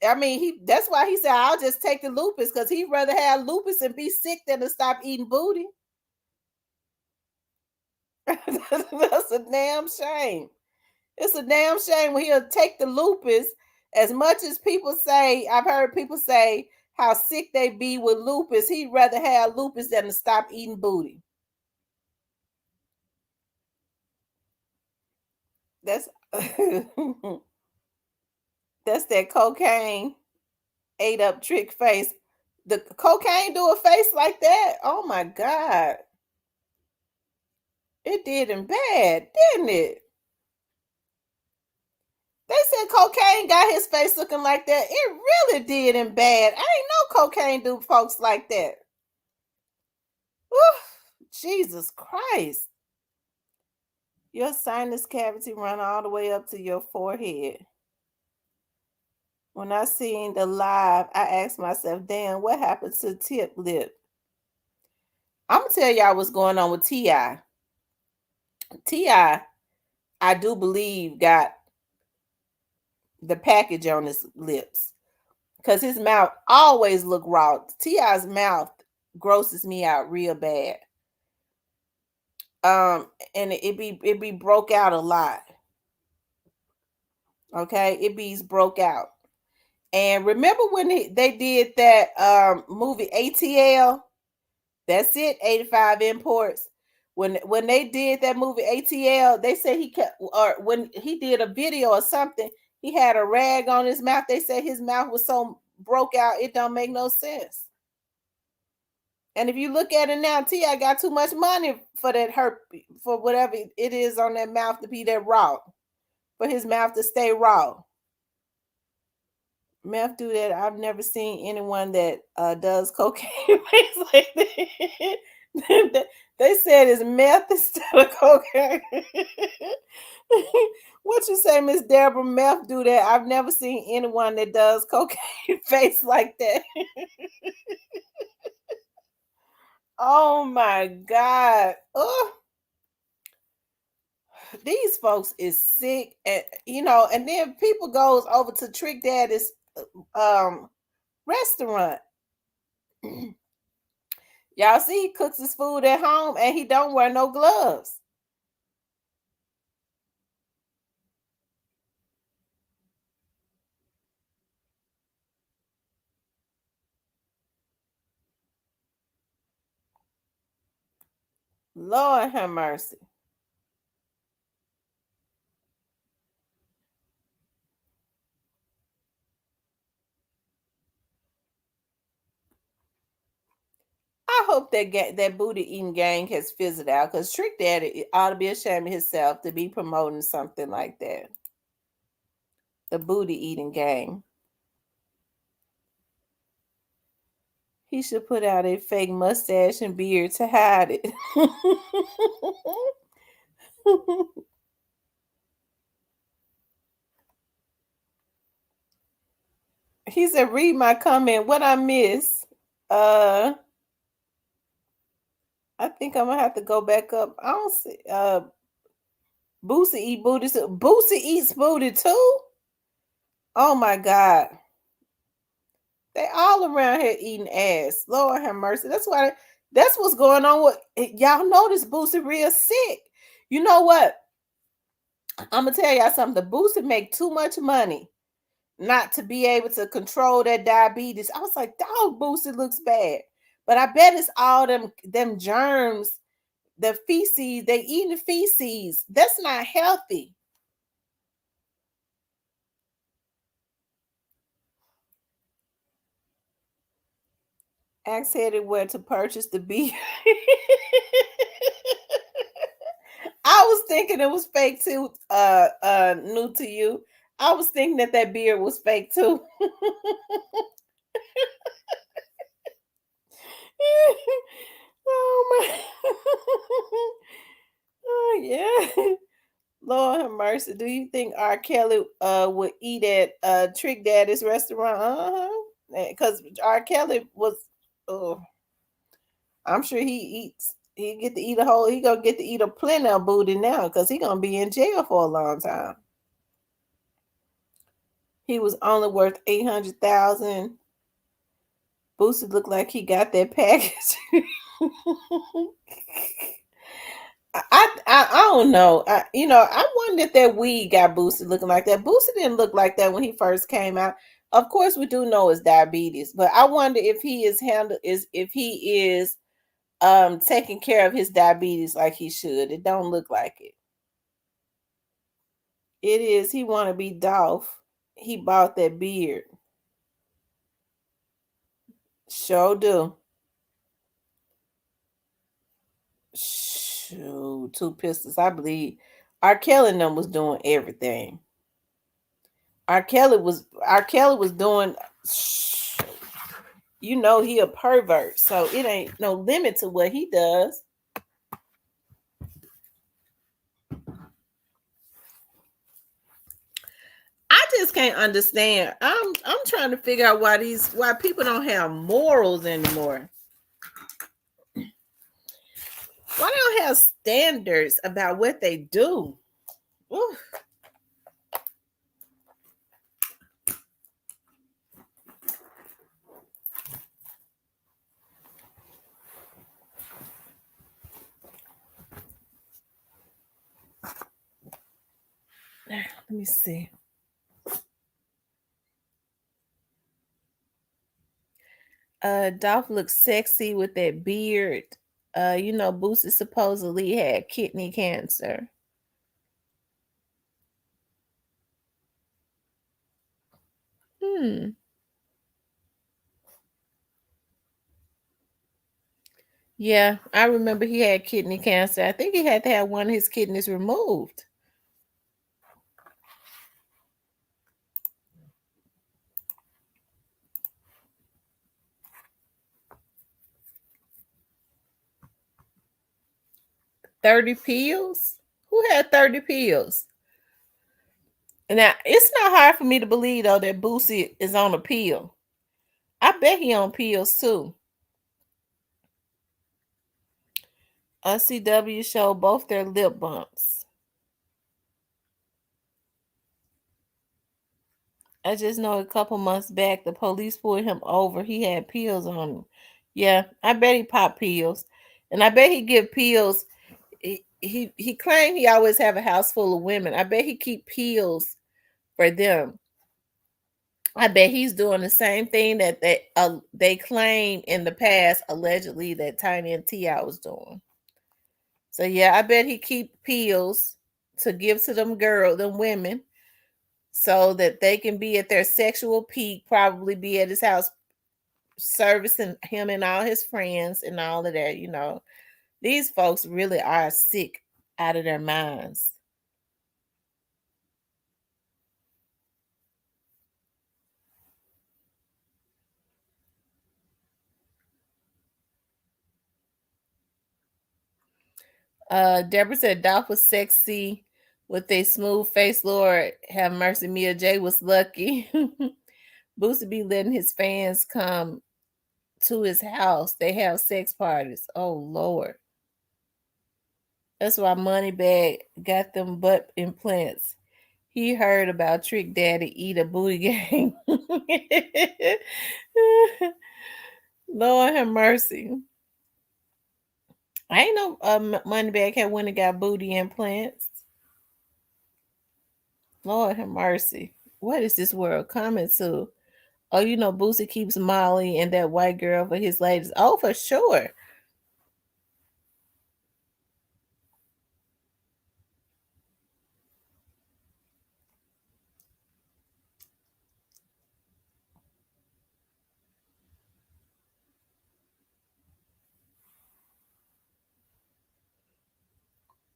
I mean, that's why he said, "I'll just take the lupus," because he'd rather have lupus and be sick than to stop eating booty. That's a damn shame. It's a damn shame when he'll take the lupus. As much as people say, I've heard people say how sick they be with lupus, he'd rather have lupus than to stop eating booty. That's that's that cocaine ate up trick face. The cocaine do a face like that? Oh my God. It did him bad, didn't it? They said cocaine got his face looking like that. It really did him bad. I ain't know cocaine do folks like that. Whew, Jesus Christ. Your sinus cavity run all the way up to your forehead. When I seen the live, I asked myself, damn, what happened to tip lip? I'm going to tell y'all what's going on with T.I. T.I., I do believe, got the package on his lips, because his mouth always look raw. T.I.'s mouth grosses me out real bad. And it be broke out a lot. Okay, it be broke out. And remember when they did that movie ATL? That's it, 85 imports. When they did that movie ATL, they said or when he did a video or something, he had a rag on his mouth. They said his mouth was so broke out, it don't make no sense. And if you look at it now, T.I. got too much money for that for whatever it is on that mouth to be that raw, for his mouth to stay raw. Meth do that. I've never seen anyone that does cocaine like that. They said it's meth instead of cocaine. What you say, Miss Deborah? Meth do that. I've never seen anyone that does cocaine face like that. Oh my God. Oh, these folks is sick. And and then people goes over to Trick Daddy's restaurant. Y'all see, he cooks his food at home and he don't wear no gloves. Lord have mercy. I hope that booty eating gang has fizzled out, because Trick Daddy ought to be ashamed of himself to be promoting something like that. The booty eating gang. He should put out a fake mustache and beard to hide it. He said, read my comment. What I miss? I I think I'm gonna have to go back up. I don't see Boosie eat booty too. Boosie eats booty too. Oh my God. They all around here eating ass. Lord have mercy. That's what's going on with y'all know this Boosie real sick. You know what? I'm gonna tell y'all something. The Boosie make too much money not to be able to control that diabetes. I was like, dog, Boosie looks bad. But I bet it's all them germs, the feces, they eating feces. That's not healthy. Ask headed where to purchase the beer. I was thinking it was fake too, new to you. I was thinking that beard was fake too. Oh my. Oh yeah. Lord have mercy. Do you think R. Kelly would eat at Trick Daddy's restaurant? Uh-huh. Because R. Kelly was I'm sure he eats. He get to eat a whole. He gonna get to eat a plenty of booty now because he gonna be in jail for a long time. He was only worth 800,000. Boosie looked like he got that package. I don't know. I wonder if that weed got Boosie looking like that. Boosie didn't look like that when he first came out. Of course, we do know it's diabetes, but I wonder if he is taking care of his diabetes like he should. It don't look like it. It is. He want to be Dolph. He bought that beard. Sure do. Shoot, two pistols. I believe R. Kelly and them was doing everything. R. Kelly was doing. You know he a pervert, so it ain't no limit to what he does. I just can't understand. I'm trying to figure out why people don't have morals anymore. Why they don't have standards about what they do? Ooh. Let me see. Dolph looks sexy with that beard. Boosie supposedly had kidney cancer. Yeah, I remember he had kidney cancer. I think he had to have one of his kidneys removed. $30 pills? Who had 30 pills? Now, it's not hard for me to believe, though, that Boosie is on a pill. I bet he on pills, too. CW showed both their lip bumps. I just know a couple months back, the police pulled him over. He had pills on him. Yeah, I bet he popped pills. And I bet he give pills. He claimed he always have a house full of women. I bet he keep pills for them. I bet he's doing the same thing that they claimed in the past, allegedly, that Tiny and T.I. was doing. So yeah, I bet he keep pills to give to them women, so that they can be at their sexual peak, probably be at his house servicing him and all his friends and all of that. These folks really are sick out of their minds. Deborah said Dolph was sexy with a smooth face. Lord have mercy. Mia J was lucky. Boosie be letting his fans come to his house. They have sex parties. Oh Lord. That's why Moneybag got them butt implants. He heard about Trick Daddy eat a booty gang. Lord have mercy. I ain't no Moneybag had went and got booty implants. Lord have mercy. What is this world coming to? Oh, you know, Boosie keeps Molly and that white girl for his ladies. Oh, for sure.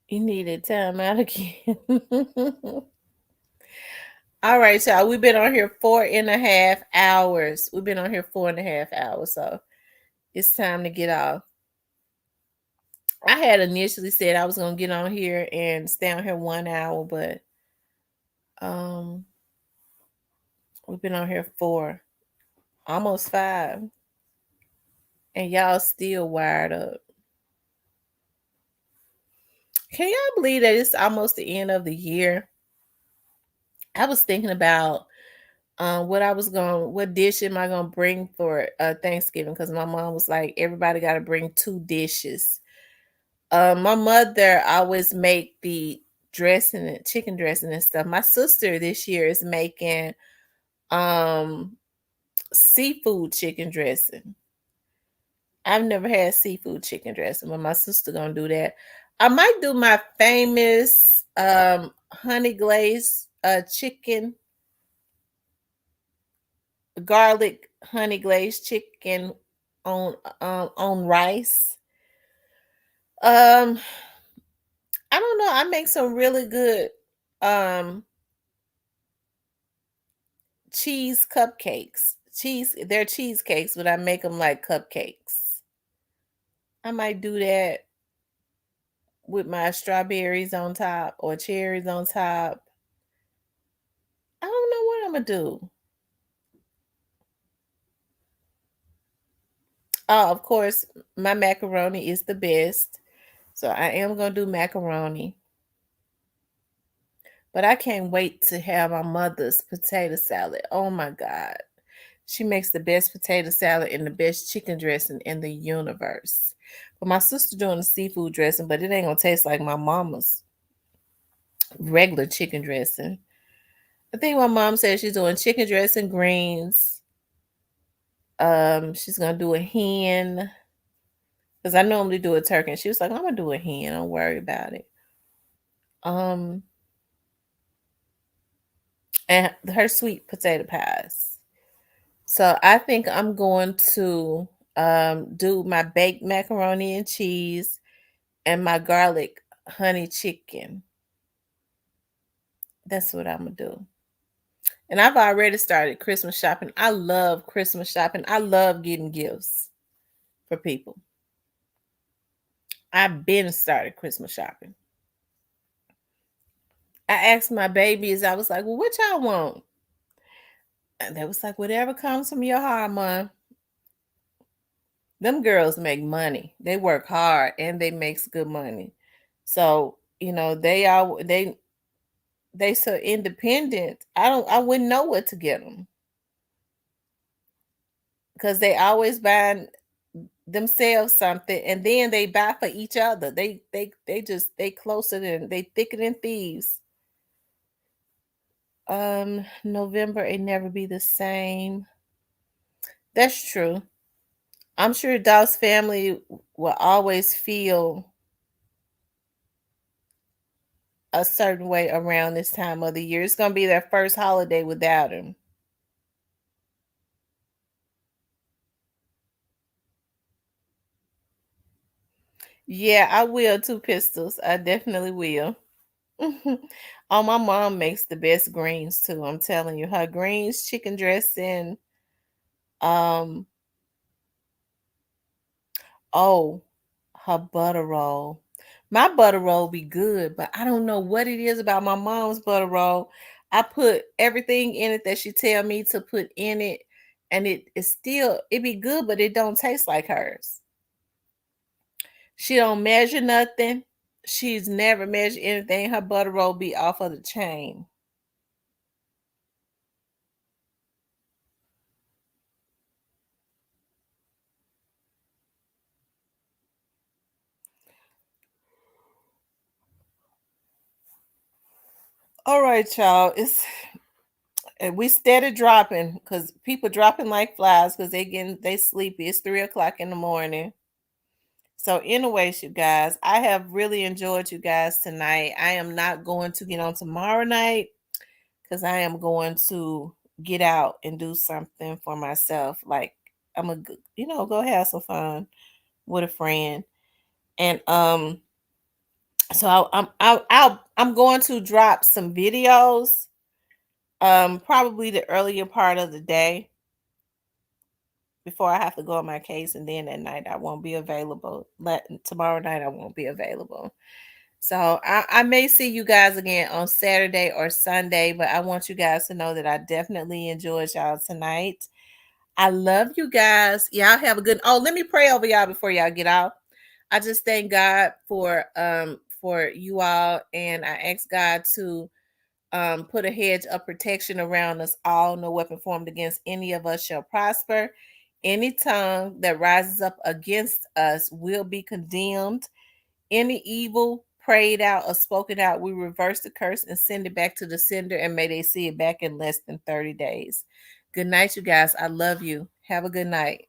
You needed time out again. All right, y'all. We've been on here 4.5 hours. We've been on here 4.5 hours, so it's time to get off. I had initially said I was gonna get on here and stay on here 1 hour, but we've been on here 4, almost 5, and y'all still wired up. Can y'all believe that it's almost the end of the year? I was thinking about what dish am I gonna bring for Thanksgiving? Because my mom was like, everybody got to bring 2 dishes. My mother always make the dressing and chicken dressing and stuff. My sister this year is making seafood chicken dressing. I've never had seafood chicken dressing, but my sister gonna do that. I might do my famous honey glazed chicken, garlic honey glazed chicken on rice. I don't know. I make some really good cheese cupcakes. They're cheesecakes, but I make them like cupcakes. I might do that with my strawberries on top or cherries on top. I don't know what I'm gonna do. Oh, of course, my macaroni is the best. So I am gonna do macaroni. But I can't wait to have my mother's potato salad. Oh my God. She makes the best potato salad and the best chicken dressing in the universe. But my sister doing the seafood dressing, but it ain't gonna taste like my mama's regular chicken dressing. I think my mom said she's doing chicken dressing, greens. She's gonna do a hen. Because I normally do a turkey. And she was like, I'm gonna do a hen. Don't worry about it. And her sweet potato pies. So I think I'm going to do my baked macaroni and cheese and my garlic honey chicken. That's what I'm gonna do. And I've already started Christmas shopping. I love Christmas shopping. I love getting gifts for people. I've been started Christmas shopping. I asked my babies, I was like, well, what y'all want? And they was like, whatever comes from your heart, Mom. Them girls make money. They work hard and they makes good money. So, you know, they so independent. I wouldn't know what to get them. Because they always buying themselves something and then they buy for each other. They closer than they thicker than thieves. November ain't never be the same. That's true. I'm sure Daw's family will always feel a certain way around this time of the year. It's gonna be their first holiday without him. Yeah, I will too, Pistols. I definitely will. Oh, my mom makes the best greens too. I'm telling you, her greens, chicken dressing. Um, oh, her butter roll. My butter roll be good, but I don't know what it is about my mom's butter roll. I put everything in it that she tell me to put in it, and it be good, but it don't taste like hers. She don't measure nothing. She's never measured anything. Her butter roll be off of the chain. All right, y'all. We steady dropping because people dropping like flies because they sleepy. It's 3 o'clock in the morning. So, anyways, you guys, I have really enjoyed you guys tonight. I am not going to get on tomorrow night because I am going to get out and do something for myself. Like I'm a go have some fun with a friend, and so I'm going to drop some videos, probably the earlier part of the day before I have to go on my case, and then at night I won't be available. Tomorrow night I won't be available. So I may see you guys again on Saturday or Sunday, but I want you guys to know that I definitely enjoyed y'all tonight. I love you guys. Y'all have a good. Oh, let me pray over y'all before y'all get off. I just thank God for you all, and I ask God to put a hedge of protection around us all. No weapon formed against any of us shall prosper. Any tongue that rises up against us will be condemned. Any evil prayed out or spoken out, we reverse the curse and send it back to the sender, and may they see it back in less than 30 days. Good night, you guys. I love you. Have a good night.